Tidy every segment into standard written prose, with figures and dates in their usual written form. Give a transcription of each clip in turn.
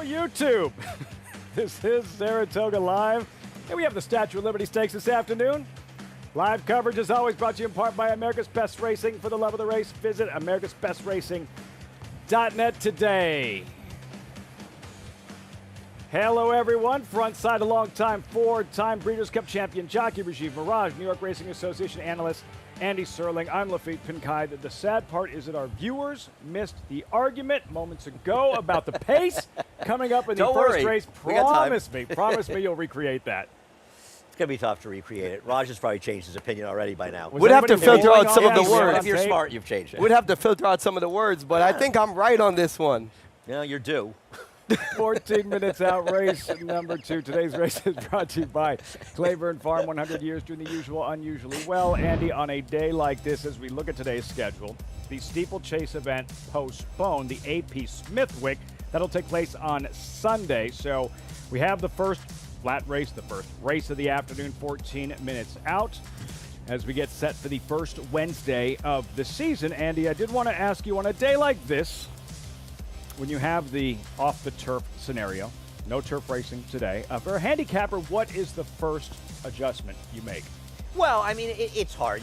YouTube. This is Saratoga Live, and we have the Statue of Liberty Stakes this afternoon. Live coverage is always brought to you in part by America's Best Racing. For the love of the race, visit americasbestracing.net today. Hello, everyone. Front side, a long-time four-time Breeders' Cup champion jockey Rajiv Mirage, New York Racing Association analyst Andy Serling. I'm Lafitte Pinkai. The sad part is that our viewers missed the argument moments ago about the pace coming up in the first race. Promise me you'll recreate that. It's going to be tough to recreate it. Raj has probably changed his opinion already by now. We'd have to filter out some of the words. If you're smart, you've changed it. We'd have to filter out some of the words, but I think I'm right on this one. Yeah, you're due. 14 minutes out, race number 2. Today's race is brought to you by Claiborne Farm, 100 years doing the usual unusually well. Andy, on a day like this, as we look at today's schedule, the steeplechase event postponed, the AP Smithwick, that'll take place on Sunday. So we have the first flat race, the first race of the afternoon, 14 minutes out. As we get set for the first Wednesday of the season, Andy, I did want to ask you, on a day like this, when you have the off-the-turf scenario, no turf racing today, for a handicapper, what is the first adjustment you make? Well, I mean, it's hard.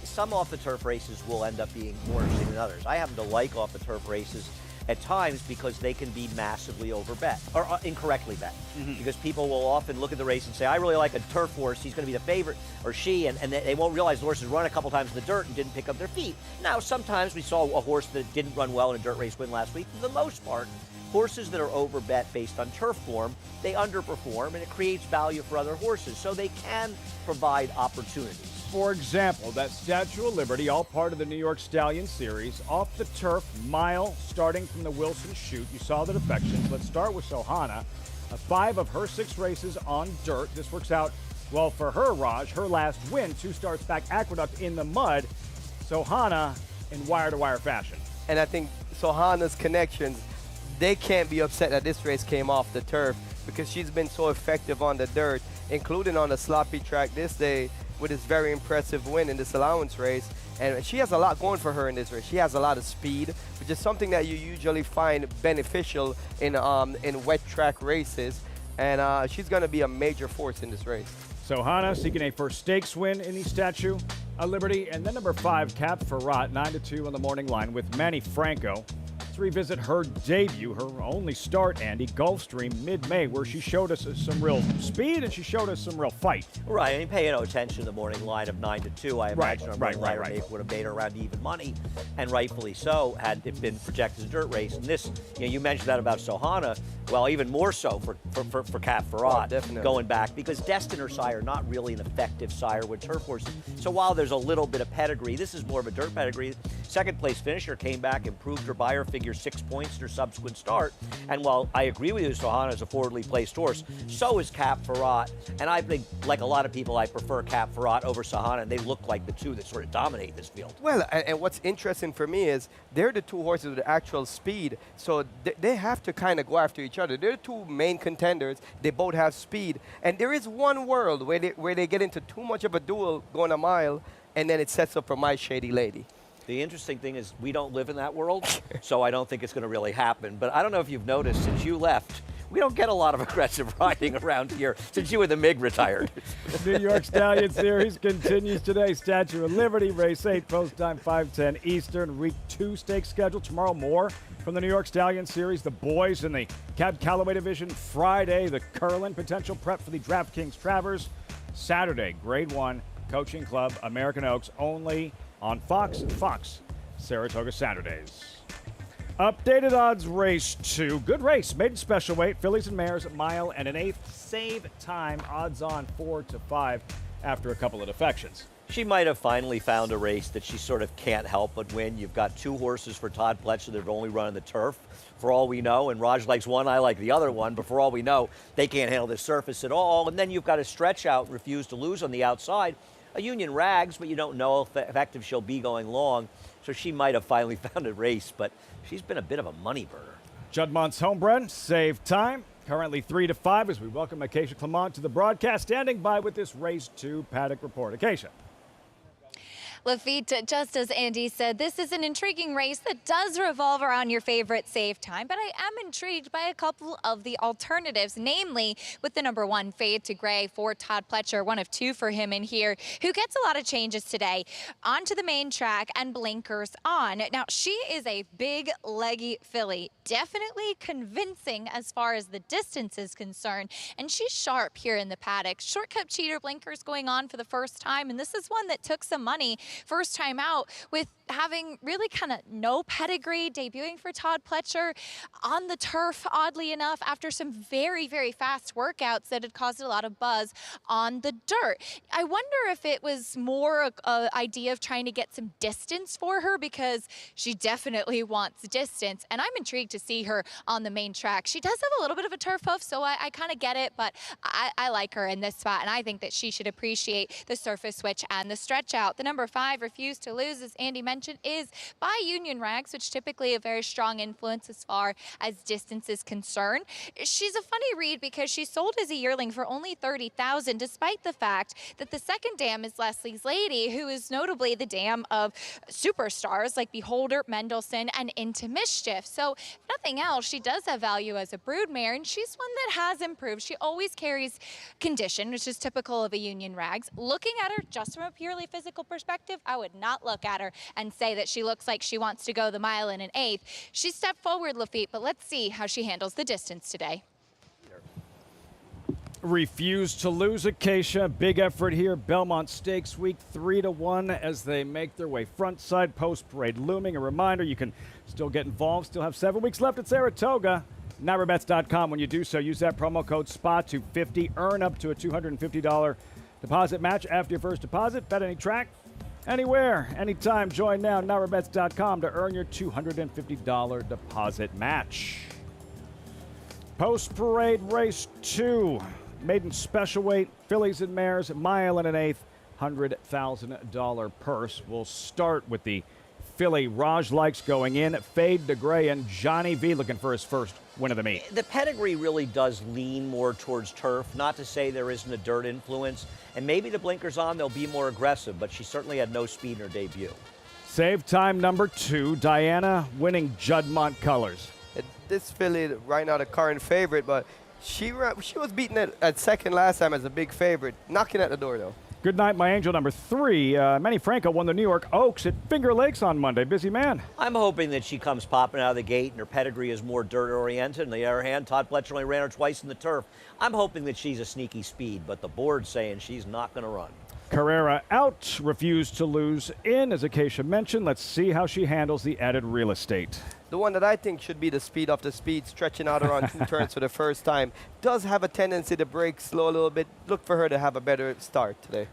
Some off-the-turf races will end up being more interesting than others. I happen to like off-the-turf races at times because they can be massively overbet or incorrectly bet. Because people will often look at the race and say, I really like a turf horse, he's going to be the favorite, or she, and they won't realize the horse has run a couple times in the dirt and didn't pick up their feet. Now, sometimes we saw a horse that didn't run well in a dirt race win last week. For the most part, horses that are overbet based on turf form, they underperform, and it creates value for other horses. So they can provide opportunities. For example, that Statue of Liberty, all part of the New York Stallion Series, off the turf, mile, starting from the Wilson chute. You saw the defections. Let's start with Sohana. 5 of her 6 races on dirt. This works out well for her, Raj. Her last win, 2 starts back, Aqueduct in the mud. Sohana in wire-to-wire fashion. And I think Sohana's connections, they can't be upset that this race came off the turf because she's been so effective on the dirt, including on the sloppy track this day, with this very impressive win in this allowance race. And she has a lot going for her in this race. She has a lot of speed, which is something that you usually find beneficial in wet track races. And she's going to be a major force in this race. Sohana seeking a first stakes win in the Statue of Liberty. And then number 5, Cap Ferrat, 9-2 on the morning line with Manny Franco. Revisit her debut, her only start, Andy, Gulfstream, mid-May, where she showed us some real speed and she showed us some real fight. Right, I mean, pay no attention to the morning line of 9-2. I imagine our morning line would have made her around even money, and rightfully so, had it been projected as a dirt race. And this, you mentioned that about Sohana. Well, even more so for Cap Ferrat, going back, because Destin, her sire, not really an effective sire with turf horses. So while there's a little bit of pedigree, this is more of a dirt pedigree. Second place finisher, came back, improved her buyer figure 6 points in her subsequent start. And while I agree with you, Sohana is a forwardly placed horse, so is Cap Ferrat. And I think, like a lot of people, I prefer Cap Ferrat over Sohana, and they look like the two that sort of dominate this field. Well, and what's interesting for me is they're the 2 horses with actual speed, so they have to kind of go after each other. They're the 2 main contenders. They both have speed. And there is one world where they get into too much of a duel going a mile, and then it sets up for My Shady Lady. The interesting thing is we don't live in that world, so I don't think it's going to really happen. But I don't know if you've noticed, since you left, we don't get a lot of aggressive riding around here since you and the MiG retired. The New York Stallion Series continues today. Statue of Liberty, race 8, post time 5:10 Eastern. Week 2 stakes scheduled. Tomorrow more from the New York Stallion Series. The boys in the Cab Calloway division. Friday, the Curlin potential prep for the DraftKings Travers. Saturday, Grade 1 Coaching Club, American Oaks, only on Fox and Fox Saratoga Saturdays. Updated odds, race 2. Good race. Maiden special weight. Fillies and mares, mile and an eighth. Save time. Odds on 4-5 after a couple of defections. She might have finally found a race that she sort of can't help but win. You've got 2 horses for Todd Pletcher that have only run on the turf, for all we know, and Raj likes one, I like the other one, but for all we know, they can't handle the surface at all. And then you've got a stretch out, refuse to lose on the outside. A Union Rags, but you don't know if effective she'll be going long. So she might have finally found a race, but she's been a bit of a money burner. Juddmont's Homebred, save time. Currently 3-5 as we welcome Acacia Clement to the broadcast. Standing by with this race 2 Paddock report. Acacia. Lafitte, just as Andy said, this is an intriguing race that does revolve around your favorite save time, but I am intrigued by a couple of the alternatives, namely with the number 1 Fade to Gray for Todd Pletcher, one of 2 for him in here, who gets a lot of changes today. Onto the main track and blinkers on. Now, she is a big, leggy filly, definitely convincing as far as the distance is concerned, and she's sharp here in the paddock. Shortcut cheater blinkers going on for the first time, and this is one that took some money first time out with having really kind of no pedigree, debuting for Todd Pletcher on the turf, oddly enough, after some very, very fast workouts that had caused a lot of buzz on the dirt. I wonder if it was more an idea of trying to get some distance for her, because she definitely wants distance, and I'm intrigued to see her on the main track. She does have a little bit of a turf hoof, so I kind of get it, but I like her in this spot, and I think that she should appreciate the surface switch and the stretch out. The number 5, Refuse to Lose, as Andy mentioned, is by Union Rags, which typically a very strong influence as far as distance is concerned. She's a funny read because she sold as a yearling for only $30,000, despite the fact that the second dam is Leslie's Lady, who is notably the dam of superstars like Beholder, Mendelssohn, and Into Mischief. So if nothing else, she does have value as a broodmare, and she's one that has improved. She always carries condition, which is typical of a Union Rags. Looking at her just from a purely physical perspective, I would not look at her and say that she looks like she wants to go the mile in an 1/8. She stepped forward, Lafitte, but let's see how she handles the distance today. Refuse to Lose, Acacia. Big effort here. Belmont Stakes Week 3-1 as they make their way front side. Post parade looming. A reminder, you can still get involved. Still have 7 weeks left at Saratoga. NYRABets.com. When you do so, use that promo code SPA250. Earn up to a $250 deposit match after your first deposit. Bet any track, anywhere, anytime. Join now. NYRABets.com to earn your $250 deposit match. Post parade race 2. Maiden special weight, fillies and mares, mile and an 1/8, $100,000 purse. We'll start with the filly Raj likes going in. Fade to Gray and Johnny V looking for his first win of the meet. The pedigree really does lean more towards turf. Not to say there isn't a dirt influence. And maybe the blinkers on, they'll be more aggressive, but she certainly had no speed in her debut. Save time number 2, Diana winning Juddmonte colors. This filly right now the current favorite, but she was beaten at second last time as a big favorite. Knocking at the door, though. Good night, my angel number 3. Manny Franco won the New York Oaks at Finger Lakes on Monday. Busy man. I'm hoping that she comes popping out of the gate and her pedigree is more dirt-oriented. On the other hand, Todd Pletcher only ran her twice in the turf. I'm hoping that she's a sneaky speed, but the board's saying she's not going to run. Carrera out, Refused to Lose in, as Acacia mentioned. Let's see how she handles the added real estate. The one that I think should be the speed of the speed, stretching out around 2 turns for the first time, does have a tendency to break slow a little bit. Look for her to have a better start today.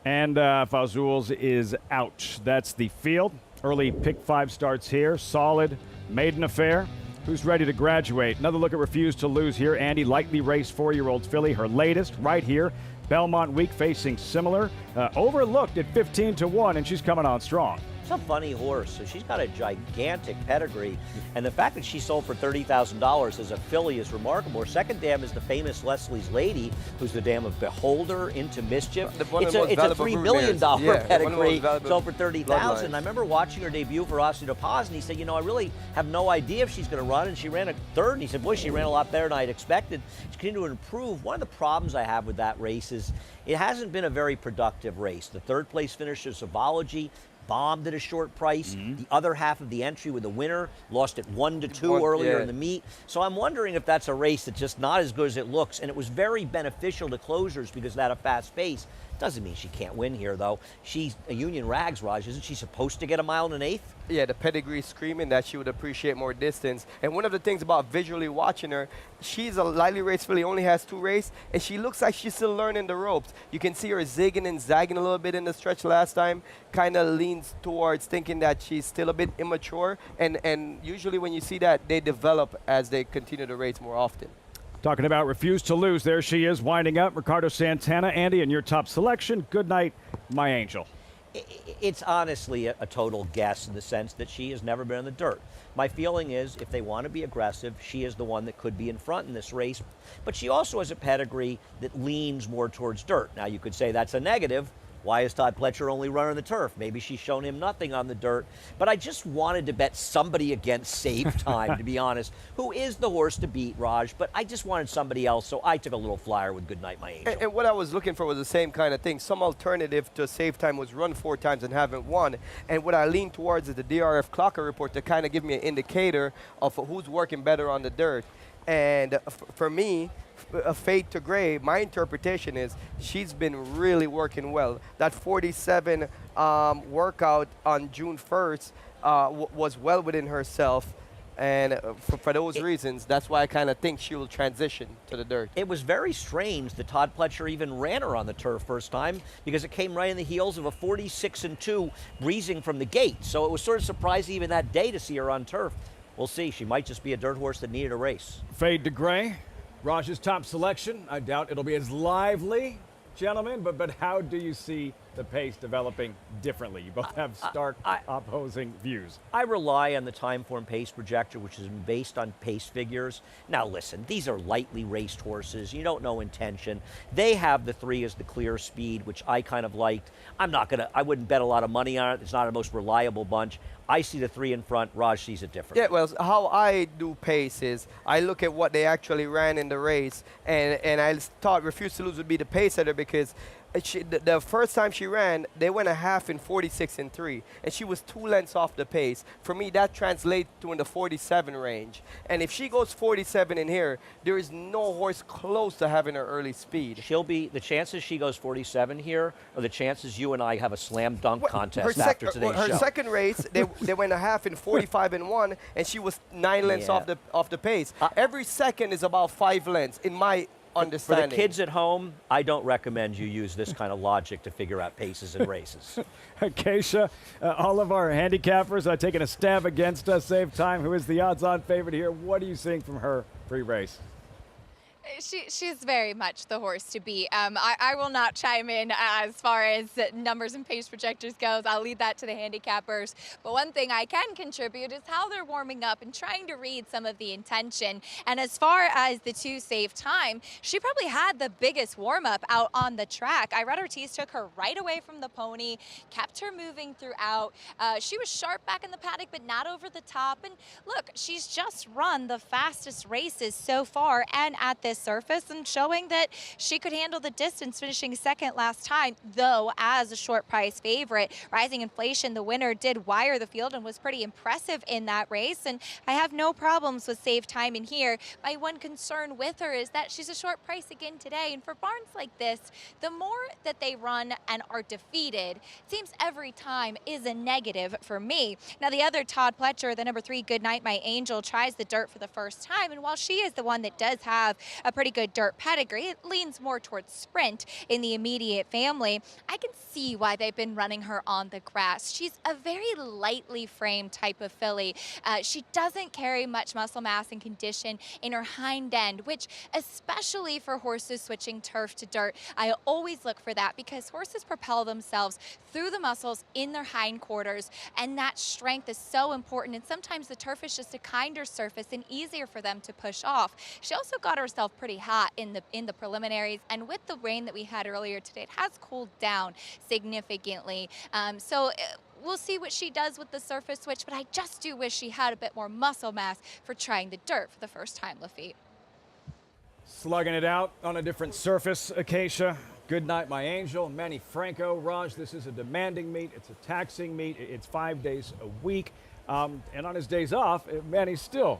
And Fazul's is out. That's the field. Early pick 5 starts here. Solid, maiden affair. Who's ready to graduate? Another look at Refused to Lose here. Andy, lightly raced 4-year-old filly, her latest right here. Belmont Week facing similar. Overlooked at 15-1, and she's coming on strong. It's a funny horse. So she's got a gigantic pedigree. And the fact that she sold for $30,000 as a filly is remarkable. Her second dam is the famous Leslie's Lady, who's the dam of Beholder, Into Mischief. It's a $3 million pedigree, sold for $30,000. I remember watching her debut for Aussie DePaz, and he said, you know, I really have no idea if she's going to run. And she ran a 3rd, and he said, boy, she ran a lot better than I'd expected. She's continuing to improve. One of the problems I have with that race is it hasn't been a very productive race. The 3rd place finisher, Savology, bombed at a short price. The other half of the entry with the winner lost at 1-2 earlier in the meet. So I'm wondering if that's a race that's just not as good as it looks. And it was very beneficial to closers because it had a fast pace. Doesn't mean she can't win here, though. She's a Union Rags, Raj. Isn't she supposed to get a mile and an 1/8? Yeah, the pedigree screaming that she would appreciate more distance. And one of the things about visually watching her, she's a lightly raced filly, only has 2 races, and she looks like she's still learning the ropes. You can see her zigging and zagging a little bit in the stretch last time, kind of leans towards thinking that she's still a bit immature. And usually when you see that, they develop as they continue to race more often. Talking about Refused to Lose, there she is, winding up. Ricardo Santana, Andy, and your top selection. Good night, my angel. It's honestly a total guess in the sense that she has never been in the dirt. My feeling is if they want to be aggressive, she is the one that could be in front in this race. But she also has a pedigree that leans more towards dirt. Now, you could say that's a negative, Why is Todd Pletcher only running the turf? Maybe she's shown him nothing on the dirt. But I just wanted to bet somebody against Save Time, to be honest, who is the horse to beat, Raj. But I just wanted somebody else, so I took a little flyer with Goodnight My Angel. And what I was looking for was the same kind of thing. Some alternative to Save Time was run 4 times and haven't won. And what I lean towards is the DRF Clocker report to kind of give me an indicator of who's working better on the dirt. And for me, a Fade to Gray, my interpretation is she's been really working well. That 47 workout on June 1st was well within herself. And for those reasons, that's why I kind of think she will transition to the dirt. It was very strange that Todd Pletcher even ran her on the turf first time, because it came right in the heels of a 46-2 breezing from the gate. So it was sort of surprising even that day to see her on turf. We'll see. She might just be a dirt horse that needed a race. Fade to Gray, Raj's top selection. I doubt it'll be as lively, gentlemen, but how do you see the pace developing differently? You both have stark opposing views. I rely on the Timeform pace projector, which is based on pace figures. Now listen, these are lightly raced horses. You don't know intention. They have the 3 as the clear speed, which I kind of liked. I wouldn't bet a lot of money on it. It's not a most reliable bunch. I see the 3 in front. Raj sees it differently. Yeah, well, how I do pace is I look at what they actually ran in the race, and I thought Refuse to Lose would be the pace setter because the first time she ran, they went a half in 46-3, and she was 2 lengths off the pace. For me, that translates to in the 47 range. And if she goes 47 in here, there is no horse close to having her early speed. The chances she goes 47 here are the chances you and I have a slam dunk contest after today's show. Her second race, they went a half in 45-1, and she was 9 lengths off the pace. Every second is about 5 lengths, in my understanding. For the kids at home, I don't recommend you use this kind of logic to figure out paces and races. Acacia, all of our handicappers are taking a stab against us. Save Time, who is the odds-on favorite here. What are you seeing from her pre-race? She's very much the horse to beat. I will not chime in as far as numbers and pace projectors goes. I'll leave that to the handicappers. But one thing I can contribute is how they're warming up and trying to read some of the intention. And as far as the 2 Save Time, she probably had the biggest warm-up out on the track. Irad Ortiz took her right away from the pony, kept her moving throughout. She was sharp back in the paddock, but not over the top. And look, she's just run the fastest races so far and at this surface, and showing that she could handle the distance, finishing second last time, though as a short price favorite. Rising Inflation, the winner, did wire the field and was pretty impressive in that race, and I have no problems with Save Time in here. My one concern with her is that she's a short price again today, and for barns like this, the more that they run and are defeated, it seems every time is a negative for me. Now the other Todd Pletcher, the number 3 Goodnight My Angel, tries the dirt for the first time, and while she is the one that does have a pretty good dirt pedigree, it leans more towards sprint in the immediate family. I can see why they've been running her on the grass. She's a very lightly framed type of filly. She doesn't carry much muscle mass and condition in her hind end, which especially for horses switching turf to dirt, I always look for that because horses propel themselves through the muscles in their hindquarters, and that strength is so important, and sometimes the turf is just a kinder surface and easier for them to push off. She also got herself pretty hot in the preliminaries, and with the rain that we had earlier today, it has cooled down significantly. So we'll see what she does with the surface switch, but I just do wish she had a bit more muscle mass for trying the dirt for the first time, Lafitte. Slugging it out on a different surface, Acacia. Goodnight My Angel, Manny Franco. Raj, this is a demanding meet. It's a taxing meet. It's 5 days a week. And on his days off, Manny's still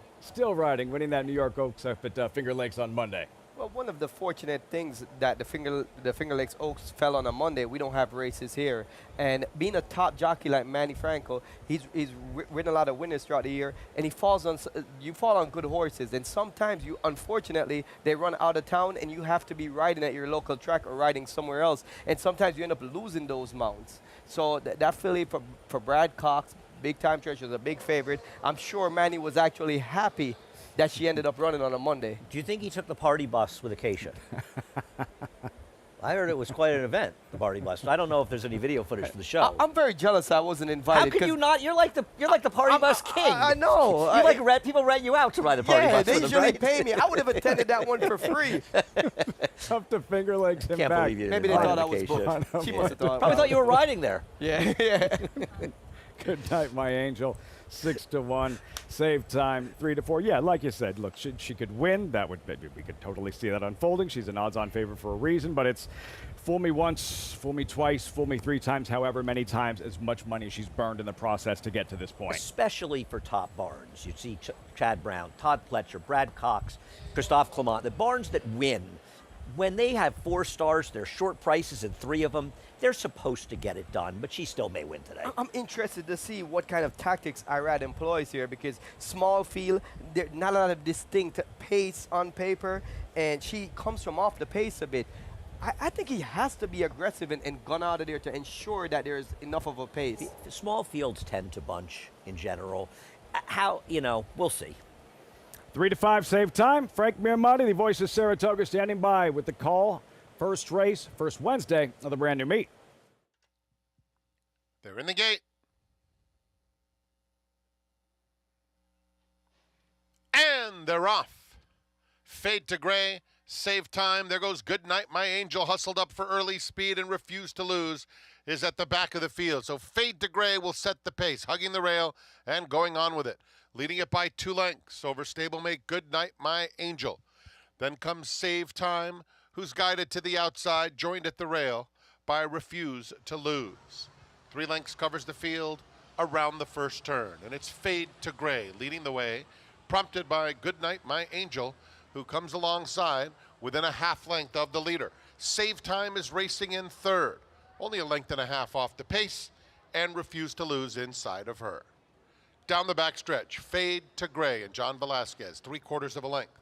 riding, winning that New York Oaks up at Finger Lakes on Monday. Well, one of the fortunate things that the Finger Lakes Oaks fell on a Monday, we don't have races here. And being a top jockey like Manny Franco, he's ridden a lot of winners throughout the year, and you fall on good horses. And sometimes unfortunately, they run out of town, and you have to be riding at your local track or riding somewhere else. And sometimes you end up losing those mounts. So that filly for Brad Cox, big time treasure, was a big favorite. I'm sure Manny was actually happy that she ended up running on a Monday. Do you think he took the party bus with Acacia? I heard it was quite an event, the Party Bus. I don't know if there's any video footage for the show. I'm very jealous I wasn't invited. How could you not? You're like the Party Bus king. I know. People rent you out to ride the Party Bus. They with them, usually right? pay me. I would have attended that one for free. Tough to Finger Lakes him Can't back. believe you Maybe they didn't thought I invite was him. booked. She must have thought. Probably thought you were riding there. Yeah. Good night, my angel. 6-1. Save time 3-4. Yeah, like you said, look, she could win. That would we could totally see that unfolding. She's an odds-on favorite for a reason, but it's fool me once, fool me twice, fool me 3 times, however many times, as much money she's burned in the process to get to this point. Especially for top barns. You see Chad Brown, Todd Pletcher, Brad Cox, Christophe Clement, the barns that win. When they have 4 stars, they're short prices and 3 of them, they're supposed to get it done, but she still may win today. I'm interested to see what kind of tactics Irad employs here, because small field, there's not a lot of distinct pace on paper, and she comes from off the pace a bit. I think he has to be aggressive and gun out of there to ensure that there's enough of a pace. The small fields tend to bunch in general. We'll see. 3-5 save time. Frank Mirmati, the voice of Saratoga, standing by with the call. First race, first Wednesday of the brand new meet. They're in the gate. And they're off. Fade to gray, save time. There goes Good Night, My Angel, hustled up for early speed and refused to lose, is at the back of the field. So Fade to Gray will set the pace, hugging the rail and going on with it. Leading it by 2 lengths over stablemate Good Night, My Angel. Then comes Save Time, who's guided to the outside, joined at the rail by Refuse to Lose. 3 lengths covers the field around the first turn, and it's Fade to Gray leading the way, prompted by Good Night, My Angel, who comes alongside within a half length of the leader. Save Time is racing in third, only a length and a half off the pace, and Refuse to Lose inside of her. Down the back stretch, Fade to Gray and John Velasquez, 3/4 of a length.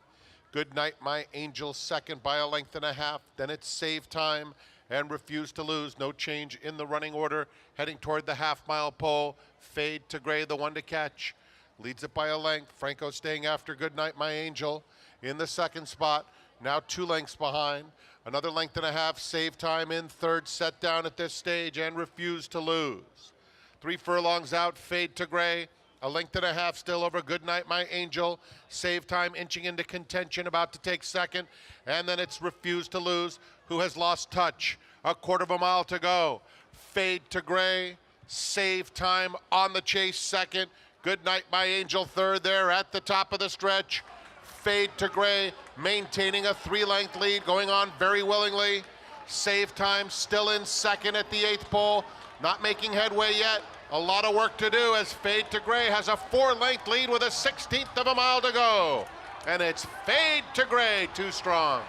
Good Night, My Angel, second by a length and a half. Then it's Save Time and Refuse to Lose. No change in the running order. Heading toward the half-mile pole. Fade to Gray, the one to catch. Leads it by a length. Franco staying after Good Night, My Angel in the second spot. Now 2 lengths behind. Another length and a half. Save Time in third, set down at this stage, and Refuse to Lose. 3 furlongs out. Fade to Gray. A length and a half still over Good Night, My Angel. Save Time inching into contention, about to take second. And then it's Refuse to Lose, who has lost touch. 1/4 mile to go. Fade to Gray. Save Time on the chase second. Good Night, My Angel third there at the top of the stretch. Fade to Gray maintaining a 3-length lead, going on very willingly. Save Time still in second at the 8th pole. Not making headway yet. A lot of work to do as Fade to Gray has a 4-length lead with a 1/16 of a mile to go. And it's Fade to Gray, too strong.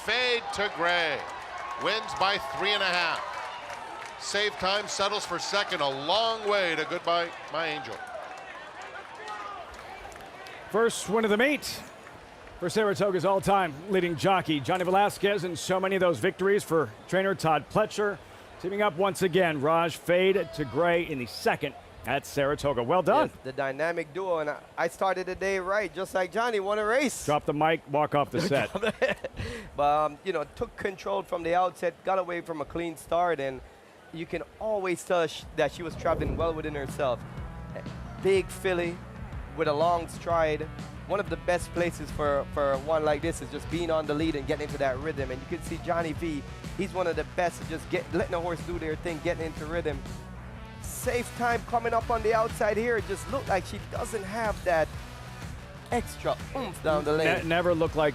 Fade to Gray wins by 3.5. Save Time settles for second, a long way to Goodbye, My Angel. First win of the meet for Saratoga's all-time leading jockey, Johnny Velasquez, and so many of those victories for trainer Todd Pletcher. Teaming up once again, Raj, Fade to Gray in the second at Saratoga. Well done. Yes, the dynamic duo, and I started the day right, just like Johnny won a race. Drop the mic, walk off the set. But, took control from the outset, got away from a clean start, and you can always tell that she was traveling well within herself. Big filly with a long stride. One of the best places for one like this is just being on the lead and getting into that rhythm. And you can see Johnny V, he's one of the best at just letting the horse do their thing, getting into rhythm. Save Time coming up on the outside here. It just looked like she doesn't have that extra oomph down the lane. Never looked like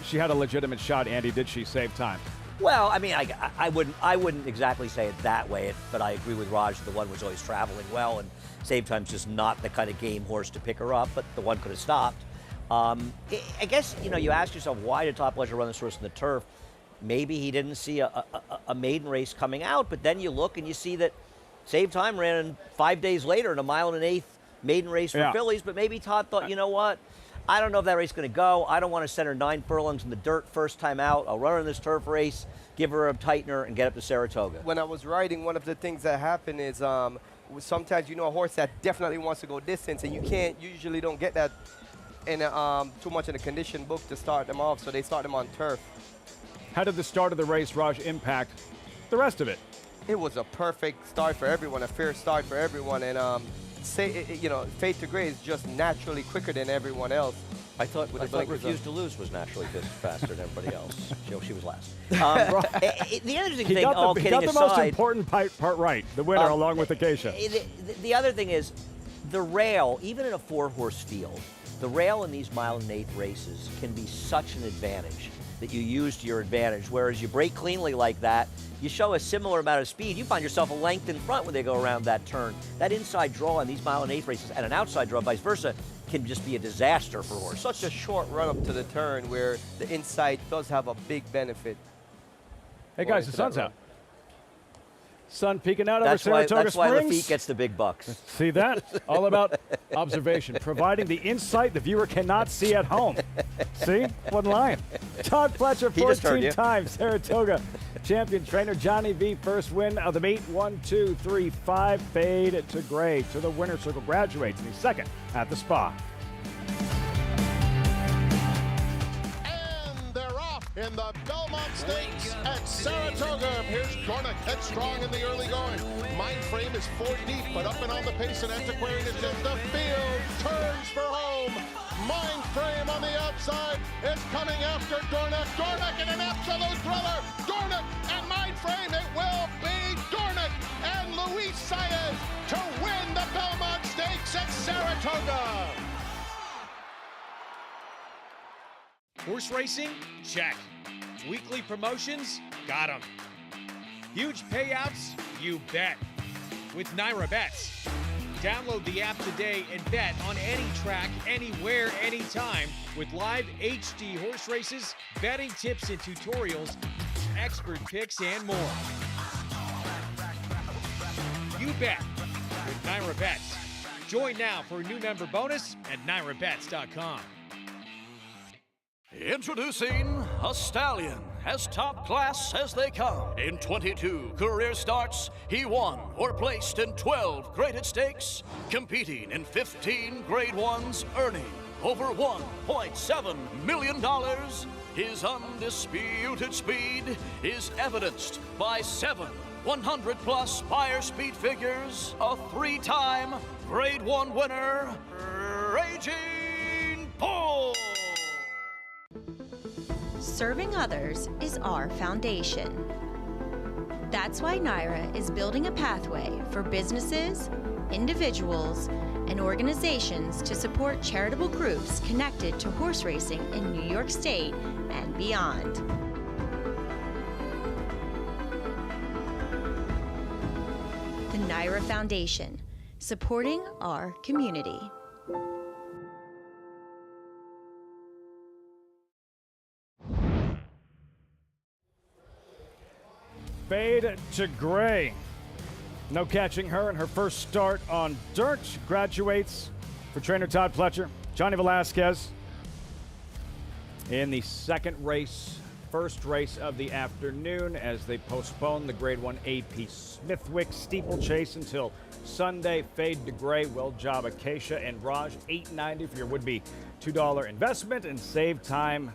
she had a legitimate shot, Andy, did she? Save Time. Well, I mean, I wouldn't exactly say it that way, but I agree with Raj. The one was always traveling well, and Save Time's just not the kind of game horse to pick her up, but the one could have stopped. I guess, you ask yourself, why did Todd Pletcher run this horse in the turf? Maybe he didn't see a maiden race coming out, but then you look and you see that Save Time ran 5 days later in a 1 1/8 maiden race for fillies, but maybe Todd thought, you know what? I don't know if that race is going to go. I don't want to send her 9 furlongs in the dirt first time out. I'll run her in this turf race, give her a tightener, and get up to Saratoga. When I was riding, one of the things that happened is sometimes a horse that definitely wants to go distance, and you usually don't get that in too much in the condition book to start them off, so they start them on turf. How did the start of the race, Raj, impact the rest of it? It was a perfect start for everyone, a fair start for everyone, and Fade to Gray is just naturally quicker than everyone else. I thought Refuse to Lose was naturally faster than everybody else. She was last. The interesting thing, all kidding aside, he got the most important part right, the winner, along with Acacia. The other thing is, the rail, even in a 4-horse field, the rail in these mile and eighth races can be such an advantage that you use to your advantage. Whereas you brake cleanly like that, you show a similar amount of speed, you find yourself a length in front when they go around that turn. That inside draw in these mile and eighth races and an outside draw vice versa can just be a disaster for horses. Such a short run up to the turn where the inside does have a big benefit. Hey guys, the sun's out. Sun peeking out over Saratoga Springs. That's why Lafitte gets the big bucks. See that? All about observation, providing the insight the viewer cannot see at home. See? Wasn't lying. Todd Fletcher, 14 times Saratoga champion. Trainer Johnny V, first win of the meet. 1, 2, 3, 5. Fade to Gray to the winner's circle. Graduates, and he's second at the Spa. In the Belmont Stakes at Saratoga. Here's Dornick, headstrong in the early going. Mind Frame is 4 deep, but up and on the pace, and Antiquarian is in the field. Turns for home. Mind Frame on the outside is coming after Dornick. Dornick in an absolute thriller. Dornick and Mind Frame. It will be Dornick and Luis Saez to win the Belmont Stakes at Saratoga. Horse racing? Check. Weekly promotions? Got 'em. Huge payouts? You bet. With Naira Bets. Download the app today and bet on any track, anywhere, anytime with live HD horse races, betting tips and tutorials, expert picks, and more. You bet with Naira Bets. Join now for a new member bonus at nairabets.com. Introducing a stallion, as top class as they come. In 22 career starts, he won or placed in 12 graded stakes, competing in 15 grade ones, earning over $1.7 million. His undisputed speed is evidenced by 7 100-plus buyer speed figures, a 3-time grade 1 winner, Raging Bull. Serving others is our foundation. That's why Naira is building a pathway for businesses, individuals, and organizations to support charitable groups connected to horse racing in New York State and beyond. The Naira Foundation, supporting our community. Fade to Gray. No catching her in her first start on dirt. She graduates for trainer Todd Fletcher. Johnny Velasquez in the second race, first race of the afternoon as they postpone the Grade 1 AP Smithwick steeplechase until Sunday. Fade to Gray, well job Acacia and Raj. $8.90 for your would-be $2 investment and save time.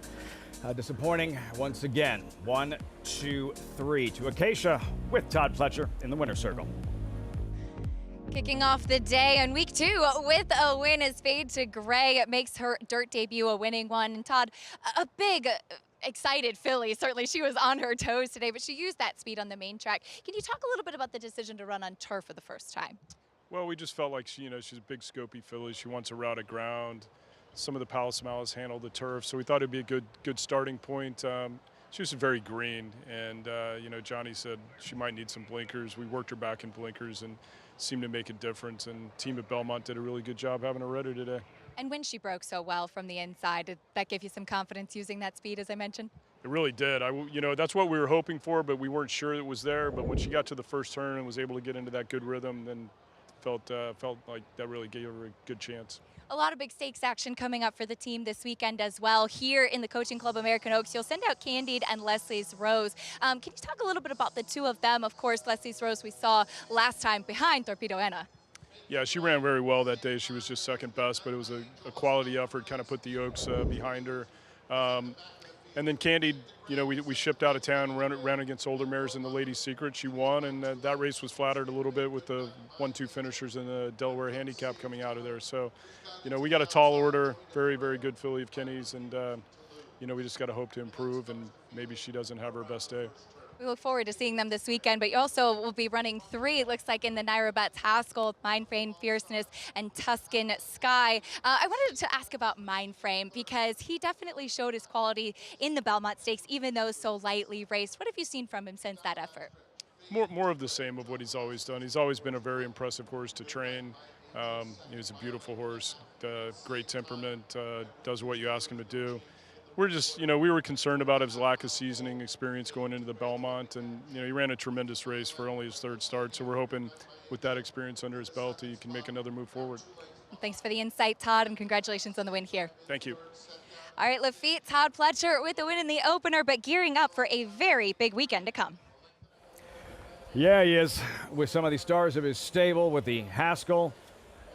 Disappointing once again. 1, 2, 3 to Acacia with Todd Fletcher in the winner's circle. Kicking off the day on week 2 with a win is Fade to Gray. It makes her dirt debut a winning one. And Todd, a big, excited filly. Certainly she was on her toes today, but she used that speed on the main track. Can you talk a little bit about the decision to run on turf for the first time? Well, we just felt like she's a big scopy filly. She wants a route of ground. Some of the Palace Malice handle the turf, so we thought it'd be a good starting point. She was very green, and Johnny said she might need some blinkers. We worked her back in blinkers and seemed to make a difference, and team at Belmont did a really good job having her ready today. And when she broke so well from the inside, did that give you some confidence using that speed, as I mentioned? It really did. That's what we were hoping for, but we weren't sure it was there. But when she got to the first turn and was able to get into that good rhythm, then felt like that really gave her a good chance. A lot of big stakes action coming up for the team this weekend as well. Here in the Coaching Club American Oaks, you'll send out Candide and Leslie's Rose. Can you talk a little bit about the two of them? Of course, Leslie's Rose we saw last time behind Torpedo Anna. Yeah, she ran very well that day. She was just second best, but it was a quality effort, kind of put the Oaks behind her. And then Candy, you know, we shipped out of town, ran against older mares in the Ladies' Secret. She won, and that race was flattered a little bit with the 1-2 finishers in the Delaware Handicap coming out of there. So, you know, we got a tall order, very, very good filly of Kenny's, and, you know, we just got to hope to improve, and maybe she doesn't have her best day. We look forward to seeing them this weekend, but you also will be running 3, it looks like, in the Naira Betts Haskell, Mindframe, Fierceness, and Tuscan Sky. I wanted to ask about Mindframe because he definitely showed his quality in the Belmont Stakes, even though so lightly raced. What have you seen from him since that effort? More of the same of what he's always done. He's always been a very impressive horse to train. He's a beautiful horse, great temperament, does what you ask him to do. We're just, you know, we were concerned about his lack of seasoning experience going into the Belmont, and, you know, he ran a tremendous race for only his 3rd start, so we're hoping with that experience under his belt he can make another move forward. Thanks for the insight, Todd, and congratulations on the win here. Thank you. All right, Lafitte, Todd Pletcher with the win in the opener, but gearing up for a very big weekend to come. Yeah, he is, with some of the stars of his stable, with the Haskell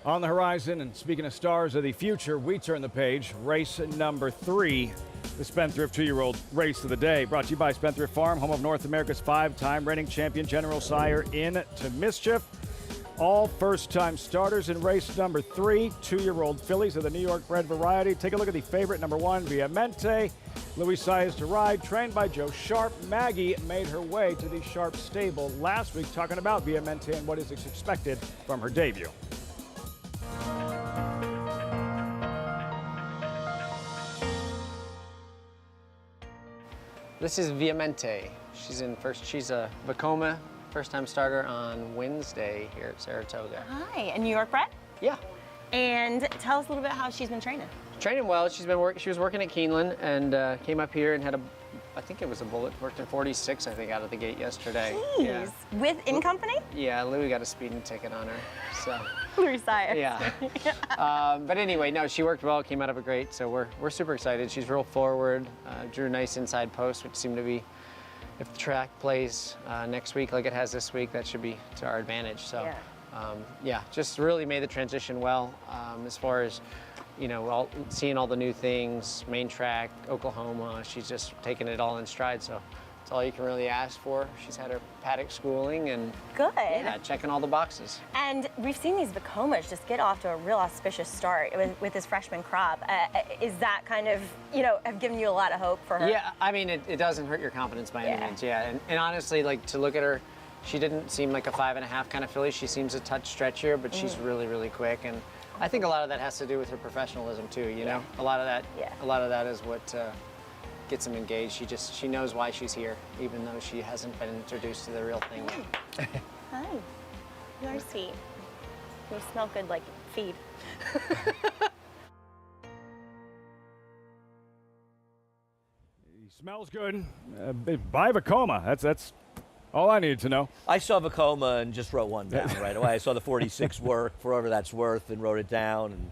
on the horizon. And speaking of stars of the future, we turn the page. Race number 3, the Spendthrift 2-year-old race of the day. Brought to you by Spendthrift Farm, home of North America's 5-time reigning champion General Sire Into Mischief. All first-time starters in race number 3, 2-year-old fillies of the New York bred variety. Take a look at the favorite, number 1, Viamente. Louis Saez to ride, trained by Joe Sharp. Maggie made her way to the Sharp stable last week, talking about Viamente and what is expected from her debut. This is Viamente. She's a Vacoma, first-time starter on Wednesday here at Saratoga. Hi, and New York bred? Yeah. And tell us a little bit how she's been training. Training well. She was working at Keeneland and came up here and had I think it was a bullet. Worked in 46, I think, out of the gate yesterday. Jeez. Yeah. With in company? Yeah, Louis got a speeding ticket on her. So. Louis Saez. Yeah. But anyway, no, she worked well, came out of it great, so we're super excited. She's real forward, drew a nice inside post, which seemed to be, if the track plays next week like it has this week, that should be to our advantage. So, yeah, just really made the transition well as far as, you know, seeing all the new things, main track, Oklahoma. She's just taking it all in stride, so it's all you can really ask for. She's had her Paddock schooling and good. Yeah, checking all the boxes. And we've seen these Vacomas just get off to a real auspicious start with this freshman crop. Is that kind of, you know, have given you a lot of hope for her? Yeah, I mean, it doesn't hurt your confidence by any means, yeah. And honestly, like, to look at her, she didn't seem like a 5.5 kind of filly. She seems a touch stretchier, but she's really, really quick. And I think a lot of that has to do with her professionalism too, you know? A lot of that is what gets them engaged. She knows why she's here, even though she hasn't been introduced to the real thing yet. Hi. You are sweet. You smell good like feed. He smells good. Buy Vacoma. That's all I needed to know. I saw Vacoma and just wrote one down right away. I saw the 46 work, for whatever that's worth, and wrote it down. And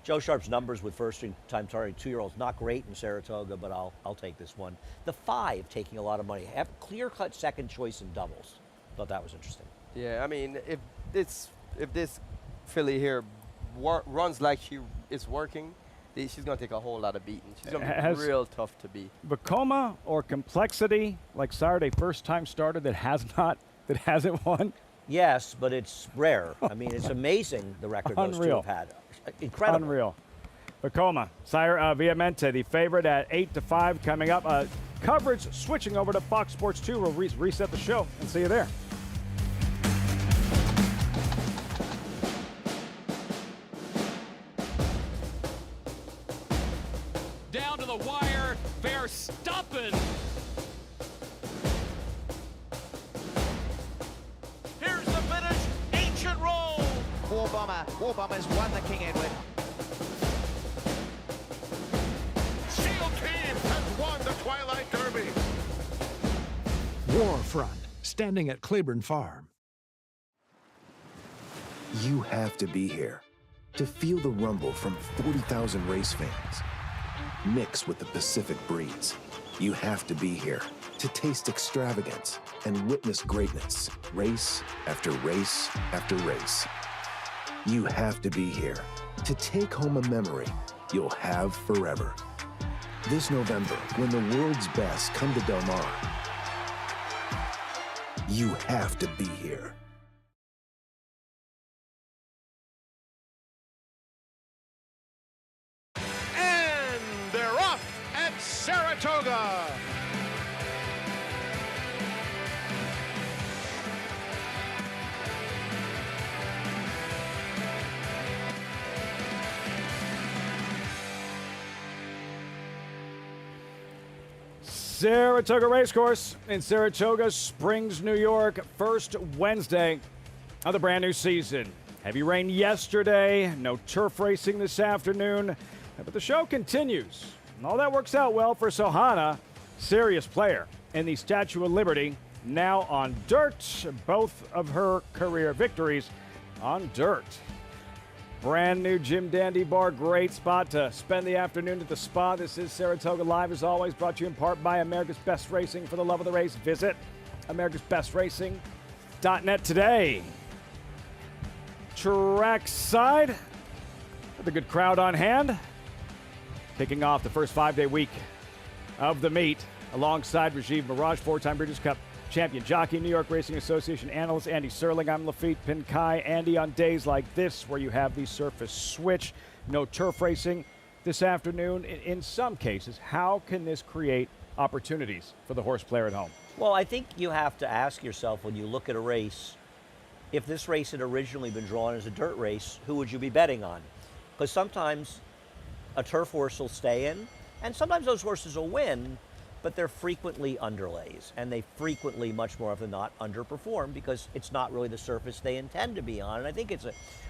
Joe Sharp's numbers with first-time starting 2-year-olds, not great in Saratoga, but I'll take this one. The 5 taking a lot of money. Have clear-cut second choice in doubles. Thought that was interesting. Yeah, I mean, if this filly here runs like she is working, she's going to take a whole lot of beating. She's going to be real tough to beat. Vacoma or complexity, like Saturday first-time starter that hasn't won? Yes, but it's rare. I mean, it's amazing the record those two have had. Incredible. Unreal. Vacoma, Sire Viamente, the favorite at 8-5 coming up. Coverage switching over to Fox Sports 2. We'll reset the show and see you there. Down to the wire, Verstappen. Here's the finish, ancient roll. War Bomber's won the King Edward. Shield Team has won the Twilight Derby. Warfront, standing at Claiborne Farm. You have to be here to feel the rumble from 40,000 race fans. Mixed with the Pacific breeze, you have to be here to taste extravagance and witness greatness, race after race after race. You have to be here to take home a memory you'll have forever. This November, when the world's best come to Del Mar, you have to be here. And they're off at Saratoga. Saratoga Racecourse in Saratoga Springs, New York. First Wednesday of the brand new season. Heavy rain yesterday, no turf racing this afternoon, but the show continues. And all that works out well for Sohana, serious player in the Statue of Liberty, now on dirt. Both of her career victories on dirt. Brand new Jim Dandy Bar, great spot to spend the afternoon at the spa. This is Saratoga Live, as always, brought to you in part by America's Best Racing. For the love of the race, visit americasbestracing.net today. Trackside, with a good crowd on hand. Kicking off the first 5-day week of the meet, alongside Rajiv Mirage, four-time Breeders' Cup champion jockey, New York Racing Association analyst Andy Serling. I'm Lafitte Pinkai. Andy, on days like this where you have the surface switch, no turf racing this afternoon, in some cases, how can this create opportunities for the horse player at home? Well, I think you have to ask yourself when you look at a race, if this race had originally been drawn as a dirt race, who would you be betting on? Because sometimes a turf horse will stay in, and sometimes those horses will win, but they're frequently underlays, and they frequently, much more often than not, underperform because it's not really the surface they intend to be on. And I think it's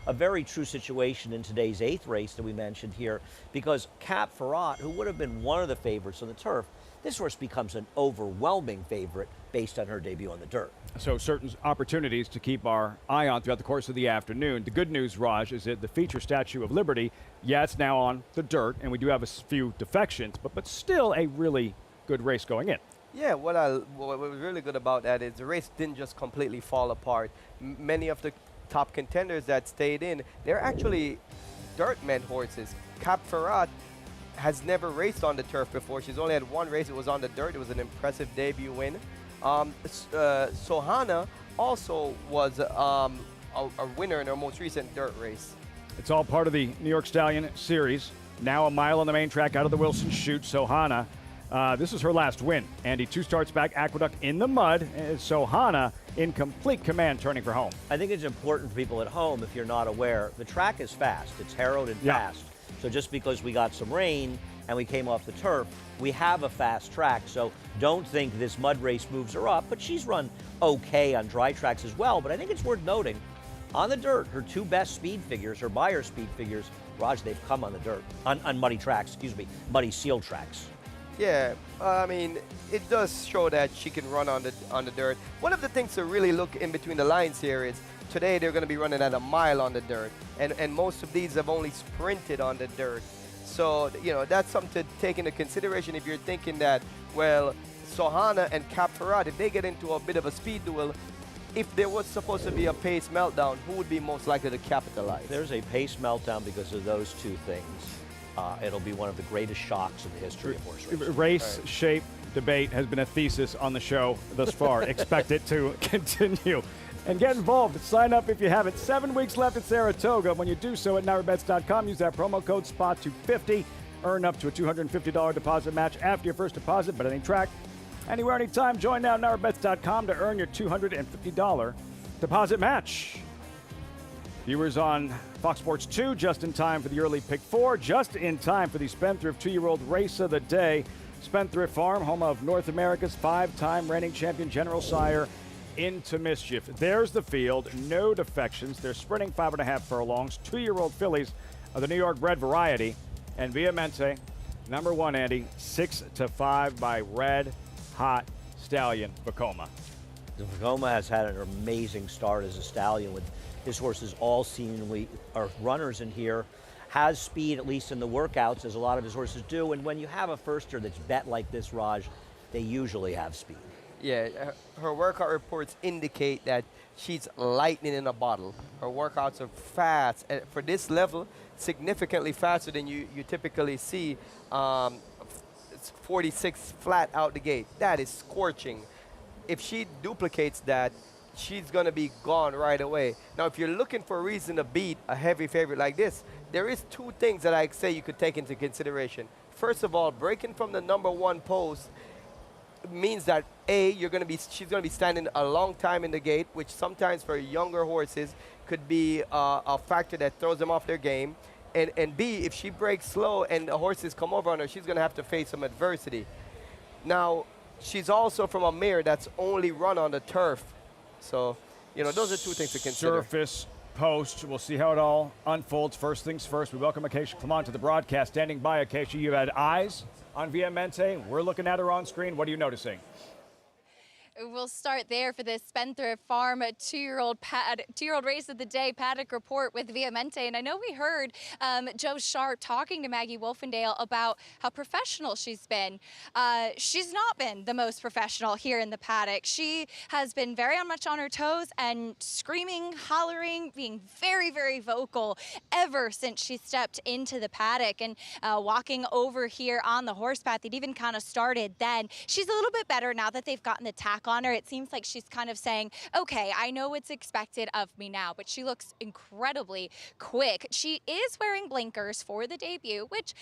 a very true situation in today's 8th race that we mentioned here, because Cap Ferrat, who would have been one of the favorites on the turf, this horse becomes an overwhelming favorite based on her debut on the dirt. So certain opportunities to keep our eye on throughout the course of the afternoon. The good news, Raj, is that the feature Statue of Liberty, yeah, it's now on the dirt, and we do have a few defections, but still a really good race going in. Yeah, what was really good about that is the race didn't just completely fall apart. Many of the top contenders that stayed in, they're actually dirt meant horses. Cap Ferrat has never raced on the turf before. She's only had one race. It was on the dirt. It was an impressive debut win. Sohana also was a winner in her most recent dirt race. It's all part of the New York Stallion series. Now a mile on the main track out of the Wilson chute. Sohana, this is her last win. Andy, 2 starts back, Aqueduct in the mud. Sohana in complete command, turning for home. I think it's important for people at home, if you're not aware, the track is fast. It's harrowed and fast. So just because we got some rain and we came off the turf, we have a fast track. So don't think this mud race moves her up, but she's run okay on dry tracks as well. But I think it's worth noting, on the dirt, her 2 best speed figures, her Beyer speed figures, Raj, they've come on the dirt, on muddy tracks, muddy sealed tracks. Yeah, I mean, it does show that she can run on the dirt. One of the things to really look in between the lines here is today they're going to be running at a mile on the dirt, and most of these have only sprinted on the dirt. So, you know, that's something to take into consideration if you're thinking that, well, Sohana and Cap Ferrat, if they get into a bit of a speed duel, if there was supposed to be a pace meltdown, who would be most likely to capitalize? If there's a pace meltdown because of those 2 things, it'll be one of the greatest shocks in the history of horse racing. Race shape debate has been a thesis on the show thus far. Expect it to continue. And get involved. Sign up if you haven't. 7 weeks left at Saratoga. When you do so at NyraBets.com, use that promo code SPOT250. Earn up to a $250 deposit match after your first deposit, but any track, anywhere, anytime. Join now at NyraBets.com to earn your $250 deposit match. Viewers on Fox Sports 2, just in time for the early pick 4, just in time for the Spendthrift 2-year-old race of the day. Spendthrift Farm, home of North America's 5-time reigning champion General Sire, Into Mischief. There's the field, no defections. They're sprinting 5.5 furlongs, 2-year-old fillies of the New York bred variety. And Viamente, number 1, Andy, 6-5 by Red Hot Stallion Vekoma. Vekoma has had an amazing start as a stallion with his horses all seemingly are runners in here, has speed, at least in the workouts, as a lot of his horses do. And when you have a firster that's bet like this, Raj, they usually have speed. Yeah, her workout reports indicate that she's lightning in a bottle. Her workouts are fast, and for this level, significantly faster than you typically see 46 flat out the gate. That is scorching. If she duplicates that, she's going to be gone right away. Now, if you're looking for a reason to beat a heavy favorite like this, there is two things that I say you could take into consideration. First of all, breaking from the number one post means that she's going to be standing a long time in the gate, which sometimes for younger horses could be a factor that throws them off their game. And B, if she breaks slow and the horses come over on her, she's going to have to face some adversity. Now, she's also from a mare that's only run on the turf. So, you know, those are two things to consider. Surface, post. We'll see how it all unfolds. First things first, we welcome Acacia Clement to the broadcast. Standing by, Acacia, you had eyes on Viamente. We're looking at her on screen. What are you noticing? We'll start there for this Spendthrift Farm two-year-old race of the day Paddock report with Viamente. And I know we heard Joe Sharp talking to Maggie Wolfendale about how professional she's been. She's not been the most professional here in the paddock. She has been very much on her toes and screaming, hollering, being very, very vocal ever since she stepped into the paddock and walking over here on the horse path. It even kind of started then. She's a little bit better now that they've gotten the tack on her. It seems like she's kind of saying, okay, I know what's expected of me now, but she looks incredibly quick. She is wearing blinkers for the debut, which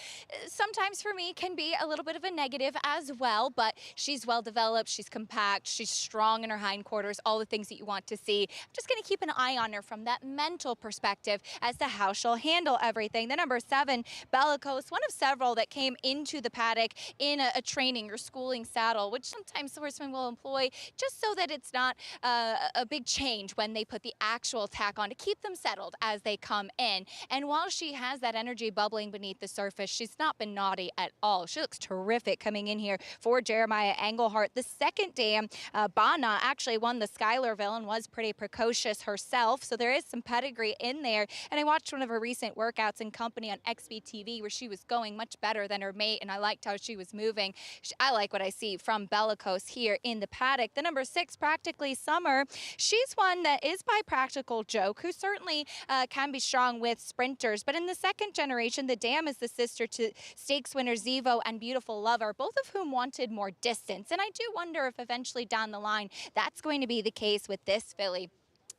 sometimes for me can be a little bit of a negative as well, but she's well developed, she's compact, she's strong in her hindquarters, all the things that you want to see. I'm just going to keep an eye on her from that mental perspective as to how she'll handle everything. The number 7, Bellicose, one of several that came into the paddock in a training or schooling saddle, which sometimes the horsemen will employ just so that it's not a big change when they put the actual tack on to keep them settled as they come in. And while she has that energy bubbling beneath the surface, she's not been naughty at all. She looks terrific coming in here for Jeremiah Englehart. The second dam, Bana, actually won the Schuylerville and was pretty precocious herself, so there is some pedigree in there. And I watched one of her recent workouts in company on XBTV where she was going much better than her mate, and I liked how she was moving. I like what I see from Bellicose here in the paddock. The number 6, Practically Summer, she's one that is by Practical Joke, who certainly can be strong with sprinters. But in the second generation, the dam is the sister to stakes winner Zevo and Beautiful Lover, both of whom wanted more distance. And I do wonder if eventually down the line that's going to be the case with this filly.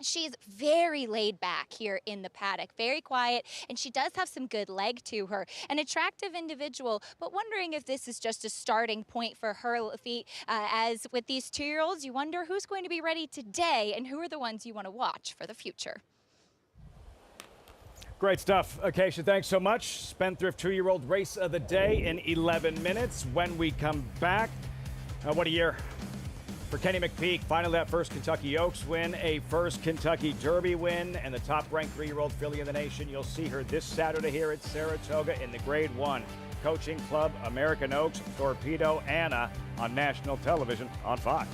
She's very laid back here in the paddock, very quiet, and she does have some good leg to her. An attractive individual, but wondering if this is just a starting point for her feet. As with these 2-year-olds, you wonder who's going to be ready today and who are the ones you want to watch for the future. Great stuff, Acacia. Thanks so much. Spendthrift 2-year-old race of the day in 11 minutes. When we come back, what a year for Kenny McPeak. Finally, that first Kentucky Oaks win, a first Kentucky Derby win, and the top-ranked 3-year-old filly in the nation. You'll see her this Saturday here at Saratoga in the Grade 1 Coaching Club American Oaks Torpedo Anna on national television on Fox.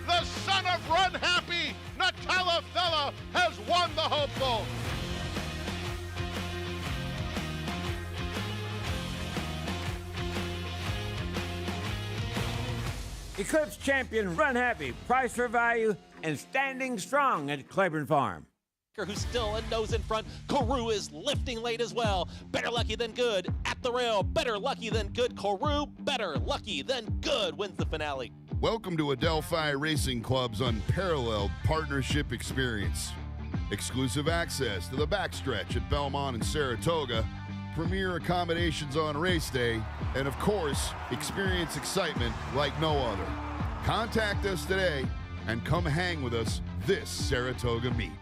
The son of Run Happy, Nutella Fella, has won the hopeful. Eclipse champion Run Happy, price for value, and standing strong at Claiborne Farm. Who's still a nose in front. Koru is lifting late as well. Better Lucky Than Good at the rail. Better Lucky Than Good. Koru, Better Lucky Than Good wins the finale. Welcome to Adelphi Racing Club's unparalleled partnership experience. Exclusive access to the backstretch at Belmont and Saratoga, premier accommodations on race day, and of course, experience excitement like no other. Contact us today and come hang with us this Saratoga meet.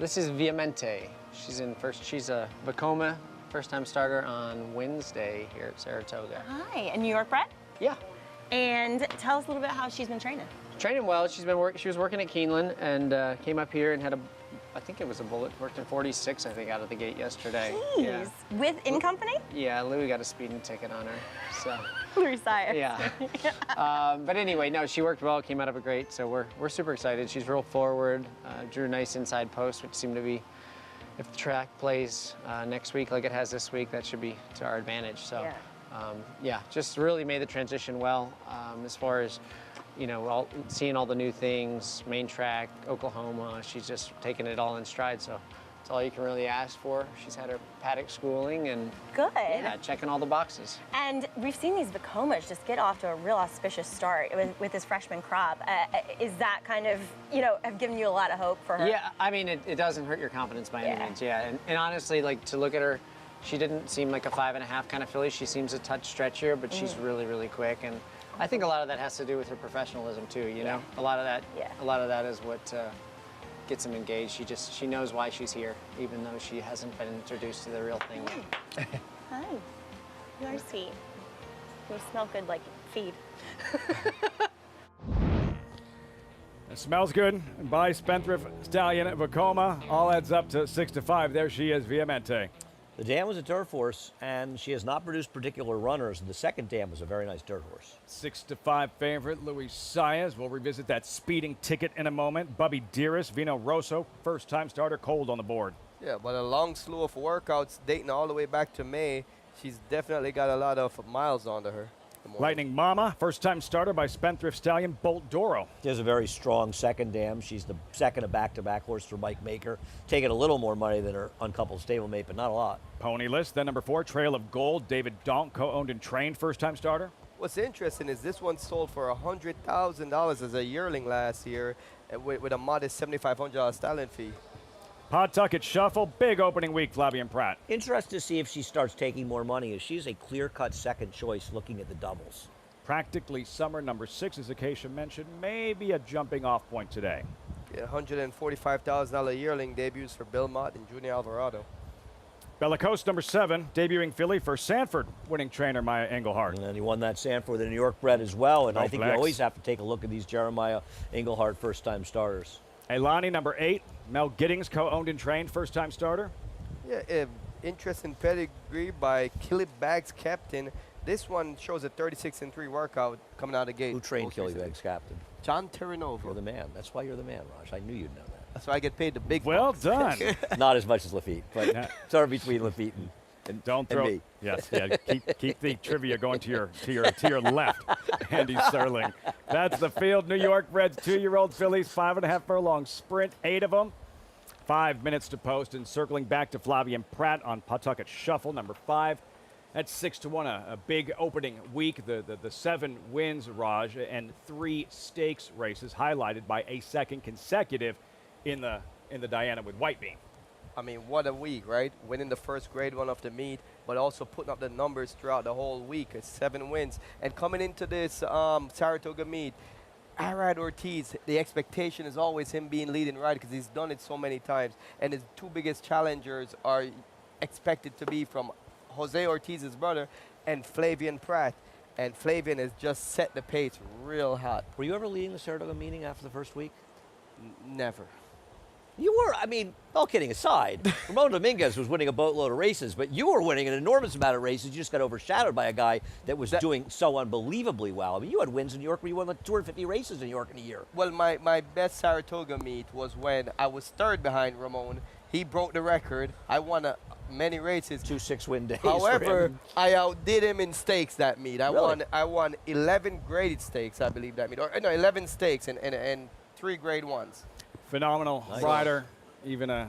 This is Viamente. She's in first. She's a Vacoma, first-time starter on Wednesday here at Saratoga. Hi, and New York bred? Yeah. And tell us a little bit how she's been training. Training well. She was working at Keeneland and came up here and had I think it was a bullet. Worked in 46, I think, out of the gate yesterday. Jeez. Yeah. With in company? Yeah, Louis got a speeding ticket on her. So. Louis Sire. Yeah. But anyway, no, she worked well. Came out of a great. So we're super excited. She's real forward. Drew a nice inside post, which seemed to be. If the track plays next week like it has this week, that should be to our advantage. So, yeah, just really made the transition well as far as, you know, seeing all the new things, main track, Oklahoma. She's just taking it all in stride. So that's all you can really ask for. She's had her Paddock schooling and good. Yeah, checking all the boxes. And we've seen these Vacomas just get off to a real auspicious start with this freshman crop. Is that kind of, you know, have given you a lot of hope for her? Yeah, I mean, it doesn't hurt your confidence by any means, yeah. And honestly, like, to look at her, she didn't seem like a 5.5 kind of filly. She seems a touch stretchier, but she's really, really quick. And I think a lot of that has to do with her professionalism, too, you know? A lot of that is what gets them engaged. She knows why she's here, even though she hasn't been introduced to the real thing yet. Hi. You are sweet. You smell good like feed. It smells good. By Spendthrift Stallion Vacoma. All adds up to 6-5. There she is, Viamente. The dam was a turf horse, and she has not produced particular runners. The second dam was a very nice dirt horse. 6-5 favorite, Louis Saez. We'll revisit that speeding ticket in a moment. Bubby Dearest, Vino Rosso, first-time starter, cold on the board. Yeah, but a long slew of workouts dating all the way back to May. She's definitely got a lot of miles onto her. Lightning Mama, first-time starter by Spendthrift Stallion, Bolt Doro. She has a very strong second dam. She's the second of back-to-back horse for Mike Maker, taking a little more money than her uncoupled stablemate, but not a lot. Pony List, then number 4, Trail of Gold, David Donk, co-owned and trained, first-time starter. What's interesting is this one sold for $100,000 as a yearling last year with a modest $7,500 stallion fee. Pawtucket Shuffle, big opening week, Flavien Prat. Interested to see if she starts taking more money, as she's a clear-cut second choice looking at the doubles. Practically Summer, number 6, as Acacia mentioned, maybe a jumping off point today. Yeah, $145,000 yearling debuts for Bill Mott and Junior Alvarado. Bellicose, number 7, debuting filly for Sanford, winning trainer Maya Engelhardt. And he won that Sanford with a New York bred as well, and I think you always have to take a look at these Jeremiah Engelhardt first-time starters. Elani, number 8, Mel Giddings, co-owned and trained, first-time starter. Yeah, interesting pedigree by Killy Bags captain. This one shows a 36-3 workout coming out of the gate. Who trained Killy Bags captain? John Terranova. You're the man. That's why you're the man, Raj. I knew you'd know that. That's why I get paid the big Well bucks. done. Not as much as Lafitte, but somewhere between Lafitte and don't throw. me. Yes, yeah. Keep the trivia going to your left, Andy Serling. That's the field. New York Reds, 2-year-old fillies, 5.5 furlong sprint, 8 of them. 5 minutes to post, and circling back to Flavien Prat on Pawtucket Shuffle, number 5. That's 6-1, a big opening week. The 7 wins, Raj, and 3 stakes races, highlighted by a second consecutive in the Diana with Whitebeam. I mean, what a week, right? Winning the first grade one of the meet, but also putting up the numbers throughout the whole week. It's 7 wins. And coming into this Saratoga meet, Arad Ortiz, the expectation is always him being leading right because he's done it so many times. And his 2 biggest challengers are expected to be from Jose Ortiz's brother and Flavien Prat. And Flavien has just set the pace real hot. Were you ever leading the Saratoga meeting after the first week? Never. You were, I mean, all kidding aside, Ramon Dominguez was winning a boatload of races, but you were winning an enormous amount of races. You just got overshadowed by a guy that was doing so unbelievably well. I mean, you had wins in New York where you won like 250 races in New York in a year. Well, my best Saratoga meet was when I was 3rd behind Ramon. He broke the record. I won many races. 2 6-win days. However, I outdid him in stakes that meet. I Really? won 11 graded stakes, I believe that meet. Or no, 11 stakes and 3 grade ones. Phenomenal rider, even a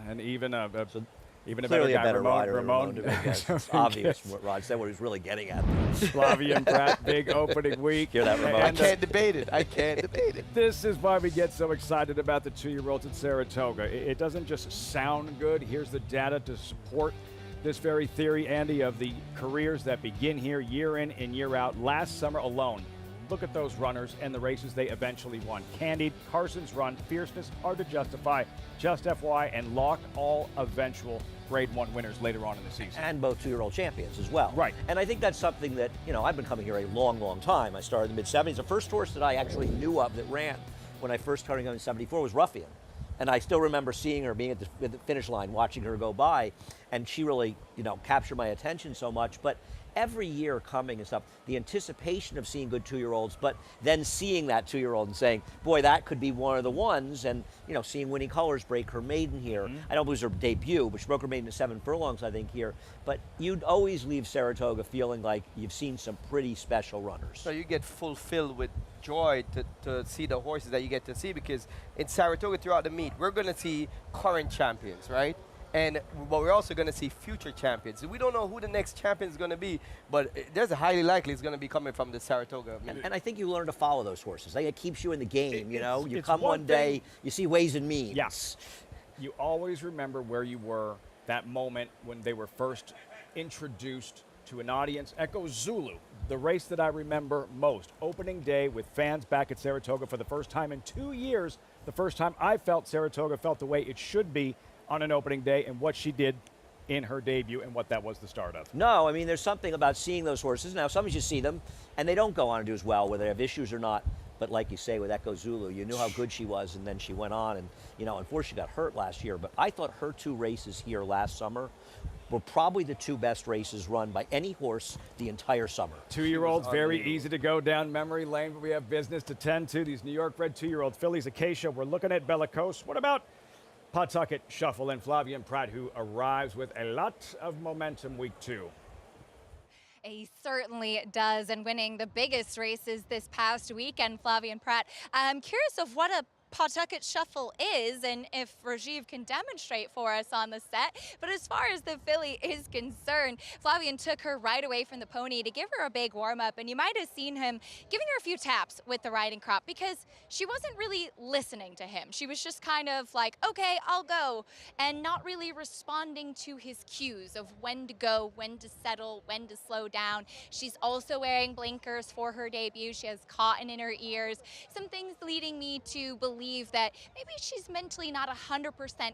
Clearly better guy. a better rider. Ramon Dominguez. It's obvious what Raj said, what he was really getting at. Flavien Prat, big opening week. Hear that, Ramon? I can't debate it. I can't debate it. This is why we get so excited about the 2-year-olds at Saratoga. It doesn't just sound good. Here's the data to support this very theory, Andy, of the careers that begin here year in and year out. Last summer alone, look at those runners and the races they eventually won. Candied, Carson's Run, Fierceness, Hard to Justify, Just FY, and Locked, all eventual Grade 1 winners later on in the season. And both two-year-old champions as well. Right. And I think that's something that, you know, I've been coming here a long, long time. I started in the mid-'70s. The first horse that I actually knew of that ran when I first started going in '74 was Ruffian. And I still remember seeing her, being at the finish line, watching her go by, and she really, you know, captured my attention so much. But every year coming and stuff, the anticipation of seeing good two-year-olds, but then seeing that two-year-old and saying, boy, that could be one of the ones, and, you know, seeing Winning Colors break her maiden here. I don't believe it was her debut, but she broke her maiden at 7 furlongs, I think, here. But you'd always leave Saratoga feeling like you've seen some pretty special runners. So you get fulfilled with joy to see the horses that you get to see, because in Saratoga throughout the meet, we're going to see current champions, right? But we're also going to see future champions. We don't know who the next champion is going to be, but there's a highly likely it's going to be coming from the Saratoga. And I think you learn to follow those horses. It keeps you in the game, you know? You come one day, you see ways and means. Yes. You always remember where you were that moment when they were first introduced to an audience. Echo Zulu, the race that I remember most. Opening day with fans back at Saratoga for the first time in 2 years. The first time I felt Saratoga felt the way it should be on an opening day, and what she did in her debut and what that was the start of. No, I mean, there's something about seeing those horses. Now, sometimes you see them, and they don't go on to do as well, whether they have issues or not. But like you say, with Echo Zulu, you knew how good she was, and then she went on, and, you know, unfortunately got hurt last year. But I thought her 2 races here last summer were probably the 2 best races run by any horse the entire summer. 2-year-olds, very easy to go down memory lane, but we have business to tend to. These New York bred 2-year-old fillies. Acacia, we're looking at Bellicose. What about Pawtucket Shuffle and Flavian Pratt, who arrives with a lot of momentum week 2? He certainly does, and winning the biggest races this past weekend, Flavian Pratt. I'm curious of what a Pawtucket Shuffle is, and if Rajiv can demonstrate for us on the set. But as far as the filly is concerned, Flavian took her right away from the pony to give her a big warm-up, and you might have seen him giving her a few taps with the riding crop because she wasn't really listening to him. She was just kind of like, okay, I'll go, and not really responding to his cues of when to go, when to settle, when to slow down. She's also wearing blinkers for her debut. She has cotton in her ears. Some things leading me to believe that maybe she's mentally not 100%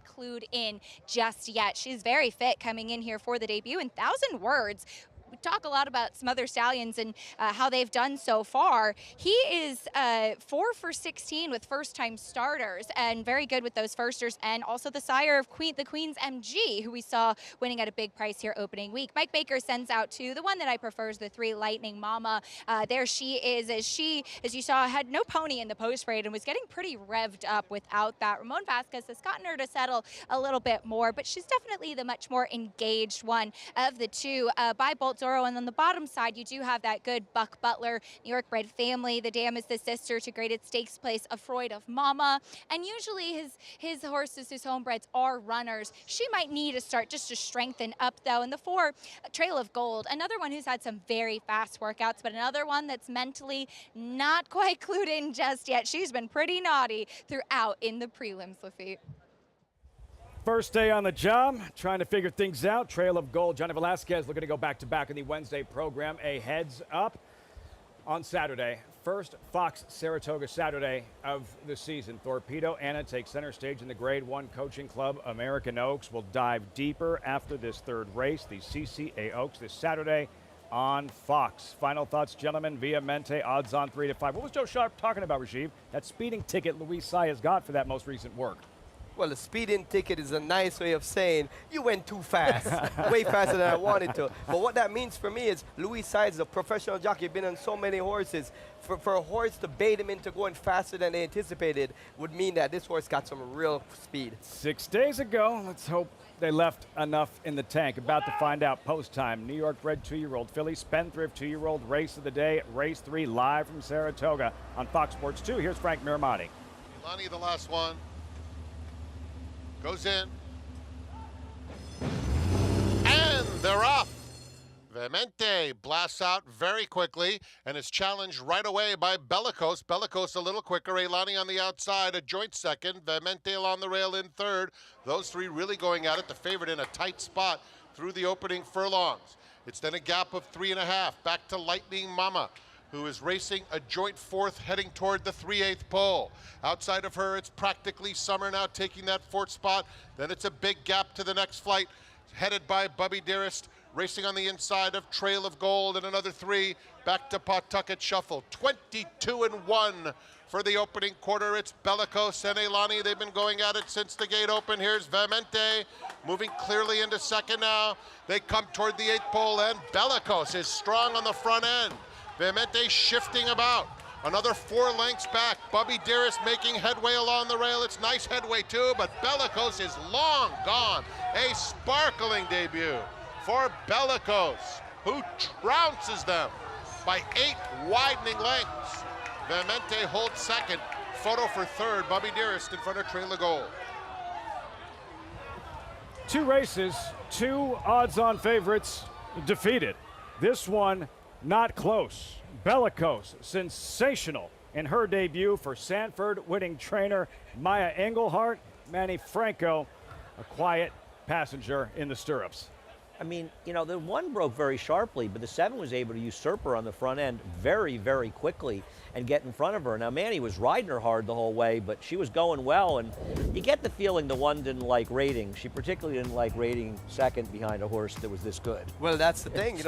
clued in just yet. She's very fit coming in here for the debut. In 1,000 words, we talk a lot about some other stallions and how they've done so far. He is 4 for 16 with first-time starters and very good with those firsters, and also the sire of the Queen's MG, who we saw winning at a big price here opening week. Mike Baker sends out to the one that I prefer is the 3 Lightning Mama. There she is, as you saw, had no pony in the post parade and was getting pretty revved up without that. Ramon Vasquez has gotten her to settle a little bit more, but she's definitely the much more engaged one of the two. By Bolt Zorro, and on the bottom side, you do have that good Buck Butler New York bred family. The dam is the sister to graded stakes place of Freud of Mama, and usually his horses, his homebreds, are runners. She might need a start just to strengthen up, though. And the 4, Trail of Gold, another one who's had some very fast workouts, but another one that's mentally not quite clued in just yet. She's been pretty naughty throughout in the prelims, Lafitte. First day on the job, trying to figure things out. Trail of Gold, Johnny Velasquez looking to go back-to-back in the Wednesday program. A heads up on Saturday. First Fox Saratoga Saturday of the season. Torpedo Anna takes center stage in the Grade 1 Coaching Club. American Oaks will dive deeper after this 3rd race. The CCA Oaks this Saturday on Fox. Final thoughts, gentlemen, via Mente, odds on 3 to 5. What was Joe Sharp talking about, Rajiv? That speeding ticket Luis Saez got for that most recent work. Well, the speeding ticket is a nice way of saying you went too fast, way faster than I wanted to. But what that means for me is Luis Saez is a professional jockey, been on so many horses. For a horse to bait him into going faster than they anticipated would mean that this horse got some real speed. 6 days ago, let's hope they left enough in the tank. About to find out post time. New York bred 2-year-old filly, Spendthrift 2-year-old race of the day, race 3 live from Saratoga on Fox Sports 2. Here's Frank Miramati. Ilani, the last one. Goes in. And they're off. Vehemente blasts out very quickly and is challenged right away by Bellicose. Bellicose a little quicker. Eilani on the outside, a joint second. Vehemente along the rail in 3rd. Those 3 really going at it. The favorite in a tight spot through the opening furlongs. It's then a gap of 3.5. Back to Lightning Mama. who is racing a joint fourth heading toward the 3/8 pole. Outside of her, it's practically Summer now taking that fourth spot. Then it's a big gap to the next flight, headed by Bubby Dearest, racing on the inside of Trail of Gold, and another 3 back to Pawtucket Shuffle. 22-1 for the opening quarter. It's Bellicose and Elani. They've been going at it since the gate open. Here's Vehemente moving clearly into second now. They come toward the 8th pole, and Bellicose is strong on the front end. Vehemente shifting about. Another 4 lengths back. Bubby Dearest making headway along the rail. It's nice headway too, but Bellicose is long gone. A sparkling debut for Bellicose, who trounces them by 8 widening lengths. Vehemente holds second. Photo for third. Bubby Dearest in front of Trail of Gold. 2 races, 2 odds-on favorites defeated. This one not close. Bellicose, sensational in her debut for Sanford winning trainer Maya Engelhart. Manny Franco, a quiet passenger in the stirrups. I mean, you know, the 1 broke very sharply, but the 7 was able to usurp her on the front end very, very quickly and get in front of her. Now, Manny was riding her hard the whole way, but she was going well, and you get the feeling the 1 didn't like rating. She particularly didn't like rating second behind a horse that was this good. Well, that's the thing.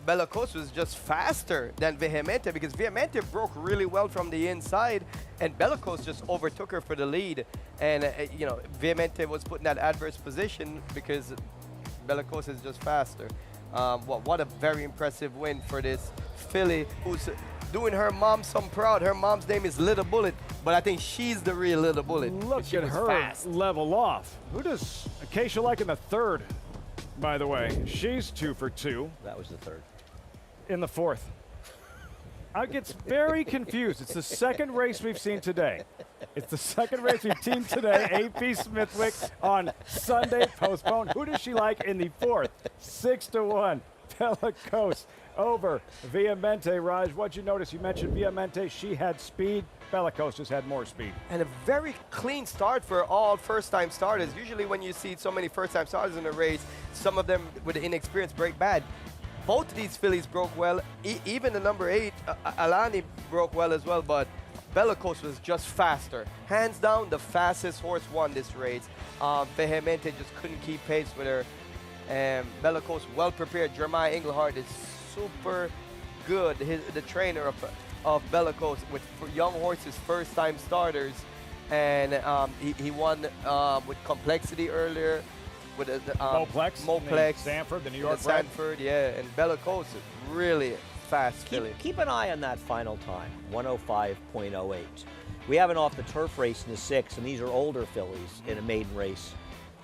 Bellicose was just faster than Vehemente, because Vehemente broke really well from the inside, and Bellicose just overtook her for the lead. And, Vehemente was put in that adverse position because Bellicose is just faster. What a very impressive win for this filly, who's doing her mom some proud. Her mom's name is Little Bullet, but I think she's the real Little Bullet. Look at her level off. Who does Acacia like in the 3rd, by the way? She's 2 for 2. That was the 3rd. In the 4th. I get very confused. It's the 2nd race we've seen today. It's the 2nd race we've seen today. AP Smithwick on Sunday postponed. Who does she like in the 4th? 6-1. Bellicose over Vehemente. Raj, what'd you notice? You mentioned Vehemente. She had speed. Bellicose just had more speed. And a very clean start for all first-time starters. Usually when you see so many first-time starters in a race, some of them with inexperience break bad. Both of these fillies broke well. Even the number 8, Alani, broke well as well, but Bellicose was just faster. Hands down, the fastest horse won this race. Vehemente just couldn't keep pace with her. Bellicose well prepared. Jeremiah Engelhart is super good. The trainer of Bellicose with young horses, first-time starters, and he won with Complexity earlier. With Moplex, Sanford, the New York Sanford, yeah, and Bellicose is really fast filly. Keep an eye on that final time, 105.08. We have an off-the-turf race in the 6th, and these are older fillies in a maiden race.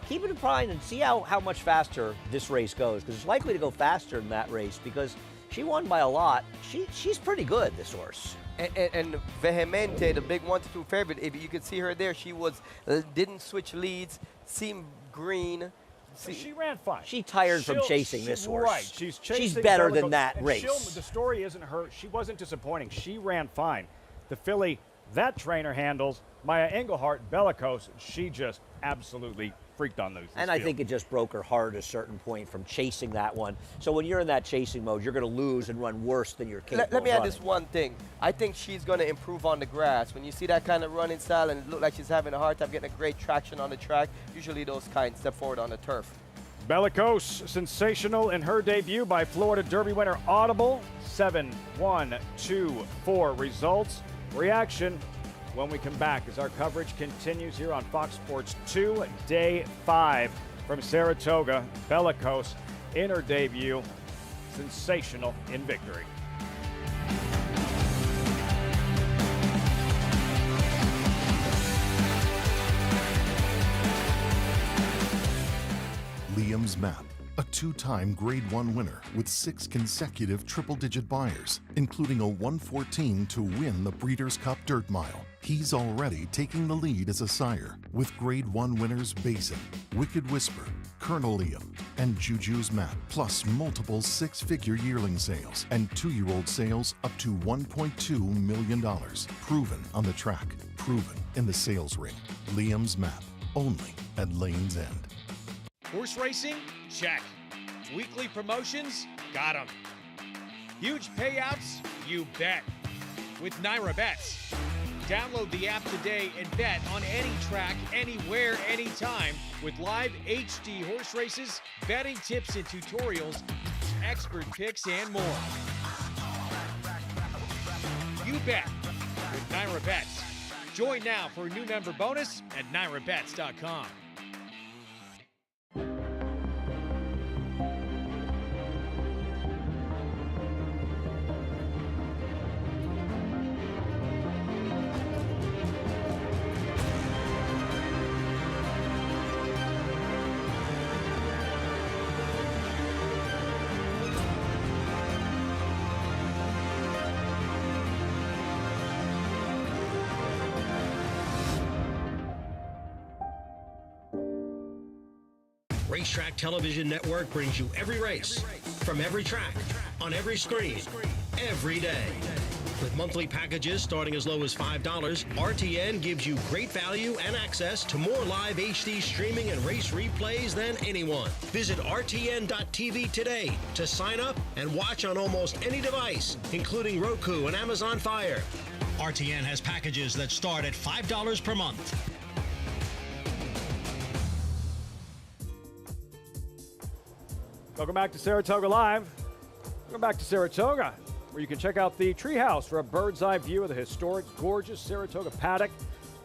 Keep it in mind and see how much faster this race goes, because it's likely to go faster than that race, because she won by a lot. She's pretty good, this horse. And Vehemente, the big 1-2 favorite, if you could see her there, she didn't switch leads, seemed green. She ran fine. She tired from chasing this horse. Right. She's better Bellicose. than that and race. The story isn't her. She wasn't disappointing. She ran fine. The filly that trainer handles, Maya Engelhart, Bellicose, she just absolutely freaked on those. And I think it just broke her heart at a certain point from chasing that one. So when you're in that chasing mode, you're going to lose and run worse than you're capable Let me of add running. this one thing. I think she's going to improve on the grass. When you see that kind of running style and it look like she's having a hard time getting a great traction on the track, usually those kinds step forward on the turf. Bellicose, sensational in her debut by Florida Derby winner Audible. 7-1-2-4 results. Reaction when we come back as our coverage continues here on Fox Sports 2, Day 5 from Saratoga. Bellicose in her debut, sensational in victory. Liam's Map, a 2-time Grade 1 winner with 6 consecutive triple-digit buyers, including a 114 to win the Breeders' Cup Dirt Mile. He's already taking the lead as a sire, with Grade 1 winners Basin, Wicked Whisper, Colonel Liam, and Juju's Map, plus multiple 6-figure yearling sales and 2-year-old sales up to $1.2 million. Proven on the track, proven in the sales ring. Liam's Map, only at Lane's End. Horse racing? Check. Weekly promotions? Got 'em. Huge payouts? You bet. With Naira Bets. Download the app today and bet on any track, anywhere, anytime with live HD horse races, betting tips and tutorials, expert picks, and more. You bet with Naira Bets. Join now for a new member bonus at NairaBets.com. Racetrack Television Network brings you every race, from every track, on every screen, every day. With monthly packages starting as low as $5, RTN gives you great value and access to more live HD streaming and race replays than anyone. Visit RTN.tv today to sign up and watch on almost any device, including Roku and Amazon Fire. RTN has packages that start at $5 per month. Welcome back to Saratoga Live. Welcome back to Saratoga, where you can check out the treehouse for a bird's eye view of the historic, gorgeous Saratoga Paddock.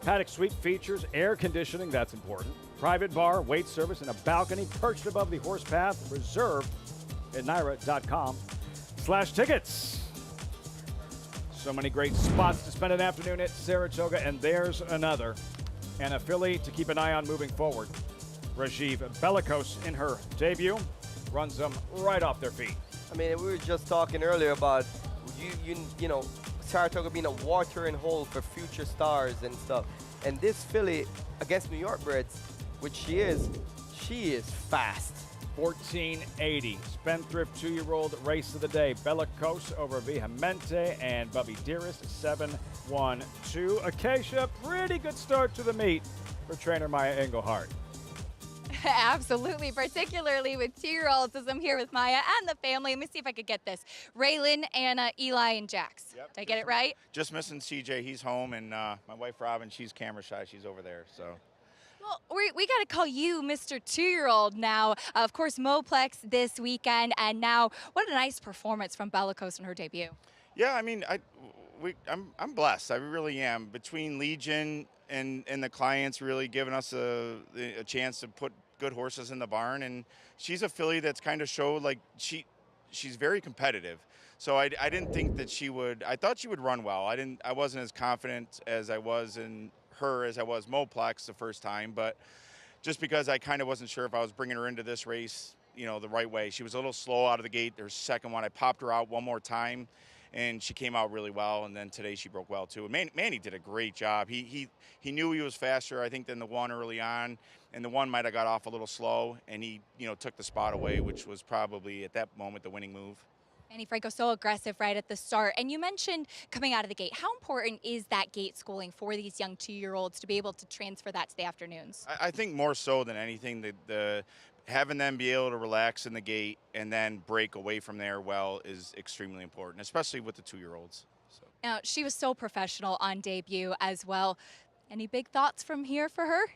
Paddock Suite features air conditioning, that's important, private bar, wait service, and a balcony perched above the horse path, reserved at naira.com/tickets. So many great spots to spend an afternoon at Saratoga, and there's another. And a filly to keep an eye on moving forward. Rajiv Bellicose in her debut. Runs them right off their feet. I mean, we were just talking earlier about you know, Saratoga being a watering hole for future stars and stuff. And this filly against New York breds, which she is fast. 1480. Spendthrift 2-year-old race of the day. Bellicose over Vehamente and Bubby Dearest 7-1-2. Acacia, pretty good start to the meet for trainer Maya Engelhardt. Absolutely, particularly with 2-year-olds, as I'm here with Maya and the family. Let me see if I could get this. Raylan, Anna, Eli, and Jax. Yep. Did I get it right? Just missing CJ. He's home, and my wife Robin, she's camera shy. She's over there. So. Well, we got to call you Mr. 2-year-old now. Of course, Moplex this weekend, and now what a nice performance from Bellicose in her debut. Yeah, I mean, I'm blessed. I really am. Between Legion and the clients really giving us a chance to put good horses in the barn, and she's a filly that's kind of showed like she's very competitive. So I didn't think that she would. I thought she would run well. I wasn't as confident as I was in her as I was Moplex the first time, but just because I kind of wasn't sure if I was bringing her into this race, you know, the right way. She was a little slow out of the gate. There's second one. I popped her out one more time, and she came out really well, and then today she broke well too. And Manny did a great job. He knew he was faster, I think, than the one early on, and the one might have got off a little slow, and he, you know, took the spot away, which was probably at that moment the winning move. Manny Franco so aggressive right at the start. And you mentioned coming out of the gate. How important is that gate schooling for these young 2-year-olds to be able to transfer that to the afternoons? I think more so than anything, the having them be able to relax in the gate and then break away from there well is extremely important, especially with the 2-year-olds. So. Now, she was so professional on debut as well. Any big thoughts from here for her?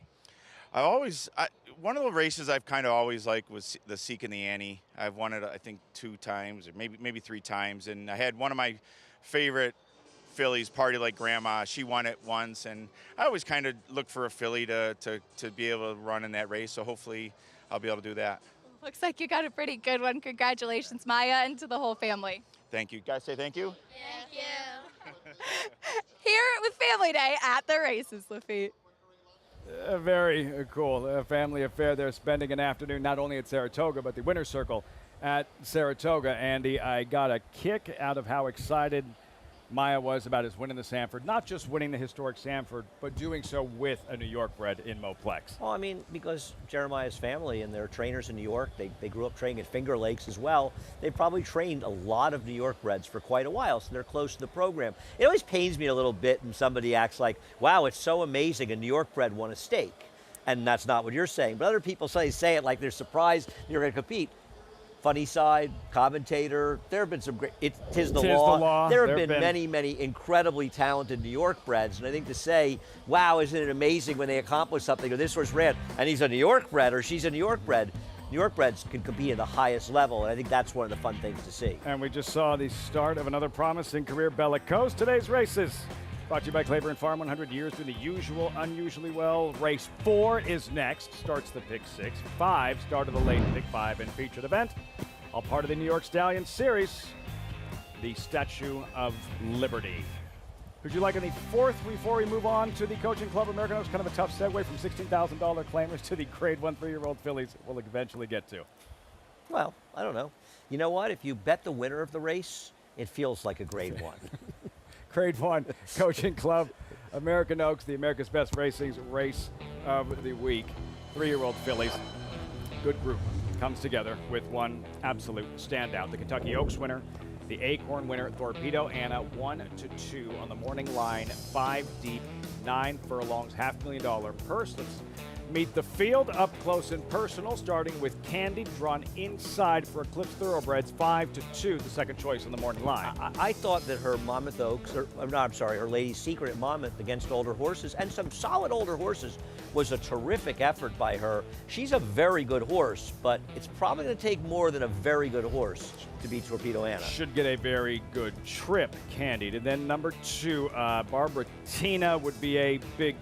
One of the races I've kind of always liked was the Seek and the Annie. I've won it, I think, 2 times or maybe 3 times. And I had one of my favorite fillies, Party Like Grandma. She won it once, and I always kind of look for a filly to be able to run in that race. So hopefully I'll be able to do that. Looks like you got a pretty good one. Congratulations, Maya, and to the whole family. Thank you. Guys, say thank you. Thank you. Here with Family Day at the races, Lafitte. Very cool family affair. They're spending an afternoon not only at Saratoga, but the winner's circle at Saratoga. Andy, I got a kick out of how excited Maya was about his win in the Sanford. Not just winning the historic Sanford, but doing so with a New York bred in Moplex. Well, I mean, because Jeremiah's family and their trainers in New York, they grew up training at Finger Lakes as well. They probably trained a lot of New York breds for quite a while, so they're close to the program. It always pains me a little bit when somebody acts like, wow, it's so amazing a New York bred won a stake. And that's not what you're saying. But other people say it like they're surprised you're going to compete. funny side, commentator. There have been some great, tis the Tis the law. law. There have There have been been- many incredibly talented New York breds. And I think to say, wow, isn't it amazing when they accomplish something, or this horse ran, and he's a New York bred, or she's a New York bred. New York breds can compete at the highest level, and I think that's one of the fun things to see. And we just saw the start of another promising career bellicose. Today's races brought to you by Claiborne Farm, 100 years doing the usual, unusually well. Race 4 is next, starts the pick 6. 5, start of the late pick 5 and featured event. All part of the New York Stallion Series, the Statue of Liberty. Who'd you like in the fourth before we move on to the Coaching Club American Oaks? Kind of a tough segue from $16,000 claimers to the Grade 1 3-year-old fillies we'll eventually get to. Well, I don't know. You know what? If you bet the winner of the race, it feels like a Grade 1. Grade 1 Coaching Club American Oaks, the America's Best Racing's race of the week. 3-year-old fillies. Good group comes together with one absolute standout. The Kentucky Oaks winner, the Acorn winner, Torpedo Anna, 1-2 on the morning line, 5 deep, 9 furlongs, $500,000 purse. Let's meet the field up close and personal, starting with Candy, drawn inside for Eclipse Thoroughbreds, 5-2, the second choice on the morning line. I thought that her Monmouth Oaks, her Lady's Secret at Monmouth against older horses, and some solid older horses, was a terrific effort by her. She's a very good horse, but it's probably going to take more than a very good horse to beat Torpedo Anna. Should get a very good trip, Candied. And then number 2, Barbara Tina would be a big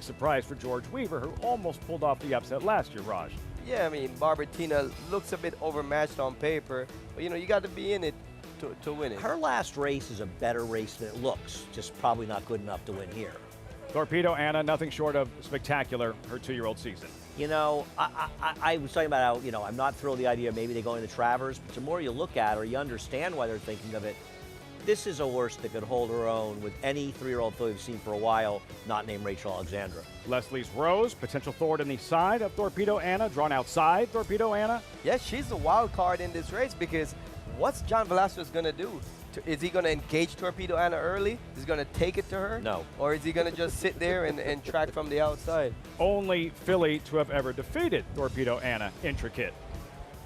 surprise for George Weaver, who almost pulled off the upset last year, Raj. Yeah, I mean, Barbertina looks a bit overmatched on paper, but you got to be in it to win it. Her last race is a better race than it looks, just probably not good enough to win here. Torpedo Anna, nothing short of spectacular, her 2-year-old season. I was talking about how, I'm not thrilled with the idea of maybe they go into Travers, but the more you look at her, you understand why they're thinking of it. This is a horse that could hold her own with any 3-year-old filly we've seen for a while, not named Rachel Alexandra. Leslie's Rose, potential thorn in the side of Torpedo Anna, drawn outside Torpedo Anna. Yes, she's the wild card in this race because what's John Velasquez going to do? Is he going to engage Torpedo Anna early? Is he going to take it to her? No. Or is he going to just sit there and track from the outside? Only filly to have ever defeated Torpedo Anna, Intricate.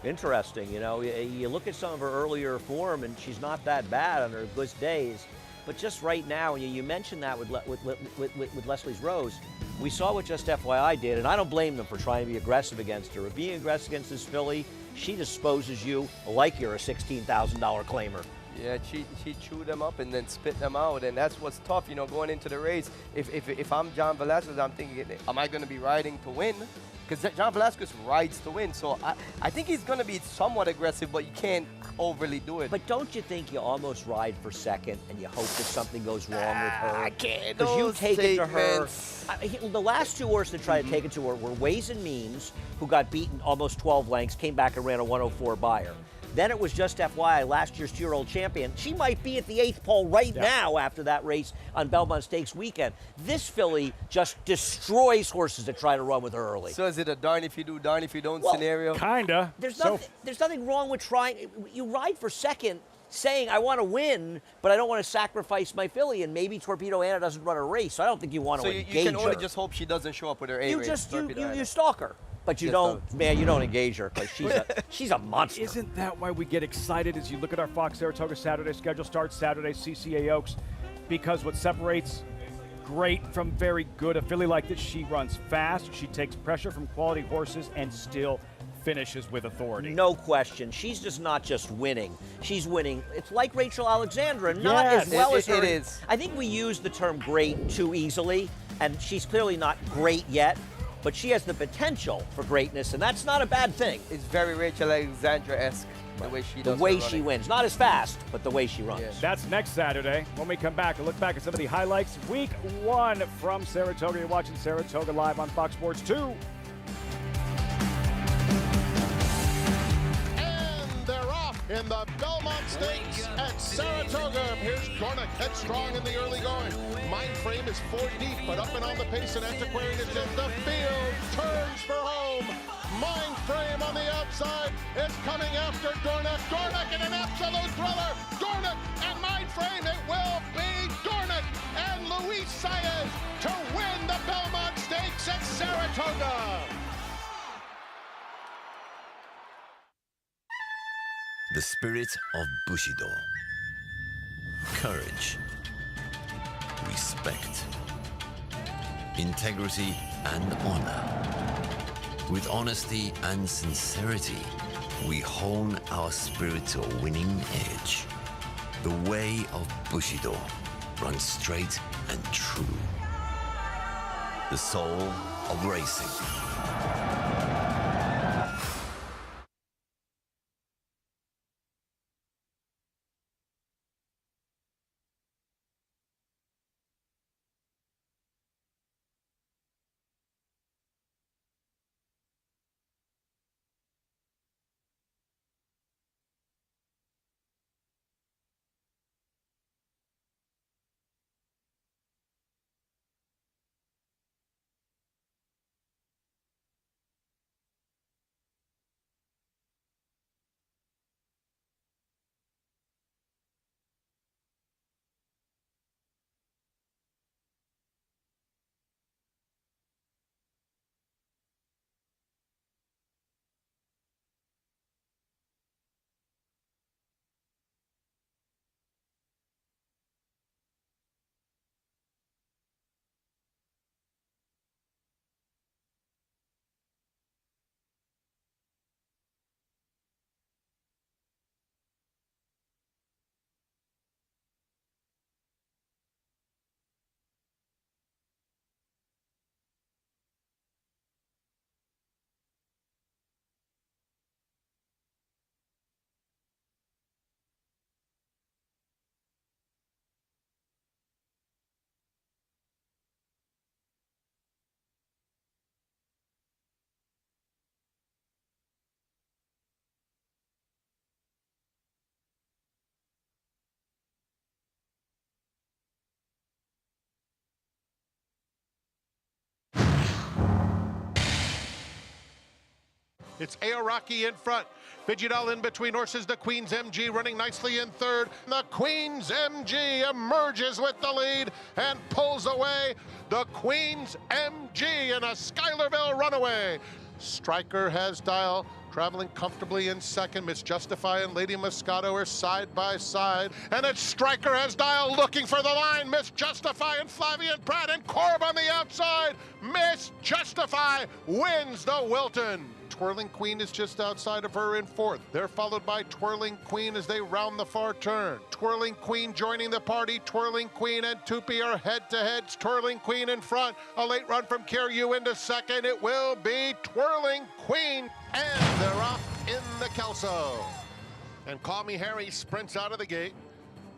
Interesting, you look at some of her earlier form, and she's not that bad on her good days. But just right now, you mentioned that with Leslie's Rose, we saw what Just FYI did, and I don't blame them for trying to be aggressive against her. But being aggressive against this filly, she disposes you like you're a $16,000 claimer. Yeah, she chewed them up and then spit them out, and that's what's tough, going into the race. If I'm John Velasquez, I'm thinking, am I going to be riding to win? Because John Velasquez rides to win, so I think he's going to be somewhat aggressive, but you can't overly do it. But don't you think you almost ride for second and you hope that something goes wrong with her? I can't. Because you take it to her. Statements. The last 2 horses that tried to take it to her were Ways and Means, who got beaten almost 12 lengths, came back and ran a 104 buyer. Then it was Just FYI, last year's 2-year-old champion. She might be at the 8th pole right now after that race on Belmont Stakes weekend. This filly just destroys horses that try to run with her early. So is it a darn if you do, darn if you don't scenario? Kinda. There's nothing wrong with trying. You ride for second saying, I want to win, but I don't want to sacrifice my filly, and maybe Torpedo Anna doesn't run a race, so I don't think you want to engage her. So you can only just hope she doesn't show up with her A-race. You stalk her. But you don't engage her because she's a monster. Isn't that why we get excited as you look at our Fox Saratoga Saturday schedule? Starts Saturday, CCA Oaks, because what separates great from very good, a filly like this, she runs fast, she takes pressure from quality horses, and still finishes with authority. No question. She's just not just winning. She's winning. It's like Rachel Alexandra, not as well as her. It is. I think we use the term great too easily, and she's clearly not great yet. But she has the potential for greatness, and that's not a bad thing. It's very Rachel Alexandra-esque, the way she does the way her she running. wins. Not as fast, but the way she runs. Yeah. That's next Saturday. When we come back, we'll look back at some of the highlights. Week 1 from Saratoga. You're watching Saratoga live on Fox Sports 2. And they're off in the Belmont Stakes at Saratoga. Here's Dornick, headstrong in the early going. Mind Frame is 4 deep, but up and on the pace, and Antiquarian is in the field. Turns for home. Mind Frame on the outside is coming after Dornick. Dornick in an absolute thriller. Dornick and Mind Frame. It will be Dornick and Luis Saez to win the Belmont Stakes at Saratoga. spirit of Bushido. Courage, respect, integrity and honor. With honesty and sincerity, we hone our spirit to a winning edge. The way of Bushido runs straight and true. The soul of racing. It's Aoraki in front. Fidjidal in between horses. The Queen's MG running nicely in third. The Queen's MG emerges with the lead and pulls away. The Queen's MG in a Schuylerville runaway. Striker has Dial traveling comfortably in second. Miss Justify and Lady Moscato are side by side. And it's Striker has Dial looking for the line. Miss Justify and Flavian Pratt and Corb on the outside. Miss Justify wins the Wilton. Twirling Queen is just outside of her in fourth. They're followed by Twirling Queen as they round the far turn. Twirling Queen joining the party. Twirling Queen and Tupi are head-to-head. Twirling Queen in front. A late run from Carriou into second. It will be Twirling Queen. And they're off in the Kelso. And Call Me Harry sprints out of the gate.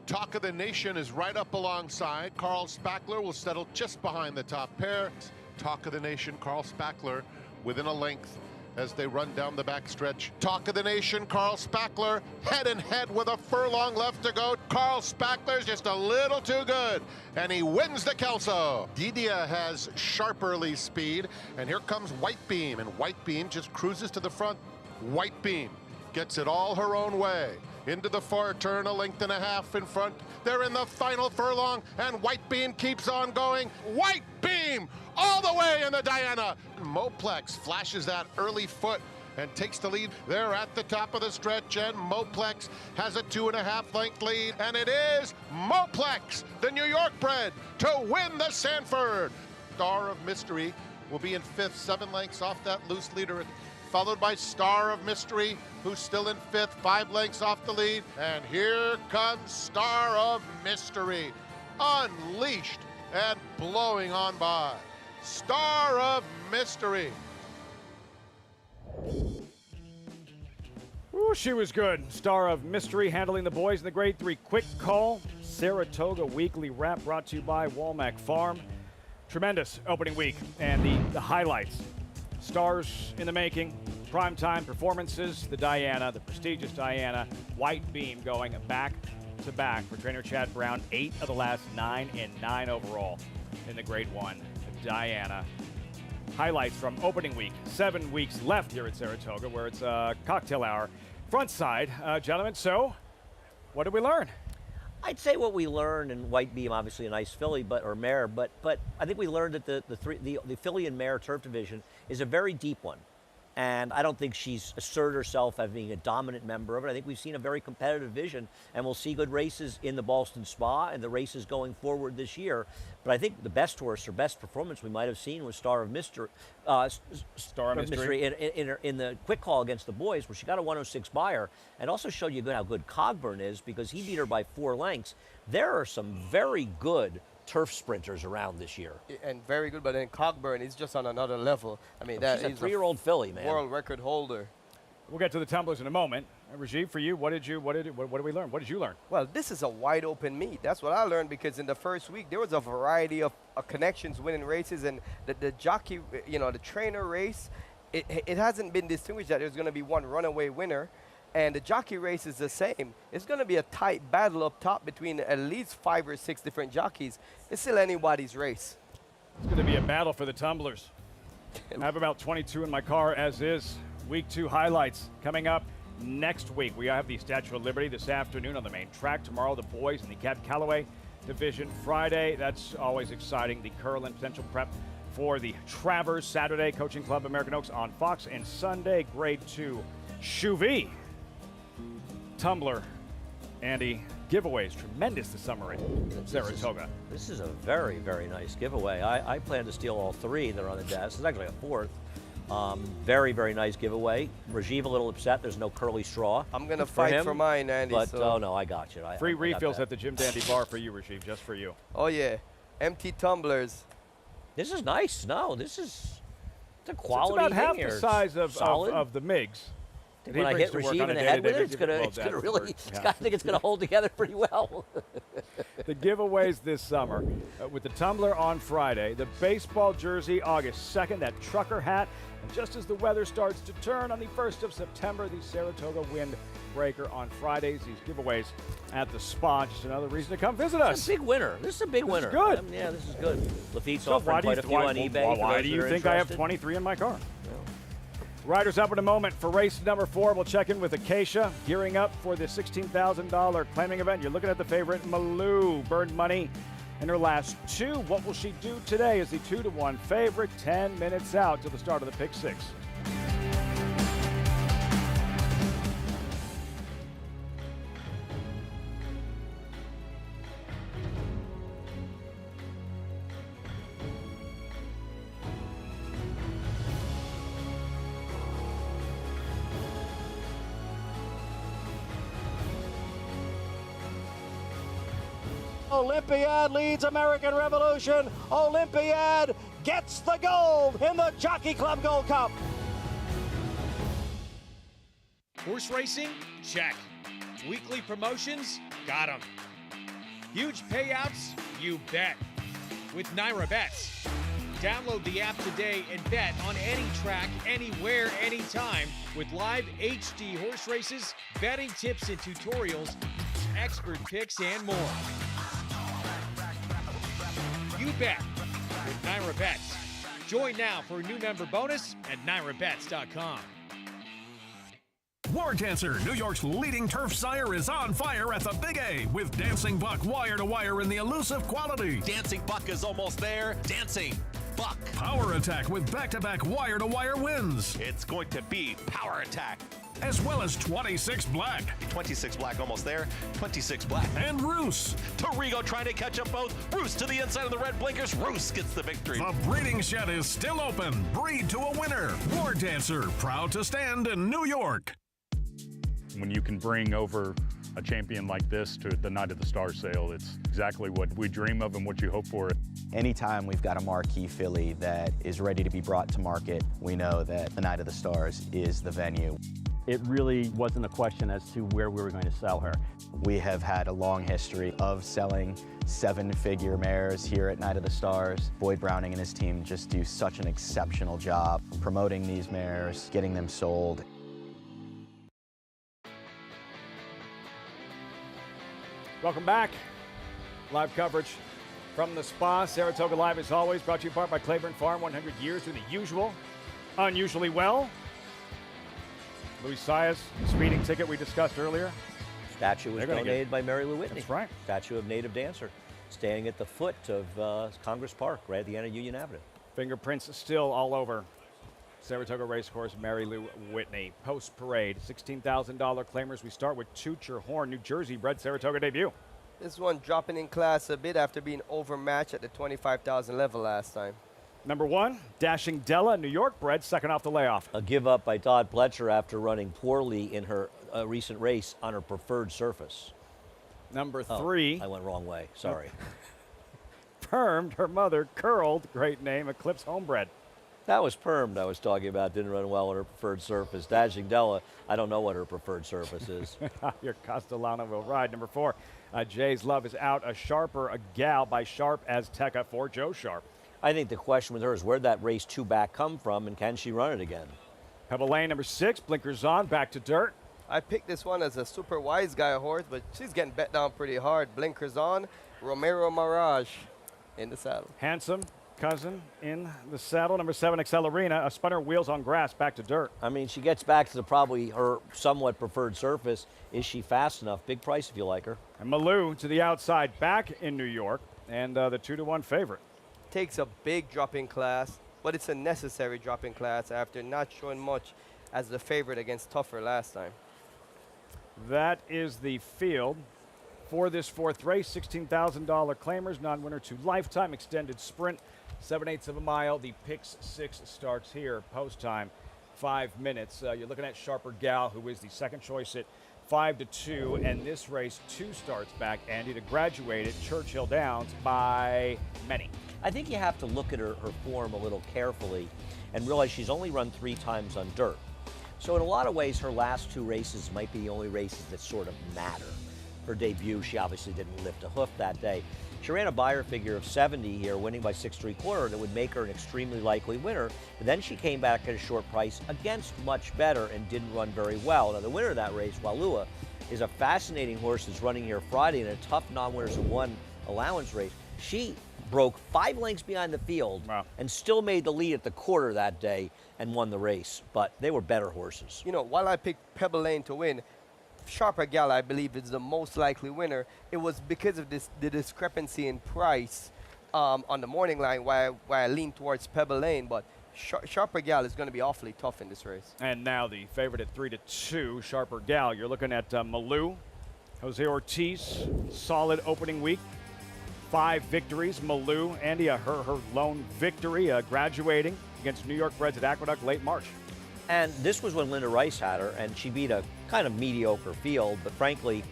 Talk of the Nation is right up alongside. Carl Spackler will settle just behind the top pair. Talk of the Nation, Carl Spackler within a length as they run down the backstretch. Talk of the Nation, Carl Spackler, head and head with a furlong left to go. Carl Spackler's just a little too good, and he wins the Kelso. Didia has sharp early speed, and here comes White Beam, and White Beam just cruises to the front. White Beam gets it all her own way. Into the far turn, a length and a half in front. They're in the final furlong, and White Beam keeps on going. White Beam all the way in the Diana. Moplex flashes that early foot and takes the lead. They're at the top of the stretch, and Moplex has a 2.5 length lead, and it is Moplex, the New York bred, to win the Sanford. Star of Mystery will be in fifth, 7 lengths off that loose leader, followed by Star of Mystery, who's still in fifth, 5 lengths off the lead. And here comes Star of Mystery, unleashed and blowing on by. Star of Mystery. Ooh, she was good. Star of Mystery handling the boys in the Grade 3 Quick Call. Saratoga Weekly Wrap brought to you by Walmack Farm. Tremendous opening week, and the highlights. Stars in the making, primetime performances, the Diana, the prestigious Diana, White Beam going back-to-back for trainer Chad Brown. 8 of the last 9 and 9 overall in the Grade 1, the Diana. Highlights from opening week. 7 weeks left here at Saratoga, where it's cocktail hour. Front side, gentlemen, so what did we learn? I'd say what we learned, and White Beam, obviously a nice filly, or mare, but I think we learned that the filly and mare turf division is a very deep one. And I don't think she's asserted herself as being a dominant member of it. I think we've seen a very competitive vision, and we'll see good races in the Boston Spa and the races going forward this year. But I think the best horse or best performance we might have seen was Star of Mystery in the quick call against the boys, where she got a 106 buyer, and also showed you how good Cogburn is, because he beat her by 4 lengths. There are some very good turf sprinters around this year. And very good, but then Cogburn is just on another level. I mean, She's a 3-year-old filly, man. World record holder. We'll get to the tumblers in a moment. Rajiv, for you, what did we learn? What did you learn? Well, this is a wide open meet. That's what I learned, because in the first week there was a variety of connections winning races, and the jockey, the trainer race, it hasn't been distinguished that there's going to be one runaway winner. And the jockey race is the same. It's going to be a tight battle up top between at least 5 or 6 different jockeys. It's still anybody's race. It's going to be a battle for the tumblers. I have about 22 in my car as is. Week 2 highlights coming up next week. We have the Statue of Liberty this afternoon on the main track. Tomorrow, the boys in the Cab Callaway division. Friday, that's always exciting. The Curlin potential prep for the Travers. Saturday, Coaching Club American Oaks on Fox. And Sunday, Grade 2 Chuvie. Tumbler, Andy, giveaways tremendous this summer in Saratoga. This is a very, very nice giveaway. I plan to steal all 3 that are on the desk. There's actually a 4th. Very, very nice giveaway. Rajiv a little upset there's no curly straw. I'm going to fight for mine, Andy. But, so. oh, no, I got you. Free refills at the Jim Dandy Bar for you, Rajiv, just for you. Oh, yeah. Empty tumblers. This is nice. No, it's a quality it's about half here. the size of the MiGs. When I hit Rajiv in the head with it, it's gonna really, I think it's gonna hold together pretty well. The giveaways this summer, with the tumbler on Friday, the baseball jersey August 2nd, that trucker hat, and just as the weather starts to turn on the 1st of September, the Saratoga windbreaker on Fridays. These giveaways at the Spa, just another reason to come visit us. It's a big winner. This is a big winner. Good. Yeah, this is good. Lafitte's offering quite a few on eBay. Why do you think I have 23 in my car? Riders up in a moment for race number 4. We'll check in with Acacia, gearing up for the $16,000 claiming event. You're looking at the favorite, Malou. Burned money in her last 2. What will she do today as the 2-1 favorite? 10 minutes out to the start of the Pick 6. Olympiad leads American Revolution. Olympiad gets the gold in the Jockey Club Gold Cup. Horse racing? Check. Weekly promotions? Got 'em. Huge payouts? You bet. With Naira Bets. Download the app today and bet on any track, anywhere, anytime with live HD horse races, betting tips and tutorials, expert picks, and more. You bet with Naira Bets. Join now for a new member bonus at NairaBets.com. War Dancer, New York's leading turf sire, is on fire at the Big A with Dancing Buck wire-to-wire in the elusive quality. Dancing Buck is almost there. Dancing Buck. Power Attack with back-to-back wire-to-wire wins. It's going to be Power Attack. As well as 26 Black. 26 Black almost there. 26 Black. And Roos. Torrigo trying to catch up both. Roos to the inside of the red blinkers. Roos gets the victory. The breeding shed is still open. Breed to a winner. War Dancer, proud to stand in New York. When you can bring over a champion like this to the Night of the Stars sale, it's exactly what we dream of and what you hope for. Anytime we've got a marquee filly that is ready to be brought to market, we know that the Night of the Stars is the venue. It really wasn't a question as to where we were going to sell her. We have had a long history of selling 7-figure mares here at Night of the Stars. Boyd Browning and his team just do such an exceptional job promoting these mares, getting them sold. Welcome back. Live coverage from the Spa. Saratoga Live, as always, brought to you in part by Claiborne Farm. 100 years doing the usual, unusually well. Louis Saez, the speeding ticket we discussed earlier. Statue was donated by Mary Lou Whitney. That's right. Statue of native dancer, standing at the foot of Congress Park, right at the end of Union Avenue. Fingerprints still all over Saratoga Racecourse, Mary Lou Whitney. Post parade, $16,000 claimers. We start with Toocher Horn, New Jersey bred Saratoga debut. This one dropping in class a bit after being overmatched at the 25,000 level last time. Number 1, Dashing Della, New York bred, second off the layoff. A give up by Todd Pletcher after running poorly in her recent race on her preferred surface. Number 3. I went wrong way, sorry. Permed, her mother, Curled, great name, Eclipse Homebred. That was Permed I was talking about, didn't run well on her preferred surface. Dashing Della, I don't know what her preferred surface is. Your Castellano will ride. Number 4, Jay's Love is out. A Sharper, a Gal by Sharp Azteca for Joe Sharp. I think the question with her is where'd that race 2 back come from and can she run it again? Pebble Lane, number 6, Blinkers on, back to dirt. I picked this one as a super wise guy horse, but she's getting bet down pretty hard. Blinkers on, Romero Mirage in the saddle. Handsome, Cousin in the saddle. Number 7, Accelerina, a Spunner, Wheels on Grass, back to dirt. I mean, she gets back to probably her somewhat preferred surface. Is she fast enough? Big price if you like her. And Malou to the outside, back in New York, and the 2-1 favorite. Takes a big drop in class, but it's a necessary drop in class after not showing much as the favorite against Tougher last time. That is the field for this 4th race. $16,000 claimers, non-winner to lifetime, extended sprint, 7/8 of a mile. The Pix 6 starts here. Post time, 5 minutes. You're looking at Sharper Gal, who is the second choice at 5-2, and this race 2 starts back, Andy, to graduate at Churchill Downs by many. I think you have to look at her form a little carefully and realize she's only run 3 times on dirt. So in a lot of ways, her last 2 races might be the only races that sort of matter. Her debut, she obviously didn't lift a hoof that day. She ran a Beyer figure of 70 here, winning by 6 3/4. That would make her an extremely likely winner. But then she came back at a short price against much better and didn't run very well. Now the winner of that race, Walua, is a fascinating horse that's running here Friday in a tough non-winners of 1 allowance race. She broke 5 lengths behind the field and still made the lead at the quarter that day and won the race. But they were better horses. You know, while I picked Pebble Lane to win, Sharper Gal, I believe, is the most likely winner. It was because of the discrepancy in price on the morning line why I leaned towards Pebble Lane, but Sharper Gal is going to be awfully tough in this race. And now the favorite at 3-2, Sharper Gal. You're looking at Malou, Jose Ortiz, solid opening week. 5 victories. Malou, Andy, her lone victory, graduating against New York Breds at Aqueduct late March. And this was when Linda Rice had her, and she beat a kind of mediocre field, but frankly,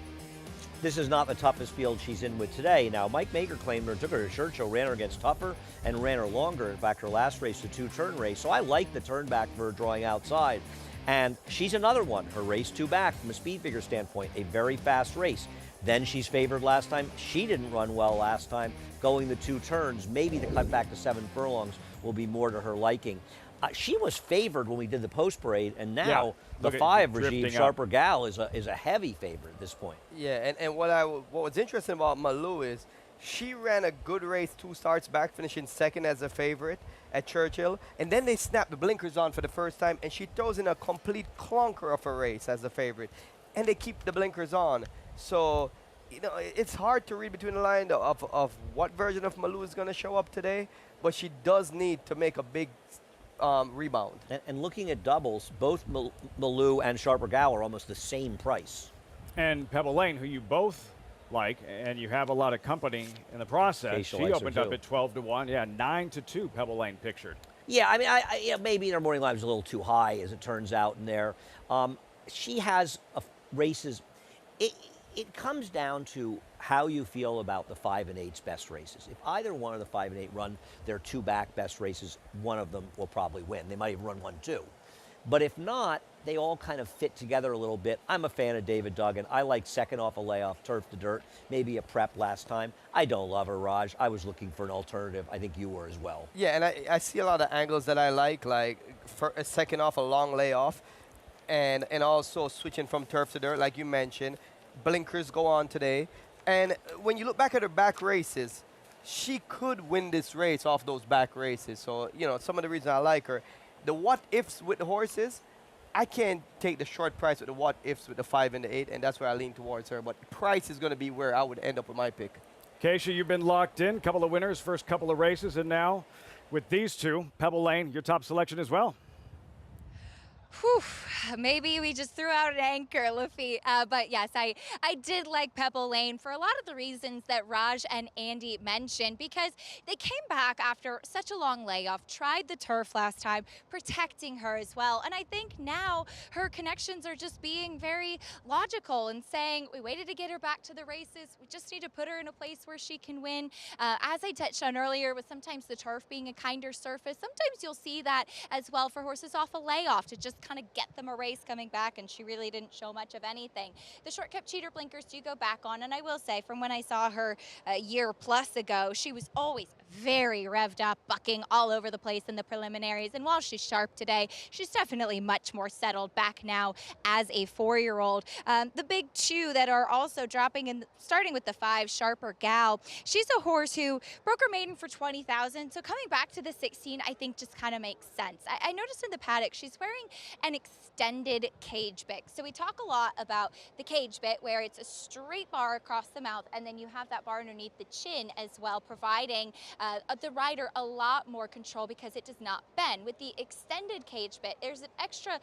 this is not the toughest field she's in with today. Now, Mike Maker claimed her, took her to Churchill, ran her against Tougher, and ran her longer. In fact, her last race, the 2-turn race. So I like the turn back for her drawing outside. And she's another one, her race 2 back from a speed figure standpoint, a very fast race. Then she's favored last time. She didn't run well last time, going the 2 turns. Maybe the cut back to 7 furlongs will be more to her liking. She was favored when we did the post parade, and now the 5 regime, Sharper Gal, is a heavy favorite at this point. Yeah, and what was interesting about Malou is she ran a good race 2 starts back, finishing 2nd as a favorite at Churchill, and then they snapped the blinkers on for the first time, and she throws in a complete clunker of a race as a favorite, and they keep the blinkers on. So, you know, it's hard to read between the lines of what version of Malou is going to show up today, but she does need to make a big rebound. And looking at doubles, both Malou and Sharper Gal are almost the same price. And Pebble Lane, who you both like, and you have a lot of company in the process. She opened up at 12-1. Yeah, 9-2 Pebble Lane pictured. Yeah, I mean, maybe her morning line was a little too high, as it turns out, in there. She has races. It comes down to how you feel about the 5 and 8's best races. If either one of the 5 and 8 run their 2 back best races, one of them will probably win. They might even run 1-2. But if not, they all kind of fit together a little bit. I'm a fan of David Duggan. I like 2nd off a layoff, turf to dirt, maybe a prep last time. I don't love her, Raj. I was looking for an alternative. I think you were as well. Yeah, and I see a lot of angles that I like for a 2nd off a long layoff, and also switching from turf to dirt, like you mentioned. Blinkers go on today. And when you look back at her back races, she could win this race off those back races. So, you know, some of the reasons I like her. The what-ifs with the horses, I can't take the short price with the what-ifs with the 5 and the 8, and that's where I lean towards her. But price is going to be where I would end up with my pick. Keisha, you've been locked in. Couple of winners, first couple of races, and now with these 2, Pebble Lane, your top selection as well. Whew, maybe we just threw out an anchor, Lafitte. But yes, I did like Pebble Lane for a lot of the reasons that Raj and Andy mentioned, because they came back after such a long layoff, tried the turf last time, protecting her as well. And I think now her connections are just being very logical and saying, we waited to get her back to the races. We just need to put her in a place where she can win. As I touched on earlier, with sometimes the turf being a kinder surface, sometimes you'll see that as well for horses off a layoff to just kind of get them a race coming back, and she really didn't show much of anything. The short-kept cheater blinkers do go back on, and I will say from when I saw her a year plus ago, she was always very revved up, bucking all over the place in the preliminaries, and while she's sharp today, she's definitely much more settled back now as a 4-year-old. The big two that are also dropping in, starting with the 5, Sharper Gal. She's a horse who broke her maiden for 20,000, so coming back to the 16 I think just kind of makes sense. I noticed in the paddock she's wearing an extended cage bit. So we talk a lot about the cage bit where it's a straight bar across the mouth, and then you have that bar underneath the chin as well, providing the rider a lot more control because it does not bend. With the extended cage bit, there's an extra,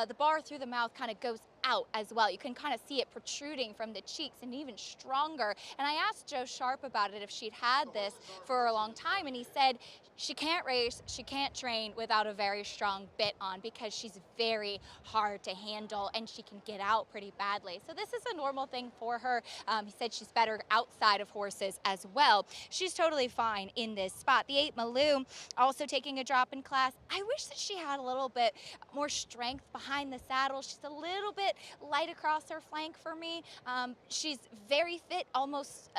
the bar through the mouth kind of goes out as well. You can kind of see it protruding from the cheeks and even stronger. And I asked Joe Sharp about it if she'd had this for a long time, and he said she can't race, she can't train without a very strong bit on because she's very hard to handle and she can get out pretty badly. So this is a normal thing for her. He said she's better outside of horses as well. She's totally fine in this spot. The 8 Malou also taking a drop in class. I wish that she had a little bit more strength behind the saddle. She's a little bit light across her flank for me. She's very fit, almost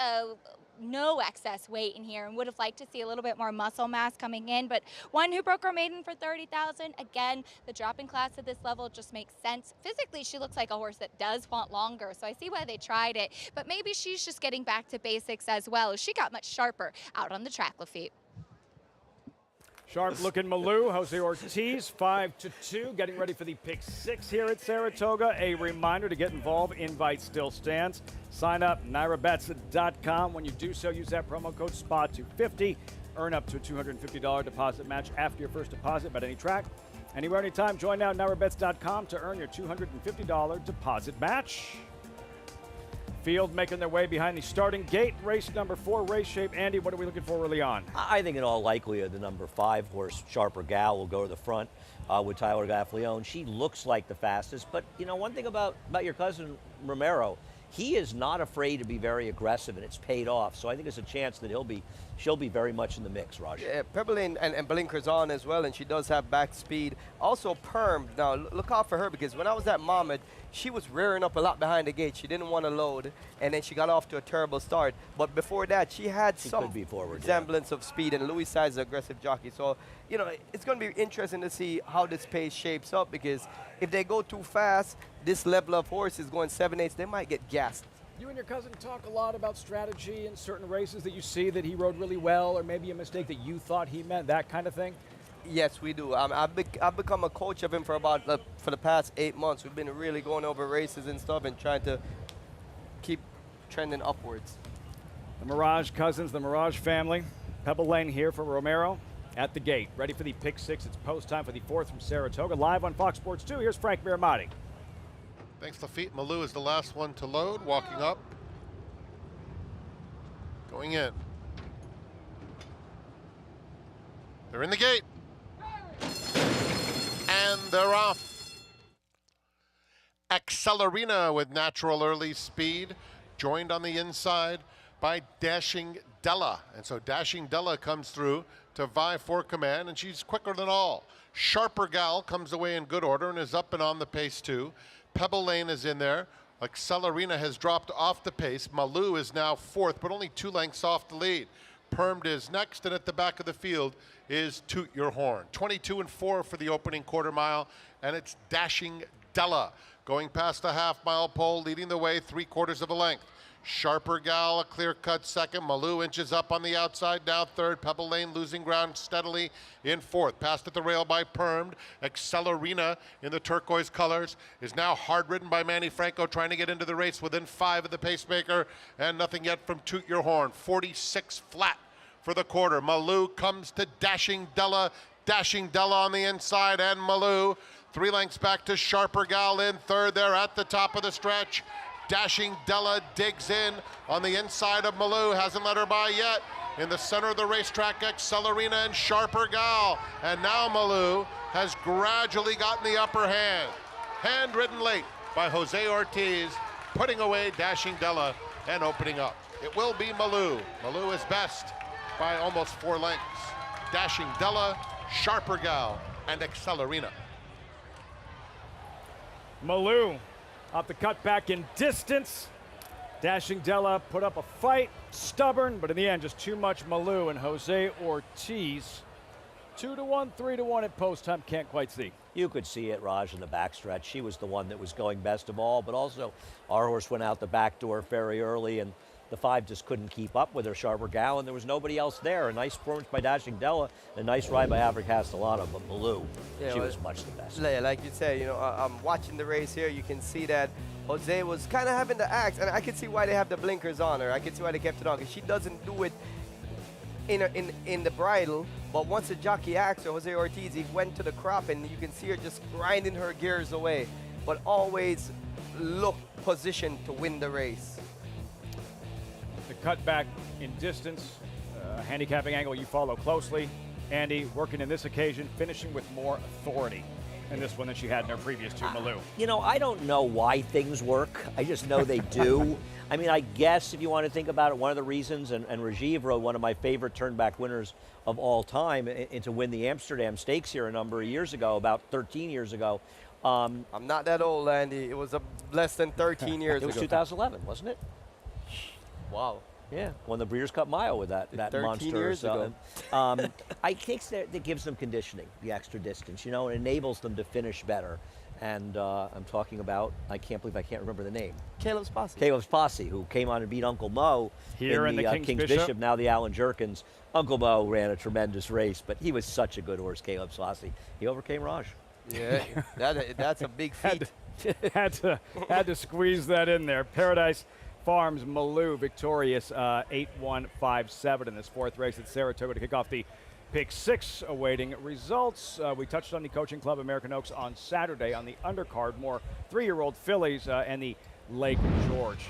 no excess weight in here, and would have liked to see a little bit more muscle mass coming in, but one who broke her maiden for 30,000. Again, the drop in class at this level just makes sense. Physically, she looks like a horse that does want longer, so I see why they tried it, but maybe she's just getting back to basics as well. She got much sharper out on the track, Lafitte. Sharp-looking Malou, Jose Ortiz, 5-2, getting ready for the pick 6 here at Saratoga. A reminder to get involved, invite still stands. Sign up, nyrabets.com. When you do so, use that promo code SPA250. Earn up to a $250 deposit match after your first deposit at any track. Anywhere, anytime, join now at nyrabets.com to earn your $250 deposit match. Field making their way behind the starting gate. Race number 4, race shape. Andy, what are we looking for early on? I think in all likelihood the number 5 horse, Sharper Gal, will go to the front with Tyler Gaffleone. She looks like the fastest, but you know, one thing about your cousin Romero, he is not afraid to be very aggressive, and it's paid off. So I think there's a chance that she'll be very much in the mix, Raj. Yeah, Pebble Lane and blinkers on as well, and she does have back speed. Also permed. Now look out for her, because when I was at Monmouth, she was rearing up a lot behind the gate. She didn't want to load, and then she got off to a terrible start. But before that, she had some could be forward, semblance of speed, and Louis Size is an aggressive jockey. So, you know, it's going to be interesting to see how this pace shapes up, because if they go too fast, this level of horses going 7/8, they might get gassed. You and your cousin talk a lot about strategy in certain races that you see that he rode really well, or maybe a mistake that you thought he meant, that kind of thing? Yes, we do. I've become a coach of him for about for the past 8 months. We've been really going over races and stuff and trying to keep trending upwards. The Mirage cousins, the Mirage family. Pebble Lane here for Romero at the gate. Ready for the pick 6. It's post time for the 4th from Saratoga. Live on Fox Sports 2. Here's Frank Miramati. Thanks, Lafitte. Malou is the last one to load, walking up. Going in. They're in the gate. And they're off. Accelerina with natural early speed, joined on the inside by Dashing Della. And so Dashing Della comes through to vie for command, and she's quicker than all. Sharper Gal comes away in good order and is up and on the pace too. Pebble Lane is in there. Accelerina has dropped off the pace. Malou is now 4th, but only 2 lengths off the lead. Permed is next, and at the back of the field is Toot Your Horn. 22-4 for the opening quarter mile, and it's Dashing Della going past the half-mile pole, leading the way 3/4 of a length. Sharper Gal, a clear-cut second. Malou inches up on the outside, now 3rd. Pebble Lane losing ground steadily in 4th. Passed at the rail by Permed. Accelerina in the turquoise colors is now hard-ridden by Manny Franco, trying to get into the race within 5 of the pacemaker, and nothing yet from Toot Your Horn. 46 flat for the quarter. Malou comes to Dashing Della. Dashing Della on the inside, and Malou 3 lengths back to Sharper Gal in third there at the top of the stretch. Dashing Della digs in on the inside of Malou, hasn't let her by yet. In the center of the racetrack, Accelerina and Sharper Gal. And now Malou has gradually gotten the upper hand. Handridden late by Jose Ortiz, putting away Dashing Della and opening up. It will be Malou. Malou is best by almost 4 lengths. Dashing Della, Sharper Gal, and Accelerina. Malou off the cut back in distance. Dashing Della put up a fight, stubborn, but in the end just too much Malou and Jose Ortiz. 2-1, 3-1 at post time, can't quite see. You could see it, Raj, in the backstretch. She was the one that was going best of all, but also our horse went out the back door very early, and the 5 just couldn't keep up with her, Sharper Gal, and there was nobody else there. A nice performance by Dashing Della, a nice ride by Africa Castellano, but Malou, she was much the best. Like you said, I'm watching the race here. You can see that Jose was kind of having the axe, and I can see why they have the blinkers on her. I can see why they kept it on, because she doesn't do it in the bridle, but once the jockey asked her, Jose Ortiz, he went to the crop, and you can see her just grinding her gears away, but always look positioned to win the race. The cut back in distance, handicapping angle you follow closely. Andy working in this occasion, finishing with more authority in this one than she had in her previous 2, Malou. I don't know why things work. I just know they do. I mean, I guess if you want to think about it, one of the reasons, and Rajiv rode one of my favorite turnback winners of all time and to win the Amsterdam Stakes here a number of years ago, about 13 years ago. I'm not that old, Andy. It was less than 13 years ago. It was 2011, wasn't it? Wow. Yeah, won the Breeders' Cup Mile with that 13 monster. years ago. I think that gives them conditioning, the extra distance, it enables them to finish better. And I'm talking about, I can't believe I can't remember the name. Caleb's Posse. Caleb's Posse, who came on and beat Uncle Mo here in the King's Bishop, now the Alan Jerkins. Uncle Mo ran a tremendous race, but he was such a good horse, Caleb's Posse. He overcame Raj. Yeah, that's a big feat. had to squeeze that in there. Paradise Farms Malou victorious 8-1-5-7 in this 4th race at Saratoga to kick off the Pick 6 awaiting results. We touched on the Coaching Club American Oaks on Saturday on the undercard. More 3-year-old fillies and the Lake George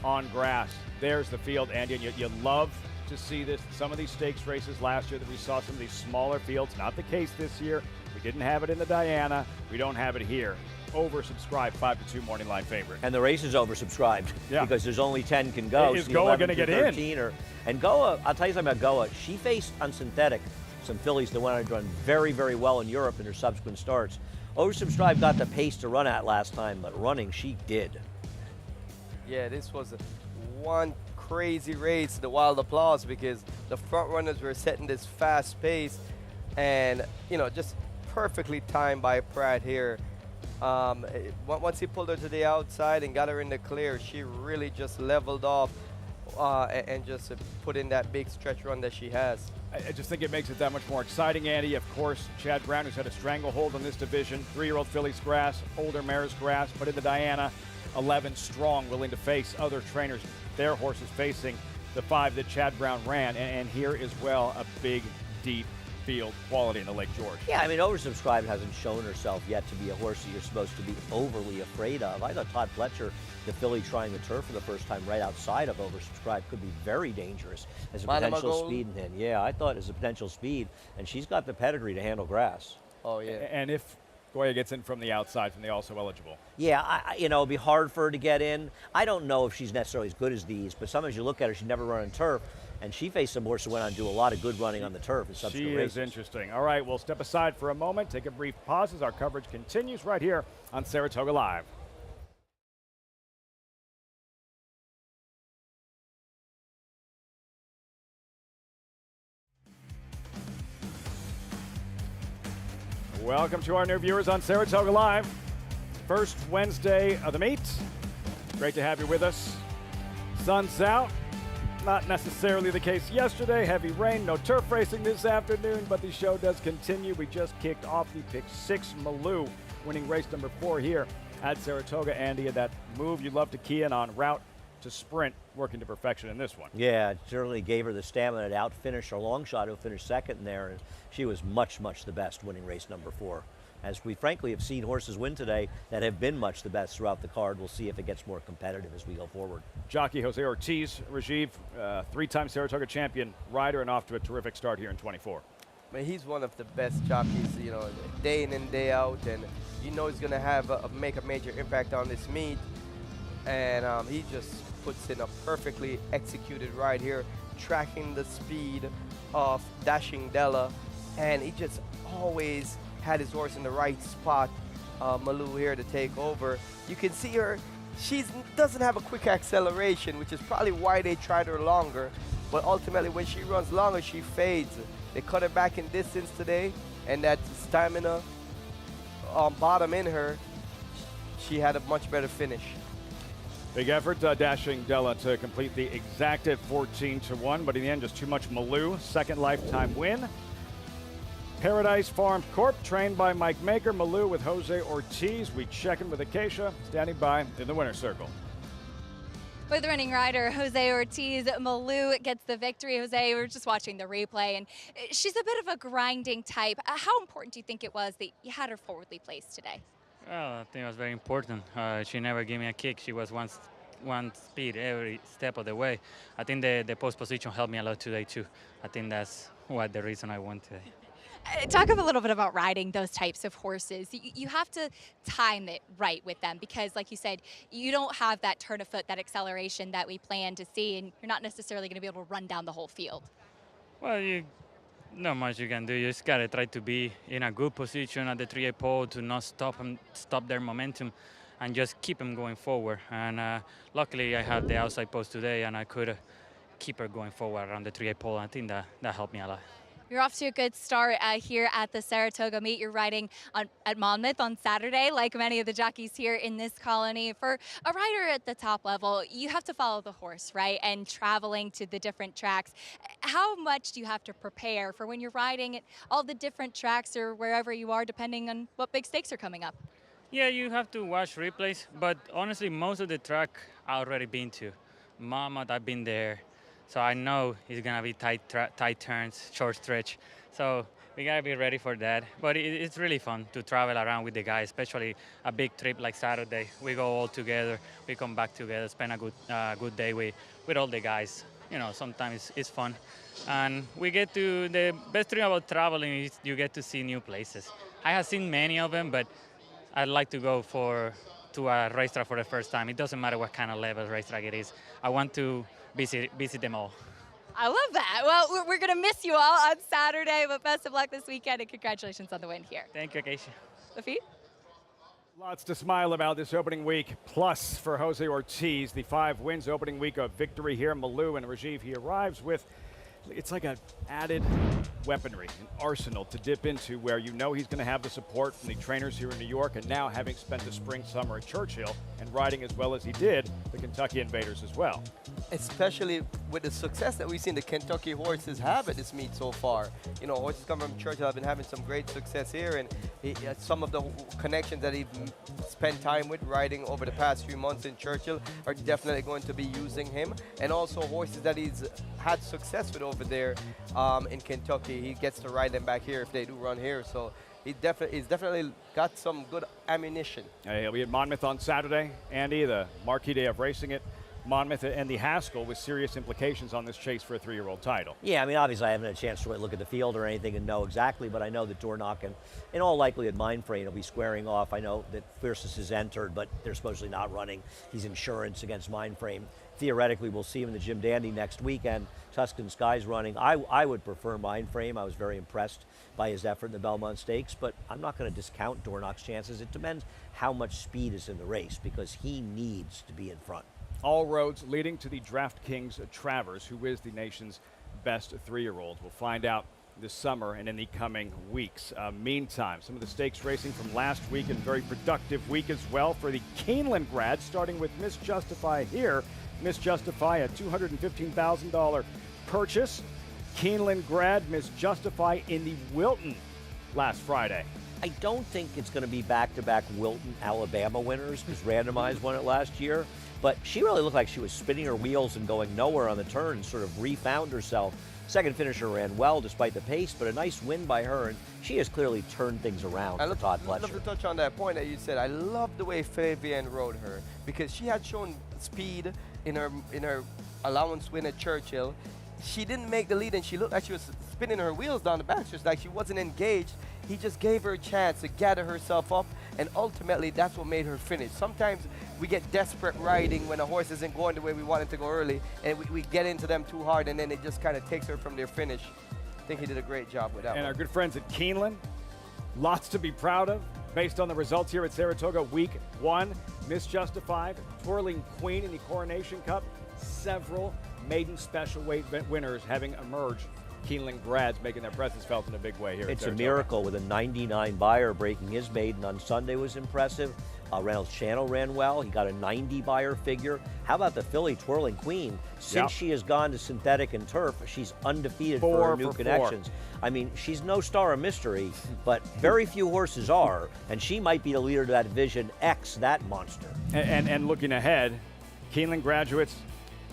on grass. There's the field, Andy, and you love to see this. Some of these stakes races last year that we saw some of these smaller fields. Not the case this year. We didn't have it in the Diana. We don't have it here. Oversubscribed, 5-2 morning line favorite. And the race is oversubscribed because there's only 10 can go. Is Goa going to get in? And Goa, I'll tell you something about Goa. She faced on synthetic some fillies that went on to run very, very well in Europe in her subsequent starts. Oversubscribed got the pace to run at last time, but running she did. Yeah, this was one crazy race, the Wild Applause, because the front runners were setting this fast pace, and just perfectly timed by Pratt here. Once he pulled her to the outside and got her in the clear, she really just leveled off and just put in that big stretch run that she has. I just think it makes it that much more exciting, Andy. Of course, Chad Brown, who's had a stranglehold on this division, 3-year-old fillies grass, older mares grass, but in the Diana, 11 strong, willing to face other trainers, their horses facing the 5 that Chad Brown ran. And here as well, a big, deep field quality in the Lake George. Yeah, I mean, Oversubscribed hasn't shown herself yet to be a horse that you're supposed to be overly afraid of. I thought Todd Fletcher, the filly trying the turf for the first time right outside of Oversubscribed, could be very dangerous as a potential speed in him. Yeah, I thought as a potential speed, and she's got the pedigree to handle grass. Oh, yeah. And if Goya gets in from the outside, from the also eligible. Yeah, it'd be hard for her to get in. I don't know if she's necessarily as good as these, but sometimes you look at her, she's never run on turf, and she faced some horses who went on to do a lot of good running on the turf in subsequent races. She is interesting. All right, we'll step aside for a moment, take a brief pause as our coverage continues right here on Saratoga Live. Welcome to our new viewers on Saratoga Live. First Wednesday of the meet. Great to have you with us. Sun's out. Not necessarily the case yesterday. Heavy rain, no turf racing this afternoon, but the show does continue. We just kicked off the Pick 6 Malou, winning race number 4 here at Saratoga. Andy, that move you love to key in on, route to sprint, working to perfection in this one. Yeah, it certainly gave her the stamina to outfinish her long shot, who finished second in there, and she was much, much the best, winning race number 4. as we frankly have seen horses win today that have been much the best throughout the card. We'll see if it gets more competitive as we go forward. Jockey Jose Ortiz, Rajiv, three-time Saratoga champion rider, and off to a terrific start here in 24. Man, he's one of the best jockeys, you know, day in and day out, and you know he's going to make a major impact on this meet. And he just puts in a perfectly executed ride here, tracking the speed of Dashing Della, and he just always had his horse in the right spot. Malou here to take over. You can see her, she doesn't have a quick acceleration, which is probably why they tried her longer, but ultimately when she runs longer, she fades. They cut her back in distance today, and that stamina bottom in her, she had a much better finish. Big effort, Dashing Della to complete the exacted 14-1, but in the end, just too much Malou. Second lifetime win. Paradise Farm Corp, trained by Mike Maker. Malou with Jose Ortiz. We check in with Acacia, standing by in the winner's circle. With running rider Jose Ortiz, Malou gets the victory. Jose, we were just watching the replay, and she's a bit of a grinding type. How important do you think it was that you had her forwardly placed today? Well, I think it was very important. She never gave me a kick. She was one speed every step of the way. I think the post position helped me a lot today too. I think that's the reason I won today. Talk a little bit about riding those types of horses. You have to time it right with them because, like you said, you don't have that turn of foot, that acceleration that we plan to see, and you're not necessarily going to be able to run down the whole field. Well, not much you can do. You just got to try to be in a good position at the 3A pole to not stop their momentum and just keep them going forward. And luckily, I had the outside post today, and I could keep her going forward around the 3A pole. I think that helped me a lot. You're off to a good start here at the Saratoga meet. You're riding at Monmouth on Saturday, like many of the jockeys here in this colony. For a rider at the top level, you have to follow the horse, right? And traveling to the different tracks. How much do you have to prepare for when you're riding at all the different tracks or wherever you are, depending on what big stakes are coming up? Yeah, you have to watch replays, but honestly, most of the track I've already been to. Monmouth, I've been there. So I know it's going to be tight turns, short stretch. So we got to be ready for that. But it's really fun to travel around with the guys, especially a big trip like Saturday. We go all together. We come back together, spend a good day with all the guys. You know, sometimes it's fun. And we get to, the best thing about traveling is you get to see new places. I have seen many of them, but I'd like to go to a racetrack for the first time. It doesn't matter what kind of level racetrack it is. I want to visit them all. I love that. Well, we're going to miss you all on Saturday, but best of luck this weekend, and congratulations on the win here. Thank you, Acacia. Lafitte? Lots to smile about this opening week. Plus for Jose Ortiz, the 5 wins opening week of victory here. Malou and Rajiv, he arrives with, it's like an added weaponry, an arsenal to dip into where you know he's going to have the support from the trainers here in New York, and now having spent the spring, summer at Churchill and riding as well as he did, the Kentucky Invaders as well. Especially with the success that we've seen the Kentucky horses have at this meet so far. You know, horses come from Churchill have been having some great success here, and some of the connections that he's spent time with riding over the past few months in Churchill are definitely going to be using him, and also horses that he's had success with over there in Kentucky. He gets to ride them back here if they do run here, so he's definitely got some good ammunition. He'll be at Monmouth on Saturday. Andy, the marquee day of racing at Monmouth and the Haskell with serious implications on this chase for a 3-year-old title. Yeah, I mean, obviously I haven't had a chance to really look at the field or anything and know exactly, but I know that Dornock and in all likelihood Mindframe will be squaring off. I know that Fiercest is entered, but they're supposedly not running. He's insurance against Mindframe. Theoretically, we'll see him in the Jim Dandy next weekend. Tuscan Sky's running. I would prefer Mindframe. I was very impressed by his effort in the Belmont Stakes, but I'm not going to discount Dornock's chances. It depends how much speed is in the race because he needs to be in front. All roads leading to the DraftKings Travers, who is the nation's best 3-year-old. We'll find out this summer and in the coming weeks. Meantime, some of the stakes racing from last week and very productive week as well for the Keeneland grads, starting with Miss Justify here. Miss Justify, a $215,000 purchase. Keeneland grad Miss Justify in the Wilton last Friday. I don't think it's going to be back-to-back Wilton, Alabama winners because Randomized won it last year. but she really looked like she was spinning her wheels and going nowhere on the turn and sort of refound herself. Second finisher ran well despite the pace, but a nice win by her, and she has clearly turned things around for Todd Pletcher. I'd love to touch on that point that you said. I love the way Fabienne rode her because she had shown speed in her allowance win at Churchill. She didn't make the lead, and she looked like she was spinning her wheels down the backstretch, like she wasn't engaged. He just gave her a chance to gather herself up, and ultimately that's what made her finish. Sometimes we get desperate riding when a horse isn't going the way we want it to go early, and we get into them too hard, and then it just kind of takes her from their finish. I think he did a great job with that And one. our good friends at Keeneland, lots to be proud of based on the results here at Saratoga Week 1. Miss Justified, Twirling Queen in the Coronation Cup, several maiden special weight winners having emerged. Keeneland grads making their presence felt in a big way here at It's a Saratoga. miracle with a 99 buyer breaking his maiden on Sunday was impressive. Reynolds Channel ran well. He got a 90 buyer figure. How about the filly Twirling Queen? Since she has gone to synthetic and turf, she's undefeated for her new connections. I mean, she's no star of mystery, but very few horses are, and she might be the leader to that division, X that monster. And looking ahead, Keeneland graduates,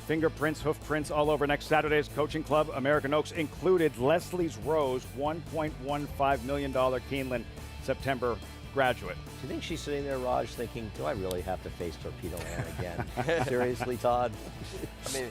fingerprints, hoof prints all over next Saturday's coaching club. American Oaks included Leslie's Rose, $1.15 million Keeneland September graduate. Do you think she's sitting there, Raj, thinking, do I really have to face Torpedo Ann again? Seriously, Todd? I mean,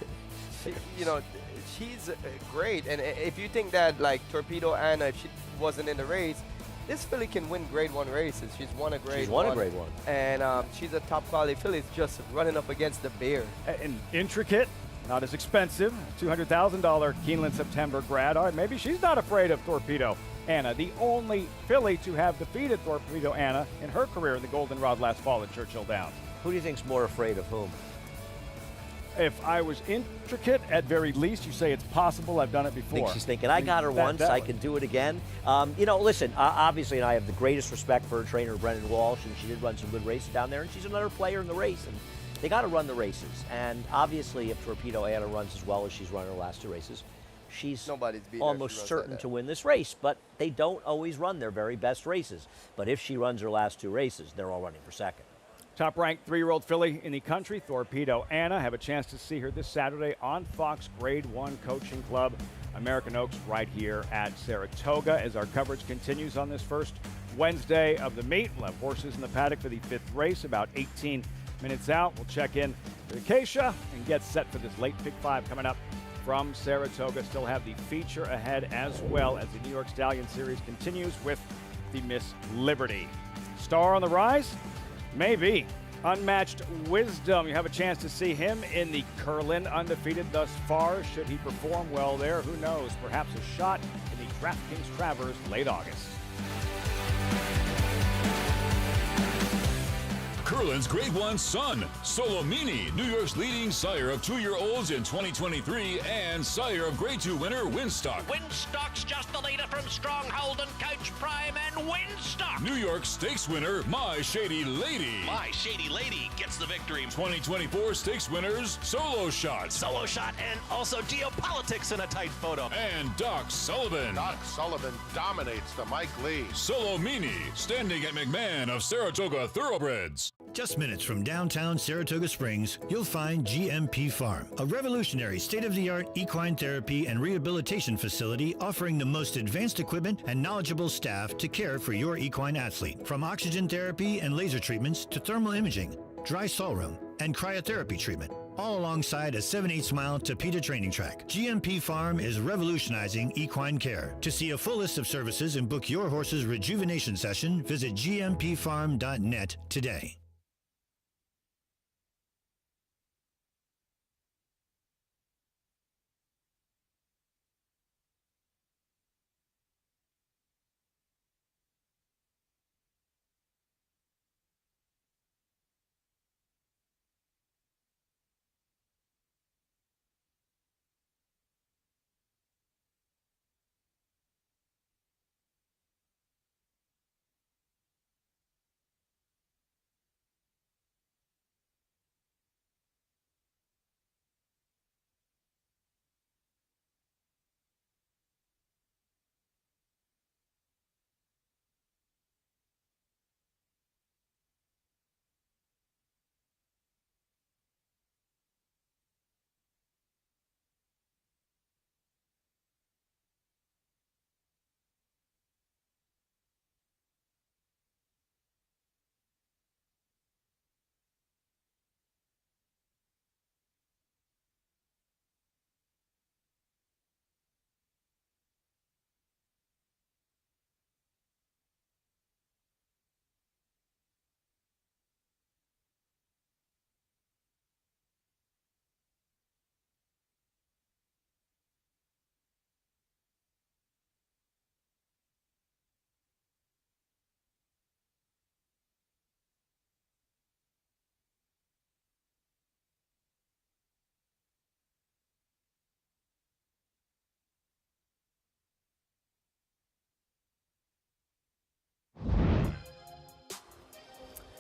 she's great. And if you think that, like, Torpedo Anna, if she wasn't in the race, this filly can win Grade 1 races. She's won a Grade 1. She's won a Grade 1. And she's a top quality filly. It's just running up against the bear. And intricate, not as expensive, $200,000 Keeneland September grad. All right, maybe she's not afraid of Torpedo Anna, the only filly to have defeated Torpedo Anna in her career in the Goldenrod last fall at Churchill Downs. Who do you think's more afraid of whom? If I was intricate, at very least, you say it's possible. I've done it before. I think she's thinking, I got her once, I can do it again. Listen, obviously, and I have the greatest respect for her trainer, Brendan Walsh, and she did run some good races down there, and she's another player in the race, and they got to run the races. And obviously, if Torpedo Anna runs as well as she's run her last two races, she's almost certain to win this race, but they don't always run their very best races. But if she runs her last two races, they're all running for second. Top-ranked 3-year-old filly in the country, Torpedo Anna. Have a chance to see her this Saturday on Fox Grade 1 Coaching Club, American Oaks, right here at Saratoga. As our coverage continues on this first Wednesday of the meet, we'll have horses in the paddock for the 5th race, about 18 minutes out. We'll check in with Acacia and get set for this late pick 5 coming up from Saratoga. Still have the feature ahead as well as the New York Stallion Series continues with the Miss Liberty. Star on the rise? Maybe. Unmatched Wisdom. You have a chance to see him in the Curlin, undefeated thus far. Should he perform well there? Who knows? Perhaps a shot in the DraftKings Travers late August. Curlin's Grade 1 son, Solomini, New York's leading sire of 2-year-olds in 2023 and sire of Grade 2 winner Winstock. Winstock's just the leader from Stronghold and Coach Prime and Winstock. New York Stakes winner My Shady Lady. My Shady Lady gets the victory. 2024 Stakes winners Solo Shot. Solo Shot and also Geopolitics in a tight photo. And Doc Sullivan. Doc Sullivan dominates the Mike Lee. Solomini, standing at McMahon of Saratoga Thoroughbreds. Just minutes from downtown Saratoga Springs, you'll find GMP Farm, a revolutionary state-of-the-art equine therapy and rehabilitation facility offering the most advanced equipment and knowledgeable staff to care for your equine athlete. From oxygen therapy and laser treatments to thermal imaging, dry stall room, and cryotherapy treatment, all alongside a 7/8 mile Tapeta training track. GMP Farm is revolutionizing equine care. To see a full list of services and book your horse's rejuvenation session, visit gmpfarm.net today.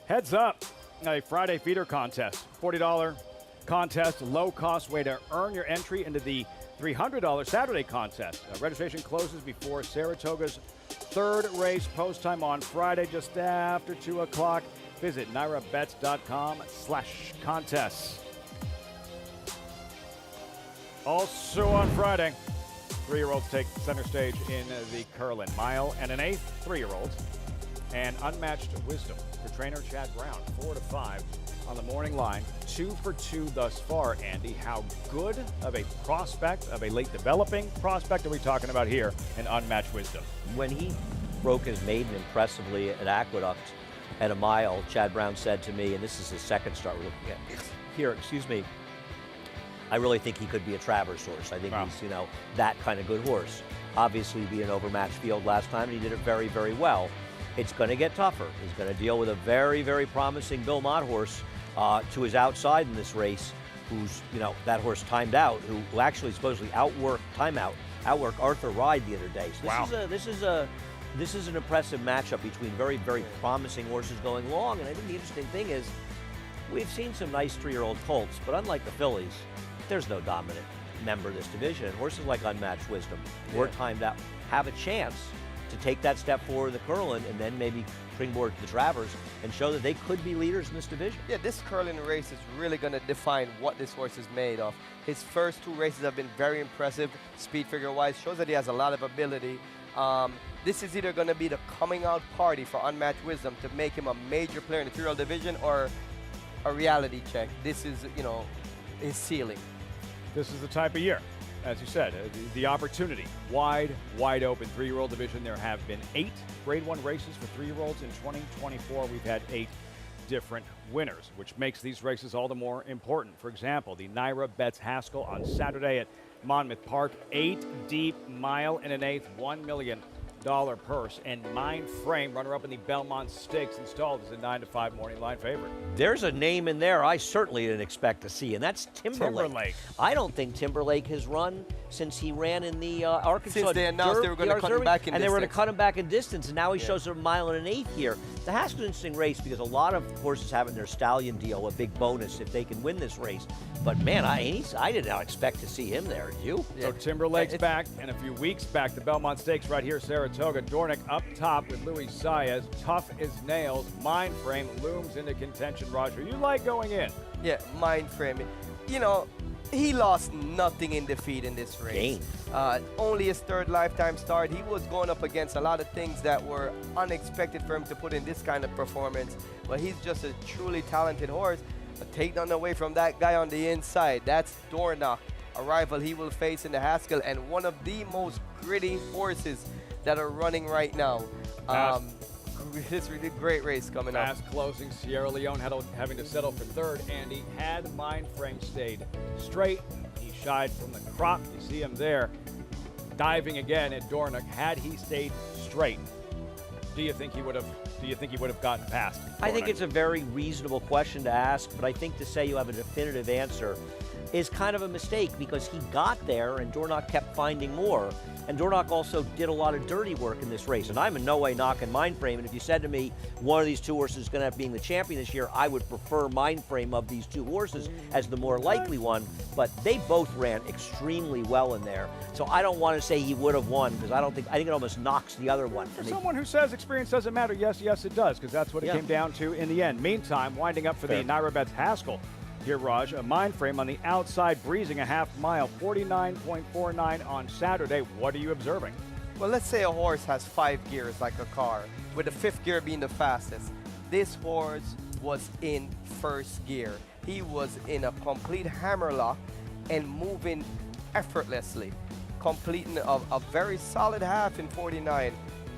Heads up, a Friday feeder contest, $40 contest, low-cost way to earn your entry into the $300 Saturday contest. Registration closes before Saratoga's third race, post time on Friday just after 2 o'clock. Visit NYRABets.com/contests. Also on Friday, 3-year-olds take center stage in the Curlin. Mile and an eighth, 3-year-olds, and Unmatched Wisdom for trainer Chad Brown, 4 to 5 on the morning line. 2 for 2 thus far, Andy. How good of a prospect, of a late developing prospect are we talking about here in Unmatched Wisdom? When he broke his maiden impressively at Aqueduct at a mile, Chad Brown said to me, and this is his second start we're looking at here, excuse me, I really think he could be a Travers horse. I think he's, you know, that kind of good horse. Obviously, be an overmatched field last time, and he did it very, very well. It's going to get tougher. He's going to deal with a very, very promising Bill Mott horse to his outside in this race, who's, you know, that horse timed out, who actually supposedly outworked Arthur Ride the other day. So this is an impressive matchup between very, very promising horses going long. And I think the interesting thing is we've seen some nice 3-year-old colts, but unlike the fillies, there's no dominant member of this division. And horses like Unmatched Wisdom, or timed out, have a chance to take that step forward in the Curlin and then maybe springboard to the Travers and show that they could be leaders in this division. Yeah, this Curlin race is really going to define what this horse is made of. His first 2 races have been very impressive, speed figure-wise, shows that he has a lot of ability. This is either going to be the coming out party for Unmatched Wisdom to make him a major player in the 3-year-old division, or a reality check. This is, you know, his ceiling. This is the type of year, as you said, the opportunity, wide open 3-year-old division. There have been 8 Grade 1 races for 3-year-olds in 2024. We've had 8 different winners, which makes these races all the more important. For example, the Naira Betts Haskell on Saturday at Monmouth Park, 8 deep, mile and an eighth, $1 million purse, and Mind Frame, runner-up in the Belmont Stakes, installed as a 9 to 5 morning line favorite. There's a name in there I certainly didn't expect to see, and that's Timberlake. I don't think Timberlake has run since he ran in the Arkansas. Since they announced they were going to cut him back in distance. And they were going to cut him back in distance, and now he shows a mile and an eighth here. The Haskell's an interesting race because a lot of horses have in their stallion deal a big bonus if they can win this race. But man, I did not expect to see him there. Did you? So Timberlake's back, and a few weeks back, the Belmont Stakes right here, Saratoga. Dornick up top with Luis Saez, tough as nails. Mind Frame looms into contention. Roger, you like going in? Yeah, Mind Frame. You know, he lost nothing in defeat in this race. Only his 3rd lifetime start. He was going up against a lot of things that were unexpected for him to put in this kind of performance. But he's just a truly talented horse. Take none away from that guy on the inside. That's Dornock, a rival he will face in the Haskell, and one of the most gritty horses that are running right now. This really great race coming up. Fast closing. Sierra Leone having to settle for 3rd. Andy, had Mind Frame stayed straight, he shied from the crop. You see him there diving again at Dornock. Had he stayed straight, do you think he would have gotten past Dornock? I think it's a very reasonable question to ask, but I think to say you have a definitive answer is kind of a mistake because he got there and Dornock kept finding more. And Dornock also did a lot of dirty work in this race. And I'm in no way knocking Mind Frame. And if you said to me, one of these 2 horses is going to end up being the champion this year, I would prefer Mind Frame of these 2 horses as the more likely one. But they both ran extremely well in there. So I don't want to say he would have won because I think it almost knocks the other one. For someone who says experience doesn't matter, yes, it does, because that's what it came down to in the end. Meantime, winding up for the Naira Betts Haskell. Here, Raj, a Mind Frame on the outside, breezing a half mile, 49.49 on Saturday. What are you observing? Well, let's say a horse has 5 gears like a car, with the 5th gear being the fastest. This horse was in 1st gear. He was in a complete hammerlock and moving effortlessly, completing a very solid half in 49.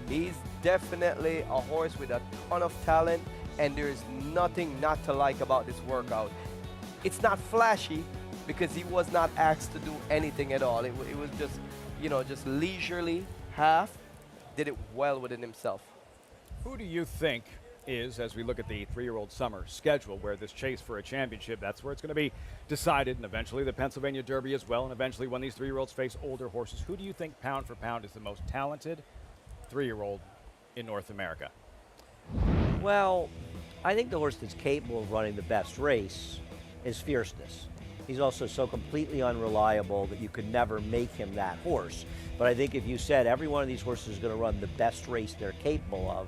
He's definitely a horse with a ton of talent, and there's nothing not to like about this workout. It's not flashy because he was not asked to do anything at all. It was just, you know, just leisurely half, did it well within himself. Who do you think is, as we look at the 3-year-old summer schedule, where this chase for a championship, that's where it's going to be decided, and eventually the Pennsylvania Derby as well, and eventually when these 3-year-olds face older horses, who do you think pound for pound is the most talented 3-year-old in North America? Well, I think the horse that's capable of running the best race is Fierceness. He's also so completely unreliable that you could never make him that horse. But I think if you said every one of these horses is going to run the best race they're capable of,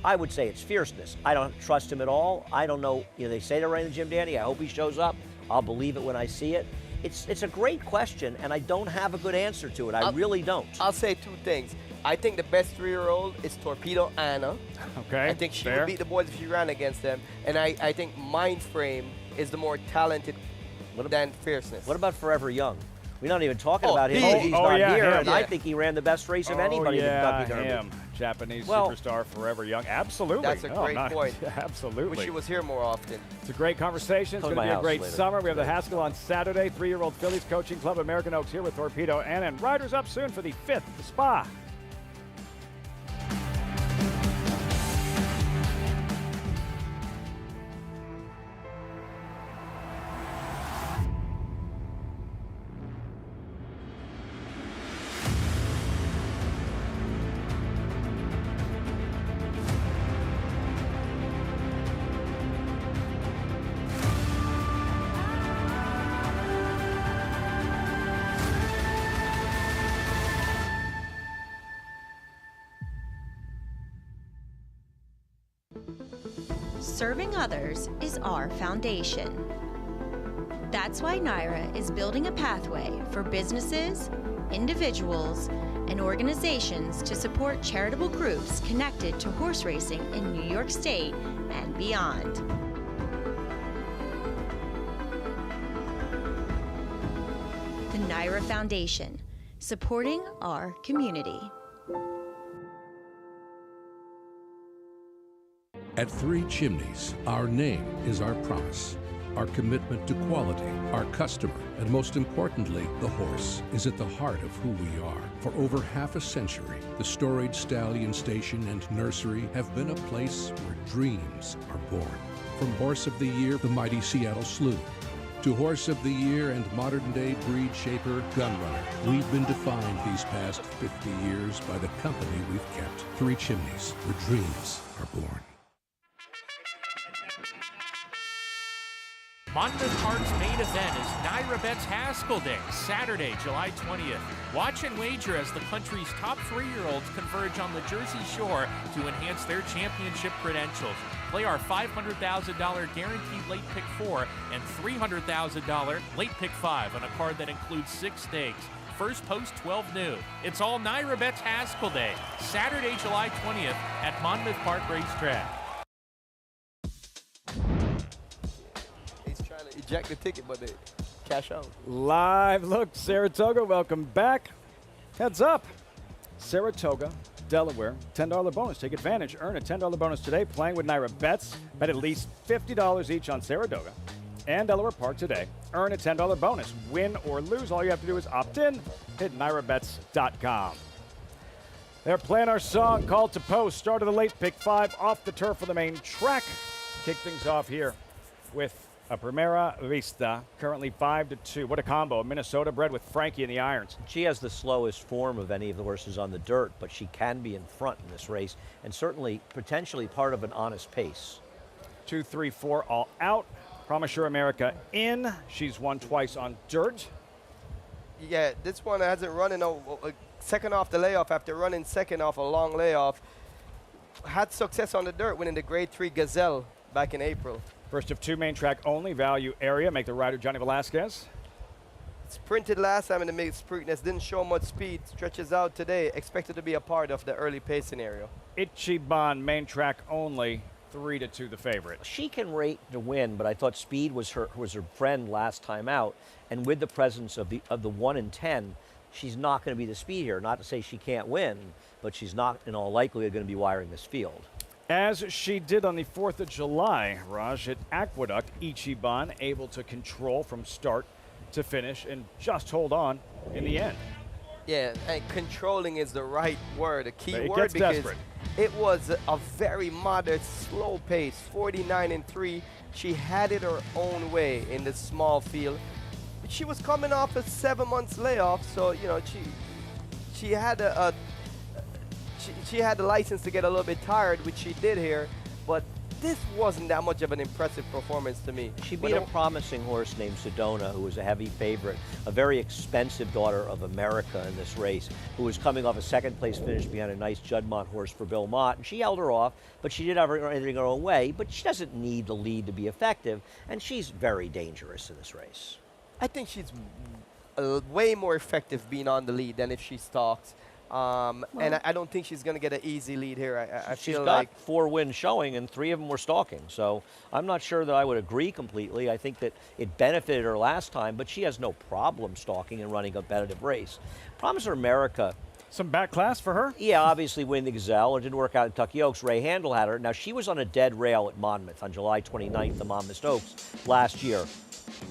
I would say it's Fierceness. I don't trust him at all. I don't know. They say they're running the Jim Dandy. I hope he shows up. I'll believe it when I see it. It's a great question, and I don't have a good answer to it. I really don't. I'll say two things. I think the best 3-year-old is Torpedo Anna. Okay. I think she fair. would beat the boys if she ran against them. And I think Mindframe is the more talented than Fierceness. What about Forever Young? We're not even talking about him. He's Oh, not yeah, here, him. and I think he ran the best race of anybody in the Kentucky Derby. Him. Japanese superstar Forever Young. Absolutely. That's a great point. Absolutely. Wish he was here more often. It's a great conversation. It's going to be a great summer. We have the Haskell on Saturday. 3-year-old fillies coaching club American Oaks here with Torpedo Anna. And riders up soon for the 5th, the Spa. Serving others is our foundation. That's why NYRA is building a pathway for businesses, individuals, and organizations to support charitable groups connected to horse racing in New York State and beyond. The NYRA Foundation, supporting our community. At Three Chimneys, our name is our promise. Our commitment to quality, our customer, and most importantly, the horse, is at the heart of who we are. For over half a century, the storied Stallion Station and Nursery have been a place where dreams are born. From Horse of the Year, the mighty Seattle Slew, to Horse of the Year and modern-day breed shaper, Gunrunner, we've been defined these past 50 years by the company we've kept. Three Chimneys, where dreams are born. Monmouth Park's main event is NYRA Bets Haskell Day, Saturday, July 20th. Watch and wager as the country's top 3-year-olds converge on the Jersey Shore to enhance their championship credentials. Play our $500,000 guaranteed late pick 4 and $300,000 late pick 5 on a card that includes 6 stakes. First post 12 noon. It's all NYRA Bets Haskell Day, Saturday, July 20th at Monmouth Park Racetrack. Eject the ticket, but they cash out. Live look, Saratoga, welcome back. Heads up. Saratoga, Delaware, $10 bonus. Take advantage. Earn a $10 bonus today playing with NYRA Bets. Bet at least $50 each on Saratoga and Delaware Park today. Earn a $10 bonus. Win or lose, all you have to do is opt in. Hit NYRABets.com. They're playing our song, Call to Post. Start of the late pick 5 off the turf for the main track. Kick things off here with a Primera Vista, currently 5-2. What a combo. Minnesota bred with Frankie in the irons. She has the slowest form of any of the horses on the dirt, but she can be in front in this race, and certainly potentially part of an honest pace. 2, 3, 4 all out. Promise Your America in. She's won twice on dirt. Yeah, this one hasn't run in a second off the layoff after running second off a long layoff. Had success on the dirt, winning the Grade 3 Gazelle back in April. First of 2, main track only, value area. Make the rider Johnny Velasquez. Sprinted last time in the mixed Preakness, didn't show much speed. Stretches out today, expected to be a part of the early pace scenario. Ichiban, main track only, 3-2 the favorite. She can rate to win, but I thought speed was her friend last time out. And with the presence of the 1 in 10, she's not going to be the speed here. Not to say she can't win, but she's not in all likelihood going to be wiring this field. As she did on the 4th of July, Raj, at Aqueduct, Ichiban able to control from start to finish and just hold on in the end. Yeah, and controlling is the right word, a key It word, gets because desperate. it was a very moderate, slow pace, 49-3. She had it her own way in the small field. She was coming off a 7 months layoff, so you know she had she had the license to get a little bit tired, which she did here, but this wasn't that much of an impressive performance to me. She beat a promising horse named Sedona, who was a heavy favorite, a very expensive daughter of America in this race, who was coming off a second-place finish behind a nice Juddmonte horse for Bill Mott. And she held her off, but she did have everything her own way. But she doesn't need the lead to be effective, and she's very dangerous in this race. I think she's way more effective being on the lead than if she stalks. And I don't think she's going to get an easy lead here. I feel like she's got 4 wins showing, and 3 of them were stalking. So I'm not sure that I would agree completely. I think that it benefited her last time, but she has no problem stalking and running a competitive race. Promise Her America. Some back class for her? Yeah, obviously winning the Gazelle. It didn't work out at Tucky Oaks. Ray Handel had her. Now, she was on a dead rail at Monmouth on July 29th, the Monmouth Oaks, last year.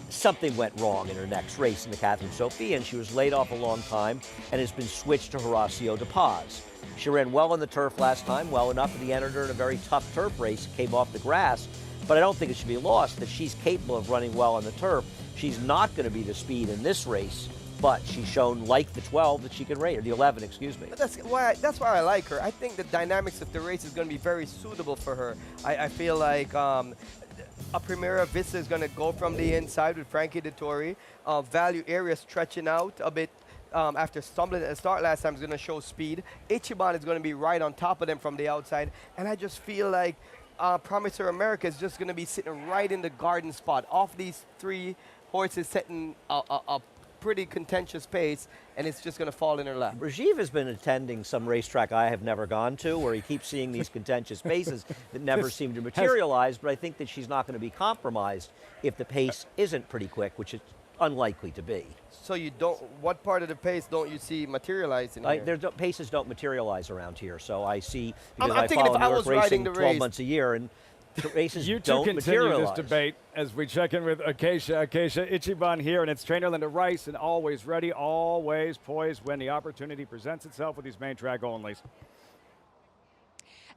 Something went wrong in her next race in the Catherine Sophia, and she was laid off a long time and has been switched to Horacio de Paz. She ran well on the turf last time, well enough that he entered her in a very tough turf race, came off the grass, but I don't think it should be lost that she's capable of running well on the turf. She's not going to be the speed in this race, but she's shown, like the 12, that she can rate, or the 11, excuse me. But that's why I like her. I think the dynamics of the race is going to be very suitable for her. I feel like a Primera Vista is going to go from the inside with Frankie Dettori. Value area stretching out a bit after stumbling at the start last time is going to show speed. Ichiban is going to be right on top of them from the outside. And I just feel like Promise Her America is just going to be sitting right in the garden spot. Off these 3 horses setting a pretty contentious pace, and it's just going to fall in her lap. Rajiv has been attending some racetrack I have never gone to, where he keeps seeing these contentious paces that never seem to materialize, but I think that she's not going to be compromised if the pace isn't pretty quick, which it's unlikely to be. So you don't, what part of the pace don't you see materializing here? Paces don't materialize around here, so I see, because I'm I follow New York racing 12 race. months a year, and the races you two don't continue materialize. this debate as we check in with Acacia Ichiban here, and it's trainer Linda Rice, and always ready, always poised when the opportunity presents itself with these main track onlys.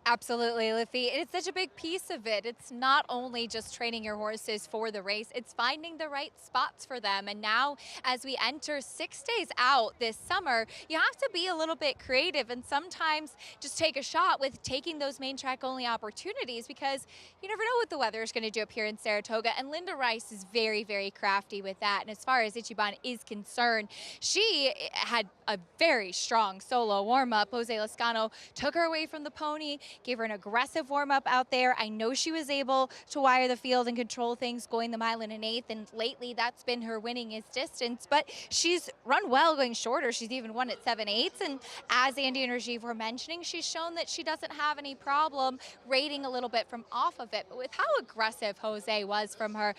Absolutely, Liffy. It's such a big piece of it. It's not only just training your horses for the race, it's finding the right spots for them. And now, as we enter 6 days out this summer, you have to be a little bit creative and sometimes just take a shot with taking those main track only opportunities, because you never know what the weather is going to do up here in Saratoga. And Linda Rice is very, very crafty with that. And as far as Ichiban is concerned, she had a very strong solo warm-up. Jose Lascano took her away from the pony, gave her an aggressive warm-up out there. I know she was able to wire the field and control things going the 1 1/8, and lately that's been her winningest distance, but she's run well going shorter. She's even won at 7/8, and as Andy and Rajiv were mentioning, she's shown that she doesn't have any problem rating a little bit from off of it. But with how aggressive Jose was from her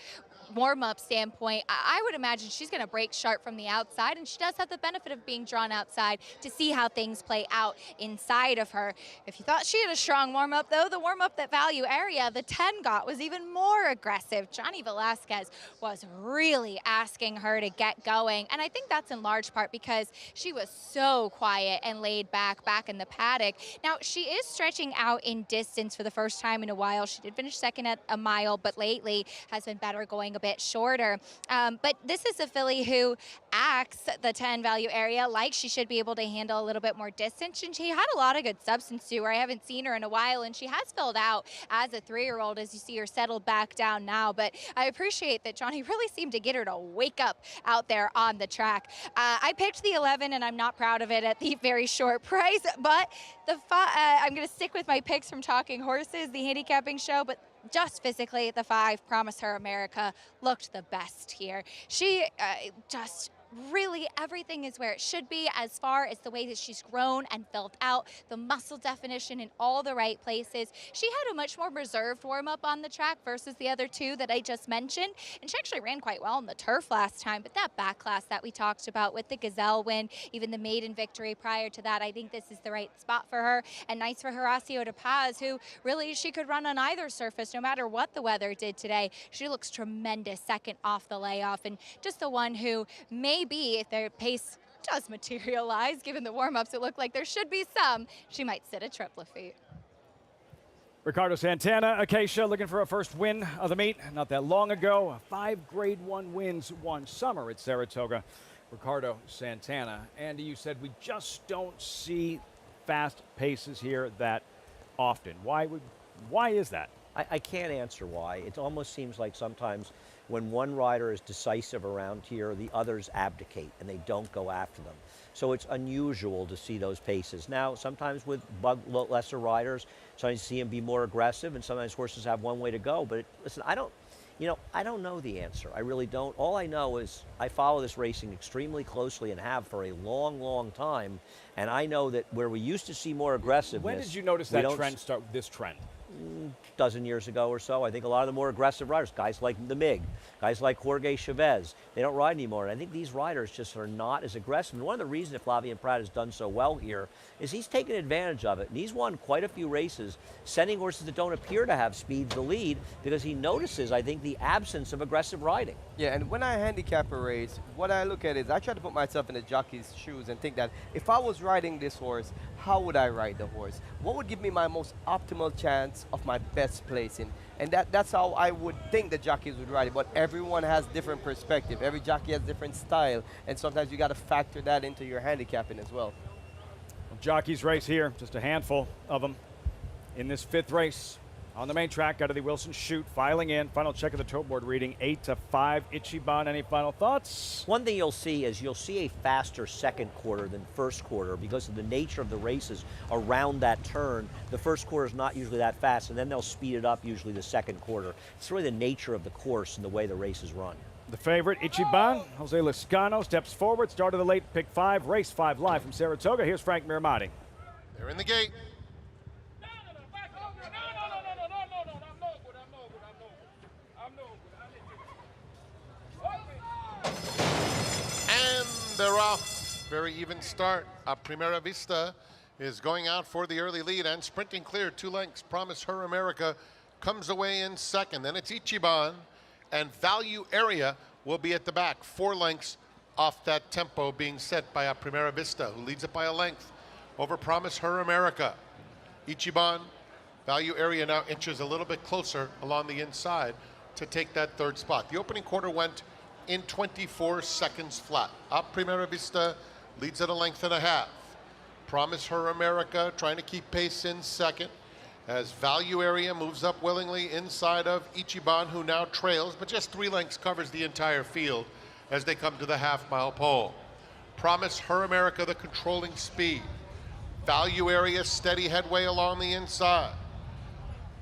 warm-up standpoint, I would imagine she's going to break sharp from the outside, and she does have the benefit of being drawn outside to see how things play out inside of her. If you thought she had a strong warm-up, though, the warm-up that value area, the 10 got, was even more aggressive. Johnny Velasquez was really asking her to get going, and I think that's in large part because she was so quiet and laid back in the paddock. Now, she is stretching out in distance for the first time in a while. She did finish second at a mile, but lately has been better going a bit shorter. But this is a filly who acts the 10 value area like she should be able to handle a little bit more distance, and she had a lot of good substance to her. I haven't seen her in a while, and she has filled out as a 3-year-old as you see her settled back down now. But I appreciate that Johnny really seemed to get her to wake up out there on the track. I picked the 11, and I'm not proud of it at the very short price, but I'm going to stick with my picks from Talking Horses, the handicapping show, but just physically, the 5, Promise Her America, looked the best here. She just really, everything is where it should be as far as the way that she's grown and filled out, the muscle definition in all the right places. She had a much more reserved warm-up on the track versus the other 2 that I just mentioned, and she actually ran quite well on the turf last time, but that back class that we talked about with the Gazelle win, even the maiden victory prior to that, I think this is the right spot for her, and nice for Horacio de Paz, who really, she could run on either surface no matter what the weather did today. She looks tremendous second off the layoff, and just the one who maybe, if their pace does materialize, given the warm-ups, it looked like there should be some, she might sit a triple feet. Ricardo Santana, Acacia, looking for a first win of the meet. Not that long ago, 5 Grade 1 wins one summer at Saratoga. Ricardo Santana. Andy, you said we just don't see fast paces here that often. Why is that? I can't answer why. It almost seems like sometimes when one rider is decisive around here, the others abdicate and they don't go after them. So it's unusual to see those paces. Now, sometimes with lesser riders, sometimes you see them be more aggressive, and sometimes horses have one way to go. But listen, I don't know the answer. I really don't. All I know is I follow this racing extremely closely and have for a long, long time. And I know that where we used to see more aggressiveness. When did you notice that trend start? This trend? Dozen years ago or so. I think a lot of the more aggressive riders, guys like the MiG, guys like Jorge Chavez, they don't ride anymore. And I think these riders just are not as aggressive. And one of the reasons that Flavien Prat has done so well here is he's taken advantage of it. And he's won quite a few races, sending horses that don't appear to have speed to the lead because he notices, I think, the absence of aggressive riding. Yeah, and when I handicap a race, what I look at is I try to put myself in the jockey's shoes and think that if I was riding this horse, how would I ride the horse? What would give me my most optimal chance of my best placing? And that's how I would think the jockeys would ride it. But everyone has different perspective. Every jockey has different style. And sometimes you got to factor that into your handicapping as well. Jockeys race here, just a handful of them in this 5th race. On the main track, out of the Wilson chute, filing in. Final check of the tote board reading 8-5. Ichiban, any final thoughts? One thing you'll see is you'll see a faster second quarter than first quarter because of the nature of the races around that turn. The first quarter is not usually that fast, and then they'll speed it up usually the second quarter. It's really the nature of the course and the way the race is run. The favorite, Ichiban, Jose Lezcano, steps forward, start of the late pick 5, race 5 live from Saratoga. Here's Frank Miramati. They're in the gate. And they're off. Very even start. Primera Vista is going out for the early lead and sprinting clear 2 lengths. Promise Her America comes away in second. Then it's Ichiban, and Value Area will be at the back. 4 lengths off that tempo being set by Primera Vista, who leads it by a length over Promise Her America. Ichiban, Value Area now inches a little bit closer along the inside to take that 3rd spot. The opening quarter went in 24 seconds flat. Primera Vista leads at a length and a half. Promise Her America trying to keep pace in second as Value Area moves up willingly inside of Ichiban, who now trails, but just 3 lengths covers the entire field as they come to the half-mile pole. Promise Her America the controlling speed. Value Area steady headway along the inside.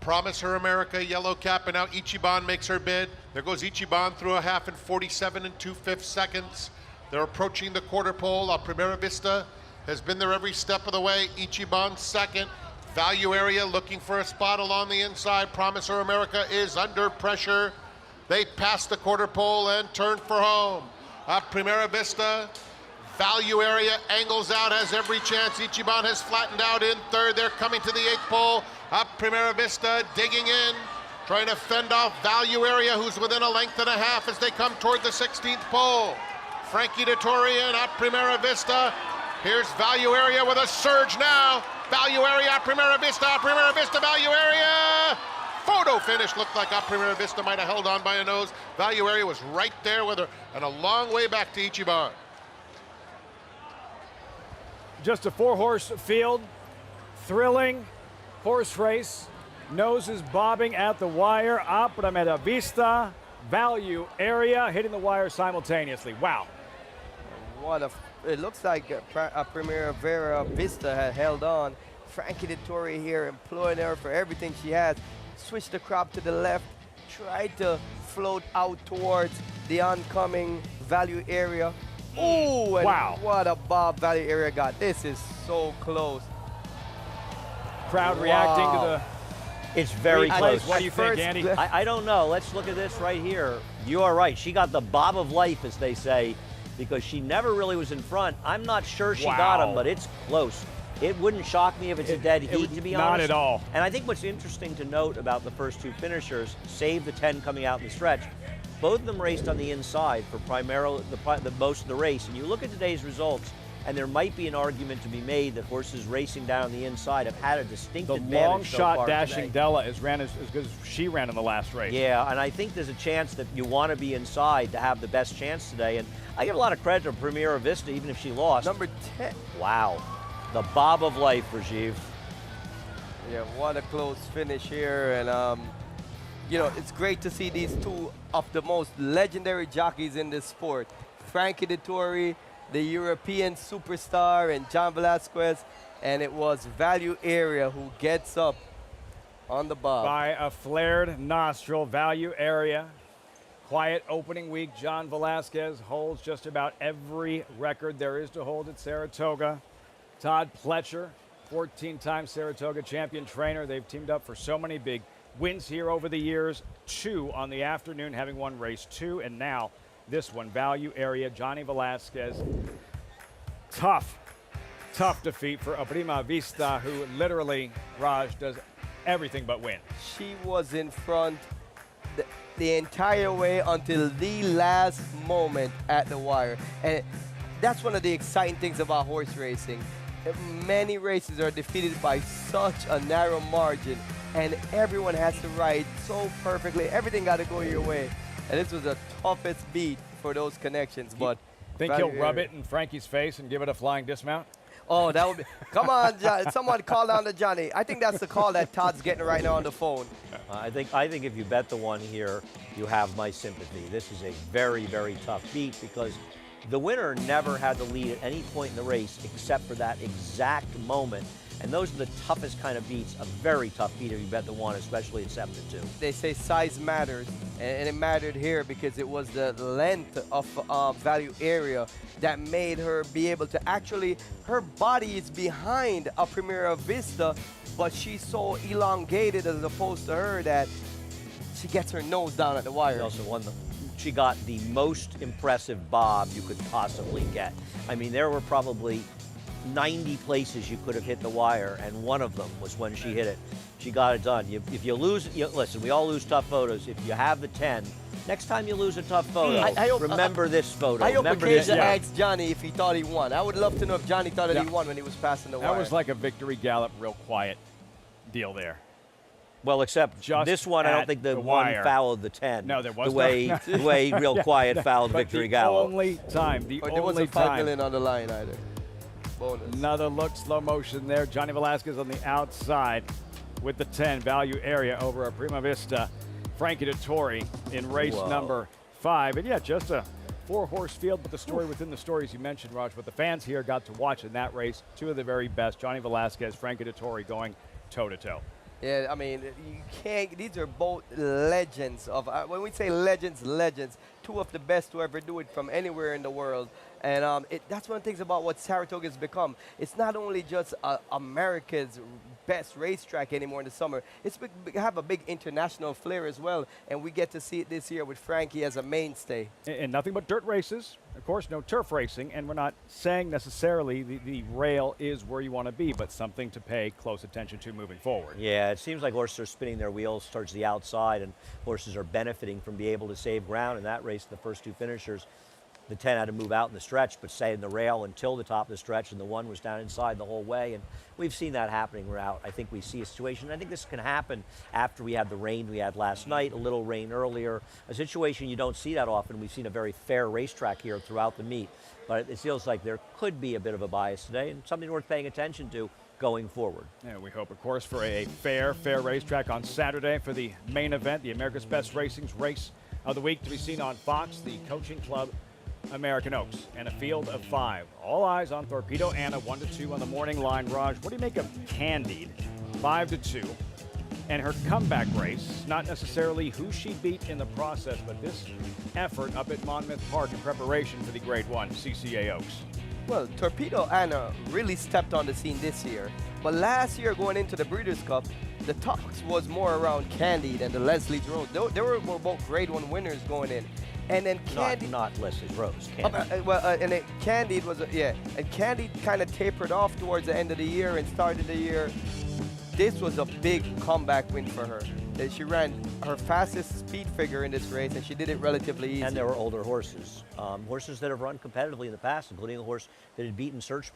Promise Her America, yellow cap, and now Ichiban makes her bid. There goes Ichiban through a half in 47 2/5 seconds. They're approaching the quarter pole. Primera Vista has been there every step of the way. Ichiban second. Value Area looking for a spot along the inside. Promise Her America is under pressure. They pass the quarter pole and turn for home. Primera Vista. Value Area angles out, has every chance. Ichiban has flattened out in 3rd. They're coming to the 8th pole. Primera Vista digging in, trying to fend off Value Area, who's within a length and a half as they come toward the 16th pole. Frankie Dettori and Primera Vista. Here's Value Area with a surge now. Value Area, Primera Vista, Value Area. Photo finish. Looked like Primera Vista might have held on by a nose. Value Area was right there with her, and a long way back to Ichiban. Just a 4-horse field, thrilling horse race. Noses bobbing at the wire. Primera Vista, Value Area hitting the wire simultaneously. Wow. It looks like Primera Vista had held on. Frankie Dettori here employing her for everything she has. Switched the crop to the left, tried to float out towards the oncoming Value Area. Oh, wow. What a bob Value Area got. This is so close. Crowd reacting to the... It's very close. What do you think, Andy? I don't know. Let's look at this right here. You are right. She got the bob of life, as they say, because she never really was in front. I'm not sure she got him, but it's close. It wouldn't shock me if it's a dead heat, to be honest. Not at all. And I think what's interesting to note about the first 2 finishers, save the 10 coming out in the stretch, both of them raced on the inside for primarily the most of the race. And you look at today's results, and there might be an argument to be made that horses racing down on the inside have had a distinct advantage. The long so shot far Dashing today. Della ran as good as she ran in the last race. Yeah, and I think there's a chance that you want to be inside to have the best chance today. And I give a lot of credit to Primera Vista, even if she lost. Number 10. Wow. The bob of life, Rajiv. Yeah, what a close finish here. And, you know, it's great to see these two of the most legendary jockeys in this sport. Frankie Dettori, the European superstar, and John Velasquez. And it was Value Area who gets up on the bob. By a flared nostril, Value Area. Quiet opening week. John Velasquez holds just about every record there is to hold at Saratoga. Todd Pletcher, 14-time Saratoga champion trainer. They've teamed up for so many big wins here over the years. 2 on the afternoon, having won race 2, and now this one, Value Area. Johnny Velasquez. Tough defeat for a Prima Vista, who literally, Raj, does everything but win. She was in front the entire way until the last moment at the wire. And that's one of the exciting things about horse racing. Many races are defeated by such a narrow margin, and everyone has to ride so perfectly. Everything got to go your way. And this was the toughest beat for those connections. But think he'll rub it in Frankie's face and give it a flying dismount? Oh, that would be. Come on, John. Someone call down to Johnny. I think that's the call that Todd's getting right now on the phone. I think if you bet the one here, you have my sympathy. This is a very, very tough beat because the winner never had the lead at any point in the race except for that exact moment. And those are the toughest kind of beats, a very tough beat if you bet the one, especially at 7-2. They say size matters, and it mattered here because it was the length of Value Area that made her be able to actually, her body is behind a Primera Vista, but she's so elongated as opposed to her that she gets her nose down at the wire. She also won she got the most impressive bob you could possibly get. I mean, there were probably 90 places you could have hit the wire, and one of them was when she hit it. She got it done. If you lose, listen, we all lose tough photos. If you have the 10, next time you lose a tough photo, remember this photo. I hope remember Acacia asked Johnny if he thought he won. I would love to know if Johnny thought that he won when he was passing the wire. That was like a victory gallop, real quiet deal there. Well, except just this one, I don't think the one fouled the 10. No, there was the way Real Quiet fouled Victory Gallop. Only time, the there only wasn't time. $5 million on the line either. Bonus. Another look, slow motion there. Johnny Velasquez on the outside with the 10, Value Area over a Prima Vista. Frankie Dettori in race number 5. And yeah, just a 4-horse field, but the story within the stories you mentioned, Raj, what the fans here got to watch in that race, 2 of the very best, Johnny Velasquez, Frankie Dettori going toe-to-toe. Yeah, I mean, you can't, these are both legends of, when we say legends, 2 of the best to ever do it from anywhere in the world. And that's one of the things about what Saratoga has become. It's not only just America's best racetrack anymore in the summer. It's have a big international flair as well, and we get to see it this year with Frankie as a mainstay. And nothing but dirt races. Of course, no turf racing, and we're not saying necessarily the rail is where you want to be, but something to pay close attention to moving forward. Yeah, it seems like horses are spinning their wheels towards the outside, and horses are benefiting from being able to save ground in that race. The first 2 finishers, the 10 had to move out in the stretch, but stay in the rail until the top of the stretch, and the 1 was down inside the whole way. And we've seen that happening throughout. I think we see a situation, and I think this can happen after we had the rain we had last night, a little rain earlier, a situation you don't see that often. We've seen a very fair racetrack here throughout the meet, but it feels like there could be a bit of a bias today, and something worth paying attention to going forward. Yeah, we hope, of course, for a fair racetrack on Saturday for the main event, the America's Best Racing's race of the week to be seen on Fox, the Coaching Club American Oaks, and a field of 5. All eyes on Torpedo Anna, 1-2 on the morning line. Raj, what do you make of Candied, 5-2, and her comeback race? Not necessarily who she beat in the process, but this effort up at Monmouth Park in preparation for the Grade 1 CCA Oaks. Well, Torpedo Anna really stepped on the scene this year, but last year going into the Breeders' Cup, the talks was more around Candied and the Leslie Rose. They were both Grade 1 winners going in. And then Candied, not Leslie Rose. Candied. And then Candied was and Candied kind of tapered off towards the end of the year and started the year. This was a big comeback win for her. She ran her fastest speed figure in this race, and she did it relatively easy. And there were older horses, horses that have run competitively in the past, including a horse that had beaten search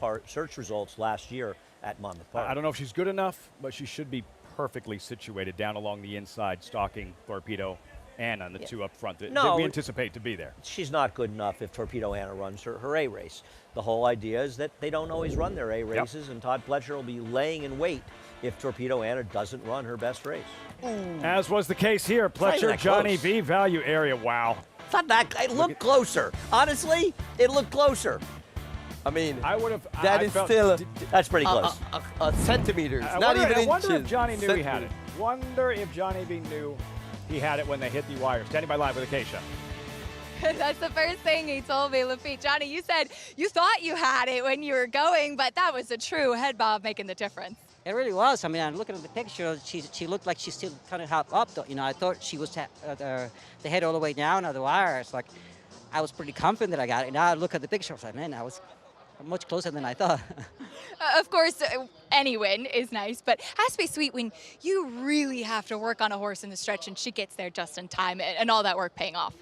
results last year at Monmouth Park. I don't know if she's good enough, but she should be perfectly situated down along the inside, stalking Torpedo Anna and the two up front that No, we anticipate to be there. She's not good enough if Torpedo Anna runs her A race. The whole idea is that they don't always run their A races, and Todd Pletcher will be laying in wait if Torpedo Anna doesn't run her best race. As was the case here, Pletcher, Johnny V, value area. Wow. It's not that. It looked closer. Honestly, it looked closer. I mean, I would have. That is still that's pretty close. Centimeters, I not wonder, even I inches. wonder if Johnny knew he had it. Wonder if Johnny V knew he had it when they hit the wire. Standing by live with Acacia. That's the first thing he told me, Lafitte. Johnny, you said you thought you had it when you were going, but that was a true head bob making the difference. It really was. I mean, I'm looking at the picture. She looked like she's still kind of half up. Though. You know, I thought she was the head all the way down on the wire. It's like I was pretty confident that I got it. Now I look at the picture. I was like, man, I was much closer than I thought. Of course, any win is nice, but it has to be sweet when you really have to work on a horse in the stretch and she gets there just in time and all that work paying off.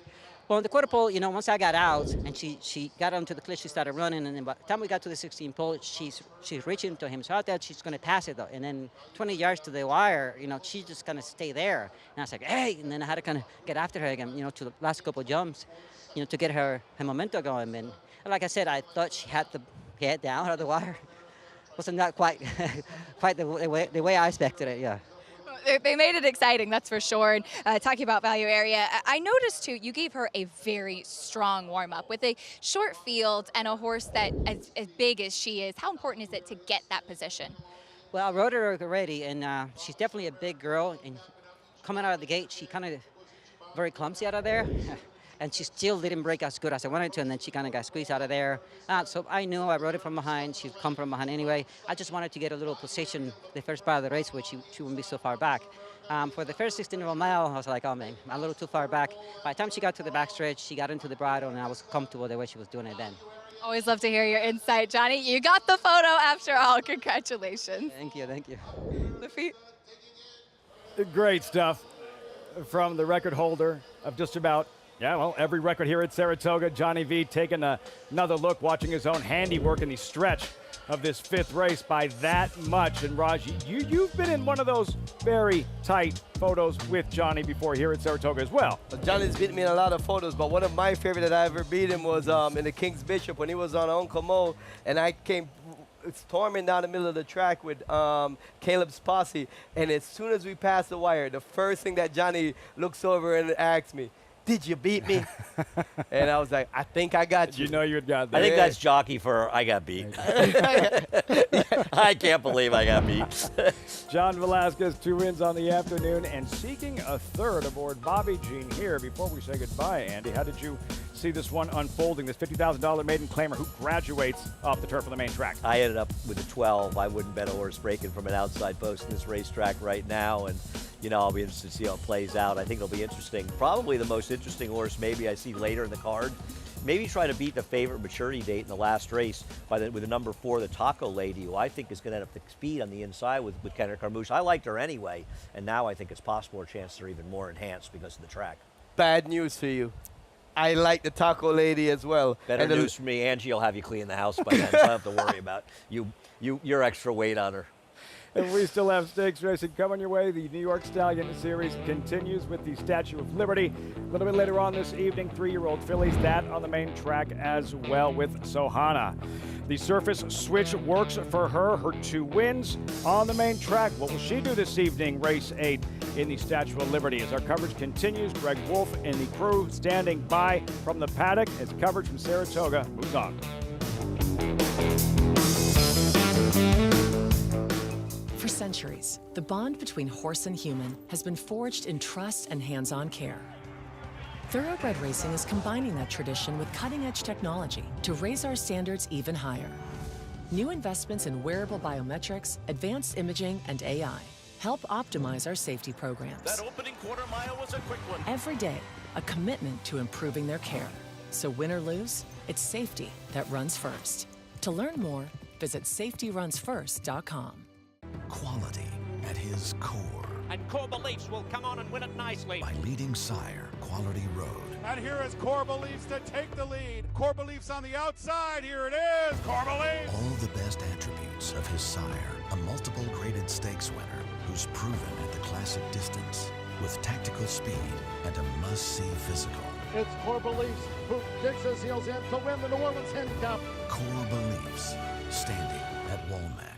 Well, in the quarter pole, you know, once I got out and she got onto the cliff, she started running, and then by the time we got to the 16 pole, she's reaching to him. So I thought she's going to pass it, though. And then 20 yards to the wire, you know, she just kind of stay there. And I was like, hey, and then I had to kind of get after her again, you know, to the last couple of jumps, you know, to get her momentum going. And like I said, I thought she had the head down out of the wire. Wasn't that quite the way I expected it, yeah. They made it exciting, that's for sure. And talking about value area, I noticed too, you gave her a very strong warm-up with a short field and a horse that as big as she is. How important is it to get that position? Well, I rode her already, and she's definitely a big girl. And coming out of the gate, she kind of very clumsy out of there. And she still didn't break as good as I wanted to, and then she kind of got squeezed out of there. So I knew I rode it from behind. She'd come from behind anyway. I just wanted to get a little position the first part of the race, which she wouldn't be so far back. For the first 16 mile, I was like, oh man, I'm a little too far back. By the time she got to the backstretch, she got into the bridle, and I was comfortable the way she was doing it then. Always love to hear your insight, Johnny. You got the photo after all. Congratulations. Thank you, thank you. Lafitte. Great stuff from the record holder of just about every record here at Saratoga. Johnny V taking another look, watching his own handiwork in the stretch of this fifth race by that much. And Raj, you've been in one of those very tight photos with Johnny before here at Saratoga as well. Johnny's beat me in a lot of photos, but one of my favorite that I ever beat him was in the King's Bishop when he was on Uncle Mo, and I came storming down the middle of the track with Caleb's posse, and as soon as we passed the wire, the first thing that Johnny looks over and asks me, did you beat me? And I was like, I think I got you. You know you got that. I think that's jockey for I got beat. I can't believe I got beat. John Velasquez, 2 wins on the afternoon, and seeking a third aboard Bobby Jean here. Before we say goodbye, Andy, how did you see this one unfolding, this $50,000 maiden claimer who graduates off the turf on the main track? I ended up with a 12. I wouldn't bet a horse breaking from an outside post in this racetrack right now, and I'll be interested to see how it plays out. I think it'll be interesting. Probably the most interesting horse maybe I see later in the card. Maybe try to beat the favorite maturity date in the last race with the number 4, the Taco Lady, who I think is going to end up the speed on the inside with Kenner Carmouche. I liked her anyway, and now I think it's possible her chances are even more enhanced because of the track. Bad news for you. I like the Taco Lady as well. Better news for me. Angie will have you clean the house by then, so I don't have to worry about your extra weight on her. And we still have stakes racing coming your way. The New York Stallion Series continues with the Statue of Liberty. A little bit later on this evening, 3-year-old fillies, that on the main track as well with Sohana. The surface switch works for her 2 wins on the main track. What will she do this evening, race 8 in the Statue of Liberty? As our coverage continues, Greg Wolf and the crew standing by from the paddock as coverage from Saratoga moves on. For centuries, the bond between horse and human has been forged in trust and hands-on care. Thoroughbred racing is combining that tradition with cutting-edge technology to raise our standards even higher. New investments in wearable biometrics, advanced imaging, and AI help optimize our safety programs. That opening quarter mile was a quick one. Every day, a commitment to improving their care. So win or lose, it's safety that runs first. To learn more, visit safetyrunsfirst.com. Quality at his core. And Core Beliefs will come on and win it nicely. By leading sire, Quality Road. And here is Core Beliefs to take the lead. Core Beliefs on the outside. Here it is. Core Beliefs. All the best attributes of his sire, a multiple graded stakes winner who's proven at the classic distance. with tactical speed and a must-see physical. It's Core Beliefs who digs his heels in to win the New Orleans Handicap. Core Beliefs, standing at Walmack.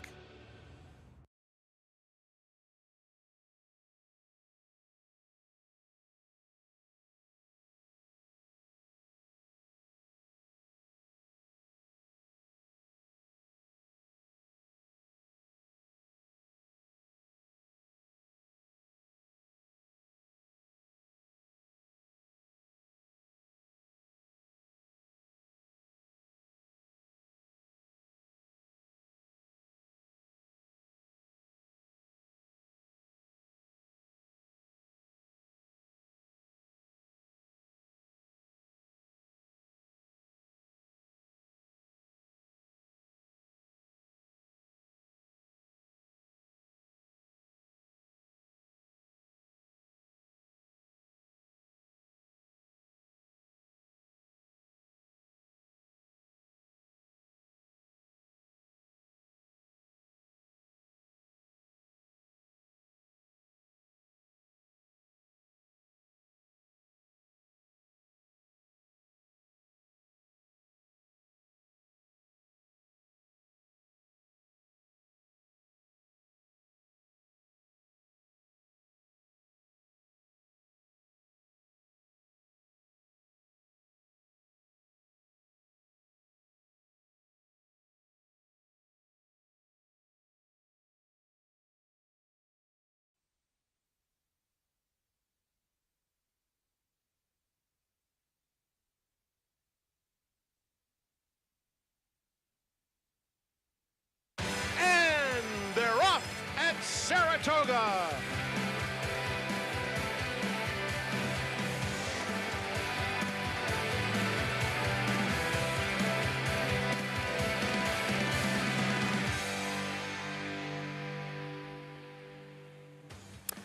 And they're off at Saratoga.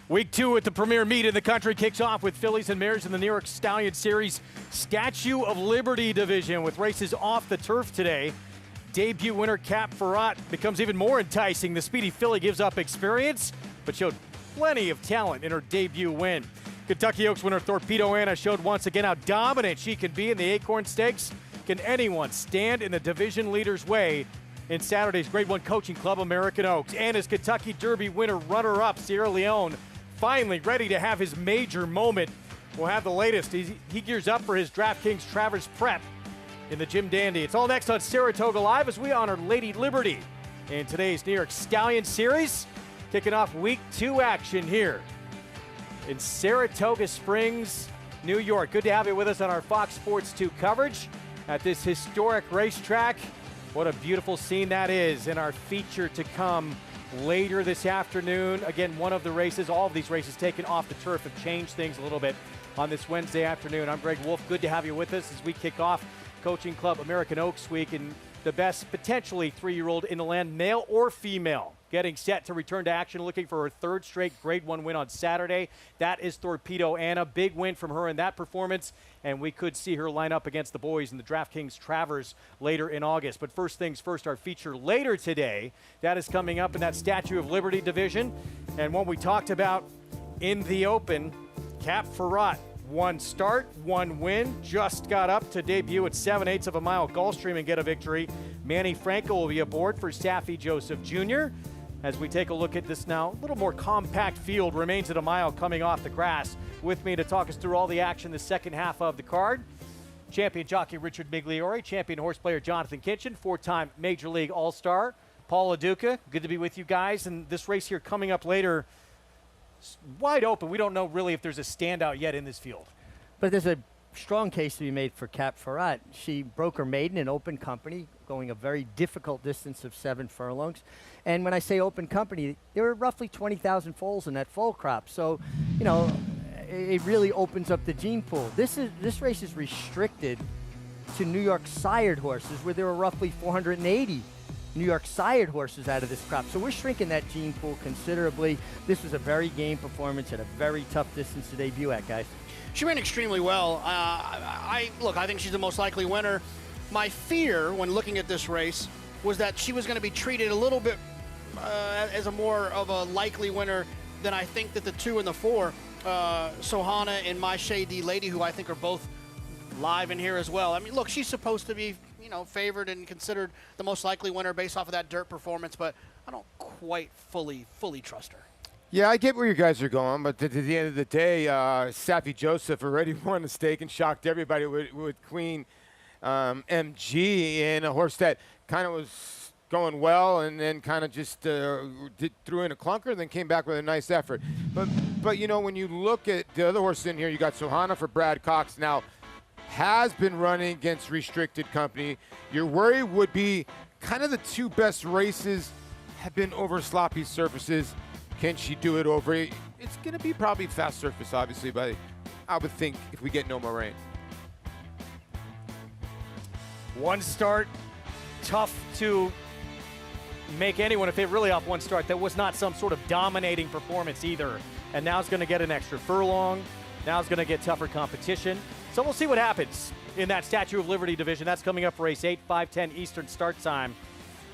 Week 2 at the premier meet in the country kicks off with fillies and mares in the New York Stallion Series Statue of Liberty division with races off the turf today. Debut winner Cap Ferrat becomes even more enticing. The speedy filly gives up experience, but showed plenty of talent in her debut win. Kentucky Oaks winner Torpedo Anna showed once again how dominant she can be in the Acorn Stakes. Can anyone stand in the division leader's way in Saturday's Grade 1 Coaching Club American Oaks? Anna's Kentucky Derby winner runner-up Sierra Leone finally ready to have his major moment. We'll have the latest. He gears up for his DraftKings Travers Prep in the Jim Dandy. It's all next on Saratoga Live as we honor Lady Liberty in today's New York Stallion Series. Kicking off Week 2 action here in Saratoga Springs, New York. Good to have you with us on our Fox Sports 2 coverage at this historic racetrack. What a beautiful scene that is in our feature to come later this afternoon. Again, one of the races, all of these races taken off the turf have changed things a little bit on this Wednesday afternoon. I'm Greg Wolf. Good to have you with us as we kick off Coaching Club American Oaks Week, and the best potentially 3-year-old in the land, male or female, getting set to return to action, looking for her 3rd straight Grade 1 win on Saturday. That is Torpedo Anna. Big win from her in that performance, and we could see her line up against the boys in the DraftKings Travers later in August. But first things first, our feature later today, that is coming up in that Statue of Liberty division. And one we talked about in the open, Cap Ferrat. 1 start, 1 win, just got up to debut at 7/8 of a mile Gulfstream and get a victory. Manny Franco will be aboard for Saffie Joseph Jr. As we take a look at this now, a little more compact field, remains at a mile coming off the grass. With me to talk us through all the action the second half of the card, champion jockey Richard Migliore, champion horse player Jonathan Kinchin, 4-time Major League All-Star Paul LaDuca. Good to be with you guys. And this race here coming up later, wide open. We don't know really if there's a standout yet in this field. But there's a strong case to be made for Cap Ferrat. She broke her maiden in open company, going a very difficult distance of 7 furlongs. And when I say open company, there were roughly 20,000 foals in that foal crop. So, you know, it really opens up the gene pool. This race is restricted to New York sired horses, where there were roughly 480 New York sired horses out of this crop. So we're shrinking that gene pool considerably. This was a very game performance at a very tough distance to debut at, guys. She ran extremely well. Look, I think she's the most likely winner. My fear when looking at this race was that she was going to be treated a little bit as a more of a likely winner than I think that the 2 and the 4. Sohana and My Shady Lady, who I think are both live in here as well. I mean, look, she's supposed to be, you know, favored and considered the most likely winner based off of that dirt performance, but I don't quite fully trust her. Yeah, I get where you guys are going, but at the end of the day, Safi Joseph already won the stake and shocked everybody with Queen MG in a horse that kind of was going well and then kind of just threw in a clunker and then came back with a nice effort. But you know, when you look at the other horses in here, you got Sohana for Brad Cox now, has been running against restricted company. Your worry would be kind of the two best races have been over sloppy surfaces. Can she do it over? It's going to be probably fast surface, obviously, but I would think if we get no more rain. One start, tough to make anyone a favorite really off one start. That was not some sort of dominating performance either. And now it's going to get an extra furlong. Now it's going to get tougher competition. So we'll see what happens in that Statue of Liberty division. That's coming up for race 8, 5:10 Eastern start time,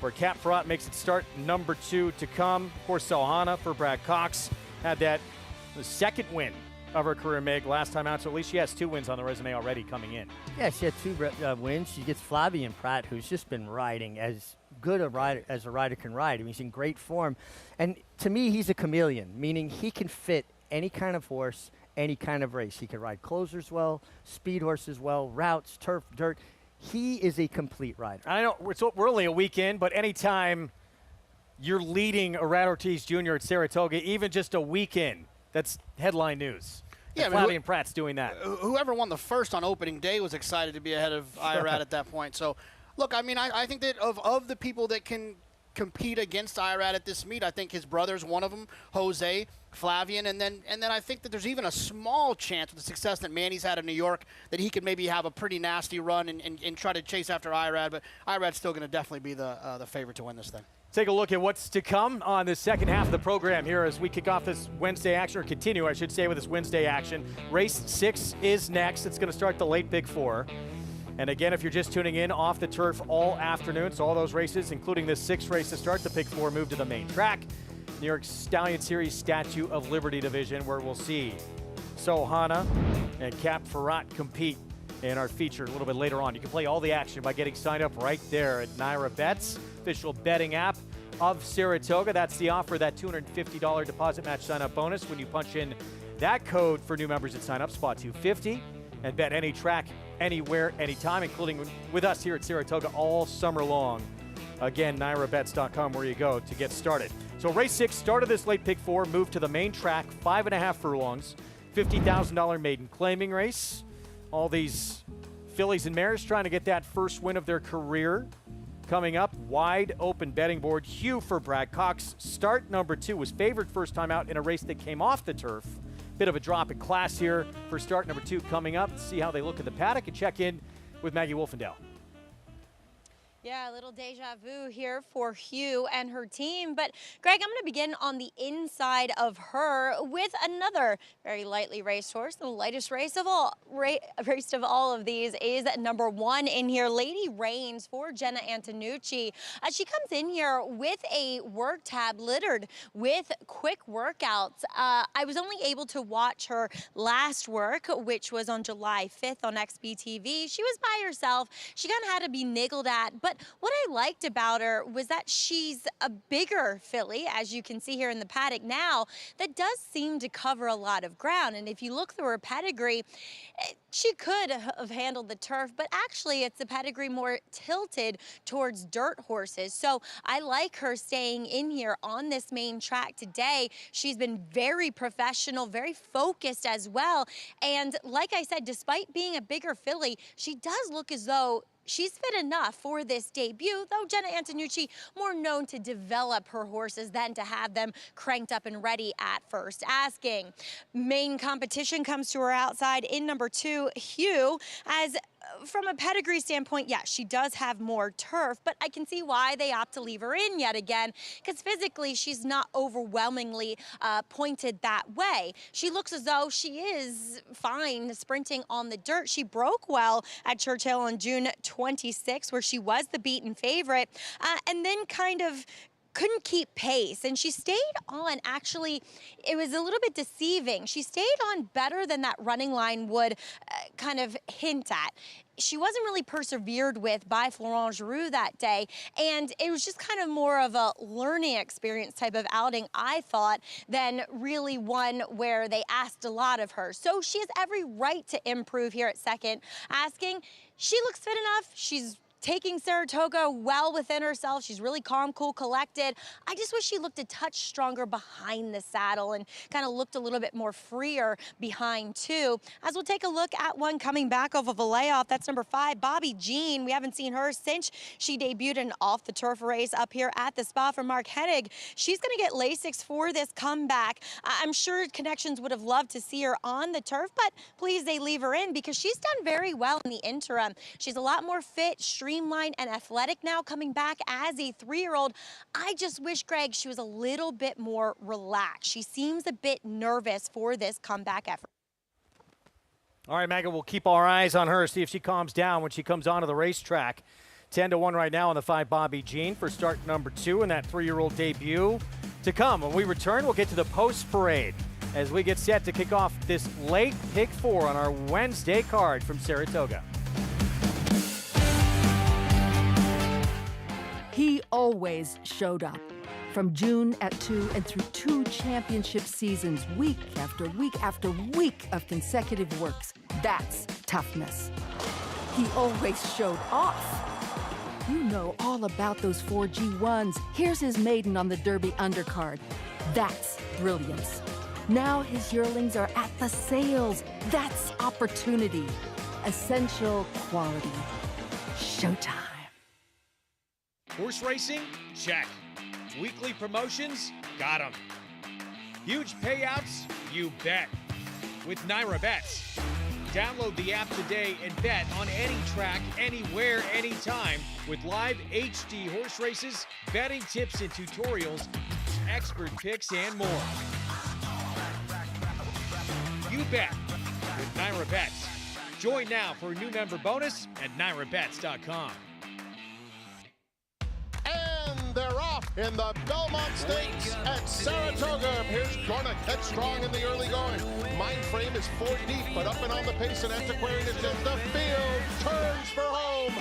where Cap Ferrat makes it start number 2 to come. Of course, Sohana for Brad Cox had the second win of her career, Meg, last time out, so at least she has 2 wins on the resume already coming in. Yeah, she had 2 wins. She gets Flavien Prat, who's just been riding as good a rider as a rider can ride. I mean, he's in great form. And to me, he's a chameleon, meaning he can fit any kind of horse, any kind of race. He can ride closers well, speed horses well, routes, turf, dirt. He is a complete rider. I know we're only a week in, but anytime you're leading a Rat Ortiz Jr. at Saratoga, even just a week in, that's headline news. Yeah, Flavien Prat's doing that. Whoever won the first on opening day was excited to be ahead of Irat at that point. So, look, I mean, I think that of the people that can compete against Irat at this meet, I think his brother's one of them, Jose, Flavien, and then I think that there's even a small chance with the success that Manny's had in New York that he could maybe have a pretty nasty run and try to chase after Irat, but Irat's still going to definitely be the favorite to win this thing. Take a look at what's to come on the second half of the program here as we kick off this Wednesday action, or continue, I should say, with this Wednesday action. Race 6 is next. It's going to start the late Big Four. And again, if you're just tuning in, off the turf all afternoon, so all those races, including this 6th race to start the Big Four, move to the main track. New York Stallion Series Statue of Liberty division, where we'll see Sohana and Cap Ferrat compete in our feature a little bit later on. You can play all the action by getting signed up right there at Naira Bets, official betting app of Saratoga. That's the offer, that $250 deposit match sign-up bonus when you punch in that code for new members at sign-up, spot 250, and bet any track, anywhere, anytime, including with us here at Saratoga all summer long. Again, NairaBets.com, where you go to get started. So race 6 started this late Pick 4, moved to the main track, 5.5 furlongs, $50,000 maiden claiming race. All these fillies and mares trying to get that first win of their career. Coming up, wide open betting board. Hugh for Brad Cox. Start number 2 was favored first time out in a race that came off the turf. Bit of a drop in class here for start number 2 coming up. See how they look in the paddock and check in with Maggie Wolfendale. Yeah, a little deja vu here for Hugh and her team. But, Greg, I'm going to begin on the inside of her with another very lightly raced horse. The lightest race of all of these is number 1 in here, Lady Reigns for Jenna Antonucci. She comes in here with a work tab littered with quick workouts. I was only able to watch her last work, which was on July 5th on XBTV. She was by herself. She kind of had to be niggled at, but what I liked about her was that she's a bigger filly, as you can see here in the paddock now, that does seem to cover a lot of ground. And if you look through her pedigree, she could have handled the turf, but actually it's a pedigree more tilted towards dirt horses. So I like her staying in here on this main track today. She's been very professional, very focused as well. And like I said, despite being a bigger filly, she does look as though she's fit enough for this debut, though Jenna Antonucci more known to develop her horses than to have them cranked up and ready at first asking. Main competition comes to her outside in number 2, Hugh, as from a pedigree standpoint, yeah, she does have more turf, but I can see why they opt to leave her in yet again, because physically she's not overwhelmingly pointed that way. She looks as though she is fine sprinting on the dirt. She broke well at Churchill on June 26, where she was the beaten favorite, and then kind of couldn't keep pace, and she stayed on. Actually, it was a little bit deceiving. She stayed on better than that running line would kind of hint at. She wasn't really persevered with by Florent Giroux that day, and it was just kind of more of a learning experience type of outing, I thought, than really one where they asked a lot of her. So she has every right to improve here at second. Asking, she looks fit enough. She's taking Saratoga well within herself. She's really calm, cool, collected. I just wish she looked a touch stronger behind the saddle and kind of looked a little bit more freer behind too. As we'll take a look at one coming back off of a layoff, that's number 5, Bobby Jean. We haven't seen her since she debuted in an off-the-turf race up here at the spa for Mark Hennig. She's gonna get Lasix for this comeback. I'm sure Connections would have loved to see her on the turf, but please, they leave her in because she's done very well in the interim. She's a lot more fit, streamlined, and athletic now, coming back as a 3-year-old. I just wish, Greg, she was a little bit more relaxed. She seems a bit nervous for this comeback effort. All right, Megan, we'll keep our eyes on her, see if she calms down when she comes onto the racetrack. 10-1 right now on the 5, Bobby Jean, for start number 2 in that 3-year-old debut. To come, when we return, we'll get to the post parade as we get set to kick off this late pick 4 on our Wednesday card from Saratoga. He always showed up. From June at 2 and through 2 championship seasons, week after week after week of consecutive works. That's toughness. He always showed off. You know all about those 4 G1s. Here's his maiden on the Derby undercard. That's brilliance. Now his yearlings are at the sales. That's opportunity. Essential quality. Showtime. Horse racing? Check. Weekly promotions? Got 'em. Huge payouts? You bet. With Naira Bets. Download the app today and bet on any track, anywhere, anytime with live HD horse races, betting tips and tutorials, expert picks, and more. You bet with Naira Bets. Join now for a new member bonus at NairaBets.com. They're off in the Belmont Stakes at Saratoga. Here's Dornick, headstrong in the early going. Mindframe is 4 deep, but up and on the pace, and Antiquarian is in the field. Turns for home.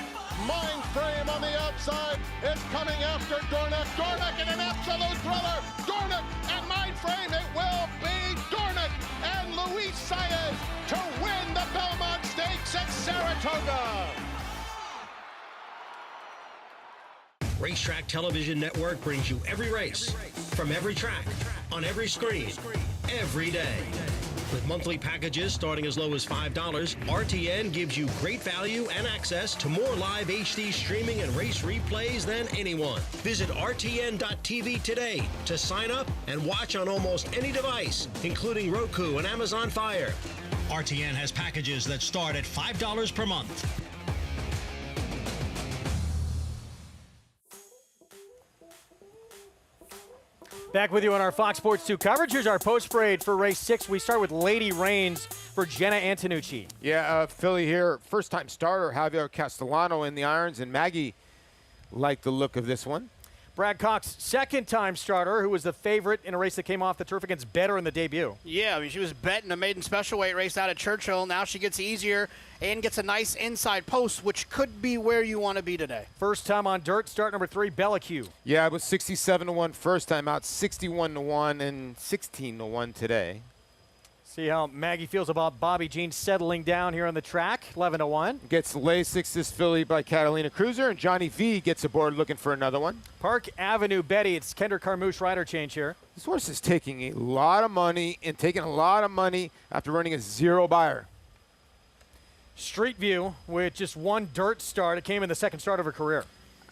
Mindframe on the outside is coming after Dornick. Dornick in an absolute thriller. Dornick and Mindframe. It will be Dornick and Luis Saez to win the Belmont Stakes at Saratoga. Racetrack Television Network brings you every race, from every track, on every screen, every day. With monthly packages starting as low as $5, RTN gives you great value and access to more live HD streaming and race replays than anyone. Visit RTN.tv today to sign up and watch on almost any device, including Roku and Amazon Fire. RTN has packages that start at $5 per month. Back with you on our Fox Sports 2 coverage. Here's our post parade for race 6. We start with Lady Reigns for Jenna Antonucci. Yeah, filly here, first-time starter, Javier Castellano in the irons, and Maggie liked the look of this one. Brad Cox, second-time starter, who was the favorite in a race that came off the turf against Better in the debut. Yeah, I mean, she was bet in a maiden special weight race out at Churchill. Now she gets easier and gets a nice inside post, which could be where you want to be today. First time on dirt, start number 3, Bella Q. Yeah, it was 67-1 first time out, 61-1, and 16-1 today. See how Maggie feels about Bobby Jean settling down here on the track, 11-1. Gets Lasix this filly by Catalina Cruiser, and Johnny V gets aboard looking for another one. Park Avenue Betty, it's Kendra Carmouche rider change here. This horse is taking a lot of money after running a 0 buyer. Street View with just 1 dirt start. It came in the second start of her career.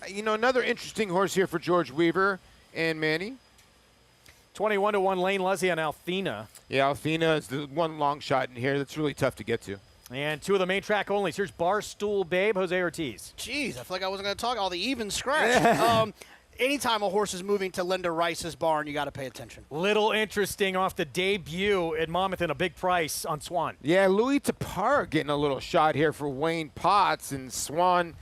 You know, another interesting horse here for George Weaver and Manny. 21-1 Lane Leslie on Althena. Yeah, Althena is the one long shot in here that's really tough to get to. And 2 of the main track onlys. Here's Barstool Babe, Jose Ortiz. Jeez, I feel like I wasn't going to talk all the even scratch. Anytime a horse is moving to Linda Rice's barn, you got to pay attention. Little interesting off the debut at Monmouth and a big price on Swan. Yeah, Louis Tapar getting a little shot here for Wayne Potts, and Swan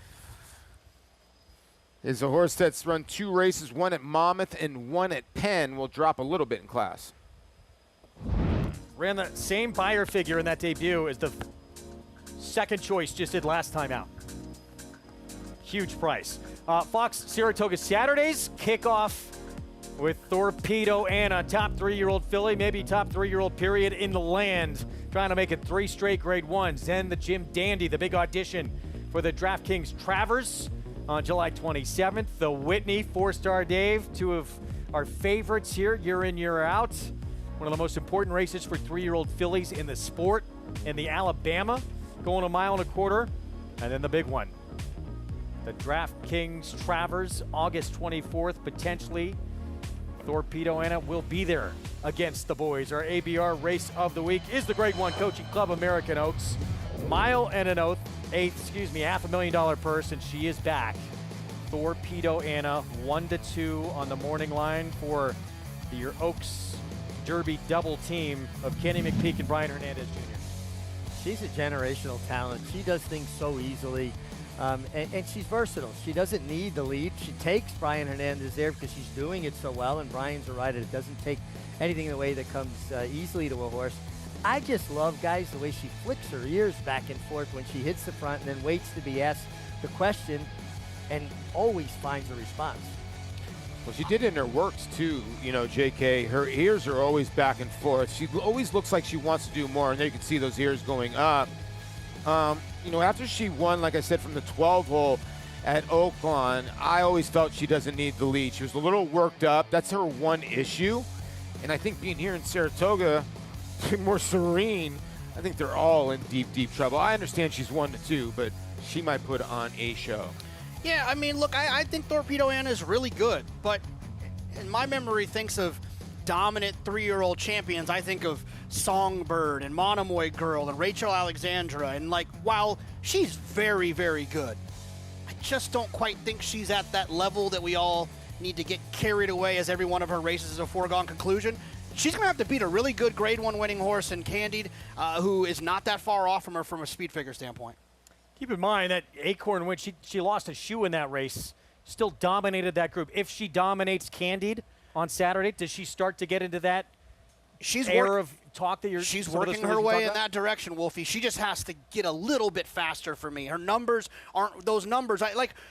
is a horse that's run 2 races, one at Monmouth and one at Penn. Will drop a little bit in class. Ran the same buyer figure in that debut as the second choice just did last time out. Huge price. Fox Saratoga Saturdays kick off with Torpedo Anna, top 3-year-old filly, maybe top 3-year-old period in the land, trying to make it 3 straight grade 1s. Then the Jim Dandy, the big audition for the DraftKings Travers on July 27th. The Whitney, 4-star Dave, 2 of our favorites here, year in, year out. One of the most important races for 3-year-old fillies in the sport. And the Alabama, going 1.25 miles. And then the big one, the DraftKings Travers, August 24th, potentially. Torpedo Anna will be there against the boys. Our ABR race of the week is the Grade 1 Coaching Club American Oaks. Mile and an oath, $500,000 purse, and she is back. Torpedo Anna, 1-2 on the morning line for your Oaks Derby double team of Kenny McPeak and Brian Hernandez Jr. She's a generational talent. She does things so easily, and she's versatile. She doesn't need the lead. She takes Brian Hernandez there because she's doing it so well, and Brian's a rider that doesn't take anything in the way that comes easily to a horse. I just love, guys, the way she flicks her ears back and forth when she hits the front and then waits to be asked the question and always finds a response. Well, she did it in her works too, you know, JK. Her ears are always back and forth. She always looks like she wants to do more, and there you can see those ears going up. You know, after she won, like I said, from the 12 hole at Oaklawn, I always felt she doesn't need the lead. She was a little worked up. That's her one issue. And I think being here in Saratoga, more serene, I think they're all in deep, deep trouble. I understand she's 1-2, but she might put on a show. Yeah, I mean, look, I think Torpedo Anna is really good, but in my memory thinks of dominant 3-year-old champions. I think of Songbird and Monomoy Girl and Rachel Alexandra, and like, while she's very, very good, I just don't quite think she's at that level that we all need to get carried away as every one of her races is a foregone conclusion. She's going to have to beat a really good Grade 1 winning horse in Candide, who is not that far off from her from a speed figure standpoint. Keep in mind that Acorn, when she lost a shoe in that race, still dominated that group. If she dominates Candide on Saturday, does she start to get into that air of talk that you're? She's working her way in that direction, Wolfie. She just has to get a little bit faster for me. Her numbers aren't those numbers.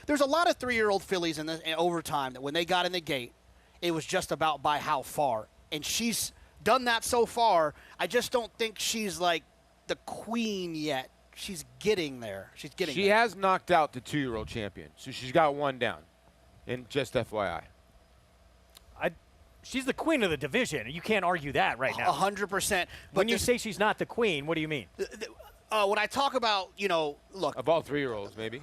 There's a lot of 3-year-old fillies in overtime that when they got in the gate, it was just about by how far. And she's done that so far. I just don't think she's like the queen yet. She's getting there. She has knocked out the 2-year-old champion, so she's got one down. And just FYI. She's the queen of the division. You can't argue that right now. 100%. When you say she's not the queen, what do you mean? When I talk about, look. Of all 3-year-olds, maybe.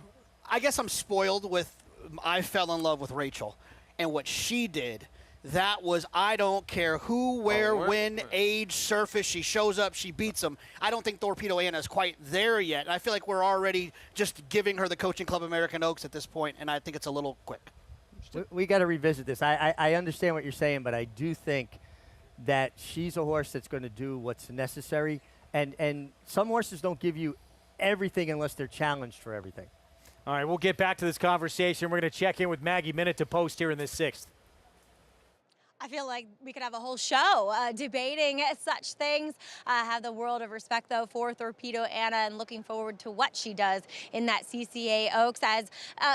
I guess I'm spoiled with, I fell in love with Rachel. And what she did, that was, I don't care who, where, when, age, surface, she shows up, she beats them. I don't think Torpedo Anna is quite there yet. I feel like we're already just giving her the Coaching Club American Oaks at this point, and I think it's a little quick. We got to revisit this. I understand what you're saying, but I do think that she's a horse that's going to do what's necessary. And some horses don't give you everything unless they're challenged for everything. All right, we'll get back to this conversation. We're going to check in with Maggie Minute to post here in this 6th. I feel like we could have a whole show debating such things. I have the world of respect, though, for Torpedo Anna and looking forward to what she does in that CCA Oaks. As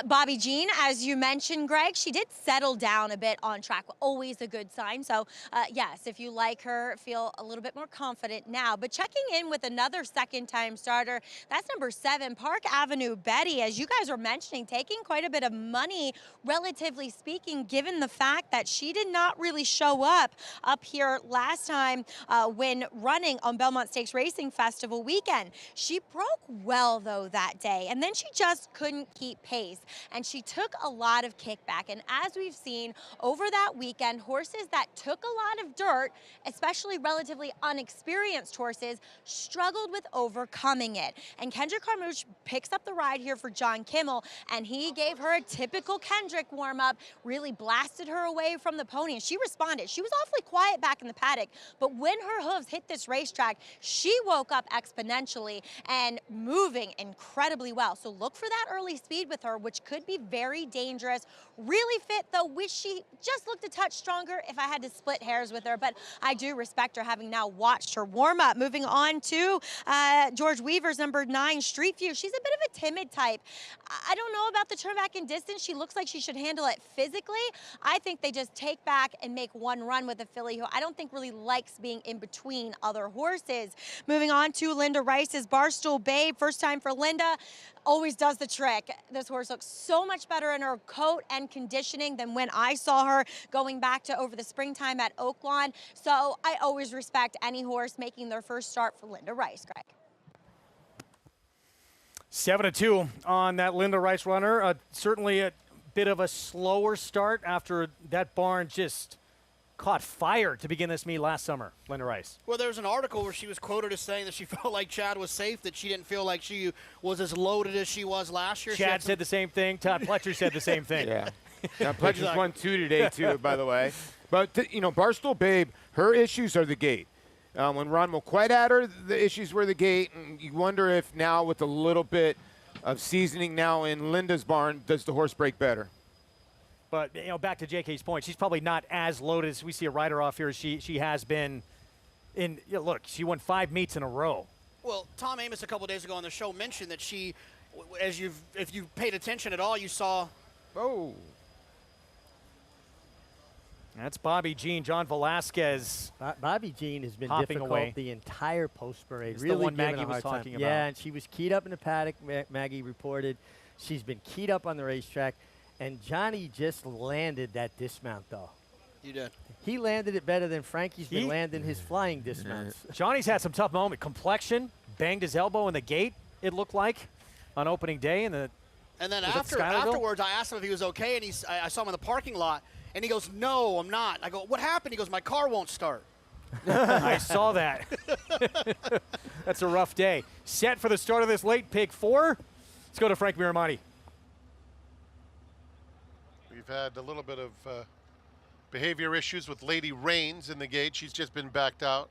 Bobby Jean, as you mentioned, Greg, she did settle down a bit on track. Always a good sign. So, yes, if you like her, feel a little bit more confident now. But checking in with another second-time starter, that's number 7, Park Avenue Betty. As you guys were mentioning, taking quite a bit of money, relatively speaking, given the fact that she did not really show up here last time when running on Belmont Stakes Racing Festival weekend. She broke well, though, that day, and then she just couldn't keep pace, and she took a lot of kickback. And as we've seen over that weekend, horses that took a lot of dirt, especially relatively unexperienced horses, struggled with overcoming it. And Kendrick Carmouche picks up the ride here for John Kimmel, and he gave her a typical Kendrick warm-up, really blasted her away from the pony, and she responded. She was awfully quiet back in the paddock, but when her hooves hit this racetrack, she woke up exponentially and moving incredibly well. So look for that early speed with her, which could be very dangerous. Really fit, though. Wish she just looked a touch stronger if I had to split hairs with her, but I do respect her, having now watched her warm up. Moving on to George Weaver's number 9, Street View. She's a bit of a timid type. I don't know about the turn back in distance. She looks like she should handle it physically. I think they just take back and make one run with a filly who I don't think really likes being in between other horses. Moving on to Linda Rice's Barstool Babe. First time for Linda. Always does the trick. This horse looks so much better in her coat and conditioning than when I saw her going back to over the springtime at Oaklawn. So I always respect any horse making their first start for Linda Rice, Greg. 7-2 on that Linda Rice runner. Certainly a bit of a slower start after that barn just caught fire to begin this meet last summer, Linda Rice. Well, there was an article where she was quoted as saying that she felt like Chad was safe, that she didn't feel like she was as loaded as she was last year. Chad said the same thing. Todd Pletcher said the same thing. Yeah. Now, Pletcher's won 2 today, too, by the way. But, Barstool Babe, her issues are the gate. When Ron Moquette had her, the issues were the gate. And you wonder if now with a little bit of seasoning now in Linda's barn, does the horse break better? But, back to JK's point, she's probably not as loaded as we see a rider off here as she has been in. Look, she won 5 meets in a row. Well, Tom Amos a couple days ago on the show mentioned that she, if you paid attention at all, you saw. Oh. That's Bobby Jean, John Velasquez. Bobby Jean has been difficult away. the entire post parade. It's really the one giving Maggie a was hard talking time. about. Yeah, and she was keyed up in the paddock. Maggie reported she's been keyed up on the racetrack, and Johnny just landed that dismount though. You did. He landed it better than Frankie's been landing his flying dismounts. Johnny's had some tough moment. Complexion, banged his elbow in the gate, it looked like, on opening day. And then afterwards, I asked him if he was okay, and I saw him in the parking lot, and he goes, "No, I'm not." I go, "What happened?" He goes, "My car won't start." I saw that. That's a rough day. Set for the start of this late pick 4. Let's go to Frank Miramonte. We've had a little bit of behavior issues with Lady Rains in the gate. She's just been backed out.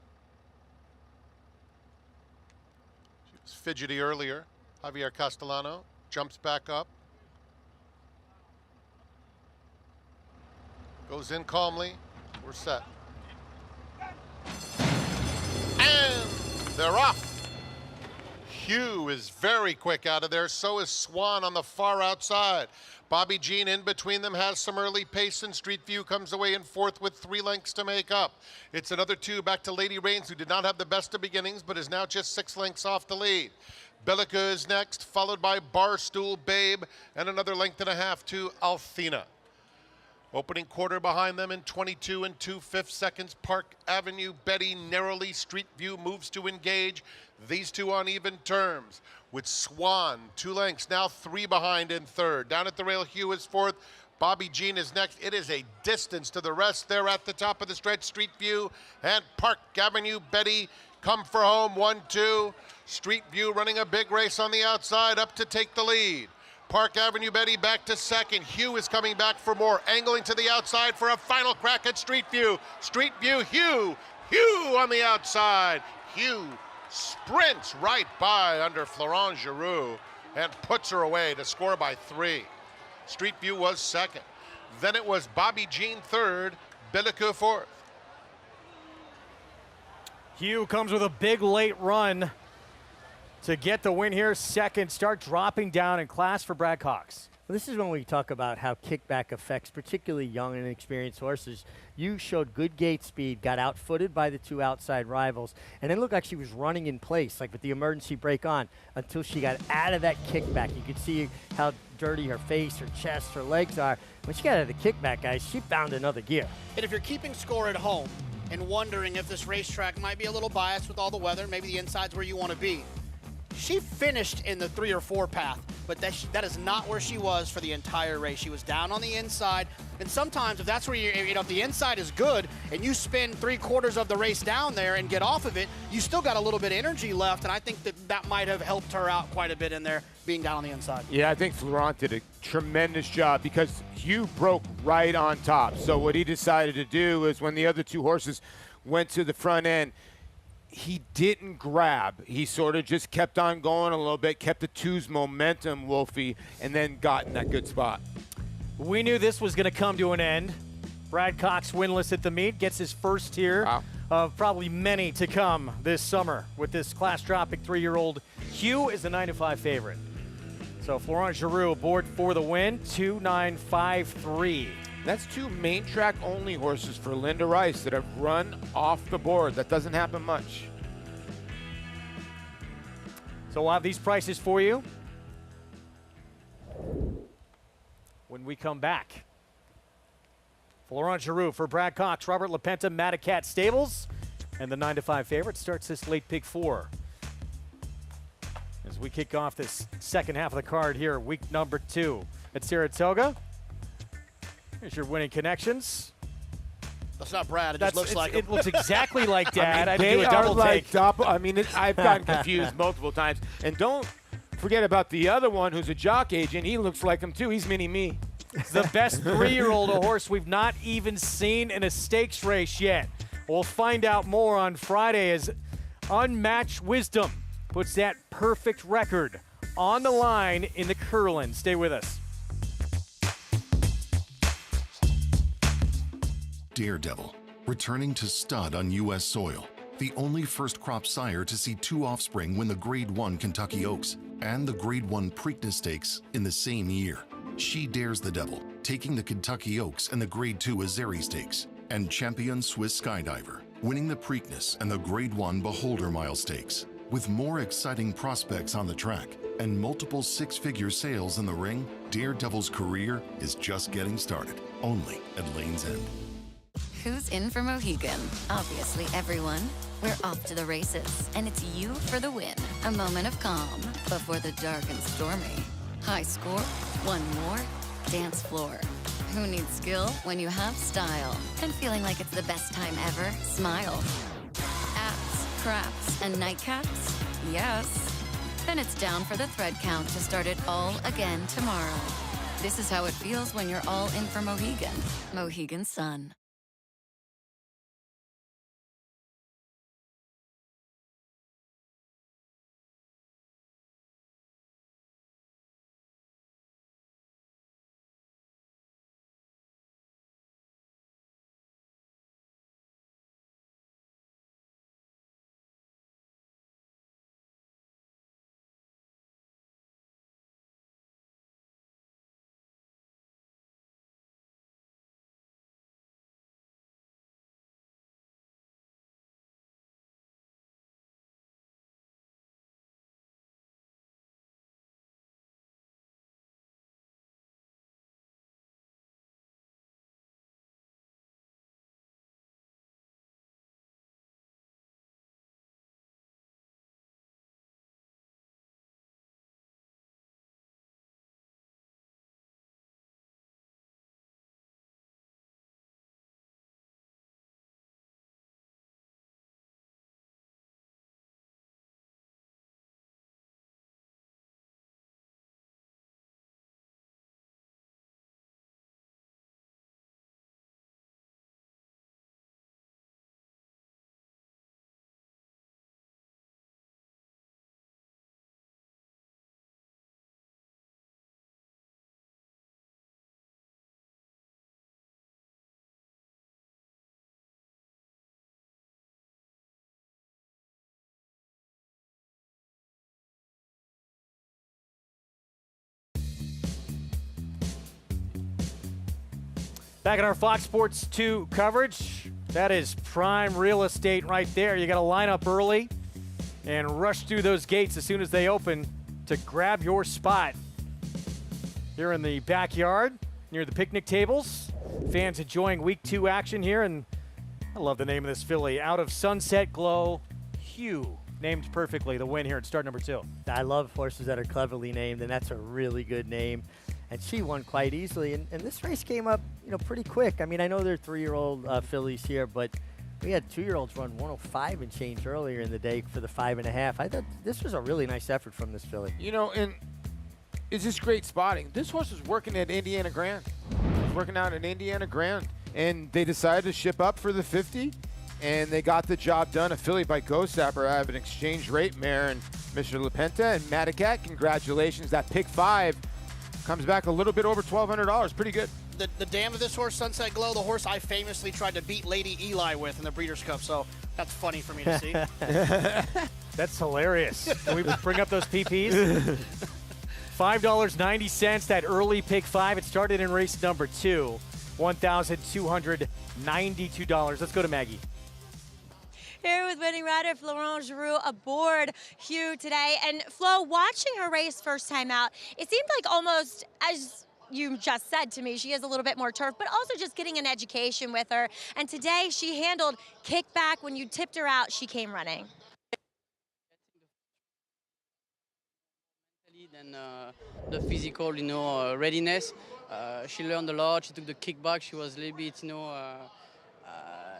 She was fidgety earlier. Javier Castellano jumps back up. Goes in calmly. We're set. And they're off. Hugh is very quick out of there. So is Swan on the far outside. Bobby Jean in between them has some early pace, and Street View comes away in 4th with 3 lengths to make up. It's another 2 back to Lady Rains, who did not have the best of beginnings, but is now just 6 lengths off the lead. Bellica is next, followed by Barstool Babe, and another length and a half to Althena. Opening quarter behind them in 22 2/5 seconds. Park Avenue Betty narrowly. Street View moves to engage. These two on even terms. With Swan 2 lengths, now 3 behind in 3rd. Down at the rail, Hugh is 4th. Bobby Jean is next. It is a distance to the rest there at the top of the stretch. Street View and Park Avenue Betty come for home 1-2. Street View running a big race on the outside up to take the lead. Park Avenue Betty back to 2nd. Hugh is coming back for more, angling to the outside for a final crack at Street View. Street View, Hugh on the outside. Hugh sprints right by under Florent Giroux and puts her away to score by 3. Street View was 2nd. Then it was Bobby Jean 3rd, Bellica 4th. Hugh comes with a big late run to get the win here. 2nd, start dropping down in class for Brad Cox. Well, this is when we talk about how kickback affects particularly young and inexperienced horses. You showed good gate speed, got outfooted by the 2 outside rivals, and it looked like she was running in place, like with the emergency brake on, until she got out of that kickback. You could see how dirty her face, her chest, her legs are. When she got out of the kickback, guys, she found another gear. And if you're keeping score at home and wondering if this racetrack might be a little biased with all the weather, maybe the inside's where you want to be, she finished in the 3 or 4 path, but that is not where she was for the entire race. She was down on the inside, And sometimes if that's where if the inside is good and you spend 3/4 of the race down there and get off of it, you still got a little bit of energy left, and I think that might have helped her out quite a bit in there, being down on the inside. Yeah, I think Florent did a tremendous job because Hugh broke right on top. So what he decided to do is when the other two horses went to the front end, he didn't grab. He sort of just kept on going a little bit, kept the two's momentum, Wolfie, and then got in that good spot. We knew this was going to come to an end. Brad Cox winless at the meet, gets his first here of probably many to come this summer with this class-dropping 3-year-old. Hugh is the 9-5 favorite. So Florent Giroux aboard for the win, 2-9-5-3. That's 2 main track only horses for Linda Rice that have run off the board. That doesn't happen much. So we'll have these prices for you when we come back. Florent Giroux for Brad Cox, Robert LaPenta, Matacat Stables, and the 9-5 favorite starts this late pick 4. As we kick off this second half of the card here, week number 2 at Saratoga. Here's your winning connections. That's not Brad. It just looks like him. It looks exactly like Dad. I mean, I do a double take. I've gotten confused multiple times. And don't forget about the other one who's a jock agent. He looks like him too. He's mini-me. The best 3-year-old, a horse we've not even seen in a stakes race yet. We'll find out more on Friday as Unmatched Wisdom puts that perfect record on the line in the Curlin. Stay with us. Daredevil, returning to stud on U.S. soil. The only first-crop sire to see 2 offspring win the Grade 1 Kentucky Oaks and the Grade 1 Preakness Stakes in the same year. She dares the devil, taking the Kentucky Oaks and the Grade 2 Azeri Stakes, and champion Swiss Skydiver, winning the Preakness and the Grade 1 Beholder Mile Stakes. With more exciting prospects on the track and multiple 6-figure sales in the ring, Daredevil's career is just getting started, only at Lane's End. Who's in for Mohegan? Obviously everyone. We're off to the races, and it's you for the win. A moment of calm before the dark and stormy. High score, one more, dance floor. Who needs skill when you have style? And feeling like it's the best time ever? Smile. Abs, craps, and nightcaps? Yes. Then it's down for the thread count to start it all again tomorrow. This is how it feels when you're all in for Mohegan. Mohegan Sun. Back in our Fox Sports 2 coverage, that is prime real estate right there. You got to line up early and rush through those gates as soon as they open to grab your spot. Here in the backyard, near the picnic tables, fans enjoying week 2 action here, and I love the name of this filly. Out of Sunset Glow, Hugh, named perfectly, the win here at start number 2. I love horses that are cleverly named, and that's a really good name. and she won quite easily. And this race came up, pretty quick. I mean, I know they're 3-year-old fillies here, but we had 2-year-olds run 105 and change earlier in the day for the 5.5. I thought this was a really nice effort from this filly. And it's just great spotting. This horse was working at Indiana Grand. Working out at Indiana Grand. And they decided to ship up for the 50, and they got the job done. A filly by Ghostapper. I have an exchange rate mare, and Mr. Lapenta and Madagat, congratulations. That pick 5 comes back a little bit over $1,200. Pretty good. The dam of this horse, Sunset Glow, the horse I famously tried to beat Lady Eli with in the Breeders' Cup, so that's funny for me to see. That's hilarious. Can we bring up those PPs? $5.90, that early pick 5. It started in race number 2. $1,292. Let's go to Maggie. Here with winning rider Florent Giroux aboard Hugh today. And Flo, watching her race first time out, it seemed like almost, as you just said to me, she has a little bit more turf, but also just getting an education with her. And today she handled kickback. When you tipped her out, she came running. And the physical, readiness. She learned a lot. She took the kickback. She was a little bit,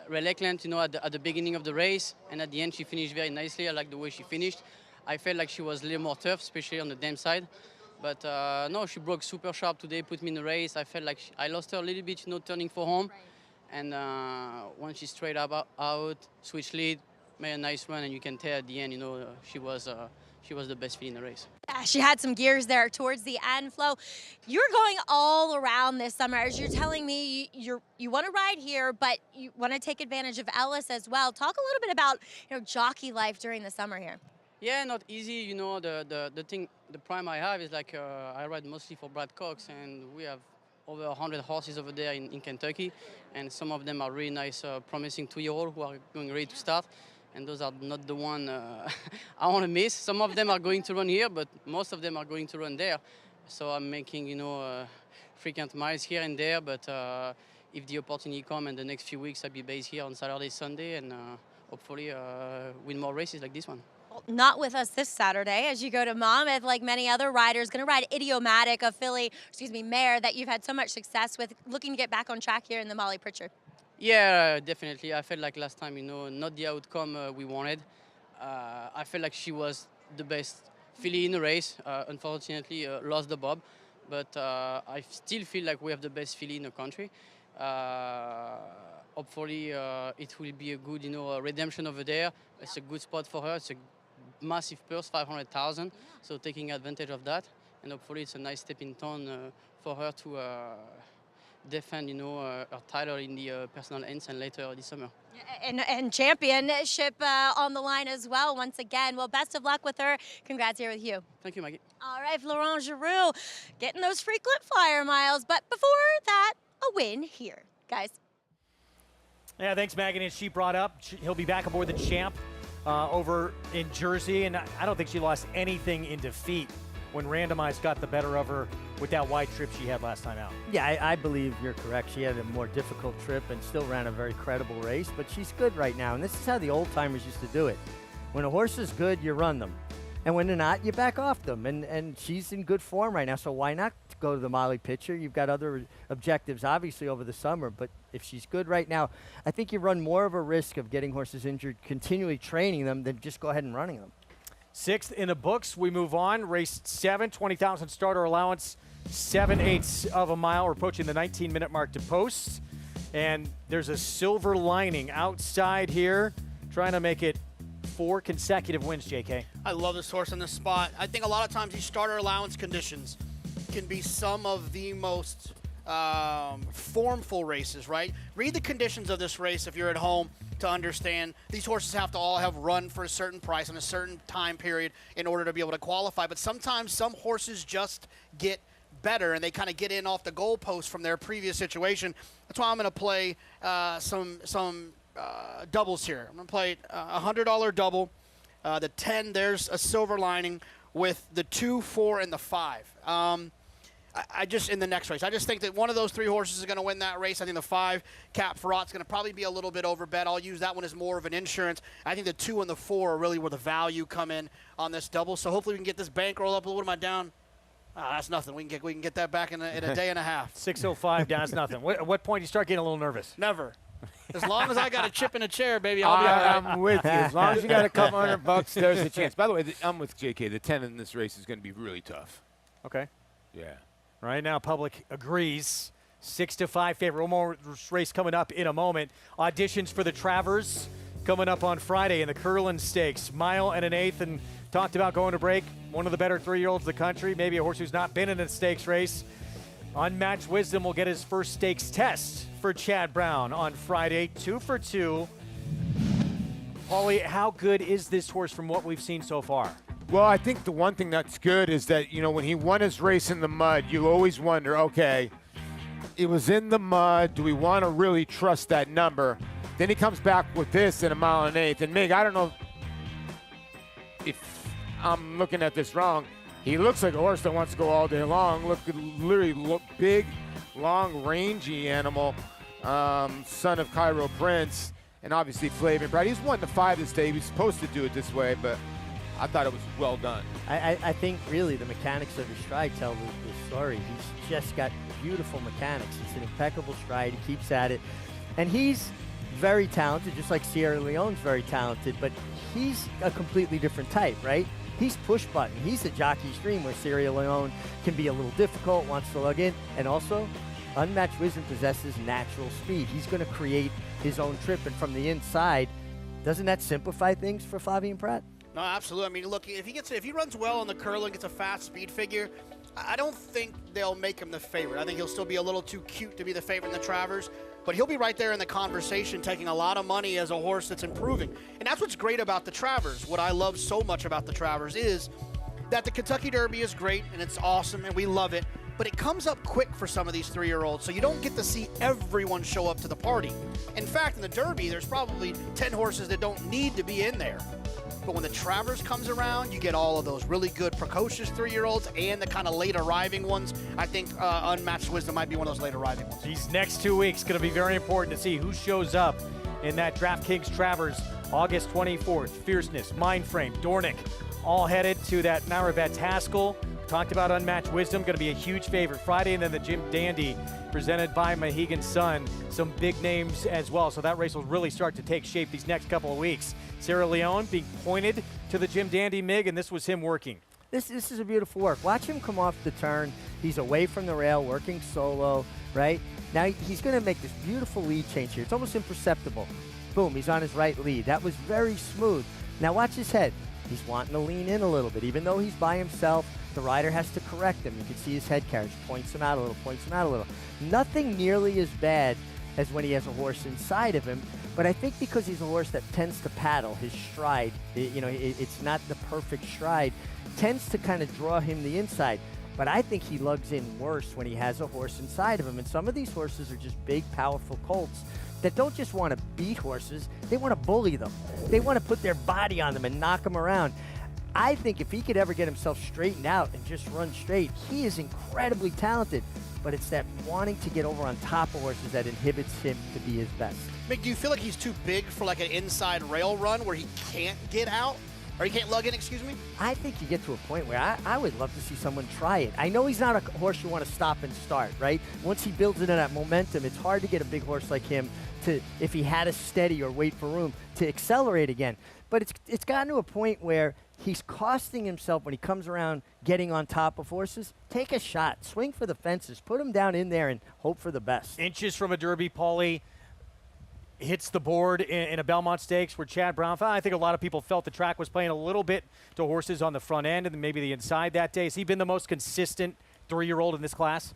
reluctant, at the beginning of the race, and at the end she finished very nicely. I like the way she finished. I felt like she was a little more tough, especially on the dam side. But no, she broke super sharp today, put me in the race. I felt like I lost her a little bit, turning for home. Right. And when she straight up out, switch lead, made a nice run, and you can tell at the end, she was the best filly in the race. Yeah, she had some gears there towards the end. Flo, you're going all around this summer. As you're telling me, you want to ride here, but you want to take advantage of Ellis as well. Talk a little bit about jockey life during the summer here. Yeah, not easy. The prime I have is like I ride mostly for Brad Cox, and we have over 100 horses over there in Kentucky, and some of them are really nice, promising 2-year-olds who are going ready to start. And those are not the one I want to miss. Some of them are going to run here, but most of them are going to run there. So I'm making, frequent miles here and there. But if the opportunity comes in the next few weeks, I'll be based here on Saturday, Sunday, and hopefully win more races like this one. Well, not with us this Saturday, as you go to Monmouth, like many other riders. Going to ride Idiomatic, a mare that you've had so much success with, looking to get back on track here in the Molly Pritchard. Yeah, definitely. I felt like last time, not the outcome we wanted. I felt like she was the best filly in the race. Unfortunately, lost the bob. But I still feel like we have the best filly in the country. Hopefully, it will be a good, redemption over there. It's a good spot for her. It's a massive purse, $500,000. So taking advantage of that. And hopefully, it's a nice stepping stone for her to defend, her title in the personal ends and later this summer. And championship on the line as well once again. Well, best of luck with her. Congrats here with you. Thank you, Maggie. All right, Florent Giroux getting those frequent flyer miles. But before that, a win here, guys. Yeah, thanks, Maggie. And she brought up, he'll be back aboard the Champ over in Jersey. And I don't think she lost anything in defeat when Randomized got the better of her with that wide trip she had last time out. Yeah, I believe you're correct. She had a more difficult trip and still ran a very credible race, but she's good right now. And this is how the old-timers used to do it. When a horse is good, you run them. And when they're not, you back off them. And she's in good form right now, so why not go to the Molly Pitcher? You've got other objectives, obviously, over the summer, but if she's good right now, I think you run more of a risk of getting horses injured, continually training them, than just go ahead and running them. 6th in the books. We move on. Race 7, 20,000 starter allowance, 7/8 of a mile. We're approaching the 19-minute mark to post. And there's a silver lining outside here, trying to make it 4 consecutive wins, JK. I love this horse in this spot. I think a lot of times these starter allowance conditions can be some of the most formful races, right? Read the conditions of this race if you're at home to understand these horses have to all have run for a certain price in a certain time period in order to be able to qualify. But sometimes some horses just get better and they kind of get in off the goalpost from their previous situation. That's why I'm going to play some doubles here. I'm going to play a $100 double. The 10, there's a silver lining with the 2, 4, and the 5. I just, in the next race, I just think that one of those 3 horses is going to win that race. I think the 5, Cap Ferrat's going to probably be a little bit overbet. I'll use that one as more of an insurance. I think the 2 and the 4 are really where the value come in on this double. So hopefully we can get this bankroll up. What am I down? That's nothing. We can get that back in a day and a half. 6:05 down is nothing. At what point do you start getting a little nervous? Never. As long as I got a chip in a chair, baby, I'll be all right. I'm with you. As long as you got a couple $100, there's a chance. By the way, I'm with JK. The 10 in this race is going to be really tough. Okay. Yeah. Right now, public agrees. 6-5 favorite. One more race coming up in a moment. Auditions for the Travers coming up on Friday in the Curlin Stakes. Mile and an eighth, and talked about going to break. One of the better 3-year-olds in the country. Maybe a horse who's not been in a stakes race. Unmatched Wisdom will get his first stakes test for Chad Brown on Friday. 2 for 2. Paulie, how good is this horse from what we've seen so far? Well, I think the one thing that's good is that, when he won his race in the mud, you always wonder, okay, it was in the mud. Do we want to really trust that number? Then he comes back with this in a mile and an eighth. And Mig, I don't know if I'm looking at this wrong. He looks like a horse that wants to go all day long. Look big, long, rangy animal. Son of Cairo Prince, and obviously Flavian Pratt. He's 1-5 this day. He was supposed to do it this way, but I thought it was well done. I think really the mechanics of his stride tell the story. He's just got beautiful mechanics. It's an impeccable stride. He keeps at it. And he's very talented, just like Sierra Leone's very talented, but he's a completely different type, right? He's push button. He's a jockey's dream, where Sierra Leone can be a little difficult, wants to lug in, and also Unmatched Wisdom possesses natural speed. He's going to create his own trip, and from the inside, doesn't that simplify things for Flavian Pratt? No, absolutely. I mean, look, if he runs well on the Curlin, gets a fast speed figure, I don't think they'll make him the favorite. I think he'll still be a little too cute to be the favorite in the Travers, but he'll be right there in the conversation, taking a lot of money as a horse that's improving. And that's what's great about the Travers. What I love so much about the Travers is that the Kentucky Derby is great, and it's awesome, and we love it, but it comes up quick for some of these 3-year-olds, so you don't get to see everyone show up to the party. In fact, in the Derby, there's probably 10 horses that don't need to be in there. But when the Travers comes around, you get all of those really good precocious 3-year-olds and the kind of late arriving ones. I think Unmatched Wisdom might be one of those late arriving ones. These next 2 weeks going to be very important to see who shows up in that DraftKings Travers August 24th. Fierceness, Mindframe, Dornick, all headed to that Naira Betts Haskell. Talked about Unmatched Wisdom, going to be a huge favorite Friday, and then the Jim Dandy presented by Mohegan Sun. Some big names as well, so that race will really start to take shape these next couple of weeks. Sierra Leone being pointed to the Jim Dandy Mig, and this was him working. This is a beautiful work. Watch him come off the turn. He's away from the rail, working solo, right? Now he's going to make this beautiful lead change here. It's almost imperceptible. Boom, he's on his right lead. That was very smooth. Now watch his head. He's wanting to lean in a little bit. Even though he's by himself, the rider has to correct him. You can see his head carriage. Points him out a little, points him out a little. Nothing nearly as bad as when he has a horse inside of him. But I think because he's a horse that tends to paddle, his stride, it's not the perfect stride, tends to kind of draw him the inside. But I think he lugs in worse when he has a horse inside of him. And some of these horses are just big, powerful colts that don't just want to beat horses, they want to bully them. They want to put their body on them and knock them around. I think if he could ever get himself straightened out and just run straight, he is incredibly talented. But it's that wanting to get over on top of horses that inhibits him to be his best. Mick, do you feel like he's too big for like an inside rail run where he can't get out? Or he can't lug in, excuse me? I think you get to a point where I would love to see someone try it. I know he's not a horse you want to stop and start, right? Once he builds into that momentum, it's hard to get a big horse like him to, if he had to steady or wait for room, to accelerate again. But it's gotten to a point where he's costing himself when he comes around getting on top of horses. Take a shot. Swing for the fences. Put him down in there and hope for the best. Inches from a Derby, Paulie hits the board in a Belmont Stakes where Chad Brown, I think a lot of people felt the track was playing a little bit to horses on the front end and maybe the inside that day. Has he been the most consistent 3-year-old in this class?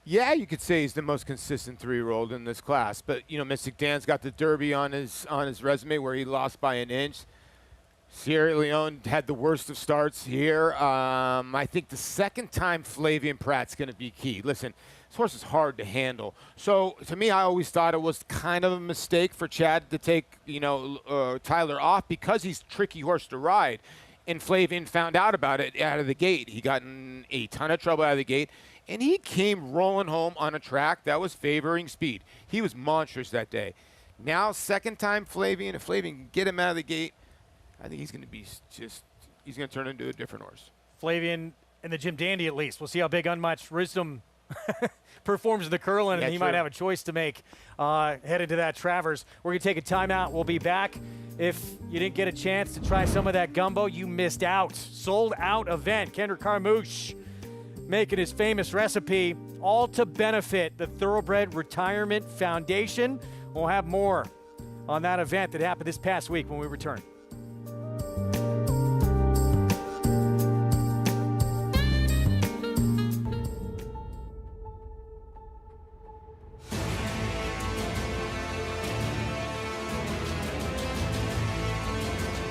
Yeah, you could say he's the most consistent 3-year-old in this class. But, Mystic Dan's got the Derby on his resume where he lost by an inch. Sierra Leone had the worst of starts here. I think the second time Flavian Pratt's going to be key. Listen, this horse is hard to handle. So, to me, I always thought it was kind of a mistake for Chad to take, Tyler off because he's a tricky horse to ride. And Flavian found out about it out of the gate. He got in a ton of trouble out of the gate. And he came rolling home on a track that was favoring speed. He was monstrous that day. Now, second time Flavian, if Flavian can get him out of the gate, I think he's going to be he's going to turn into a different horse. Flavian And the Jim Dandy at least. We'll see how big Unmatched Wisdom performs in the curling, and he might have a choice to make headed to that Travers. We're going to take a timeout. We'll be back. If you didn't get a chance to try some of that gumbo, you missed out. Sold out event. Kendrick Carmouche making his famous recipe, all to benefit the Thoroughbred Retirement Foundation. We'll have more on that event that happened this past week when we return.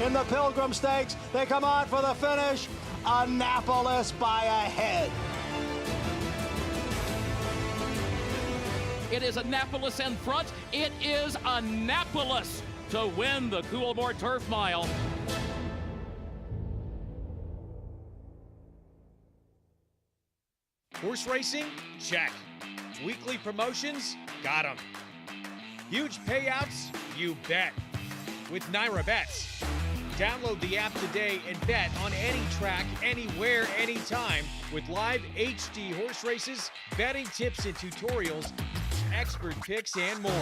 In the Pilgrim Stakes, they come on for the finish. Annapolis by a head. It is Annapolis in front. It is Annapolis to win the Coolmore Turf Mile. Horse racing? Check. Weekly promotions? Got 'em. Huge payouts? You bet. With Naira Bets. Download the app today and bet on any track, anywhere, anytime with live HD horse races, betting tips and tutorials, expert picks, and more.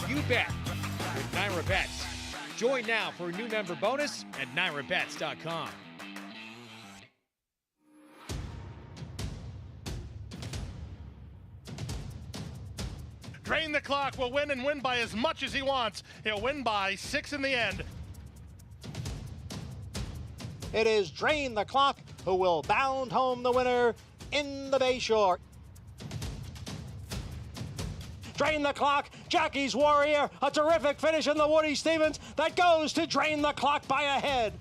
You bet with Naira Bets. Join now for a new member bonus at NairaBets.com. Drain the Clock will win and win by as much as he wants. He'll win by 6 in the end. It is Drain the Clock who will bound home the winner in the Bayshore. Drain the Clock, Jackie's Warrior, a terrific finish in the Woody Stevens that goes to Drain the Clock by a head.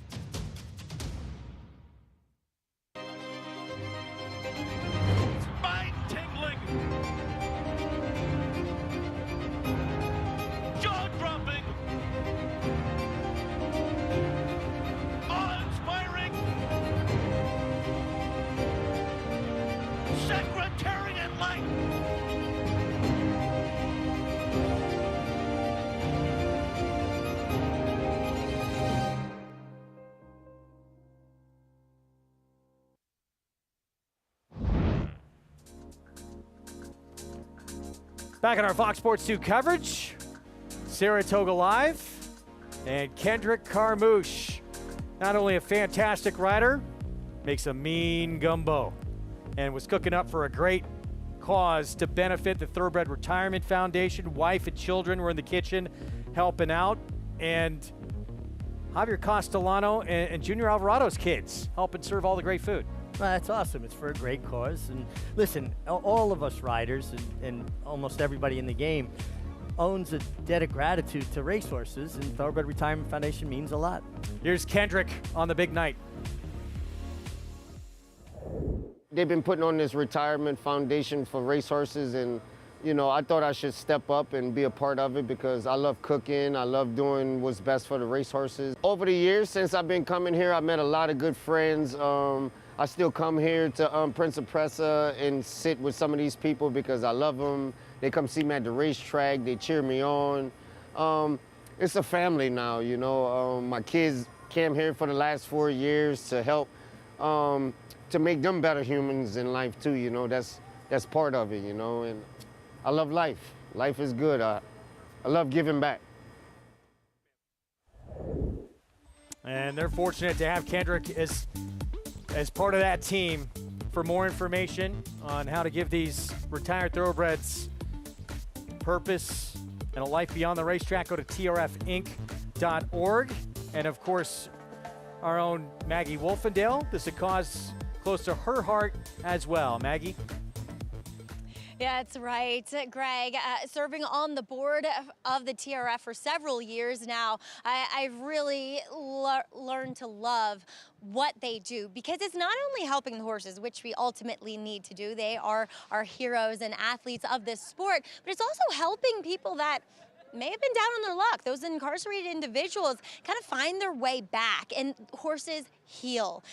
Spine-tingling, jaw-dropping, awe-inspiring, Secretariat-like. Back in our Fox Sports 2 coverage, Saratoga Live, and Kendrick Carmouche. Not only a fantastic rider, makes a mean gumbo, and was cooking up for a great cause to benefit the Thoroughbred Retirement Foundation. Wife and children were in the kitchen helping out, and Javier Castellano and Junior Alvarado's kids helping serve all the great food. Well, that's awesome. It's for a great cause. And listen, all of us riders and almost everybody in the game owns a debt of gratitude to racehorses, and Thoroughbred Retirement Foundation means a lot. Here's Kendrick on the big night. They've been putting on this retirement foundation for racehorses, and you know, I thought I should step up and be a part of it because I love cooking, I love doing what's best for the racehorses. Over the years, since I've been coming here, I've met a lot of good friends. I still come here to Prince of Presa and sit with some of these people because I love them. They come see me at the racetrack, they cheer me on. It's a family now, you know. My kids came here for the last 4 years to help to make them better humans in life too, you know. That's part of it, you know. And I love life. Life is good. I love giving back. And they're fortunate to have Kendrick as part of that team. For more information on how to give these retired thoroughbreds purpose and a life beyond the racetrack, go to trfinc.org. And of course, our own Maggie Wolfendale. This is a cause close to her heart as well. Maggie? Yeah, that's right, Greg. Serving on the board of the TRF for several years now, I've really learned to love what they do, because it's not only helping the horses, which we ultimately need to do. They are our heroes and athletes of this sport, but it's also helping people that may have been down on their luck. Those incarcerated individuals kind of find their way back, and horses heal.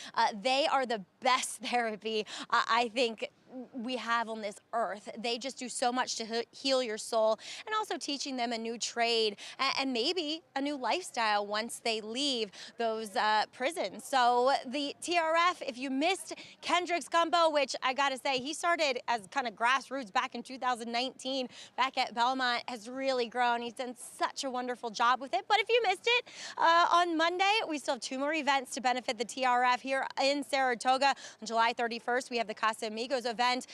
They are the best therapy, I think, we have on this earth. They just do so much to heal your soul, and also teaching them a new trade and maybe a new lifestyle once they leave those prisons. So the TRF, if you missed Kendrick's Gumbo, which I gotta say, he started as kind of grassroots back in 2019 back at Belmont, has really grown. He's done such a wonderful job with it. But if you missed it, on Monday, we still have 2 more events to benefit the TRF here in Saratoga. On July 31st, we have the Casamigos event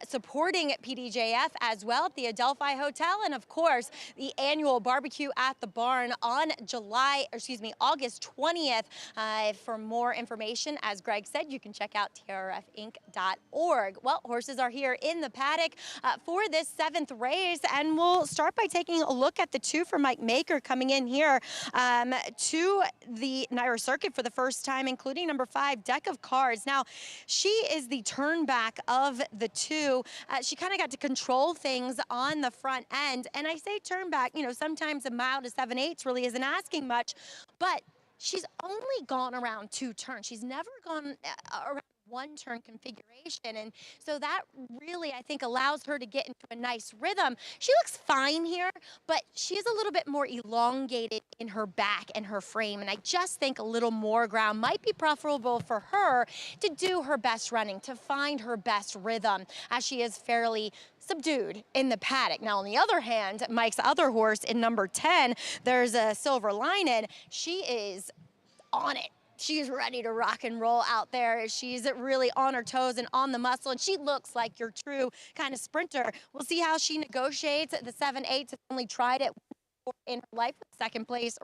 supporting PDJF as well at the Adelphi Hotel. And of course, the annual barbecue at the barn on August 20th. For more information, as Greg said, you can check out trfinc.org. Well, horses are here in the paddock for this 7th race, and we'll start by taking a look at the 2 for Mike Maker coming in here to the NYRA circuit for the first time, including number 5, Deck of Cards. Now, she is the turnback of the 2. She kind of got to control things on the front end, and I say turnback, you know, sometimes a mile to 7/8 really isn't asking much, but she's only gone around 2 turns. She's never gone around 1-turn configuration, and so that really, I think, allows her to get into a nice rhythm. She looks fine here, but she's a little bit more elongated in her back and her frame, and I just think a little more ground might be preferable for her to do her best running, to find her best rhythm, as she is fairly subdued in the paddock. Now, on the other hand, Mike's other horse in number 10, there's a Silver Lining. She is on it. She's ready to rock and roll out there. She's really on her toes and on the muscle, and she looks like your true kind of sprinter. We'll see how she negotiates at the 7/8. Only tried it in her life with 2nd place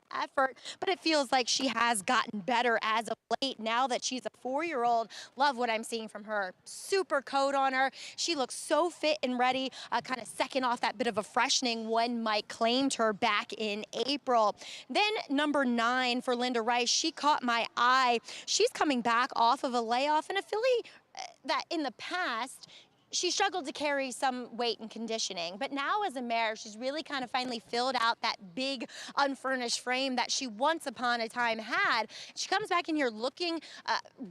effort, but it feels like she has gotten better as of late now that she's a 4-year-old. Love what I'm seeing from her. Super coat on her. She looks so fit and ready, kind of second off that bit of a freshening when Mike claimed her back in April. Then number 9 for Linda Rice, she caught my eye. She's coming back off of a layoff in a filly that in the past she struggled to carry some weight and conditioning, but now as a mare, she's really kind of finally filled out that big unfurnished frame that she once upon a time had. She comes back in here looking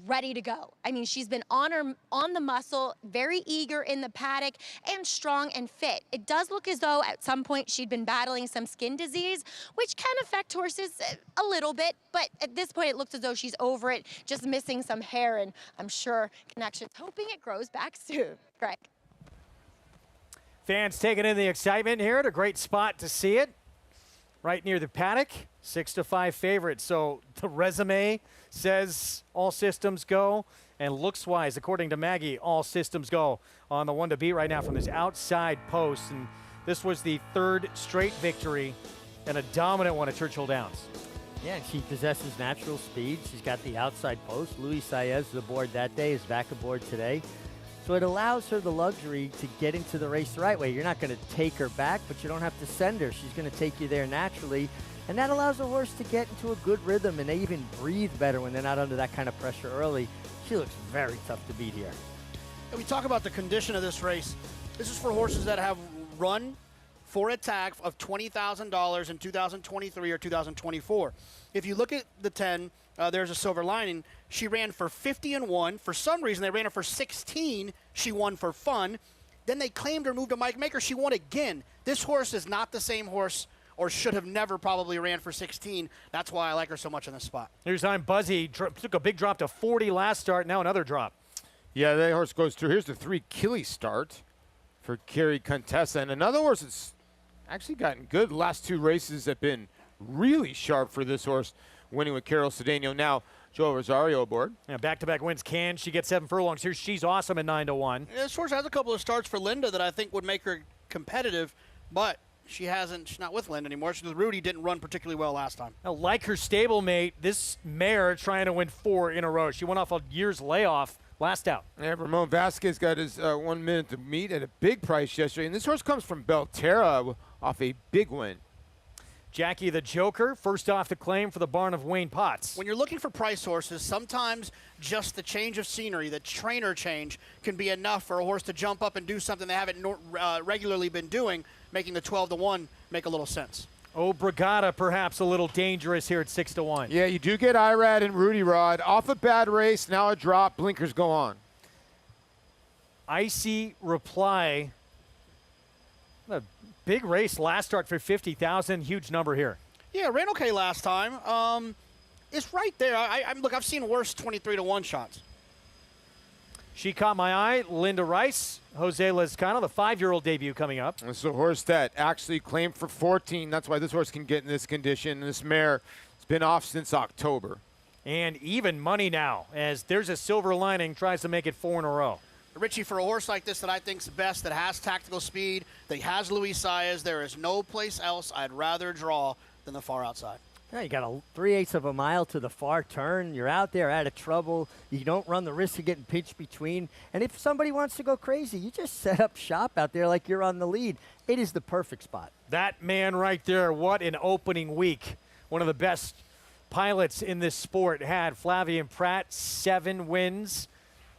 ready to go. I mean, she's been on the muscle, very eager in the paddock, and strong and fit. It does look as though at some point she'd been battling some skin disease, which can affect horses a little bit, but at this point it looks as though she's over it, just missing some hair, and I'm sure Connections hoping it grows back soon. Greg. Fans taking in the excitement here at a great spot to see it. Right near the paddock, 6-5 favorite. So the resume says all systems go. And looks-wise, according to Maggie, all systems go on the one to beat right now from this outside post. And this was the 3rd straight victory and a dominant one at Churchill Downs. Yeah, and she possesses natural speed. She's got the outside post. Luis Saez is aboard that day, is back aboard today. So it allows her the luxury to get into the race the right way. You're not going to take her back, but you don't have to send her. She's going to take you there naturally. And that allows the horse to get into a good rhythm, and they even breathe better when they're not under that kind of pressure early. She looks very tough to beat here. And we talk about the condition of this race. This is for horses that have run for a tag of $20,000 in 2023 or 2024. If you look at the 10, there's a Silver Lining. She ran for 50 and 1. For some reason, they ran her for 16. She won for fun. Then they claimed her move to Mike Maker. She won again. This horse is not the same horse, or should have never probably ran for 16. That's why I like her so much in this spot. Here's I'm Buzzy. Took a big drop to 40 last start. Now another drop. Yeah, that horse goes through. Here's the 3 Killy start for Carrie Contessa. And another horse that's actually gotten good. The last 2 races have been really sharp for this horse, winning with Carol Cedeno. Now Joe Rosario aboard. Yeah, back-to-back wins. Can she get 7 furlongs? Here she's awesome at 9-1. This horse has a couple of starts for Linda that I think would make her competitive, but she's not with Linda anymore. Rudy didn't run particularly well last time. Now, like her stablemate, this mare trying to win 4 in a row. She went off a year's layoff last out. Yeah, Ramon Vasquez got his 1 minute to meet at a big price yesterday. And this horse comes from Belterra off a big win. Jackie the Joker, first off the claim for the barn of Wayne Potts. When you're looking for price horses, sometimes just the change of scenery, the trainer change, can be enough for a horse to jump up and do something they haven't regularly been doing, making the 12-1 make a little sense. Oh, Brigada perhaps a little dangerous here at 6-1. Yeah, you do get Irad and Rudy Rod off a bad race, now a drop, blinkers go on. icy reply. A big race last start for 50,000. Huge number here. Yeah, ran okay last time. It's right there. Look, I've seen worse 23-1 shots. She caught my eye. Linda Rice, Jose Lezcano, the 5-year-old debut coming up. It's a horse that actually claimed for 14. That's why this horse can get in this condition. This mare has been off since October. And even money now, as there's a silver lining, tries to make it 4 in a row. Richie, for a horse like this that I think's best, that has tactical speed, that has Luis Saez, there is no place else I'd rather draw than the far outside. Yeah, you got a 3/8 of a mile to the far turn. You're out there out of trouble. You don't run the risk of getting pinched between. And if somebody wants to go crazy, you just set up shop out there like you're on the lead. It is the perfect spot. That man right there, what an opening week. One of the best pilots in this sport had Flavien Prat, 7 wins.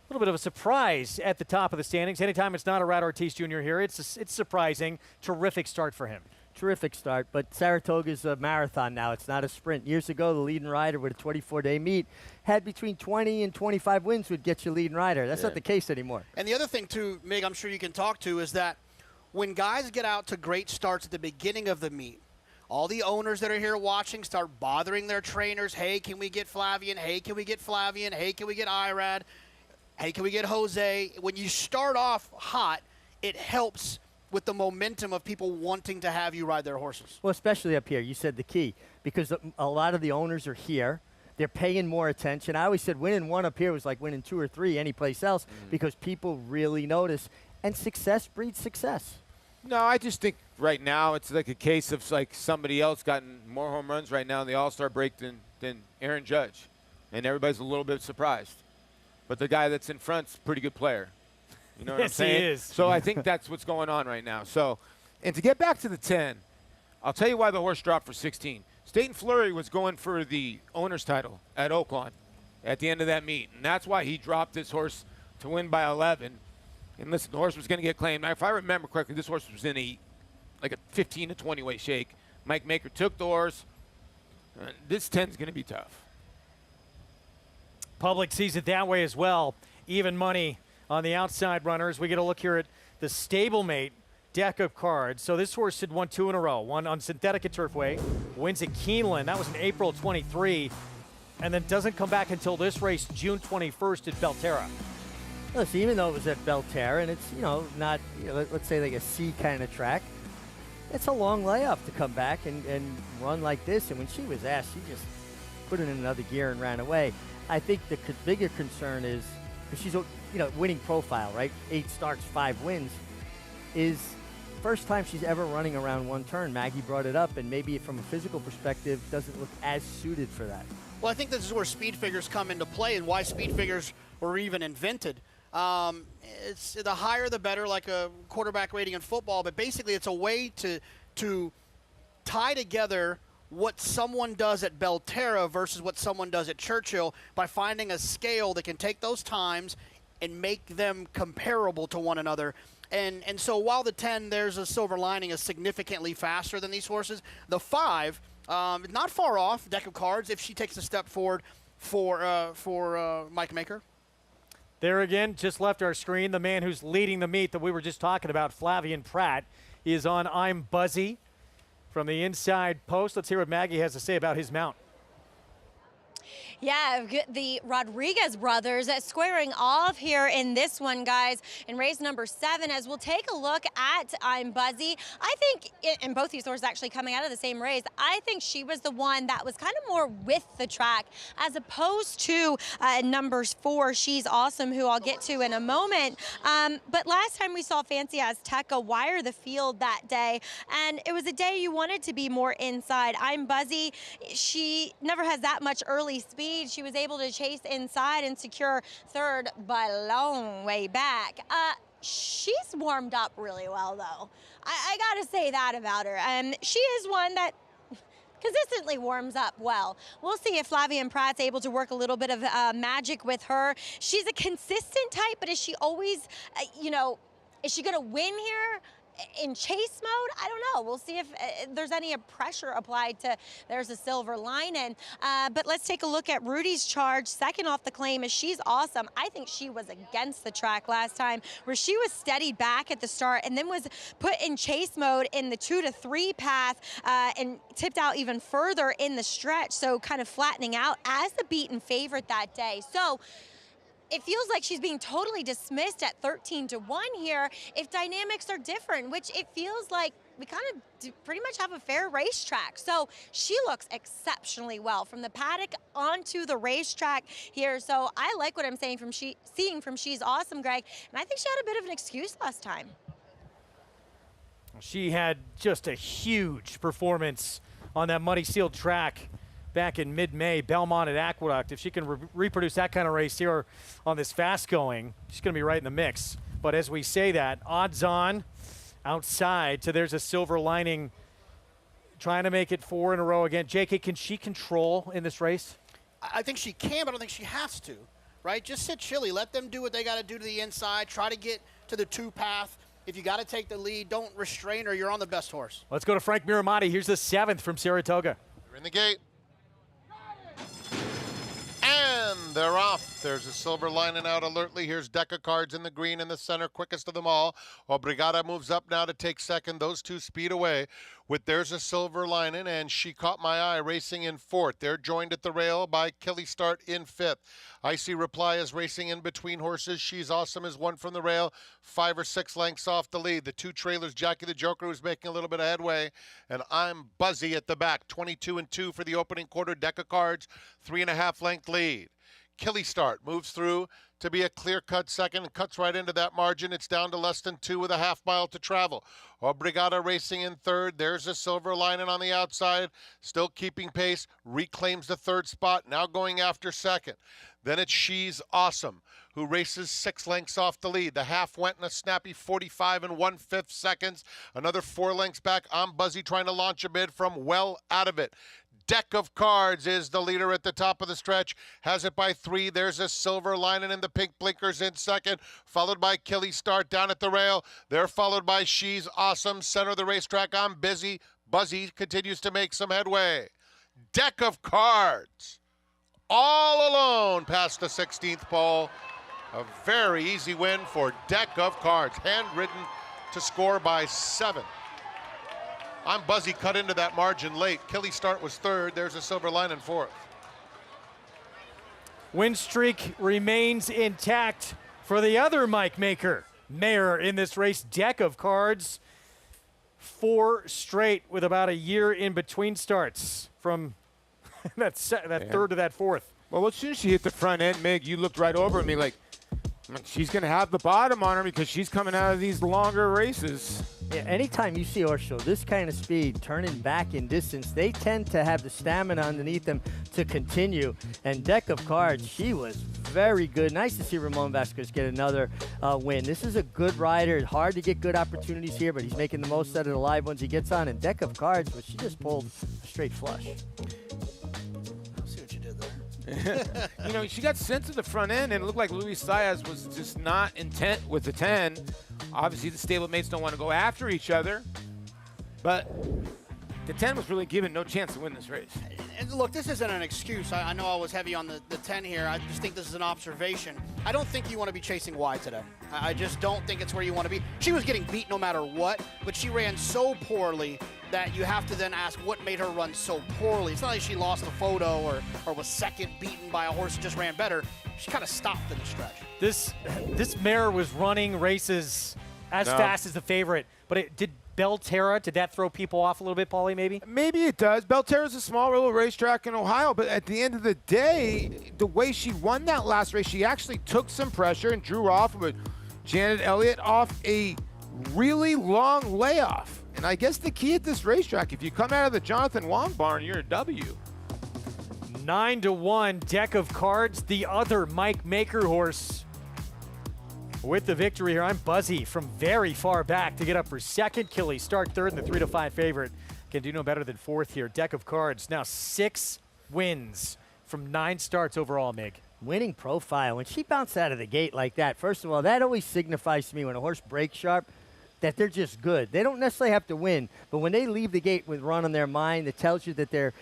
A little bit of a surprise at the top of the standings. Anytime it's not a Rat Ortiz Jr. here, it's surprising. Terrific start for him. Terrific start, but Saratoga's a marathon now. It's not a sprint. Years ago, the leading rider with a 24-day meet had between 20 and 25 wins would get you leading rider. That's not the case anymore. And the other thing, too, Mig, I'm sure you can talk to, is that when guys get out to great starts at the beginning of the meet, all the owners that are here watching start bothering their trainers. Hey, can we get Flavien? Hey, can we get Flavien? Hey, can we get Irad? Hey, can we get Jose? When you start off hot, it helps with the momentum of people wanting to have you ride their horses. Well, especially up here. You said the key, because a lot of the owners are here. They're paying more attention. I always said winning 1 up here was like winning 2 or 3 anyplace else because people really notice, and success breeds success. No, I just think right now it's like a case of like somebody else gotten more home runs right now in the All-Star break than Aaron Judge, and everybody's a little bit surprised. But the guy that's in front's a pretty good player. You know what I'm saying? Yes, he is. So I think that's what's going on right now. So, and to get back to the 10, I'll tell you why the horse dropped for 16. Staten Fleury was going for the owner's title at Oaklawn at the end of that meet, and that's why he dropped this horse to win by 11. And listen, the horse was going to get claimed. Now, if I remember correctly, this horse was in a 15 to 20 weight shake. Mike Maker took the horse. This 10's going to be tough. Public sees it that way as well. Even money on the outside runners. We get a look here at the stablemate deck of cards. So this horse had won 2 in a row. One on synthetic at Turfway, wins at Keeneland. That was in April 23, and then doesn't come back until this race, June 21st at Belterra. Listen, even though it was at Belterra, and it's, not, let's say like a C kind of track, it's a long layoff to come back and run like this. And when she was asked, she just put it in another gear and ran away. I think the bigger concern is, because she's winning profile, right? 8 starts, 5 wins, is first time she's ever running around 1 turn. Maggie brought it up, and maybe from a physical perspective doesn't look as suited for that. Well, I think this is where speed figures come into play and why speed figures were even invented. It's the higher the better, like a quarterback rating in football, but basically it's a way to tie together what someone does at Belterra versus what someone does at Churchill by finding a scale that can take those times and make them comparable to one another. And so while the 10, there's a silver lining, is significantly faster than these horses, the 5, not far off, deck of cards, if she takes a step forward for Mike Maker. There again, just left our screen, the man who's leading the meet that we were just talking about, Flavien Prat, is on I'm Buzzy from the inside post. Let's hear what Maggie has to say about his mount. Yeah, the Rodriguez brothers squaring off here in this one, guys, in race number 7, as we'll take a look at I'm Buzzy. I think, and both these horses actually coming out of the same race, I think she was the one that was kind of more with the track as opposed to numbers 4, She's Awesome, who I'll get to in a moment. But last time we saw Fancy Azteca wire the field that day, and it was a day you wanted to be more inside. I'm Buzzy, she never has that much early speed. She was able to chase inside and secure 3rd by a long way back. She's warmed up really well, though. I gotta say that about her. She is one that consistently warms up well. We'll see if Flavien Prat's able to work a little bit of magic with her. She's a consistent type, but is she always, is she gonna win here? in chase mode, I don't know. We'll see if there's any pressure applied to, there's a silver lining. But let's take a look at Rudy's charge. Second off the claim is She's Awesome. I think she was against the track last time, where she was steadied back at the start and then was put in chase mode in the 2 to 3 path and tipped out even further in the stretch, so kind of flattening out as the beaten favorite that day. So it feels like she's being totally dismissed at 13-1 here if dynamics are different, which it feels like we kind of pretty much have a fair racetrack. So she looks exceptionally well from the paddock onto the racetrack here. So I like what I'm seeing from She's Awesome, Greg. And I think she had a bit of an excuse last time. She had just a huge performance on that muddy sealed track back in mid-May, Belmont at Aqueduct. If she can reproduce that kind of race here on this fast going, she's going to be right in the mix. But as we say that, odds on outside, so there's a silver lining, trying to make it 4 in a row again. JK, can she control in this race? I think she can, but I don't think she has to, right? Just sit chilly. Let them do what they got to do to the inside. Try to get to the 2 path. If you got to take the lead, don't restrain her. You're on the best horse. Let's go to Frank Miramati. Here's the 7th from Saratoga. They're in the gate. And they're off. There's a silver lining out alertly. Here's deck of cards in the green in the center, quickest of them all. Obrigada moves up now to take second. Those two speed away with There's a Silver Lining, and She Caught My Eye racing in 4th. They're joined at the rail by Kelly Start in 5th. Icy Reply is racing in between horses. She's Awesome is 1 from the rail, 5 or 6 lengths off the lead. The 2 trailers, Jackie the Joker, who's making a little bit of headway, and I'm Buzzy at the back. 22-2 for the opening quarter. Deck of cards, 3.5 length lead. Kelly Start moves through to be a clear-cut second and cuts right into that margin. It's down to less than 2 with a half mile to travel. Obrigada racing in 3rd. There's a Silver Lining on the outside, still keeping pace, reclaims the 3rd spot, now going after 2nd. Then it's She's Awesome, who races 6 lengths off the lead. The half went in a snappy 45 1/5 seconds. Another 4 lengths back. I'm Buzzy trying to launch a bid from well out of it. Deck of Cards is the leader at the top of the stretch. Has it by 3. There's a Silver Lining in the pink blinkers in 2nd, followed by Kelly Start down at the rail. They're followed by She's Awesome. Center of the racetrack, I'm Busy. Buzzy continues to make some headway. Deck of Cards, all alone past the 16th pole. A very easy win for Deck of Cards. Handwritten to score by 7. I'm Buzzy cut into that margin late. Kelly Start was 3rd. There's a Silver Lining 4th. Win streak remains intact for the other Mike Maker mare in this race. Deck of Cards, 4 straight with about a year in between starts from that 3rd to that 4th. Well, as soon as she hit the front end, Mig, you looked right over at me like, she's going to have the bottom on her because she's coming out of these longer races. Yeah, anytime you see a horse show this kind of speed, turning back in distance, they tend to have the stamina underneath them to continue. And Deck of Cards, she was very good. Nice to see Ramon Vasquez get another win. This is a good rider. Hard to get good opportunities here, but he's making the most out of the live ones he gets on. And Deck of Cards, but she just pulled a straight flush. See what you did there. You know, she got sent to the front end, and it looked like Luis Saez was just not intent with the 10. Obviously, the stablemates don't want to go after each other, but the 10 was really given no chance to win this race. And look, this isn't an excuse. I know I was heavy on the 10 here. I just think this is an observation. I don't think you want to be chasing wide today. I just don't think it's where you want to be. She was getting beat no matter what, but she ran so poorly that you have to then ask what made her run so poorly. It's not like she lost the photo or was second beaten by a horse that just ran better. She kind of stopped in the stretch. This mare was running races as fast as the favorite, but did Belterra, did that throw people off a little bit, Paulie, maybe? Maybe it does. Belterra's a small little racetrack in Ohio, but at the end of the day, the way she won that last race, she actually took some pressure and drew off with Janet Elliott off a really long layoff. And I guess the key at this racetrack, if you come out of the Jonathan Wong barn, you're a W. 9-1, Deck of Cards, the other Mike Maker horse with the victory here. I'm Buzzy from very far back to get up for 2nd. Kelly Start 3rd and the 3-5 favorite. Can do no better than 4th here. Deck of Cards, now 6 wins from 9 starts overall, Mig. Winning profile. When she bounced out of the gate like that, first of all, that always signifies to me when a horse breaks sharp, that they're just good. They don't necessarily have to win, but when they leave the gate with run on their mind, it tells you that they're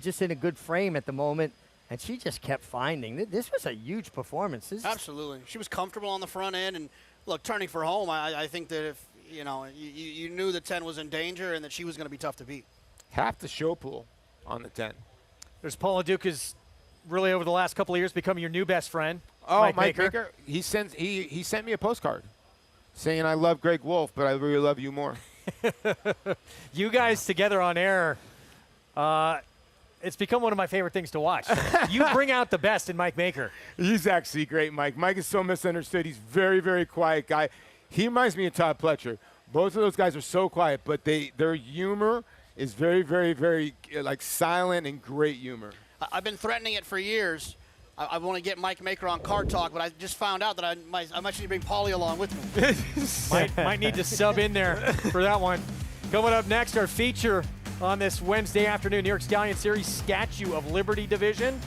just in a good frame at the moment. And she just kept finding. This was a huge performance. Absolutely. She was comfortable on the front end. And, look, turning for home, I think that if, you knew the 10 was in danger and that she was going to be tough to beat. Half the show pool on the 10. There's Paula Duke has really over the last couple of years become your new best friend. Oh, Mike Mike Maker. Maker. He sent me a postcard saying, I love Greg Wolf, but I really love you more. You guys together on air, it's become one of my favorite things to watch. You bring out the best in Mike Maker. He's actually great, Mike. Mike is so misunderstood. He's very, very quiet guy. He reminds me of Todd Pletcher. Both of those guys are so quiet, but their humor is very, very, very like silent and great humor. I've been threatening it for years. I want to get Mike Maker on Card Talk, but I just found out that I might need to bring Paulie along with me. might need to sub in there for that one. Coming up next, our feature on this Wednesday afternoon, New York Stallion Series Statue of Liberty Division.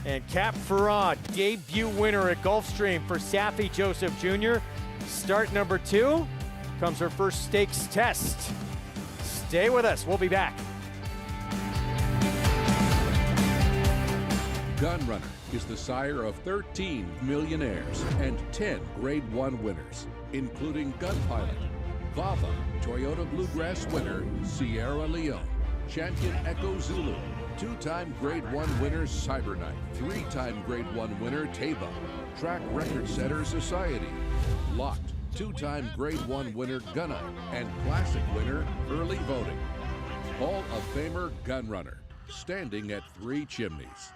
And Cap Farad, debut winner at Gulfstream for Saffie Joseph Jr. Start number 2 comes her first stakes test. Stay with us. We'll be back. Gunrunner is the sire of 13 millionaires and 10 Grade 1 winners, including Gun Pilot, Vava, Toyota Bluegrass winner Sierra Leone, champion Echo Zulu, 2-time Grade 1 winner Cyberknife, 3-time Grade 1 winner Taba, track record setter Society, Locked, 2-time Grade 1 winner Gunite, and classic winner Early Voting. Hall of Famer Gunrunner, standing at 3 chimneys.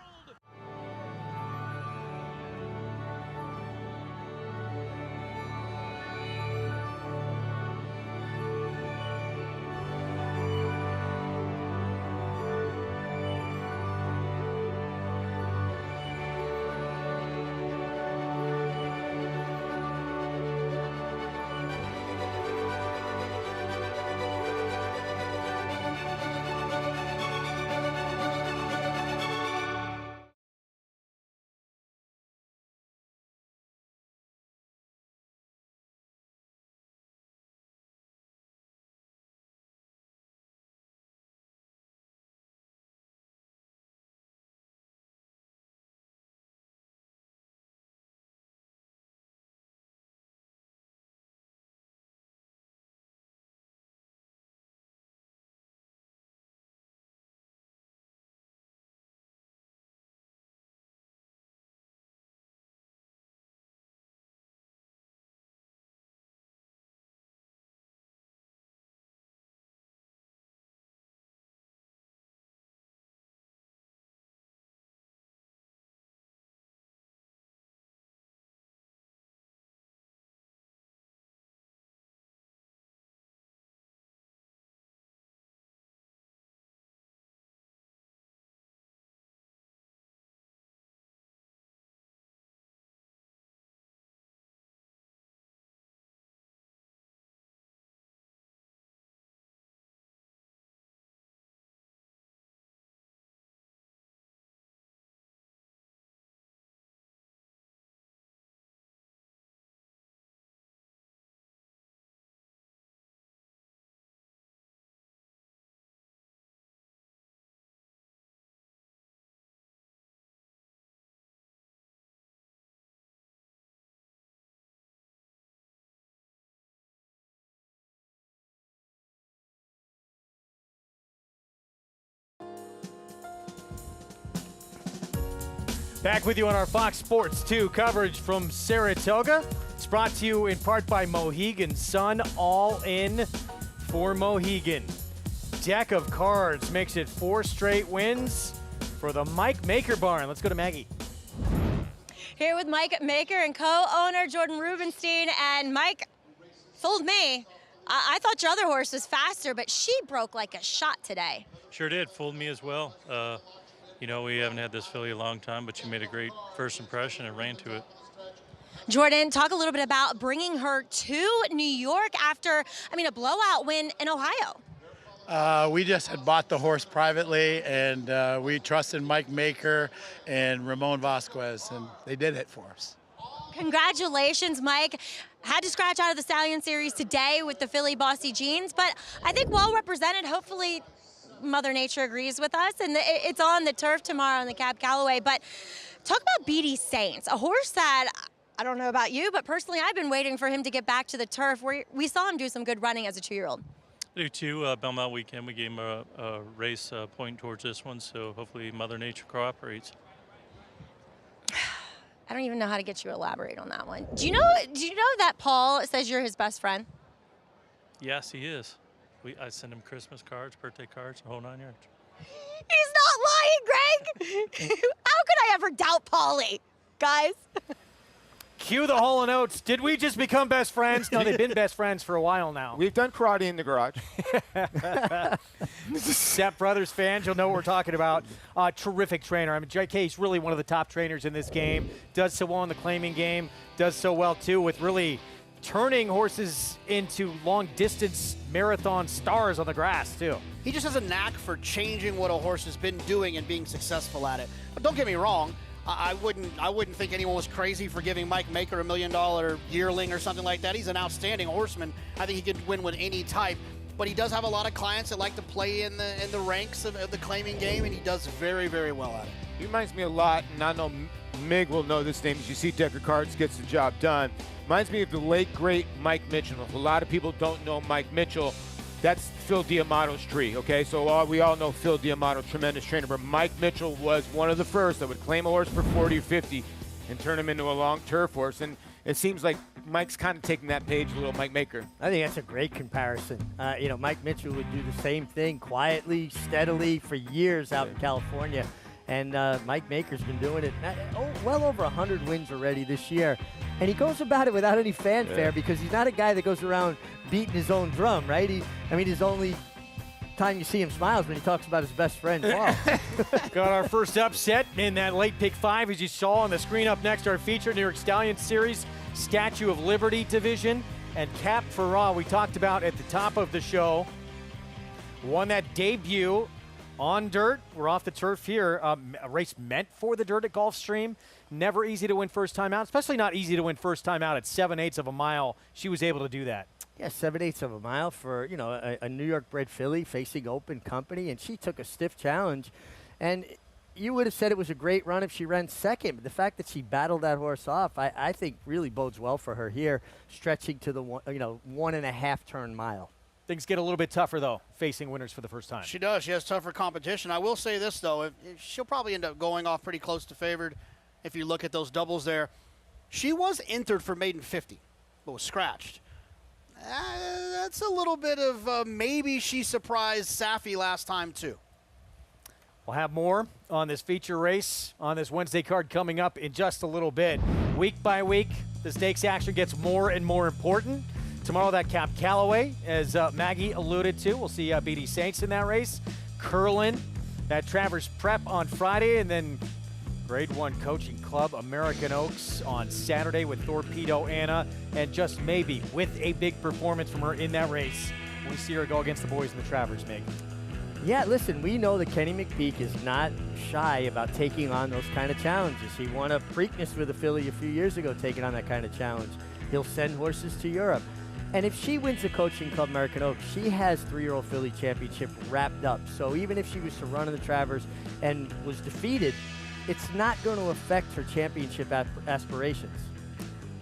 Back with you on our Fox Sports 2 coverage from Saratoga. It's brought to you in part by Mohegan Sun, all in for Mohegan. Deck of cards makes it 4 straight wins for the Mike Maker barn. Let's go to Maggie. Here with Mike Maker and co-owner Jordan Rubenstein. And Mike, fooled me. I thought your other horse was faster, but she broke like a shot today. Sure did. Fooled me as well. You know, we haven't had this filly a long time, but she made a great first impression and ran to it. Jordan, talk a little bit about bringing her to New York after, a blowout win in Ohio. We just had bought the horse privately, and we trusted Mike Maker and Ramon Vasquez, and they did it for us. Congratulations, Mike. Had to scratch out of the Stallion Series today with the Philly Bossy Jeans, but I think well represented. Hopefully Mother Nature agrees with us, and it's on the turf tomorrow on the Cab Callaway. But talk about BD Saints, a horse that I don't know about you, but personally I've been waiting for him to get back to the turf where we saw him do some good running as a 2-year-old. I do too. Belmont weekend, we gave him a race point towards this one, so hopefully Mother Nature cooperates. I don't even know how to get you to elaborate on that one. Do you know that Paul says you're his best friend? Yes, he is. I send him Christmas cards, birthday cards, the whole 9 yards. He's not lying, Greg. How could I ever doubt Paulie, guys? Cue the Hall & Oates. Did we just become best friends? No, they've been best friends for a while now. We've done karate in the garage. Step Brothers fans, you'll know what we're talking about. Terrific trainer. I mean, JK is really one of the top trainers in this game. Does so well in the claiming game. Does so well, too, with really turning horses into long-distance marathon stars on the grass, too. He just has a knack for changing what a horse has been doing and being successful at it. But don't get me wrong. I wouldn't think anyone was crazy for giving Mike Maker $1 million yearling or something like that. He's an outstanding horseman. I think he could win with any type. But he does have a lot of clients that like to play in the ranks of the claiming game, and he does very, very well at it. He reminds me a lot, and I know Mig will know this name as you see Decker Cards gets the job done. Reminds me of the late, great Mike Mitchell. If a lot of people don't know Mike Mitchell, that's Phil Diamato's tree, okay? So we all know Phil Diamato, tremendous trainer, but Mike Mitchell was one of the first that would claim a horse for 40 or 50 and turn him into a long turf horse. And it seems like Mike's kind of taking that page, a little Mike Maker. I think that's a great comparison. Mike Mitchell would do the same thing quietly, steadily for years out in California. And Mike Maker's been doing it well over 100 wins already this year. And he goes about it without any fanfare because he's not a guy that goes around beating his own drum, right? His only time you see him smiles when he talks about his best friend, Paul. Got our first upset in that late pick 5, as you saw on the screen. Up next, our feature, New York Stallion Series, Statue of Liberty Division. And Cap Farah, we talked about at the top of the show, won that debut on dirt. We're off the turf here. A race meant for the dirt at Gulfstream. Never easy to win first time out, especially not easy to win first time out at 7/8 of a mile. She was able to do that. Yeah, 7/8 of a mile for, a New York bred filly facing open company, and she took a stiff challenge. And you would have said it was a great run if she ran second, but the fact that she battled that horse off, I think really bodes well for her here, stretching to the 1.5 turn mile. Things get a little bit tougher, though, facing winners for the first time. She does. She has tougher competition. I will say this, though. She'll probably end up going off pretty close to favored if you look at those doubles there. She was entered for maiden 50, but was scratched. That's a little bit of maybe she surprised Safi last time, too. We'll have more on this feature race on this Wednesday card coming up in just a little bit. Week by week, the stakes action gets more and more important. Tomorrow, that Cap Callaway, as Maggie alluded to. We'll see BD Saints in that race. Curlin, that Travers Prep on Friday, and then Grade 1 Coaching Club American Oaks on Saturday with Torpedo Anna, and just maybe with a big performance from her in that race. We see her go against the boys in the Travers, Meg. Yeah, listen, we know that Kenny McPeak is not shy about taking on those kind of challenges. He won a Preakness with a filly a few years ago taking on that kind of challenge. He'll send horses to Europe. And if she wins the Coaching Club American Oaks, she has 3-year-old filly championship wrapped up. So even if she was to run in the Travers and was defeated, it's not going to affect her championship aspirations.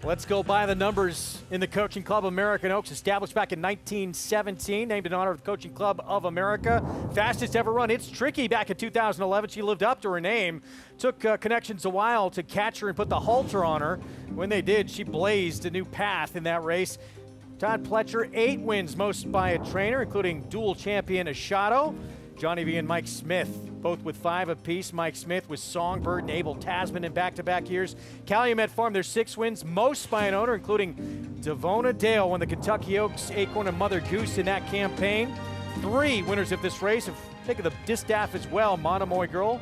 Let's go by the numbers in the Coaching Club American Oaks, established back in 1917, named in honor of the Coaching Club of America. Fastest ever run. It's Tricky back in 2011. She lived up to her name. Took Connections a while to catch her and put the halter on her. When they did, she blazed a new path in that race. Todd Pletcher, 8 wins, most by a trainer, including dual champion Ashado. Johnny V and Mike Smith, both with 5 apiece. Mike Smith with Songbird and Abel Tasman in back-to-back years. Calumet Farm, their 6 wins, most by an owner, including Devona Dale won the Kentucky Oaks, Acorn, and Mother Goose in that campaign. 3 winners of this race. Think of the Distaff as well. Monomoy Girl,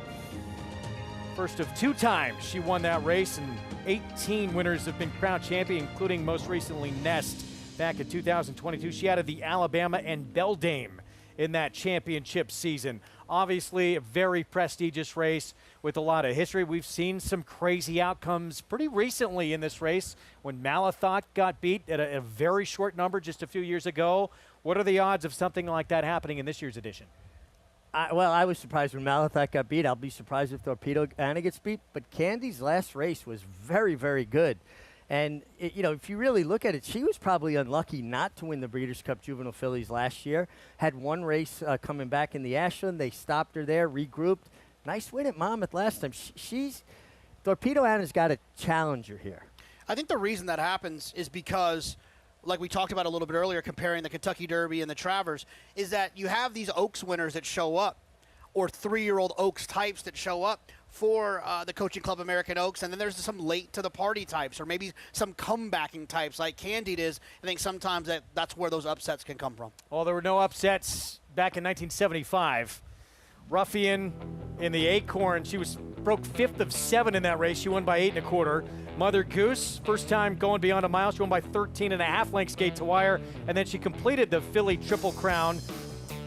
first of 2 times she won that race, and 18 winners have been crowned champion, including most recently Nest back in 2022. She added the Alabama and Beldame in that championship season. Obviously, a very prestigious race with a lot of history. We've seen some crazy outcomes pretty recently in this race when Malathot got beat at a very short number just a few years ago. What are the odds of something like that happening in this year's edition? Well, I was surprised when Malathot got beat. I'll be surprised if Torpedo Anna gets beat. But Candy's last race was very, very good. And, if you really look at it, she was probably unlucky not to win the Breeders' Cup Juvenile Fillies last year. Had one race coming back in the Ashland. They stopped her there, regrouped. Nice win at Monmouth last time. Torpedo Anna's got a challenger here. I think the reason that happens is because, like we talked about a little bit earlier, comparing the Kentucky Derby and the Travers, is that you have these Oaks winners that show up, or 3-year-old Oaks types that show up for the Coaching Club American Oaks, and then there's some late-to-the-party types, or maybe some comebacking types like Candy is. I think sometimes that's where those upsets can come from. Well, there were no upsets back in 1975. Ruffian in the Acorn, she broke 5th of 7 in that race. She won by 8 1/4. Mother Goose, first time going beyond a mile. She won by 13.5 lengths gate to wire, and then she completed the Philly Triple Crown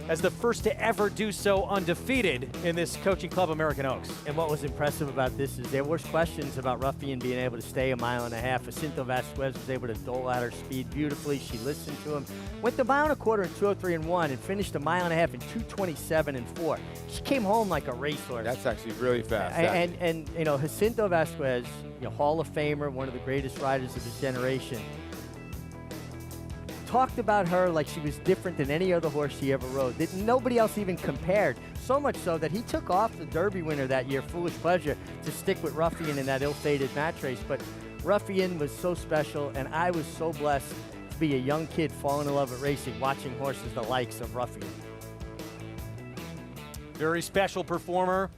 as the first to ever do so undefeated in this Coaching Club American Oaks. And what was impressive about this is there were questions about Ruffian being able to stay a mile and a half. Jacinto Vasquez was able to dole out her speed beautifully. She listened to him. Went the mile and a quarter in 2:03.1 and finished a mile and a half in 2:27.4. She came home like a racehorse. That's actually really fast. And Jacinto Vasquez, Hall of Famer, one of the greatest riders of his generation, talked about her like she was different than any other horse he ever rode, that nobody else even compared. So much so that he took off the Derby winner that year, Foolish Pleasure, to stick with Ruffian in that ill-fated match race. But Ruffian was so special, and I was so blessed to be a young kid falling in love with racing, watching horses the likes of Ruffian. Very special performer.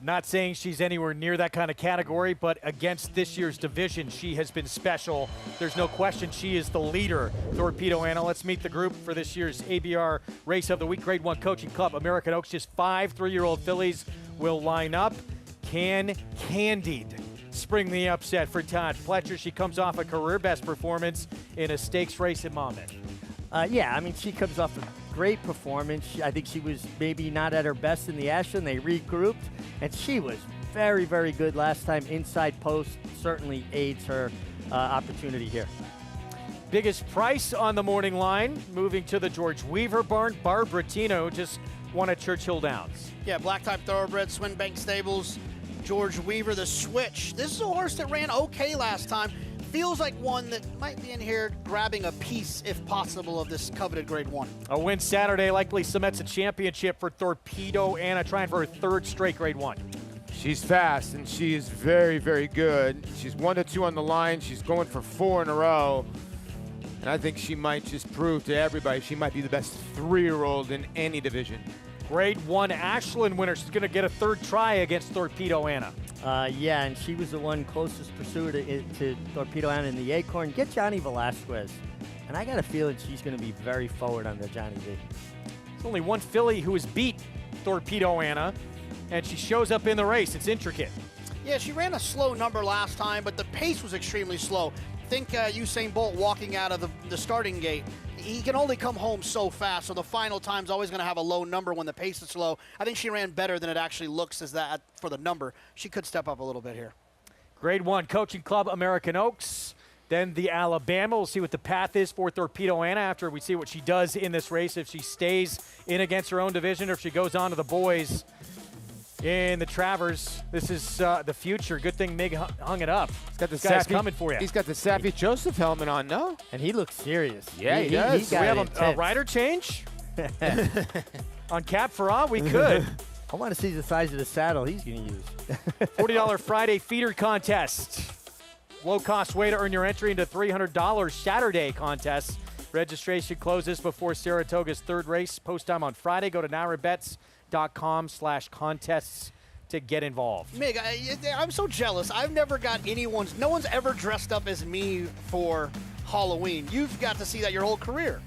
Not saying she's anywhere near that kind of category, but against this year's division, she has been special. There's no question she is the leader, Torpedo Anna. Let's meet the group for this year's ABR Race of the Week. Grade 1 Coaching Club American Oaks. Just 5 3-year-old fillies will line up. Can Candied spring the upset for Todd Pletcher? She comes off a career best performance in a stakes race at Monmouth. She comes off a great performance. I think she was maybe not at her best in the Ashland. They regrouped, and she was very, very good last time. Inside post certainly aids her opportunity here. Biggest price on the morning line, moving to the George Weaver barn. Barbara Tino just won at Churchill Downs. Yeah, black type thoroughbred, Swinbank Stables, George Weaver, the switch. This is a horse that ran okay last time. Feels like one that might be in here grabbing a piece, if possible, of this coveted Grade 1. A win Saturday likely cements a championship for Torpedo Anna, trying for her 3rd straight Grade 1. She's fast, and she is very, very good. She's 1-2 on the line. She's going for 4 in a row. And I think she might just prove to everybody she might be the best 3-year-old in any division. Grade 1 Ashland winner. She's going to get a 3rd try against Torpedo Anna. And she was the one closest pursuer to Torpedo Anna in the Acorn. Get Johnny Velasquez. And I got a feeling she's going to be very forward on the Johnny V. There's only one filly who has beat Torpedo Anna, and she shows up in the race. It's intricate. Yeah, she ran a slow number last time, but the pace was extremely slow. Think Usain Bolt walking out of the starting gate. He can only come home so fast, so the final time's always going to have a low number when the pace is slow. I think she ran better than it actually looks as that for the number. She could step up a little bit here. Grade 1 Coaching Club American Oaks. Then the Alabama. We'll see what the path is for Torpedo Anna after we see what she does in this race, if she stays in against her own division or if she goes on to the boys in the Travers. This is the future. Good thing Mig hung it up. He's got the guy's coming for you. He's got the Saffy Joseph helmet on, no? And he looks serious. Yeah, he does. We have a rider change on Cap Farah. We could. I want to see the size of the saddle he's going to use. $40 Friday feeder contest. Low-cost way to earn your entry into $300 Saturday contest. Registration closes before Saratoga's 3rd race. Post time on Friday. Go to NyraBets.com/contests to get involved. Mig, I'm so jealous. I've never got no one's ever dressed up as me for Halloween. You've got to see that your whole career.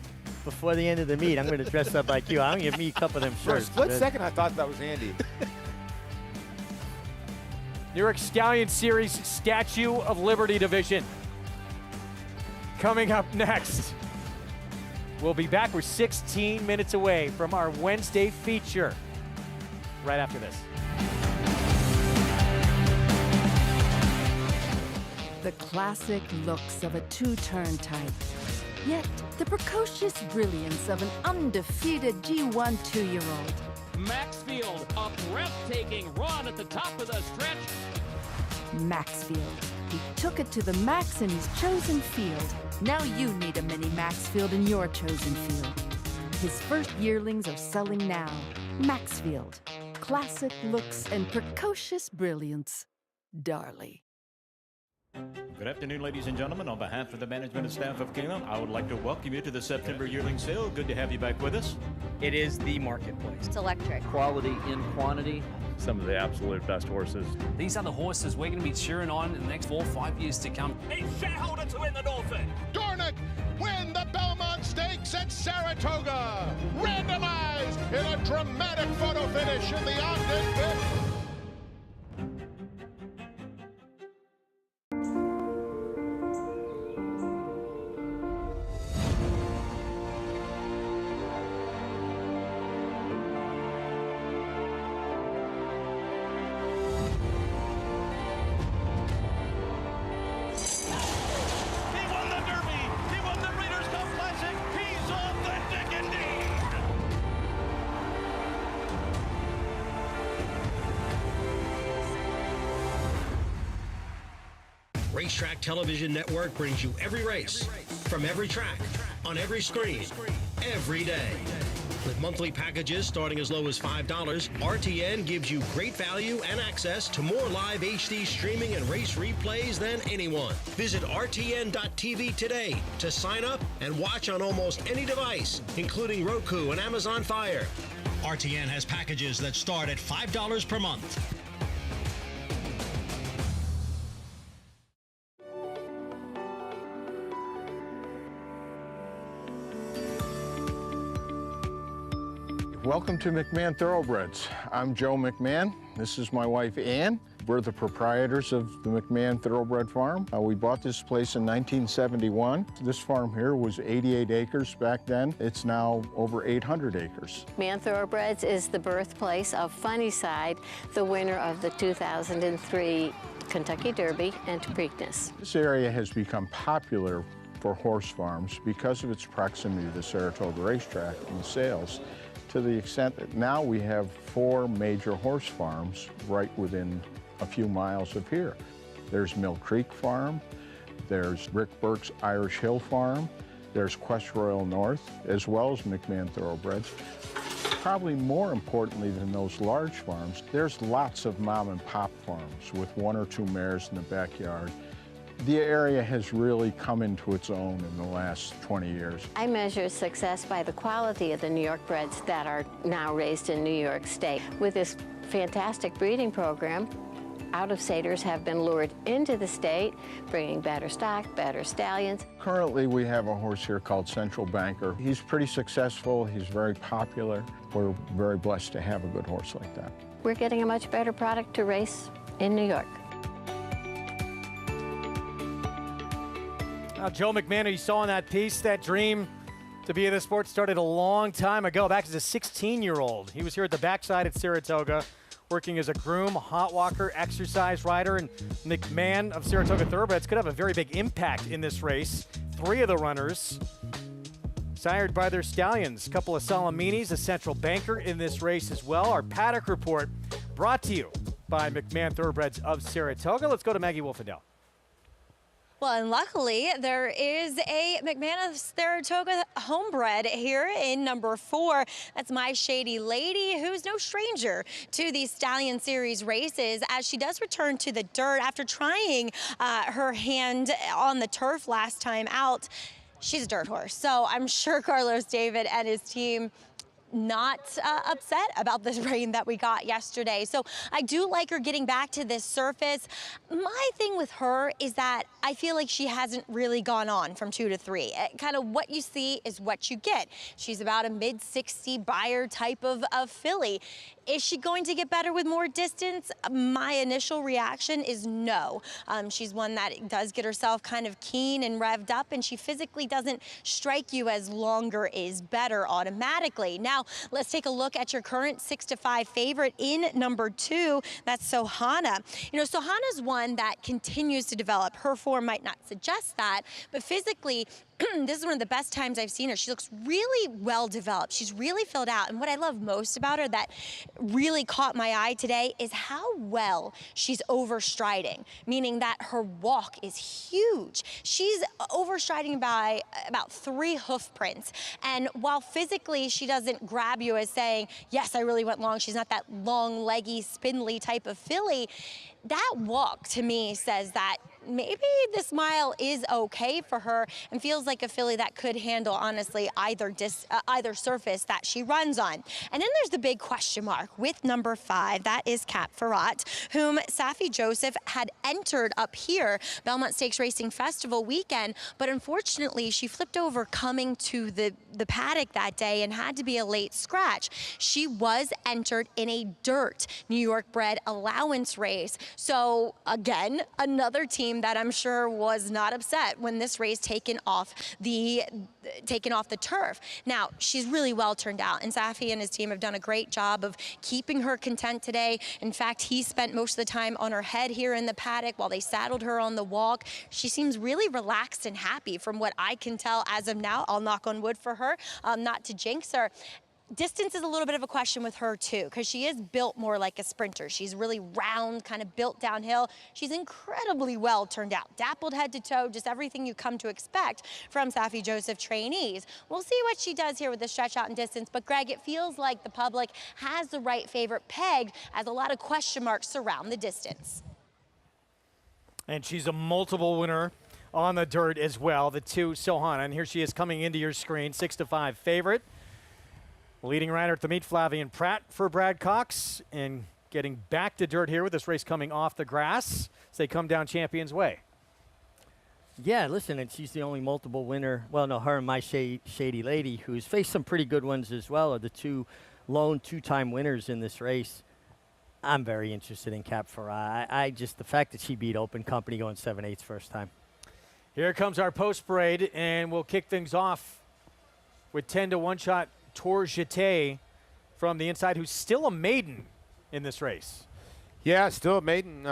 Before the end of the meet, I'm going to dress up like you. I'm going to give me a couple of them For a shirts. split second, I thought that was Andy. New York Stallion Series Statue of Liberty Division. Coming up next. We'll be back. We're 16 minutes away from our Wednesday feature. Right after this. The classic looks of a two-turn type, yet the precocious brilliance of an undefeated G1 2-year-old. Maxfield, a breathtaking run at the top of the stretch. Maxfield. He took it to the max in his chosen field. Now you need a mini Maxfield in your chosen field. His first yearlings are selling now. Maxfield. Classic looks and precocious brilliance. Darley. Good afternoon, ladies and gentlemen. On behalf of the management and staff of Keeneland, I would like to welcome you to the September yearling sale. Good to have you back with us. It is the marketplace. It's electric. Quality in quantity. Some of the absolute best horses. These are the horses we're going to be cheering on in the next 4 or 5 years to come. A shareholder to win the Norfolk. Dornick win the Belmont Stakes at Saratoga. Randomized in a dramatic photo finish in the Ogden Pit. Racetrack Television Network brings you every race, from every track, on every screen, every day. With monthly packages starting as low as $5, RTN gives you great value and access to more live HD streaming and race replays than anyone. Visit RTN.tv today to sign up and watch on almost any device, including Roku and Amazon Fire. RTN has packages that start at $5 per month. Welcome to McMahon Thoroughbreds. I'm Joe McMahon. This is my wife, Ann. We're the proprietors of the McMahon Thoroughbred Farm. We bought this place in 1971. This farm here was 88 acres back then. It's now over 800 acres. McMahon Thoroughbreds is the birthplace of Funnyside, the winner of the 2003 Kentucky Derby and Preakness. This area has become popular for horse farms because of its proximity to the Saratoga racetrack and the sales, to the extent that now we have 4 major horse farms right within a few miles of here. There's Mill Creek Farm, there's Rick Burke's Irish Hill Farm, there's Quest Royal North, as well as McMahon Thoroughbreds. Probably more importantly than those large farms, there's lots of mom and pop farms with 1 or 2 mares in the backyard. The area has really come into its own in the last 20 years. I measure success by the quality of the New York breds that are now raised in New York State. With this fantastic breeding program, out-of-staters have been lured into the state, bringing better stock, better stallions. Currently, we have a horse here called Central Banker. He's pretty successful. He's very popular. We're very blessed to have a good horse like that. We're getting a much better product to race in New York. Now, Joe McMahon, you saw in that piece, that dream to be in the sport started a long time ago, back as a 16-year-old. He was here at the backside at Saratoga, working as a groom, hot walker, exercise rider, and McMahon of Saratoga Thoroughbreds could have a very big impact in this race. 3 of the runners sired by their stallions. A couple of Salaminis, a Central Banker in this race as well. Our Paddock Report brought to you by McMahon Thoroughbreds of Saratoga. Let's go to Maggie Wolfendale. Well, and luckily, there is a McMahon of Saratoga homebred here in number 4. That's My Shady Lady, who's no stranger to these Stallion Series races, as she does return to the dirt after trying her hand on the turf last time out. She's a dirt horse, so I'm sure Carlos David and his team not upset about this rain that we got yesterday. So I do like her getting back to this surface. My thing with her is that I feel like she hasn't really gone on from 2 to 3. Kind of what you see is what you get. She's about a mid-60 buyer type of filly. Is she going to get better with more distance? My initial reaction is no. She's one that does get herself kind of keen and revved up, and she physically doesn't strike you as longer is better automatically. Now, let's take a look at your current 6 to 5 favorite in number 2. That's Sohana. You know, Sohana's one that continues to develop. Her form might not suggest that, but physically, this is one of the best times I've seen her. She looks really well developed. She's really filled out. And what I love most about her that really caught my eye today is how well she's overstriding, meaning that her walk is huge. She's overstriding by about 3 hoof prints. And while physically she doesn't grab you as saying, yes, I really went long, she's not that long, leggy, spindly type of filly, that walk to me says that maybe this mile is okay for her and feels like a filly that could handle, honestly, either surface that she runs on. And then there's the big question mark with number 5. That is Cap Ferrat, whom Safi Joseph had entered up here, Belmont Stakes Racing Festival weekend, but unfortunately she flipped over coming to the paddock that day and had to be a late scratch. She was entered in a dirt New York bred allowance race. So again, another team that I'm sure was not upset when this race taken off the turf. Now, she's really well turned out, and Safi and his team have done a great job of keeping her content today. In fact, he spent most of the time on her head here in the paddock while they saddled her on the walk. She seems really relaxed and happy from what I can tell as of now. I'll knock on wood for her, not to jinx her. Distance is a little bit of a question with her too, because she is built more like a sprinter. She's really round, kind of built downhill. She's incredibly well turned out, dappled head to toe, just everything you come to expect from Safi Joseph trainees. We'll see what she does here with the stretch out and distance, but Greg, it feels like the public has the right favorite pegged as a lot of question marks surround the distance. And she's a multiple winner on the dirt as well, the 2 Sohana, and here she is coming into your screen, 6 to 5 favorite. Leading rider at the meet, Flavien Prat for Brad Cox, and getting back to dirt here with this race coming off the grass as they come down Champions Way. Yeah, listen, and she's the only multiple winner. Well, no, her and My Shady Lady, who's faced some pretty good ones as well, are the 2 lone 2-time winners in this race. I'm very interested in Cap Ferrat. I just, the fact that she beat Open Company going 7/8 first time. Here comes our post parade, and we'll kick things off with 10 to 1 shot Tour Jeté from the inside, who's still a maiden in this race. Yeah, still a maiden.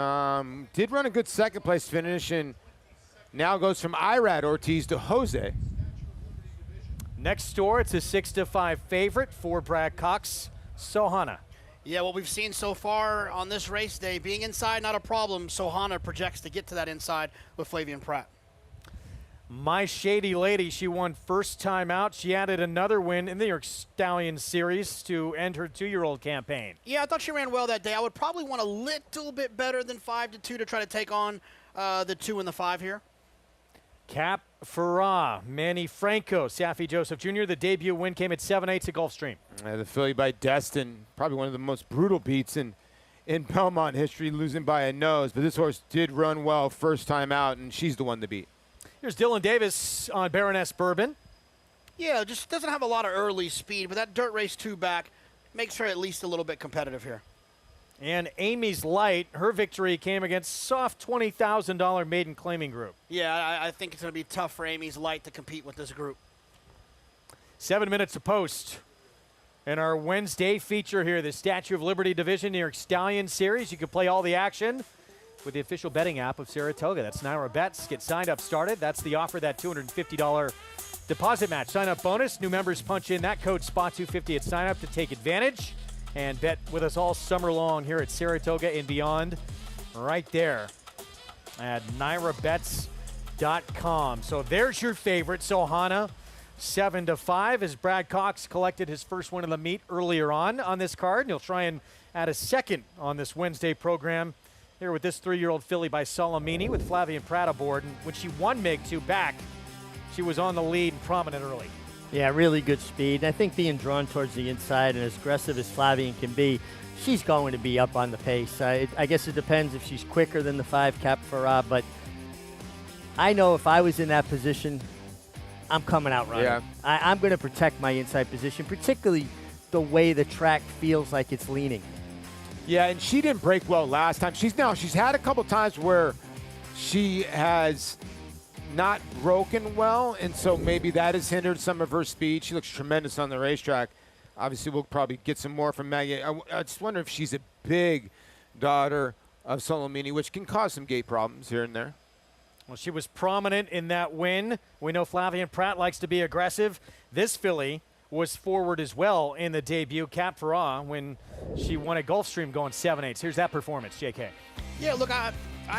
Did run a good second place finish, and now goes from Irad Ortiz to Jose. Next door, it's a 6 to 5 favorite for Brad Cox, Sohana. Yeah, what we've seen so far on this race day, being inside, not a problem. Sohana projects to get to that inside with Flavien Prat. My Shady Lady, she won first time out. She added another win in the New York Stallion Series to end her 2-year-old campaign. Yeah, I thought she ran well that day. I would probably want a little bit better than 5 to 2 to try to take on the 2 and the 5 here. Cap Ferrat, Manny Franco, Safi Joseph Jr. The debut win came at 7/8 at Gulfstream. The filly by Destin, probably one of the most brutal beats in Belmont history, losing by a nose. But this horse did run well first time out, and she's the one to beat. Here's Dylan Davis on Baroness Bourbon. Yeah, just doesn't have a lot of early speed, but that dirt race 2 back makes her at least a little bit competitive here. And Amy's Light, her victory came against soft $20,000 maiden claiming group. Yeah, I think it's going to be tough for Amy's Light to compete with this group. 7 minutes to post. In our Wednesday feature here, the Statue of Liberty Division New York Stallion Series. You can play all the action with the official betting app of Saratoga. That's Naira Bets. Get signed up started. That's the offer, that $250 deposit match. Sign up bonus. New members punch in that code SPOT250 at sign up to take advantage and bet with us all summer long here at Saratoga and beyond right there at NairaBets.com. So there's your favorite, Sohana, 7 to 5 as Brad Cox collected his first win of the meet earlier on this card. And he'll try and add a second on this Wednesday program here with this 3-year-old filly by Salamini with Flavien Prat aboard. And when she won Meg 2 back, she was on the lead and prominent early. Yeah, really good speed. And I think being drawn towards the inside and as aggressive as Flavien can be, she's going to be up on the pace. I guess it depends if she's quicker than the 5 Cap Farah, but I know if I was in that position, I'm coming out running. Yeah. I'm going to protect my inside position, particularly the way the track feels like it's leaning. Yeah, and she didn't break well last time. She's had a couple times where she has not broken well, and so maybe that has hindered some of her speed. She looks tremendous on the racetrack. Obviously, we'll probably get some more from Maggie. I just wonder if she's a big daughter of Solomini, which can cause some gait problems here and there. Well, she was prominent in that win. We know Flavien Prat likes to be aggressive. This filly was forward as well in the debut, Cap Farah, when she won at Gulfstream going 7/8. Here's that performance, JK. Yeah, look, I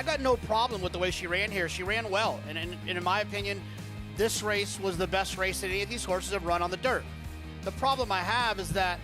got no problem with the way she ran here. She ran well, and in my opinion, this race was the best race that any of these horses have run on the dirt. The problem I have is that,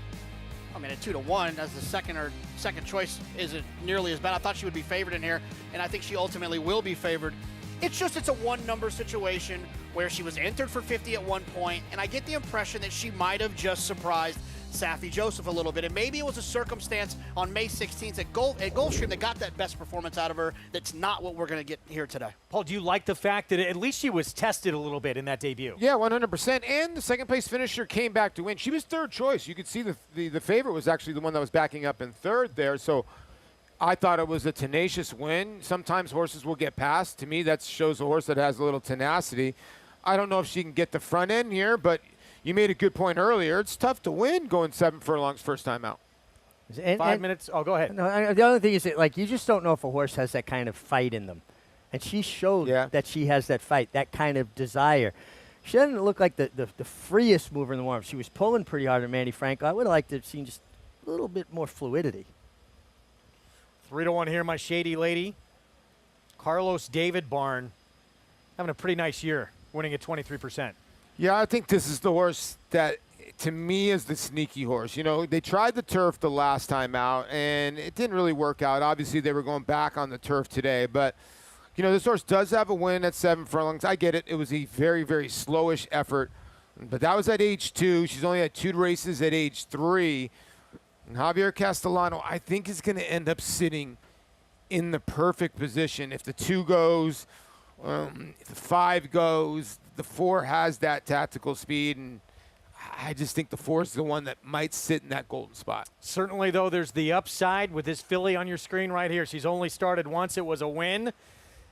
I mean, at 2-1 as the second choice isn't nearly as bad. I thought she would be favored in here, and I think she ultimately will be favored. It's a one-number situation where she was entered for 50 at one point, and I get the impression that she might have just surprised Saffie Joseph a little bit, and maybe it was a circumstance on May 16th at Gulfstream that got that best performance out of her. That's not what we're going to get here today. Paul, do you like the fact that at least she was tested a little bit in that debut? Yeah, 100%. And the second-place finisher came back to win. She was third choice. You could see the favorite was actually the one that was backing up in third there. So I thought it was a tenacious win. Sometimes horses will get past. To me, that shows a horse that has a little tenacity. I don't know if she can get the front end here, but you made a good point earlier. It's tough to win going 7 furlongs first time out. 5 minutes. Oh, go ahead. No, the other thing is that, like, you just don't know if a horse has that kind of fight in them. And she showed that she has that fight, that kind of desire. She doesn't look like the freest mover in the warm. She was pulling pretty hard on Manny Franco. I would have liked to have seen just a little bit more fluidity. 3-1 here, my shady lady. Carlos David Barn having a pretty nice year, winning at 23%. Yeah, I think this is the horse that, to me, is the sneaky horse. You know, they tried the turf the last time out, and it didn't really work out. Obviously, they were going back on the turf today. But, you know, this horse does have a win at 7 furlongs. I get it. It was a very, very slowish effort. But that was at age 2. She's only had 2 races at age 3. And Javier Castellano, I think, is going to end up sitting in the perfect position. If the 2 goes, if the 5 goes, the 4 has that tactical speed, and I just think the 4 is the one that might sit in that golden spot. Certainly, though, there's the upside with this filly on your screen right here. She's only started once. It was a win,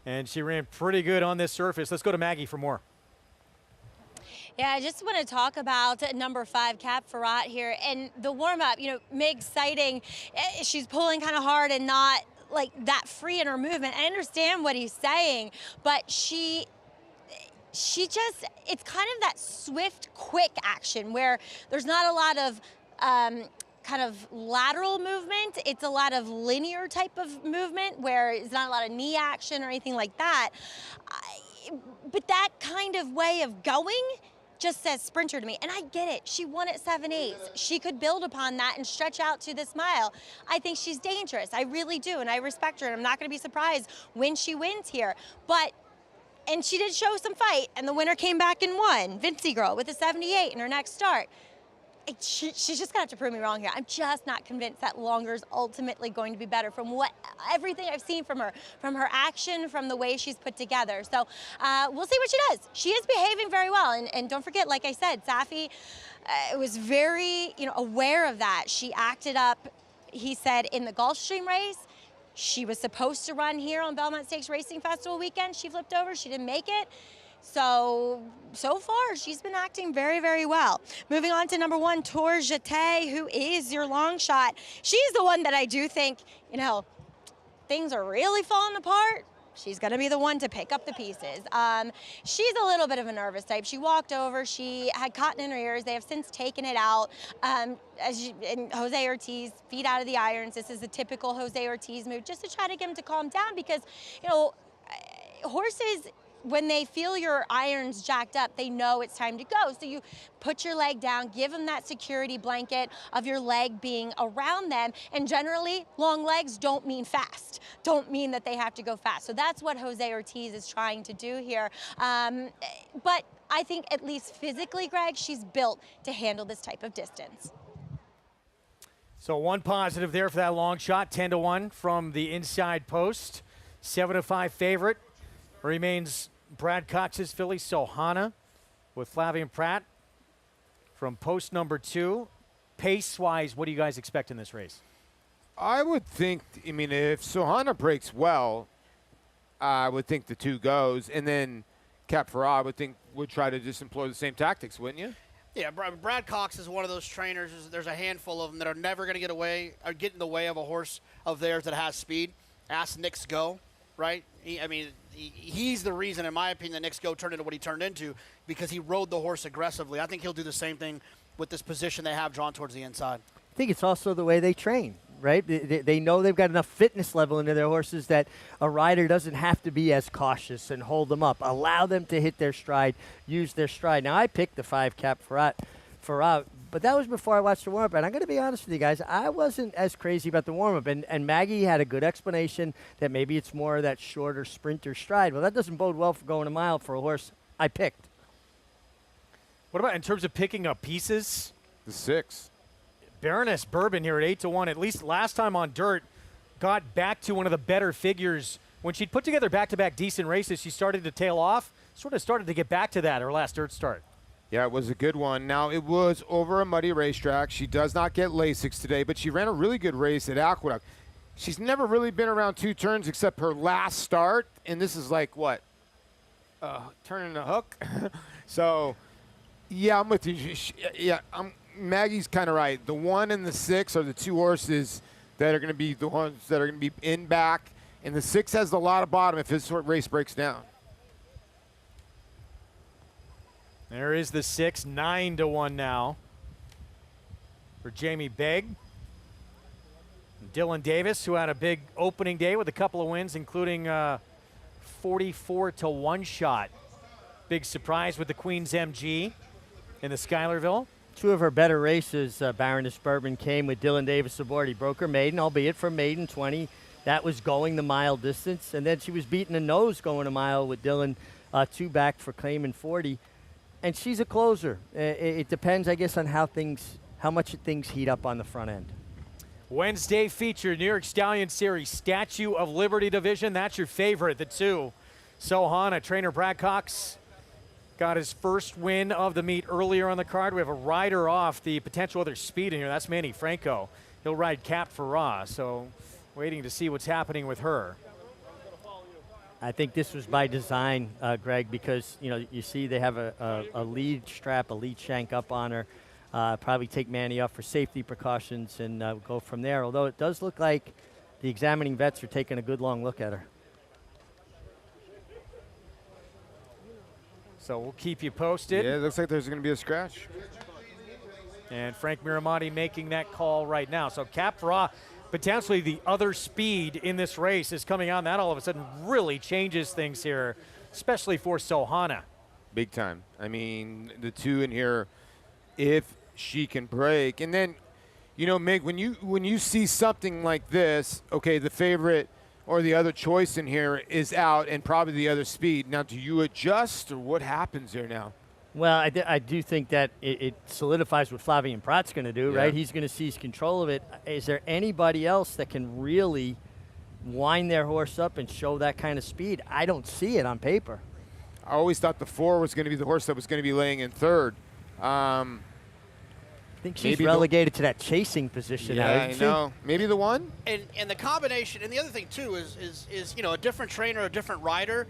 and she ran pretty good on this surface. Let's go to Maggie for more. Yeah, I just want to talk about number 5, Cap Farah here, and the warm-up, you know, Meg's sighting. She's pulling kind of hard and not like that free in her movement. I understand what he's saying, but she just, it's kind of that swift, quick action where there's not a lot of kind of lateral movement. It's a lot of linear type of movement where it's not a lot of knee action or anything like that. But that kind of way of going just says sprinter to me, and I get it. She won at 7/8. She could build upon that and stretch out to this mile. I think she's dangerous. I really do, and I respect her, and I'm not going to be surprised when she wins here. And she did show some fight, and the winner came back and won. Vincy Girl with a 78 in her next start. She's just going to have to prove me wrong here. I'm just not convinced that longer is ultimately going to be better from everything I've seen from her action, from the way she's put together. So we'll see what she does. She is behaving very well, and don't forget, like I said, Saffie was very aware of that. She acted up, he said, in the Gulfstream race. She was supposed to run here on Belmont Stakes Racing Festival weekend. She flipped over. She didn't make it. So far, she's been acting very, very well. Moving on to number 1, Tour Jeté, who is your long shot. She's the one that I do think, things are really falling apart. She's going to be the one to pick up the pieces. She's a little bit of a nervous type. She walked over. She had cotton in her ears. They have since taken it out. And Jose Ortiz, feet out of the irons. This is a typical Jose Ortiz move, just to try to get him to calm down because, horses when they feel your irons jacked up, they know it's time to go. So you put your leg down, give them that security blanket of your leg being around them. And generally, long legs don't mean fast, don't mean that they have to go fast. So that's what Jose Ortiz is trying to do here. But I think at least physically, Greg, she's built to handle this type of distance. So one positive there for that long shot, 10-1 from the inside post. 7-5 favorite remains Brad Cox's filly, Sohana, with Flavien Prat from post number 2. Pace-wise, what do you guys expect in this race? I would think, if Sohana breaks well, I would think the 2 goes. And then Cap Ferrat, I would think, would try to just employ the same tactics, wouldn't you? Yeah, Brad Cox is one of those trainers. There's a handful of them that are never going to get in the way of a horse of theirs that has speed. Ask Nick's Go, right? He's the reason, in my opinion, that Nick's Go turned into what he turned into, because he rode the horse aggressively. I think he'll do the same thing with this position they have drawn towards the inside. I think it's also the way they train, right? They know they've got enough fitness level into their horses that a rider doesn't have to be as cautious and hold them up. Allow them to hit their stride, use their stride. Now, I picked the 5 Cap Ferrat, but that was before I watched the warm-up. And I'm going to be honest with you guys, I wasn't as crazy about the warm-up. And Maggie had a good explanation that maybe it's more of that shorter sprinter stride. Well, that doesn't bode well for going a mile for a horse I picked. What about in terms of picking up pieces? The 6. Baroness Bourbon here at 8-1, at least last time on dirt, got back to one of the better figures. When she'd put together back-to-back decent races, she started to tail off, sort of started to get back to that her last dirt start. Yeah, it was a good one. Now, it was over a muddy racetrack. She does not get Lasix today, but she ran a really good race at Aqueduct. She's never really been around 2 turns except her last start, and this is like, what, turning the hook? So, yeah, I'm with you. Maggie's kind of right. The 1 and the 6 are the 2 horses that are going to be the ones that are going to be in back, and the 6 has a lot of bottom if his race breaks down. There is the 6, 9-1 now for Jamie Begg. Dylan Davis, who had a big opening day with a couple of wins, including 44-1 shot. Big surprise with the Queen's MG in the Schuylerville. 2 of her better races, Baroness Bourbon, came with Dylan Davis aboard. He broke her maiden, albeit for maiden 20. That was going the mile distance. And then she was beating the nose going a mile with Dylan 2 back for claiming 40. And she's a closer. It depends, I guess, on how much things heat up on the front end. Wednesday feature, New York Stallion Series, Statue of Liberty division. That's your favorite, the 2. Sohana, trainer Brad Cox, got his first win of the meet earlier on the card. We have a rider off the potential other speed in here. That's Manny Franco. He'll ride Cap Ferrat, so waiting to see what's happening with her. I think this was by design, Greg, because you see they have a lead strap, a lead shank up on her. Probably take Manny off for safety precautions and go from there. Although it does look like the examining vets are taking a good long look at her. So we'll keep you posted. Yeah, it looks like there's going to be a scratch. And Frank Miramonti making that call right now. So Cap Ferrat, potentially the other speed in this race, is coming on. That all of a sudden really changes things here, especially for Sohana. Big time. The 2 in here, if she can break. And then, Meg, when you see something like this, okay, the favorite or the other choice in here is out and probably the other speed. Now, do you adjust or what happens there now? Well, I do think that it solidifies what Flavien Prat's going to do, right? He's going to seize control of it. Is there anybody else that can really wind their horse up and show that kind of speed? I don't see it on paper. I always thought the 4 was going to be the horse that was going to be laying in third. I think she's relegated to that chasing position now. I know. Maybe the 1? And the combination, and the other thing, too, is a different trainer, a different rider.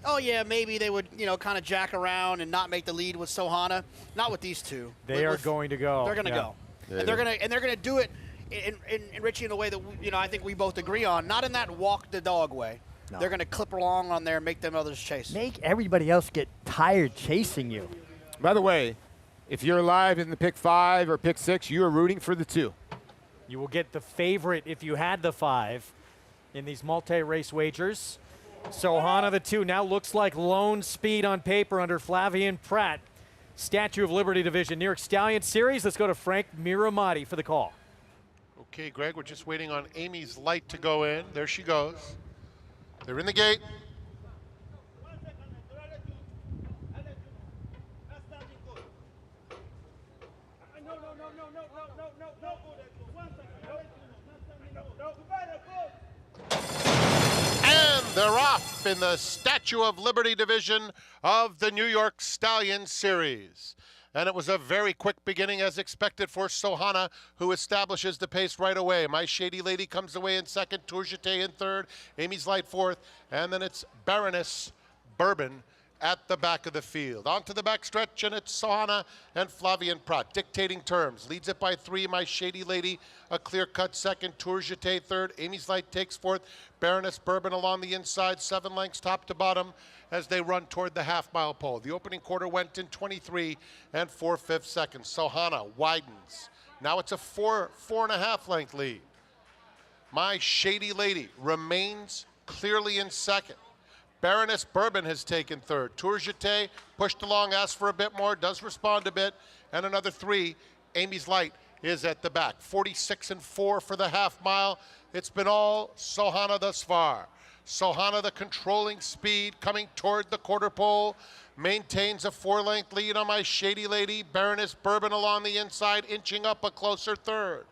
Oh, yeah, maybe they would, kind of jack around and not make the lead with Sohana. Not with these 2. They are going to go. They're going to go. Yeah, and they're going to do it, in Richie, in a way that, I think we both agree on. Not in that walk the dog way. No. They're going to clip along on there and make them others chase. Make everybody else get tired chasing you. By the way, if you're live in the pick 5 or pick 6, you are rooting for the 2. You will get the favorite if you had the 5 in these multi-race wagers. Sohana, the 2, now looks like lone speed on paper under Flavian Pratt. Statue of Liberty Division, New York Stallion Series. Let's go to Frank Miramati for the call. Okay, Greg, we're just waiting on Amy's light to go in. There she goes. They're in the gate. And they're off in the Statue of Liberty division of the New York Stallion Series. And it was a very quick beginning as expected for Sohana, who establishes the pace right away. My Shady Lady comes away in second, Tourjete in third, Amy's Light fourth, and then it's Baroness Bourbon at the back of the field. Onto the back stretch, and it's Sohana and Flavian Pratt dictating terms. Leads it by 3, My Shady Lady, a clear-cut second, Tourjete third, Amy's Light takes fourth, Baroness Bourbon along the inside, 7 lengths top to bottom as they run toward the half-mile pole. The opening quarter went in 23 and 4/5 seconds. Sohana widens. Now it's a 4.5 length lead. My Shady Lady remains clearly in second. Baroness Bourbon has taken third. Tourjete pushed along, asked for a bit more, does respond a bit, and another 3. Amy's Light is at the back. 46 and 4 for the half mile. It's been all Sohana thus far. Sohana, the controlling speed, coming toward the quarter pole, maintains a 4-length lead on My Shady Lady. Baroness Bourbon along the inside, inching up a closer third.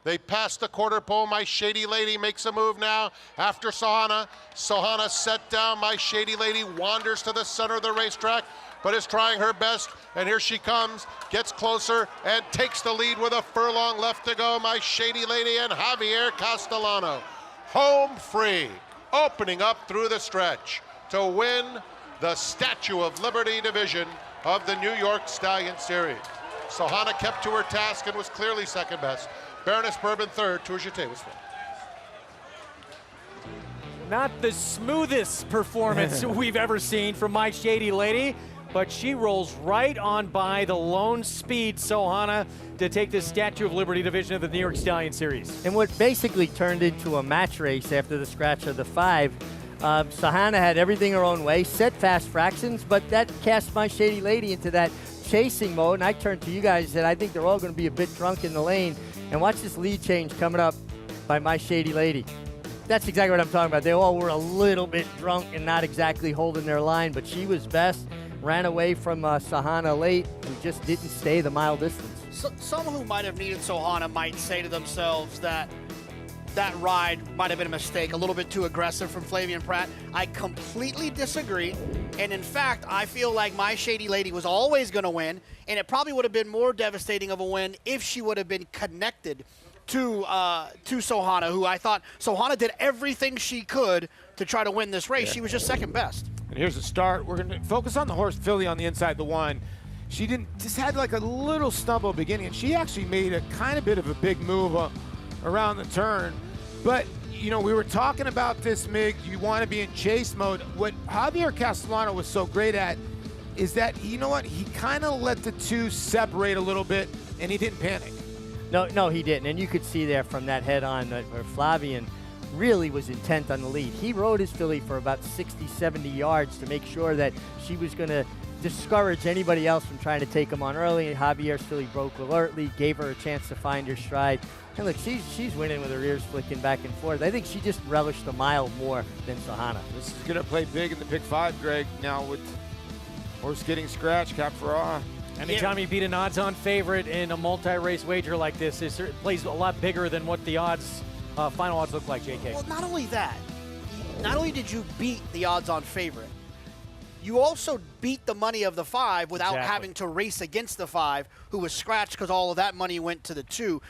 They pass the quarter pole. My Shady Lady makes a move now after Sohana. Sohana set down. My Shady Lady wanders to the center of the racetrack, but is trying her best. And here she comes, gets closer, and takes the lead with a furlong left to go. My Shady Lady and Javier Castellano. Home free, opening up through the stretch to win the Statue of Liberty division of the New York Stallion Series. Sohana kept to her task and was clearly second best. Baroness Bourbon third, Tourjete was fourth. Not the smoothest performance we've ever seen from My Shady Lady, but she rolls right on by the lone speed Sohana to take the Statue of Liberty division of the New York Stallion Series. And what basically turned into a match race after the scratch of the 5, Sohana had everything her own way, set fast fractions, but that cast My Shady Lady into that chasing mode, and I turned to you guys and said, I think they're all going to be a bit drunk in the lane. And watch this lead change coming up by My Shady Lady. That's exactly what I'm talking about. They all were a little bit drunk and not exactly holding their line, but she was best, ran away from Sohana late, who just didn't stay the mile distance. So, some who might have needed Sohana might say to themselves that that ride might have been a mistake, a little bit too aggressive from Flavian Pratt. I completely disagree. And in fact, I feel like My Shady Lady was always going to win, and it probably would have been more devastating of a win if she would have been connected to Sohana, who I thought Sohana did everything she could to try to win this race. She was just second best. And here's the start. We're going to focus on the horse Philly on the inside, the 1. She just had like a little stumble beginning, and she actually made a kind of bit of a big move around the turn. But, you know, we were talking about this, Mig. You want to be in chase mode. What Javier Castellano was so great at is that, you know what, he kind of let the 2 separate a little bit, and he didn't panic. No, he didn't. And you could see there from that head-on where Flavian really was intent on the lead. He rode his filly for about 60, 70 yards to make sure that she was going to discourage anybody else from trying to take him on early. And Javier's filly broke alertly, gave her a chance to find her stride. And look, she's winning with her ears flicking back and forth. I think she just relished the mile more than Sohana. This is going to play big in the pick 5, Greg. Now with horse getting scratched, Cap Farah. Anytime you beat an odds-on favorite in a multi-race wager like this, it plays a lot bigger than what the odds, final odds look like, JK. Well, not only that, not only did you beat the odds-on favorite, you also beat the money of the 5 without having to race against the 5, who was scratched because all of that money went to the 2.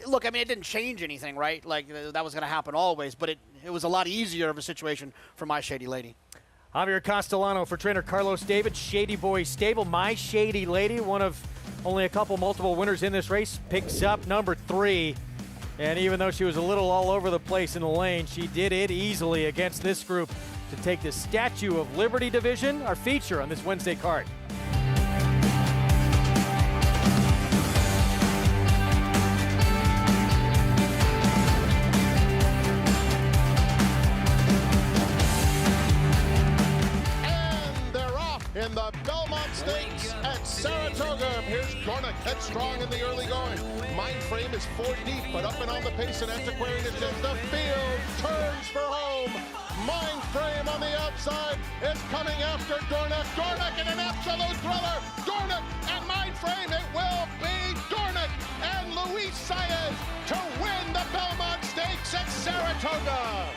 Look, I mean, it didn't change anything, right? Like, that was going to happen always, but it was a lot easier of a situation for My Shady Lady. Javier Castellano for trainer Carlos David, Shady Boy Stable. My Shady Lady, one of only a couple multiple winners in this race, picks up number 3. And even though she was a little all over the place in the lane, she did it easily against this group to take the Statue of Liberty division, our feature on this Wednesday card. Stakes at Saratoga. Here's Dornock, headstrong in the early going. Mind Frame is 4 deep, but up and on the pace, and Antiquarian is in the field. Turns for home. Mind Frame on the outside is coming after Dornock. Dornock in an absolute thriller. Dornock and Mind Frame. It will be Dornock and Luis Saez to win the Belmont Stakes at Saratoga.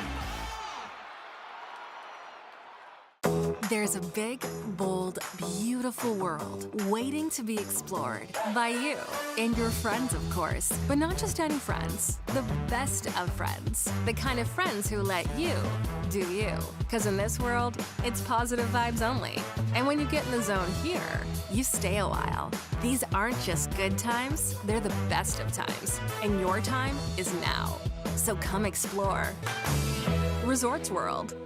There's a big, bold, beautiful world waiting to be explored by you and your friends, of course. But not just any friends, the best of friends. The kind of friends who let you do you. Because in this world, it's positive vibes only. And when you get in the zone here, you stay a while. These aren't just good times, they're the best of times. And your time is now. So come explore. Resorts World.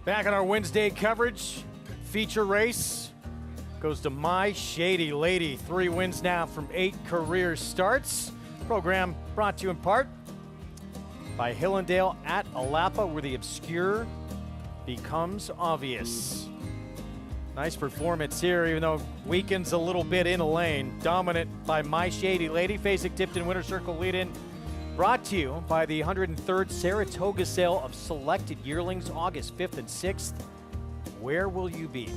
Back on our Wednesday coverage, feature race goes to My Shady Lady. 3 wins now from 8 career starts. Program brought to you in part by Hillendale at Alapa, where the obscure becomes obvious. Nice performance here, even though weakens a little bit in a lane. Dominant by My Shady Lady. Fasig-Tipton Winner Circle lead-in. Brought to you by the 103rd Saratoga sale of selected yearlings, August 5th and 6th. Where will you be?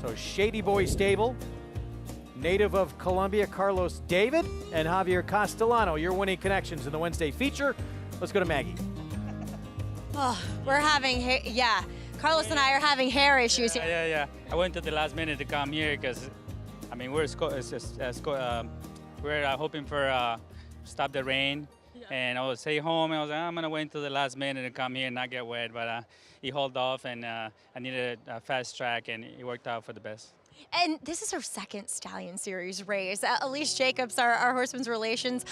So Shady Boy Stable, native of Colombia, Carlos David and Javier Castellano, your winning connections in the Wednesday feature. Let's go to Maggie. Oh, we're having, Carlos and I are having hair issues here. Yeah. I went to the last minute to come here because, I mean, we're hoping for stop the rain. And I would stay home, and I was like, I'm going to wait until the last minute to come here and not get wet. But he hauled off, and I needed a fast track, and it worked out for the best. And this is our second Stallion Series race. Elise Jacobs, our Horsemen's Relations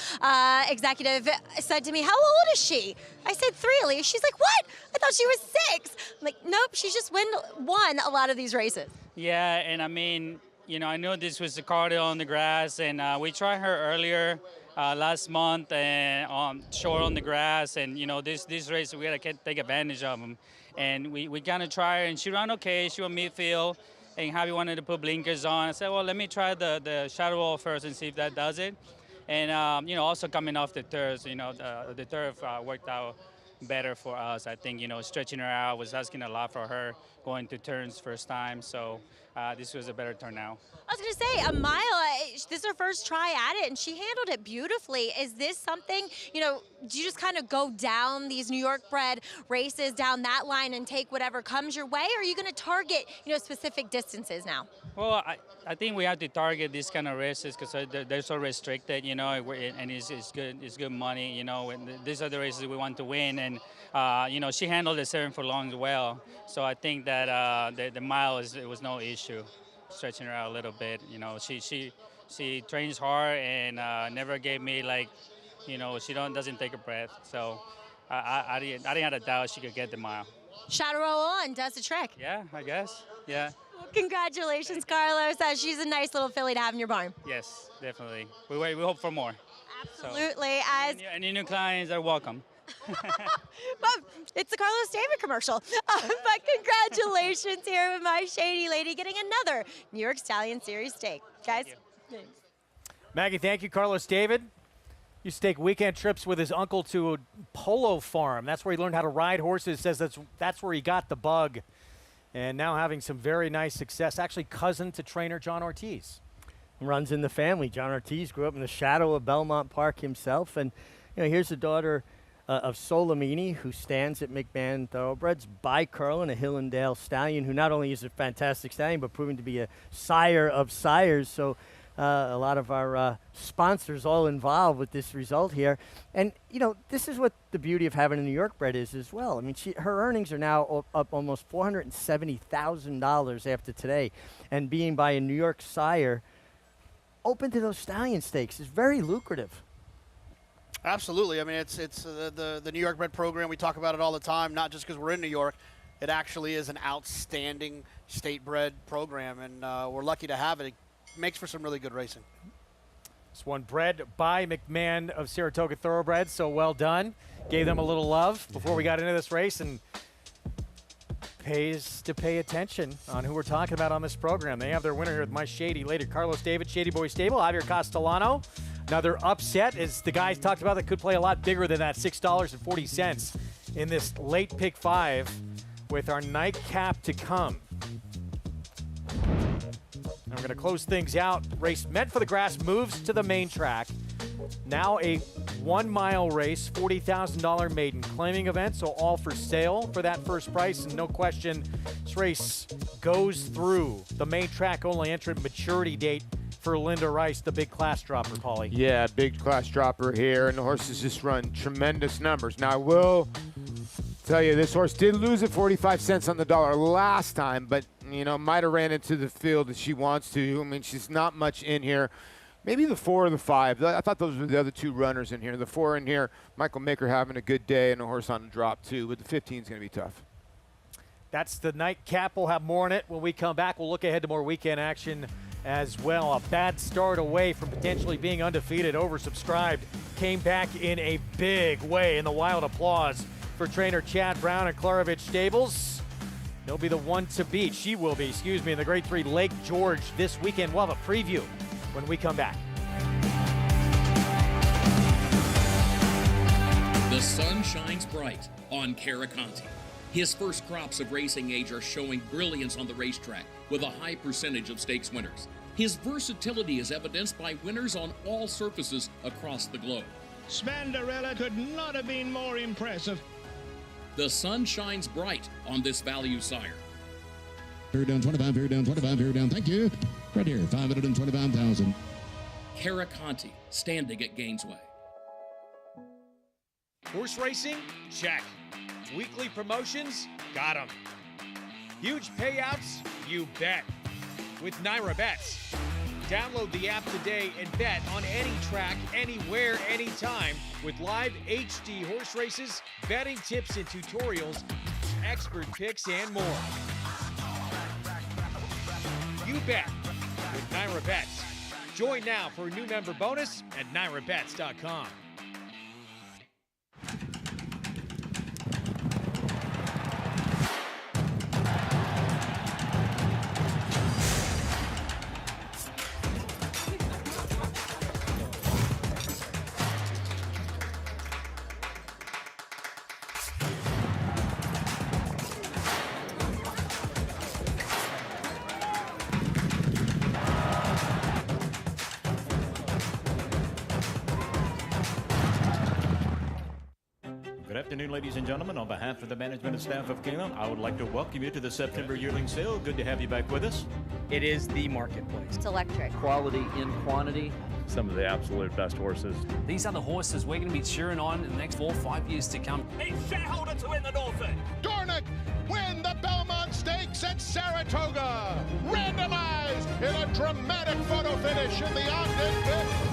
executive, said to me, how old is she? I said 3, Elise. She's like, what? I thought she was 6. I'm like, nope, she's just won a lot of these races. Yeah, and I mean, you know, I knew this was the cardio on the grass, and we tried her earlier last month and short on the grass, and you know, this race we gotta take advantage of them. And we kind of try her, and she ran okay. She went midfield, and Javi wanted to put blinkers on. I said, well, let me try the shadow wall first and see if that does it. And you know, also coming off the turf, you know, the turf worked out better for us. I think, you know, stretching her out was asking a lot for her going to turns first time. So this was a better turnout. I was going to say, a mile, this is her first try at it, and she handled it beautifully. Is this something, you know, do you just kind of go down these New York bred races, down that line, and take whatever comes your way? Or are you going to target, you know, specific distances now? Well, I think we have to target these kind of races because they're so restricted, you know, and it's good money, you know. And these are the races we want to win, and you know, she handled the 7 furlongs well. So I think that the mile was no issue. stretching her out a little bit. You know, she trains hard and never gave me like, you know, she doesn't take a breath. So I didn't have a doubt she could get the mile. Shot roll on, does the trick. Yeah, I guess. Yeah. Well, congratulations, Carlos. She's a nice little filly to have in your barn. Yes, definitely. We hope for more. Absolutely. So, any new clients are welcome. Well, it's the Carlos David commercial. But congratulations here with my Shady Lady getting another New York Stallion Series stake. Guys, thanks. Maggie, thank you. Carlos David used to take weekend trips with his uncle to a polo farm. That's where he learned how to ride horses. Says that's where he got the bug. And now having some very nice success. Actually cousin to trainer John Ortiz. Runs in the family. John Ortiz grew up in the shadow of Belmont Park himself. And, you know, here's the daughter of Solimini, who stands at McMahon Thoroughbreds, by Curlin, a Hillendale stallion, who not only is a fantastic stallion, but proven to be a sire of sires. So a lot of our sponsors all involved with this result here. And, you know, this is what the beauty of having a New York bred is as well. I mean, her earnings are now up almost $470,000 after today. And being by a New York sire, open to those stallion stakes is very lucrative. Absolutely. I mean, it's the New York bred program. We talk about it all the time, not just because we're in New York. It actually is an outstanding state bred program, and we're lucky to have it. It makes for some really good racing. This one bred by McMahon of Saratoga Thoroughbreds, so well done. Gave them a little love before we got into this race, and pays to pay attention on who we're talking about on this program. They have their winner here with my Shady later. Carlos David, Shady Boy Stable, Javier Castellano. Another upset, as the guys talked about, that could play a lot bigger than that, $6.40 in this late pick 5 with our nightcap to come. And we're going to close things out. Race meant for the grass moves to the main track. Now a 1 mile race, $40,000 maiden claiming event, so all for sale for that first price. And no question, this race goes through the main track only entrant maturity date for Linda Rice, the big class dropper, Paulie. Yeah, big class dropper here, and the horses just run tremendous numbers. Now, I will tell you, this horse did lose at 45 cents on the dollar last time, but, you know, might have ran into the field that she wants to. I mean, she's not much in here. Maybe the 4 or the 5. I thought those were the other 2 runners in here. The 4 in here, Michael Maker having a good day, and the horse on the drop, too, but the 15 is going to be tough. That's the nightcap. We'll have more on it when we come back. We'll look ahead to more weekend action as well. A bad start away from potentially being undefeated, oversubscribed, came back in a big way in the wild applause for trainer Chad Brown and Klarovich Stables. He'll be the one to beat. She will be, excuse me, in the Grade 3 Lake George this weekend. We'll have a preview when we come back. The sun shines bright on Caraconte. His first crops of racing age are showing brilliance on the racetrack with a high percentage of stakes winners. His versatility is evidenced by winners on all surfaces across the globe. Spandarella could not have been more impressive. The sun shines bright on this value sire. Fair down 25, fair down 25, fair down. Thank you. Right here, 525,000. Caraconte, standing at Gainesway. Horse racing? Check. Weekly promotions? Got them. Huge payouts? You bet. With Naira Bets. Download the app today and bet on any track, anywhere, anytime with live HD horse races, betting tips and tutorials, expert picks, and more. You bet with Naira Bets. Join now for a new member bonus at NairaBets.com. Good afternoon, ladies and gentlemen. On behalf of the management and staff of Keeneland, I would like to welcome you to the September yearling sale. Good to have you back with us. It is the marketplace. It's electric. Quality in quantity. Some of the absolute best horses. These are the horses we're going to be cheering on in the next 4 or 5 years to come. It's shareholder to win the Norfolk. Dornick win the Belmont Stakes at Saratoga. Randomized in a dramatic photo finish in the Ogden 5th.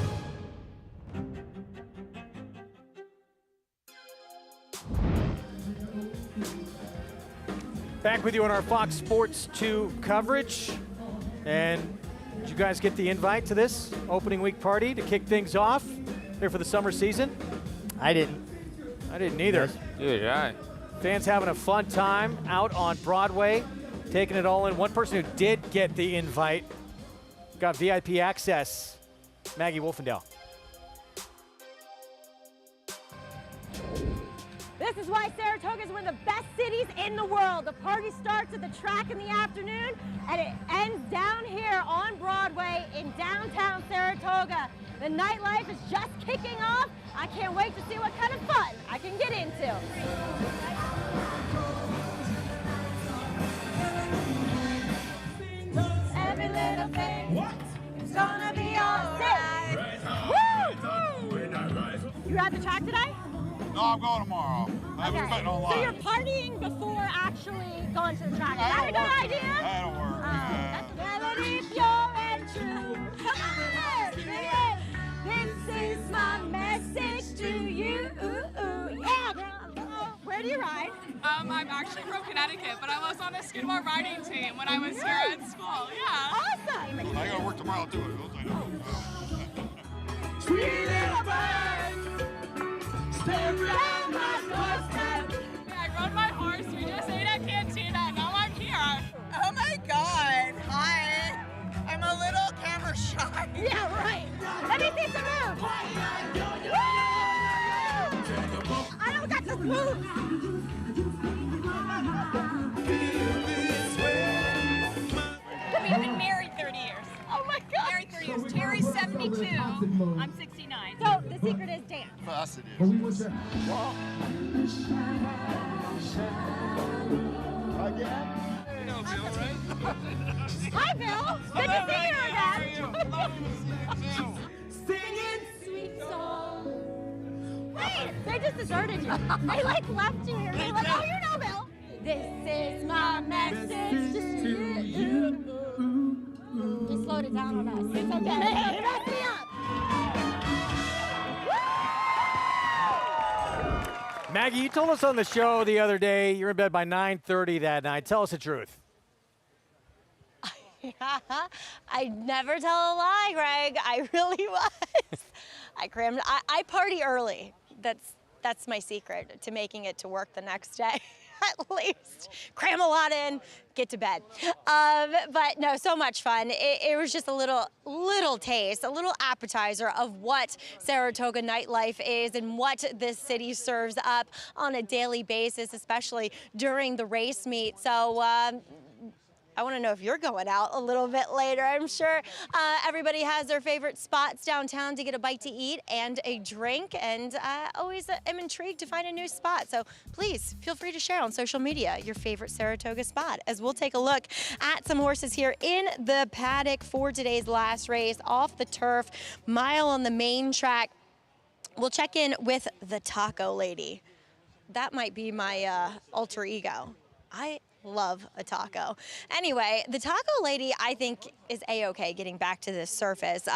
Back with you on our Fox Sports 2 coverage. And did you guys get the invite to this opening week party to kick things off here for the summer season? I didn't. I didn't either. Dude, yeah. Fans having a fun time out on Broadway, taking it all in. One person who did get the invite got VIP access, Maggie Wolfendale. This is why Saratoga is one of the best cities in the world. The party starts at the track in the afternoon and it ends down here on Broadway in downtown Saratoga. The nightlife is just kicking off. I can't wait to see what kind of fun I can get into. Every little thing is gonna be alright. Woo! You at the track today? No, I'm going tomorrow. I haven't been online. So you're partying before actually going to the track. Is that a good idea? That'll work. Melody pure and true. Come on, sing it. This is my message to you. Yeah, girl. Where do you ride? I'm actually from Connecticut, but I was on the Skidmore riding team when I was here at school. Yeah. Awesome. I gotta work tomorrow too. Sweet little bird. Stay around my doorstep. I rode my horse. We just ate at Cantina, and now I'm here. Oh my God! Hi. I'm a little camera shy. Yeah, right. Let me see some moves. I don't got to move. We've been married 30 years. Oh my God. Married 30 years. Terry's 72. I'm 69. So the secret is dance. For us it is. Hi, Bill. Good to see you again. Singing sweet song. Wait, they just deserted you. They like left you here. They're like, oh, you know, Bill. This is my message to you. Just slowed it down on us. It's okay. Hey, back me up. Maggie, you told us on the show the other day you're in bed by 9:30 that night. Tell us the truth. I never tell a lie, Greg. I really was. I crammed. I party early. That's my secret to making it to work the next day. At least cram a lot in, get to bed. But no, so much fun. It was just a little taste, a little appetizer of what Saratoga nightlife is and what this city serves up on a daily basis, especially during the race meet. So I want to know if you're going out a little bit later. I'm sure everybody has their favorite spots downtown to get a bite to eat and a drink, and I always am intrigued to find a new spot. So please feel free to share on social media your favorite Saratoga spot, as we'll take a look at some horses here in the paddock for today's last race off the turf, mile on the main track. We'll check in with the Taco Lady. That might be my alter ego. I love a taco. Anyway, the Taco Lady, I think, is A-okay getting back to this surface.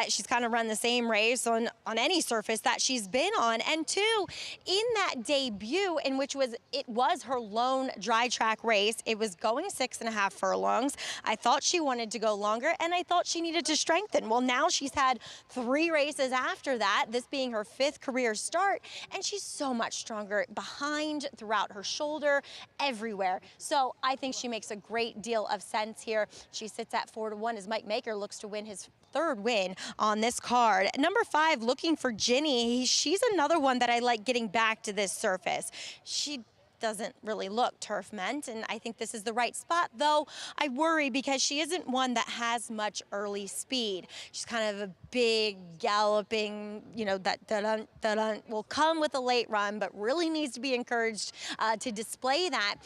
She's kind of run the same race on any surface that she's been on. And two, in that debut, in which it was her lone dry track race, it was going 6.5 furlongs. I thought she wanted to go longer, and I thought she needed to strengthen. Well, now she's had 3 races after that, this being her 5th career start, and she's so much stronger behind, throughout her shoulder, everywhere. So I think she makes a great deal of sense here. She sits at 4-1 as Mike Maker looks to win his 3rd win on this card. Number 5, looking for Ginny. She's another one that I like getting back to this surface. She doesn't really look turf meant, and I think this is the right spot, though I worry because she isn't one that has much early speed. She's kind of a big galloping, you know, that will come with a late run, but really needs to be encouraged to display that.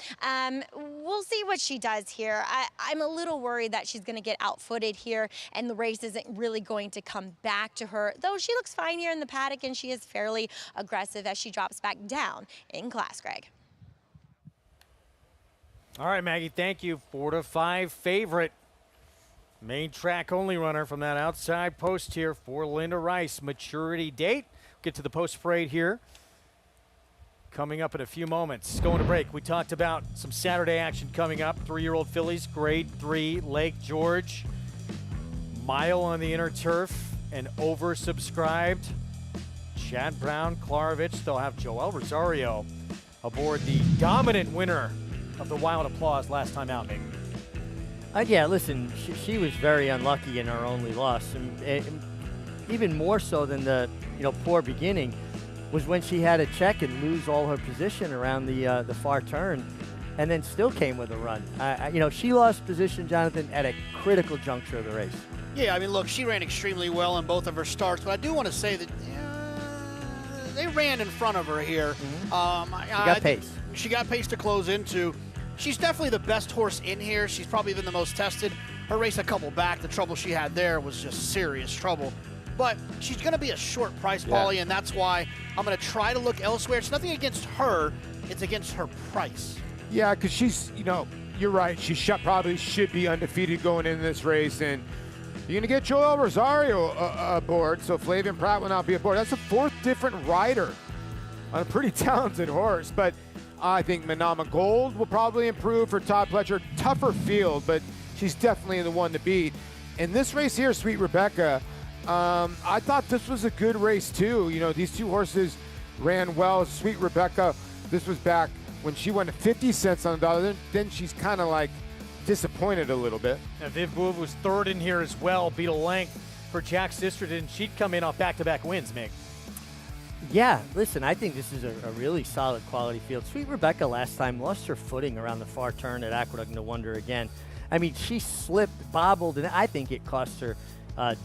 We'll see what she does here. I'm a little worried that she's going to get outfooted here, and the race isn't really going to come back to her, though she looks fine here in the paddock, and she is fairly aggressive as she drops back down in class, Greg. All right, Maggie, thank you. 4-5 favorite. Main track only runner from that outside post here for Linda Rice. Maturity date. Get to the post parade here. Coming up in a few moments. Going to break. We talked about some Saturday action coming up. 3-year-old fillies, grade 3, Lake George. Mile on the inner turf and oversubscribed. Chad Brown, Klarovich. They'll have Joel Rosario aboard the dominant winner of the Wild Applause last time out, Megan. Yeah, listen, she was very unlucky in her only loss. And even more so than the poor beginning was when she had to check and lose all her position around the far turn and then still came with a run. She lost position, Jonathan, at a critical juncture of the race. Yeah, I mean, look, she ran extremely well in both of her starts, but I do want to say that they ran in front of her here. She got pace. She got pace to close into. She's definitely the best horse in here. She's probably been the most tested. Her race a couple back, the trouble she had there was just serious trouble. But she's going to be a short price, Paulie, and that's why I'm going to try to look elsewhere. It's nothing against her. It's against her price. Yeah, because she's, you're right. She probably should be undefeated going into this race. And you're going to get Joel Rosario aboard, so Flavian Pratt will not be aboard. That's the 4th different rider on a pretty talented horse. But I think Manama Gold will probably improve for Todd Pletcher. Tougher field, but she's definitely the one to beat. In this race here, Sweet Rebecca, I thought this was a good race too. These two horses ran well. Sweet Rebecca, this was back when she went 50 cents on the dollar. Then she's kind of like disappointed a little bit. Now, Viv Bouv was 3rd in here as well, beat a length for Jack Sisterton. She'd come in off back-to-back wins, Mick. Yeah, listen, I think this is a really solid quality field. Sweet Rebecca last time lost her footing around the far turn at Aqueduct. No wonder again. I mean, she slipped, bobbled, and I think it cost her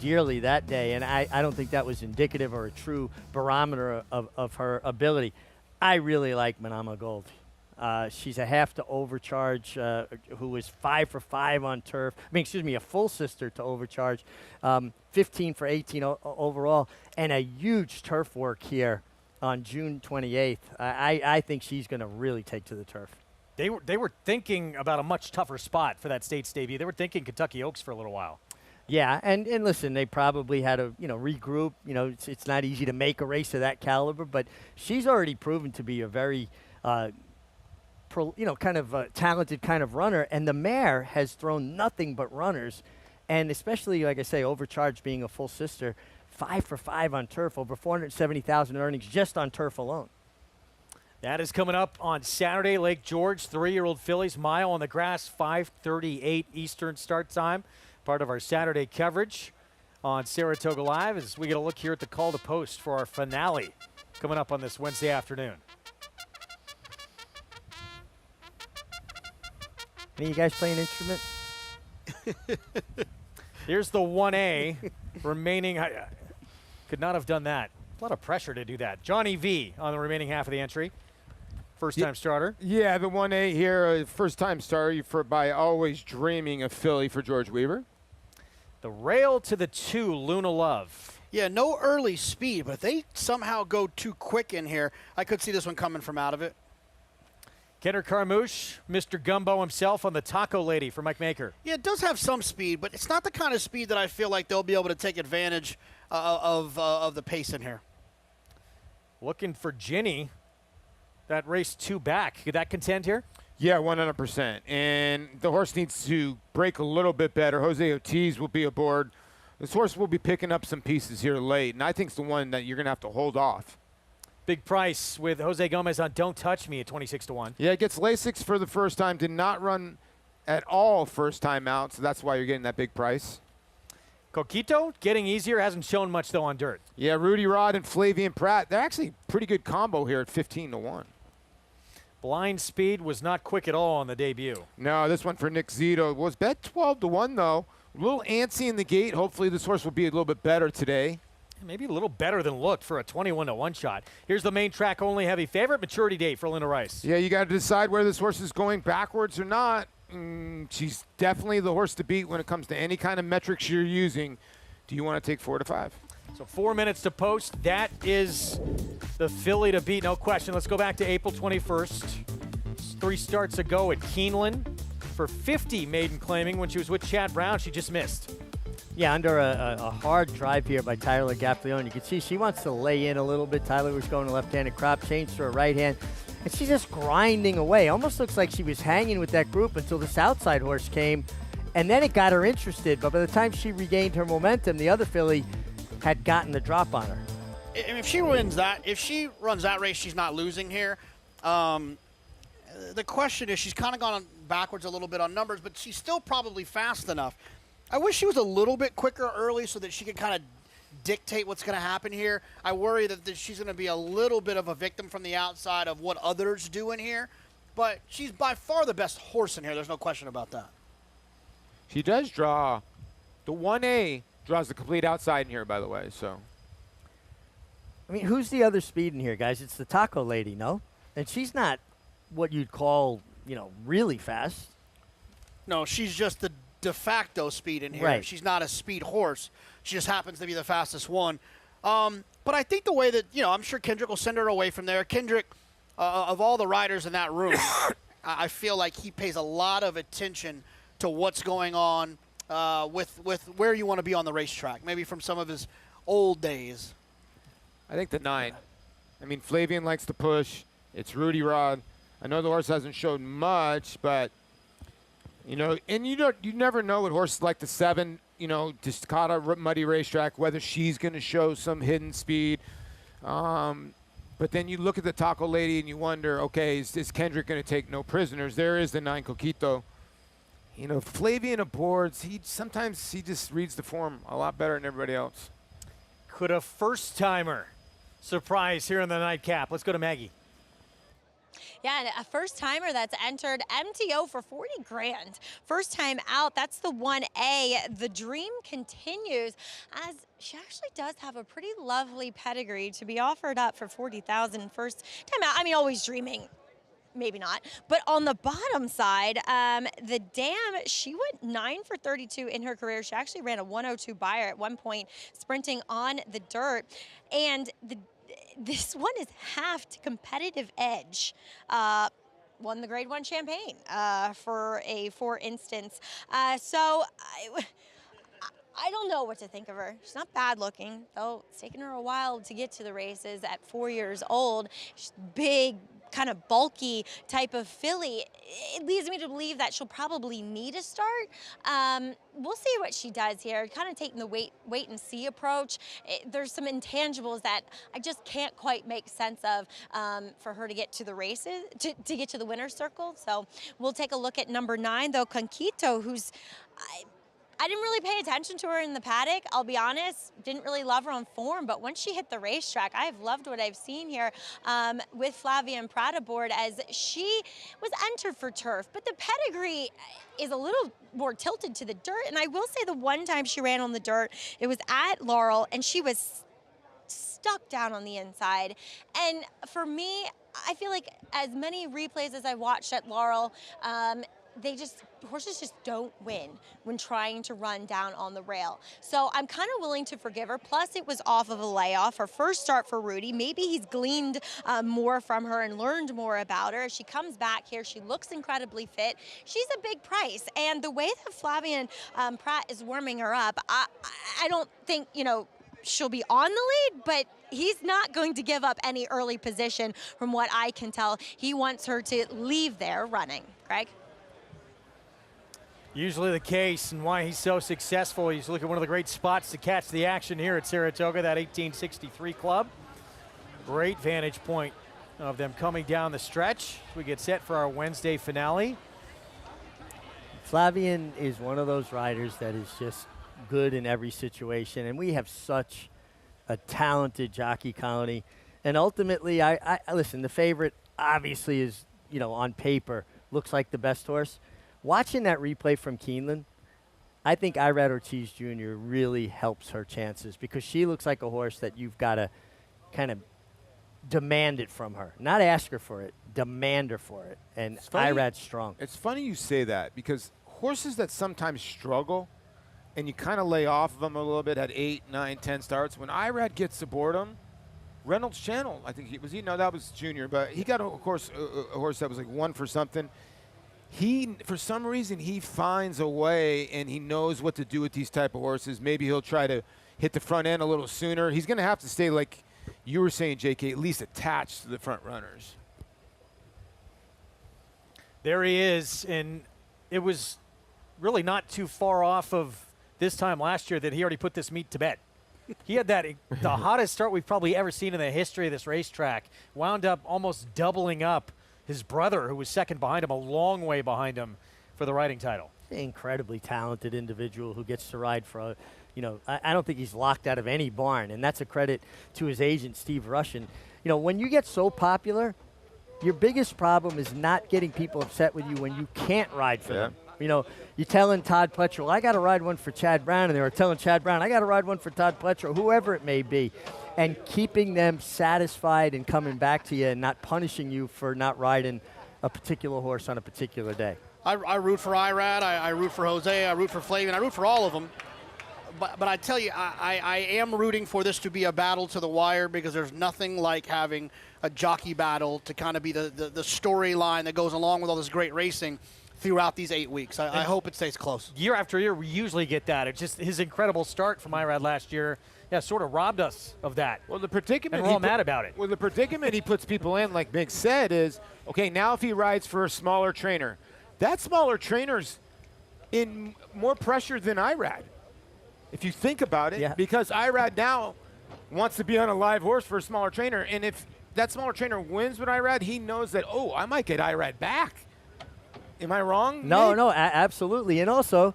dearly that day, and I don't think that was indicative or a true barometer of her ability. I really like Manama Gold. She's a half to Overcharge, who was 5 for 5 on turf. A full sister to Overcharge, 15 for 18 overall, and a huge turf work here on June 28th. I think she's going to really take to the turf. They were thinking about a much tougher spot for that States debut. They were thinking Kentucky Oaks for a little while. Yeah, and listen, they probably had to regroup. It's not easy to make a race of that caliber, but she's already proven to be a very talented kind of runner, and the mare has thrown nothing but runners, and especially, like I say, Overcharged being a full sister, 5 for 5 on turf, over 470,000 earnings just on turf alone. That is coming up on Saturday. Lake George, 3-year-old fillies, mile on the grass, 5:38 Eastern start time. Part of our Saturday coverage on Saratoga Live as we get a look here at the call to post for our finale coming up on this Wednesday afternoon. Any of you guys play an instrument? Here's the 1A remaining. I could not have done that. A lot of pressure to do that. Johnny V on the remaining half of the entry. First-time starter. Yeah, the 1A here, first-time starter by Always Dreaming of Philly for George Weaver. The rail to the 2, Luna Love. Yeah, no early speed, but if they somehow go too quick in here, I could see this one coming from out of it. Kenner Carmouche, Mr. Gumbo himself on the Taco Lady for Mike Maker. Yeah, it does have some speed, but it's not the kind of speed that I feel like they'll be able to take advantage of the pace in here. Looking for Ginny. That race 2 back. Could that contend here? Yeah, 100%. And the horse needs to break a little bit better. Jose Ortiz will be aboard. This horse will be picking up some pieces here late, and I think it's the one that you're going to have to hold off. Big price with Jose Gomez on Don't Touch Me at 26-1. Yeah, it gets Lasix for the first time. Did not run at all first time out, so that's why you're getting that big price. Coquito getting easier, hasn't shown much though on dirt. Yeah, Rudy Rod and Flavian Pratt. They're actually pretty good combo here at 15-1. Blind Speed was not quick at all on the debut. No, this one for Nick Zito was bet 12-1 though. A little antsy in the gate. Hopefully this horse will be a little bit better today. Maybe a little better than looked for a 21-1 shot. Here's the main track only heavy favorite, maturity date for Linda Rice. Yeah, you got to decide whether this horse is going backwards or not. She's definitely the horse to beat when it comes to any kind of metrics you're using. Do you want to take 4 to 5? So 4 minutes to post. That is the filly to beat, no question. Let's go back to April 21st. 3 starts ago at Keeneland. for 50 maiden claiming when she was with Chad Brown. She just missed. Yeah, under a hard drive here by Tyler Gaffleone. You can see she wants to lay in a little bit. Tyler was going to left-handed crop, changed to a right hand. And she's just grinding away. Almost looks like she was hanging with that group until this outside horse came. And then it got her interested. But by the time she regained her momentum, the other filly had gotten the drop on her. And if she runs that race, she's not losing here. The question is, she's kind of gone backwards a little bit on numbers, but she's still probably fast enough. I wish she was a little bit quicker early so that she could kind of dictate what's going to happen here. I worry that she's going to be a little bit of a victim from the outside of what others do in here. But she's by far the best horse in here. There's no question about that. She does draw. The 1A draws the complete outside in here, by the way. So, I mean, who's the other speed in here, guys? It's the Taco Lady, no? And she's not what you'd call, really fast. No, she's just the de facto speed in here. Right. She's not a speed horse. She just happens to be the fastest one. But I think the way that, I'm sure Kendrick will send her away from there. Kendrick, of all the riders in that room, I feel like he pays a lot of attention to what's going on with where you want to be on the racetrack, maybe from some of his old days. I think the 9. I mean, Flavian likes to push. It's Rudy Rod. I know the horse hasn't showed much, but and you never know what horses like the 7, just caught a muddy racetrack, whether she's going to show some hidden speed. But then you look at the Taco Lady and you wonder, okay, is Kendrick going to take no prisoners? There is the 9 Coquito. Flavian aboard, sometimes he just reads the form a lot better than everybody else. Could a first-timer surprise here in the nightcap? Let's go to Maggie. Yeah, and a first-timer that's entered MTO for 40 grand. First time out, that's the 1A. The dream continues as she actually does have a pretty lovely pedigree to be offered up for 40,000 first time out. I mean, always dreaming. Maybe not. But on the bottom side, the Dam, she went 9 for 32 in her career. She actually ran a 102 buyer at one point, sprinting on the dirt. And this one is half to competitive edge. Won the Grade 1 Champagne for instance. So I don't know what to think of her. She's not bad looking, though it's taken her a while to get to the races at 4 years old. She's big, kind of bulky type of filly. It leads me to believe that she'll probably need a start. We'll see what she does here, kind of taking the wait and see approach. There's some intangibles that I just can't quite make sense of for her to get to the races, to get to the winner's circle. So we'll take a look at number 9, though, Conquito, who's... I didn't really pay attention to her in the paddock, I'll be honest. Didn't really love her on form, but once she hit the racetrack, I've loved what I've seen here with Flavian Pratt aboard, as she was entered for turf, but the pedigree is a little more tilted to the dirt. And I will say the one time she ran on the dirt, it was at Laurel, and she was stuck down on the inside. And for me, I feel like as many replays as I watched at Laurel, horses just don't win when trying to run down on the rail. So I'm kind of willing to forgive her. Plus, it was off of a layoff. Her first start for Rudy. Maybe he's gleaned more from her and learned more about her. As she comes back here, she looks incredibly fit. She's a big price. And the way that Flavian Pratt is warming her up, I don't think, she'll be on the lead, but he's not going to give up any early position from what I can tell. He wants her to leave there running. Greg? Usually the case, and why he's so successful. He's looking at one of the great spots to catch the action here at Saratoga, that 1863 club. Great vantage point of them coming down the stretch. We get set for our Wednesday finale. Flavian is one of those riders that is just good in every situation, and we have such a talented jockey colony. And ultimately, I listen, the favorite obviously is, on paper, looks like the best horse. Watching that replay from Keeneland, I think Irad Ortiz Jr. really helps her chances, because she looks like a horse that you've got to kind of demand it from her. Not ask her for it, demand her for it. And Irad's strong. It's funny you say that, because horses that sometimes struggle and you kind of lay off of them a little bit, had 8, 9, 10 starts. When Irad gets aboard them, Reynolds Channel, I think that was Junior, but he got, of course, a horse that was like 1 for something. for some reason, he finds a way and he knows what to do with these type of horses. Maybe he'll try to hit the front end a little sooner. He's going to have to stay, like you were saying, JK, at least attached to the front runners. There he is, and it was really not too far off of this time last year that he already put this meet to bed. He had the hottest start we've probably ever seen in the history of this racetrack. Wound up almost doubling up his brother, who was second behind him, a long way behind him for the riding title. Incredibly talented individual who gets to ride for, I don't think he's locked out of any barn, and that's a credit to his agent, Steve Rushin. When you get so popular, your biggest problem is not getting people upset with you when you can't ride for them. You're telling Todd Pletcher, well, I got to ride one for Chad Brown, and they were telling Chad Brown, I got to ride one for Todd Pletcher, whoever it may be, and keeping them satisfied and coming back to you and not punishing you for not riding a particular horse on a particular day. I root for Irad, I root for Jose, I root for Flavian, I root for all of them. But I tell you, I am rooting for this to be a battle to the wire, because there's nothing like having a jockey battle to kind of be the storyline that goes along with all this great racing throughout these 8 weeks. I hope it stays close. Year after year, we usually get that. It's just his incredible start from Irad last year, sort of robbed us of that. Well, the predicament, and we're all mad about it. Well, the predicament he puts people in, like Big said, is, okay, now if he rides for a smaller trainer, that smaller trainer's in more pressure than Irad, if you think about it, because Irad now wants to be on a live horse for a smaller trainer, and if that smaller trainer wins with Irad, he knows that, oh, I might get Irad back. Am I wrong? No, absolutely. And also,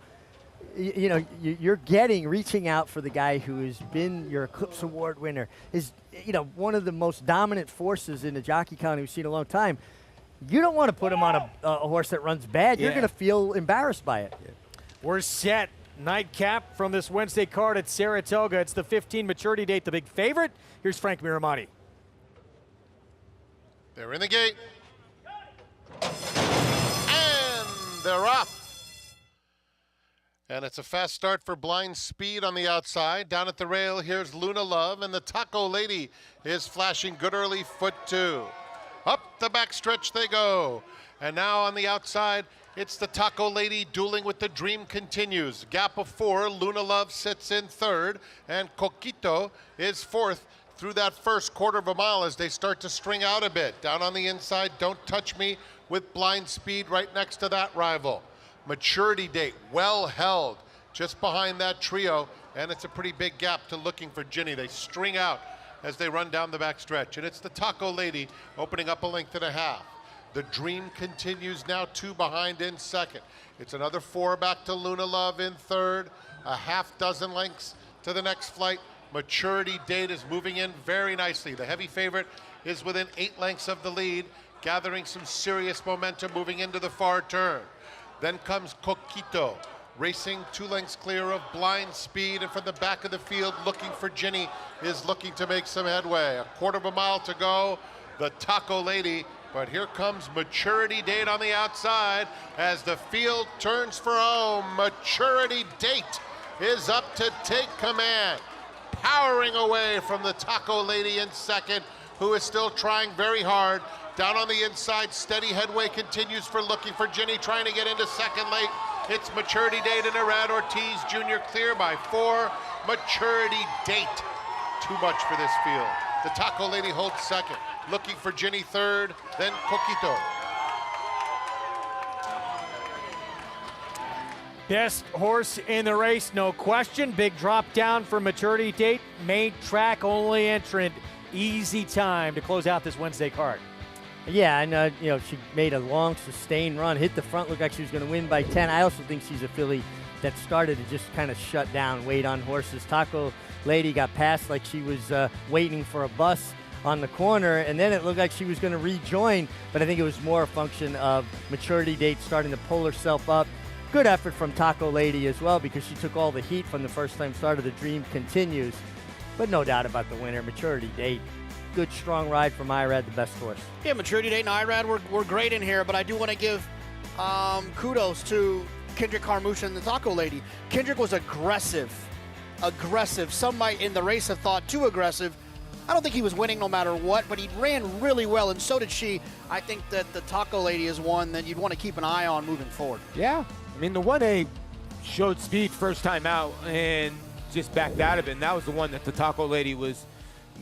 you're reaching out for the guy who has been your Eclipse Award winner, is, one of the most dominant forces in the jockey county we've seen in a long time. You don't want to put him on a horse that runs bad. You're going to feel embarrassed by it. We're set. Nightcap from this Wednesday card at Saratoga. It's the 15 maturity date, the big favorite. Here's Frank Miramati. They're in the gate. And they're off. And it's a fast start for Blind Speed on the outside. Down at the rail, here's Luna Love, and the Taco Lady is flashing good early foot two. Up the backstretch they go. And now on the outside, it's the Taco Lady dueling with the Dream Continues. Gap of 4, Luna Love sits in third, and Coquito is fourth through that first quarter of a mile as they start to string out a bit. Down on the inside, Don't Touch Me with Blind Speed right next to that rival. Maturity Date, well held, just behind that trio, and it's a pretty big gap to Looking for Ginny. They string out as they run down the backstretch, and it's the Taco Lady opening up a length and a half. The Dream Continues now 2 behind in second. It's another 4 back to Luna Love in third. A half dozen lengths to the next flight. Maturity Date is moving in very nicely. The heavy favorite is within 8 lengths of the lead, gathering some serious momentum moving into the far turn. Then comes Coquito, racing 2 lengths clear of Blind Speed, and from the back of the field, Looking for Ginny is looking to make some headway. A quarter of a mile to go. The Taco Lady. But here comes Maturity Date on the outside as the field turns for home. Maturity Date is up to take command. Powering away from the Taco Lady in second, who is still trying very hard. Down on the inside, steady headway continues for Looking for Ginny, trying to get into second late. It's Maturity Date and Irad Ortiz Jr. clear by 4. Maturity Date. Too much for this field. The Taco Lady holds second. Looking for Ginny third, then Coquito. Best horse in the race, no question. Big drop down for Maturity Date. Main track only entrant. Easy time to close out this Wednesday card. Yeah, and she made a long, sustained run, hit the front, looked like she was going to win by 10. I also think she's a filly that started to just kind of shut down, wait on horses. Taco Lady got past like she was waiting for a bus on the corner, and then it looked like she was going to rejoin, but I think it was more a function of Maturity Date starting to pull herself up. Good effort from Taco Lady as well, because she took all the heat from the first time start of The Dream Continues. But no doubt about the winner, Maturity Date. Good, strong ride from Irad, the best horse. Yeah, Maturity Date and Irad were great in here, but I do want to give kudos to Kendrick Carmouche and the Taco Lady. Kendrick was aggressive. Some might in the race have thought too aggressive. I don't think he was winning no matter what, but he ran really well, and so did she. I think that the Taco Lady is one that you'd want to keep an eye on moving forward. Yeah. I mean, the 1A showed speed first time out and just backed out of it, and that was the one that the Taco Lady was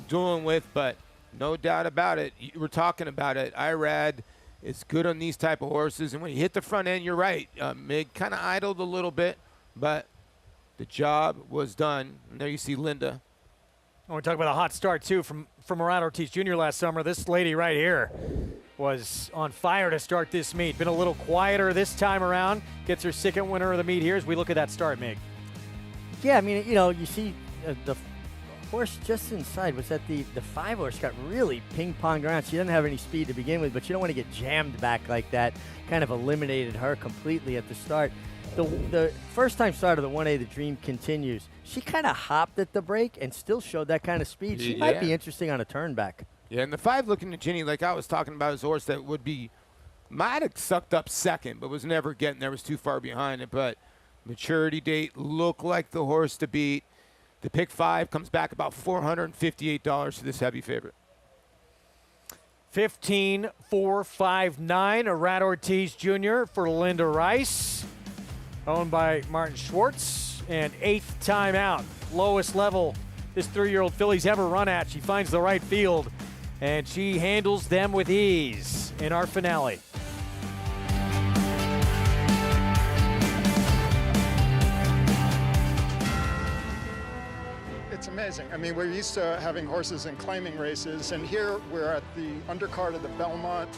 doing with, but no doubt about it. You were talking about it. Irad is good on these type of horses, and when you hit the front end, you're right. Mig kind of idled a little bit, but the job was done. And there you see Linda. I want to talk about a hot start, too, from Ryan Ortiz Jr. last summer. This lady right here was on fire to start this meet. Been a little quieter this time around. Gets her second winner of the meet here as we look at that start, Mig. Yeah, I mean, you know, you see the horse just inside was that the 5 horse got really ping-ponged around. She doesn't have any speed to begin with, but you don't want to get jammed back like that. Kind of eliminated her completely at the start. The first time start of the 1A, the Dream Continues. She kind of hopped at the break and still showed that kind of speed. She might be interesting on a turn back. Yeah, and the 5 looking at Ginny, like I was talking about, is a horse that might have sucked up second, but was never getting there, was too far behind it. But maturity date looked like the horse to beat. The pick 5 comes back about $458 to this heavy favorite. 15,459, Irad Ortiz Jr. for Linda Rice, owned by Martin Schwartz, and 8th time out. Lowest level this 3-year-old filly's ever run at. She finds the right field, and she handles them with ease in our finale. It's amazing. I mean, we're used to having horses in claiming races, and here we're at the undercard of the Belmont.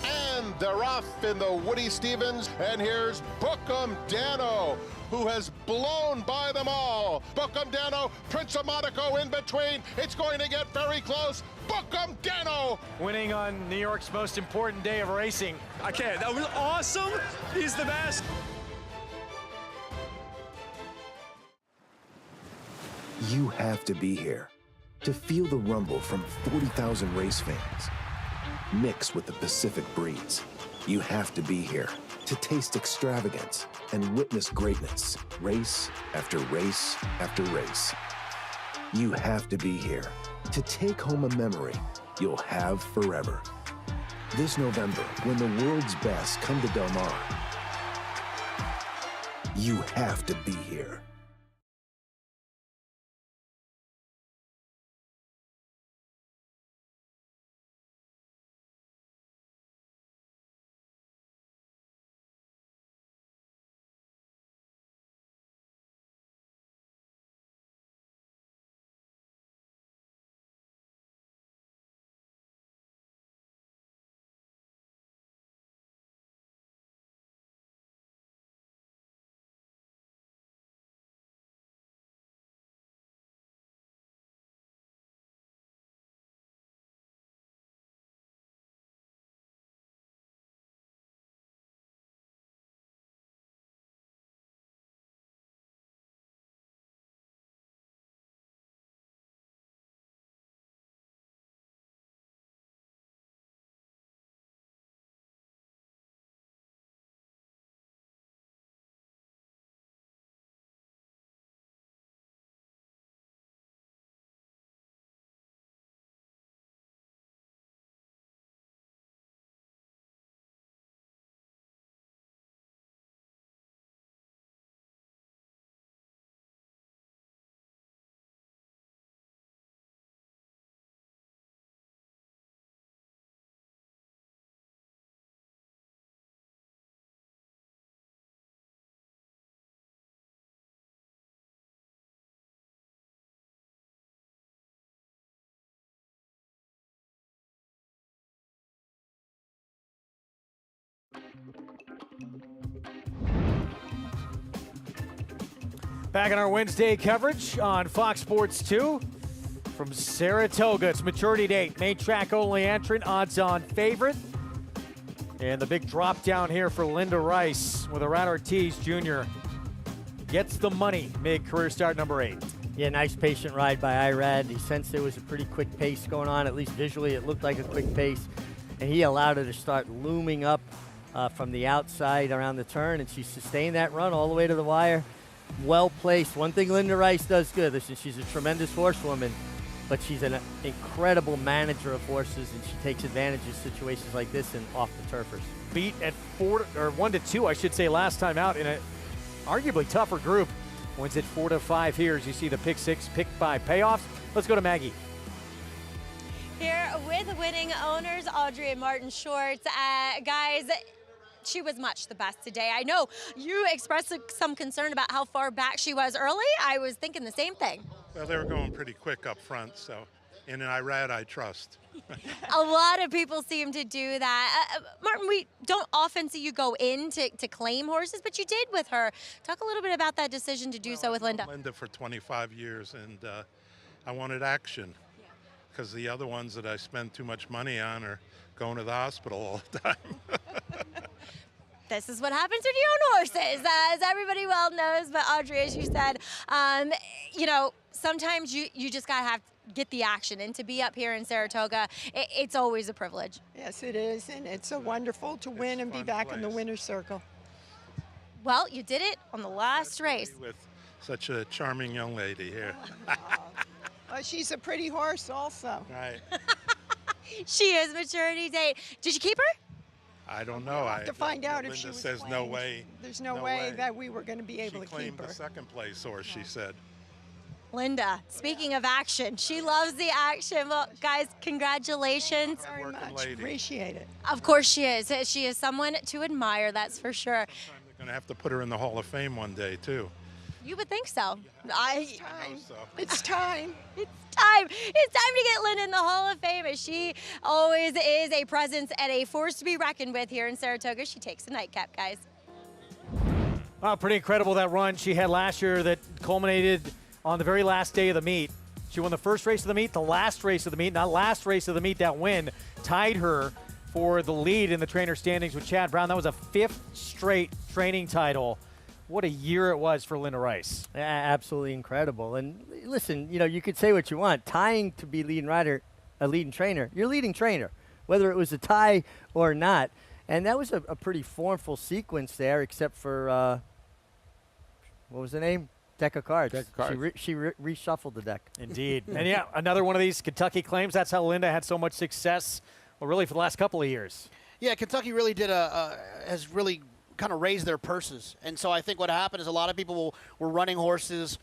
And they're off in the Woody Stevens, and here's Bookham Dano, who has blown by them all. Bookham Dano, Prince of Monaco in between. It's going to get very close. Bookham Dano! Winning on New York's most important day of racing. I can't. That was awesome. He's the best. You have to be here to feel the rumble from 40,000 race fans. Mixed with the Pacific breeze, you have to be here to taste extravagance and witness greatness, race after race after race. You have to be here to take home a memory you'll have forever. This November, when the world's best come to Del Mar, you have to be here. Back in our Wednesday coverage on Fox Sports 2 from Saratoga. It's maturity date, main track only entrant, odds-on favorite. And the big drop down here for Linda Rice with Irad Ortiz Jr. Gets the money, mid-career start number 8. Yeah, nice patient ride by Irad. He sensed there was a pretty quick pace going on. At least visually it looked like a quick pace. And he allowed her to start looming up from the outside around the turn, and she sustained that run all the way to the wire. Well placed. One thing Linda Rice does good, listen, she's a tremendous horsewoman. but she's an incredible manager of horses, and she takes advantage of situations like this and off the turfers. Beat at 1-2, I should say, last time out in a arguably tougher group. Wins at 4-5 here as you see the pick six, pick five payoffs. Let's go to Maggie. Here with winning owners, Audrey and Martin Short. Guys, she was much the best today. I know you expressed some concern about how far back she was early. I was thinking the same thing. Well, they were going pretty quick up front, so in an Irad I trust. A lot of people seem to do that. Martin, we don't often see you go in to claim horses, but you did with her. Talk a little bit about that decision to do so with Linda. Linda for 25 years, and I wanted action because the other ones that I spend too much money on are going to the hospital all the time. This is what happens when you own horses, as everybody well knows. But Audrey, as you said, you know, sometimes you just gotta get the action, and to be up here in Saratoga, it's always a privilege. Yes, it is, and it's wonderful to win and be back in the winner's circle. Well, you did it on the last race. With such a charming young lady here. Well, she's a pretty horse also. Right. She is maturity date. Did you keep her? I don't know. I have to find out if Linda she was says claimed. no way. There's no way that we were going to be able to She claimed keep her. the second place horse, she said. Linda, speaking of action, she loves the action. Well, guys, congratulations. Very much. Appreciate it. Of course she is. She is someone to admire, that's for sure. They're going to have to put her in the Hall of Fame one day, too. You would think so. It's time. It's time. It's time. It's time to get Linda in the Hall of Fame, as she always is a presence and a force to be reckoned with here in Saratoga. She takes a nightcap, guys. Wow, pretty incredible that run she had last year that culminated on the very last day of the meet. She won the first race of the meet, the last race of the meet, not last race of the meet. That win tied her for the lead in the trainer standings with Chad Brown. That was a 5th straight training title. What a year it was for Linda Rice. Absolutely incredible. And listen, you know, you could say what you want. Tying to be leading rider, a leading trainer, you're leading trainer, whether it was a tie or not. And that was a pretty formful sequence there, except for, what was the name? Deck of cards. Deck of cards. She reshuffled the deck. Indeed. And yeah, another one of these Kentucky claims. That's how Linda had so much success, well, really for the last couple of years. Yeah, Kentucky really has really kind of raised their purses. And so I think what happened is a lot of people were running horses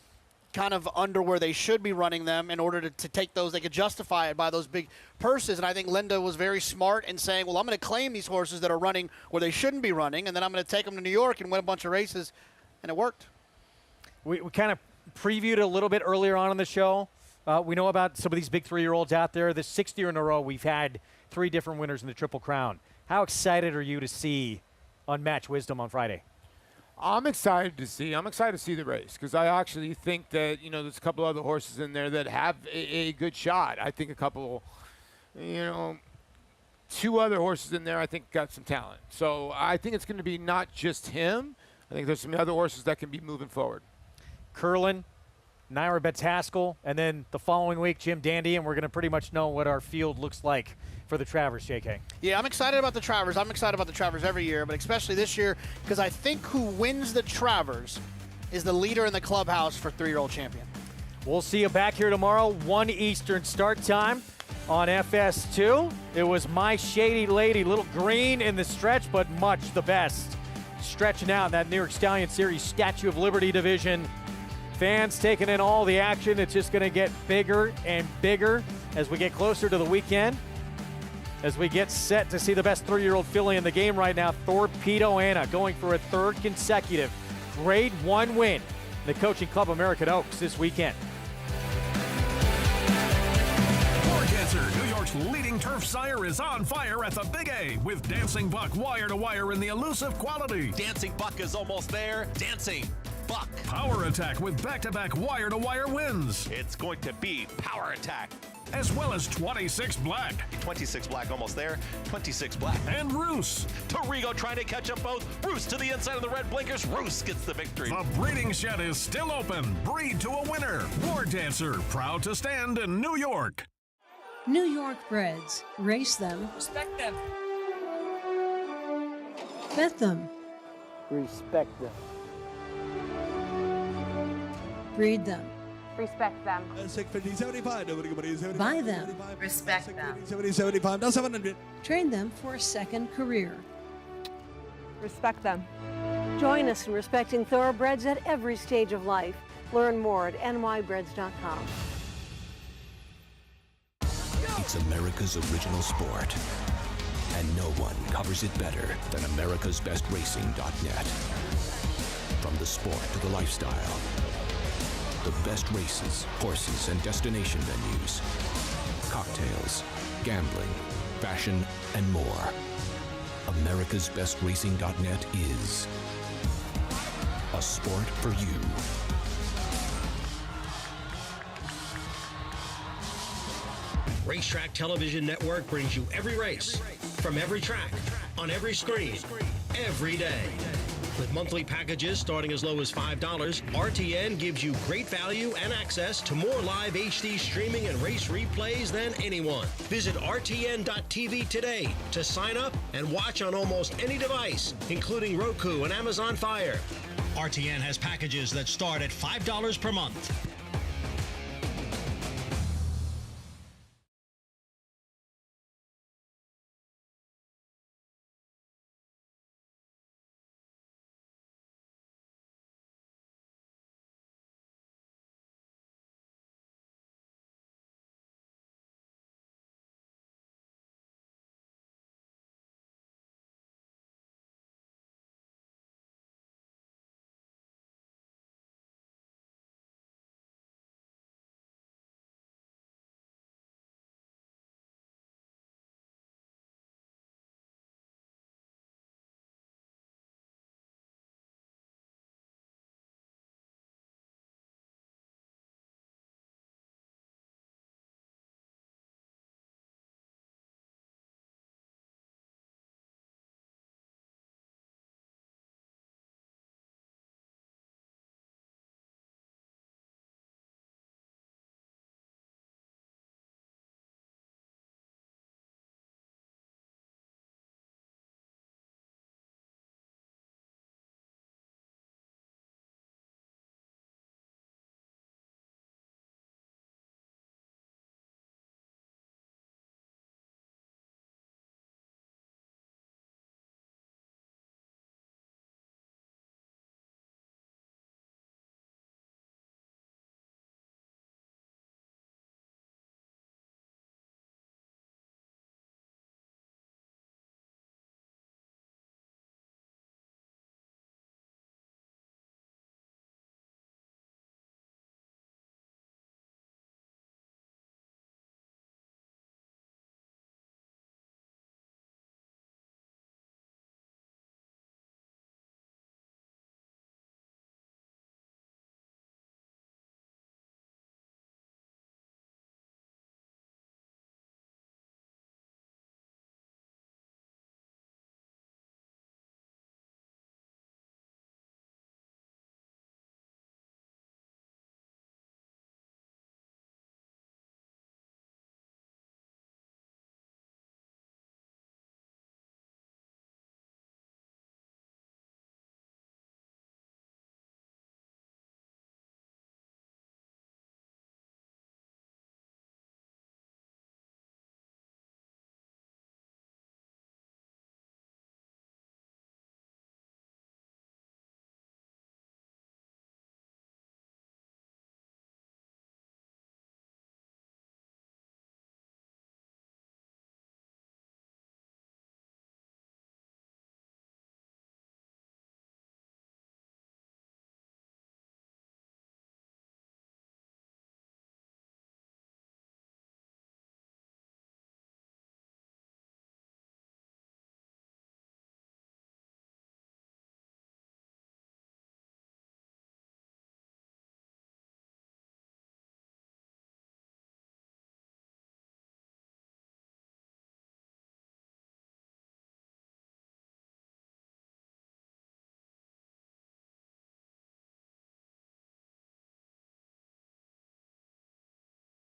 kind of under where they should be running them in order to take those. They could justify it by those big purses. And I think Linda was very smart in saying, well, I'm going to claim these horses that are running where they shouldn't be running, and then I'm going to take them to New York and win a bunch of races. And it worked. We kind of previewed a little bit earlier on in the show. We know about some of these big 3-year-olds out there. The 6th year in a row, we've had 3 different winners in the Triple Crown. How excited are you to see Unmatched Wisdom on Friday? I'm excited to see the race because I actually think that, you know, there's a couple other horses in there that have a good shot. I think a couple, you know, 2 other horses in there I think got some talent. So I think it's going to be not just him. I think there's some other horses that can be moving forward. Curlin, Naira Bethaskell, and then the following week, Jim Dandy, and we're going to pretty much know what our field looks like for the Travers, JK. Yeah, I'm excited about the Travers. I'm excited about the Travers every year, but especially this year because I think who wins the Travers is the leader in the clubhouse for 3-year-old champion. We'll see you back here tomorrow, 1 Eastern start time on FS2. It was My Shady Lady, little green in the stretch, but much the best. Stretching out in that New York Stallion Series Statue of Liberty division. Fans taking in all the action. It's just going to get bigger and bigger as we get closer to the weekend. As we get set to see the best 3-year-old filly in the game right now, Torpedo Anna, going for a 3rd consecutive Grade 1 win. The Coaching Club American Oaks this weekend. New York's leading turf sire is on fire at the Big A with Dancing Buck wire-to-wire in the elusive quality. Dancing Buck is almost there. Dancing Buck. Power Attack with back-to-back wire-to-wire wins. It's going to be Power Attack. As well as 26 Black. 26 Black almost there. 26 Black. And Roos. Torrigo trying to catch them both. Roos to the inside of the red blinkers. Roos gets the victory. The breeding shed is still open. Breed to a winner. War Dancer, proud to stand in New York. New York breds. Race them. Respect them. Bet them. Respect them. Breed them. Respect them. Buy them. Respect them. Train them for a second career. Respect them. Join us in respecting thoroughbreds at every stage of life. Learn more at nybreds.com. It's America's original sport, and no one covers it better than americasbestracing.net. From the sport to the lifestyle, the best races, horses, and destination venues, cocktails, gambling, fashion, and more. americasbestracing.net is a sport for you. Racetrack Television Network brings you every race, from every track, on every screen, every day. With monthly packages starting as low as $5, RTN gives you great value and access to more live HD streaming and race replays than anyone. Visit RTN.tv today to sign up and watch on almost any device, including Roku and Amazon Fire. RTN has packages that start at $5 per month.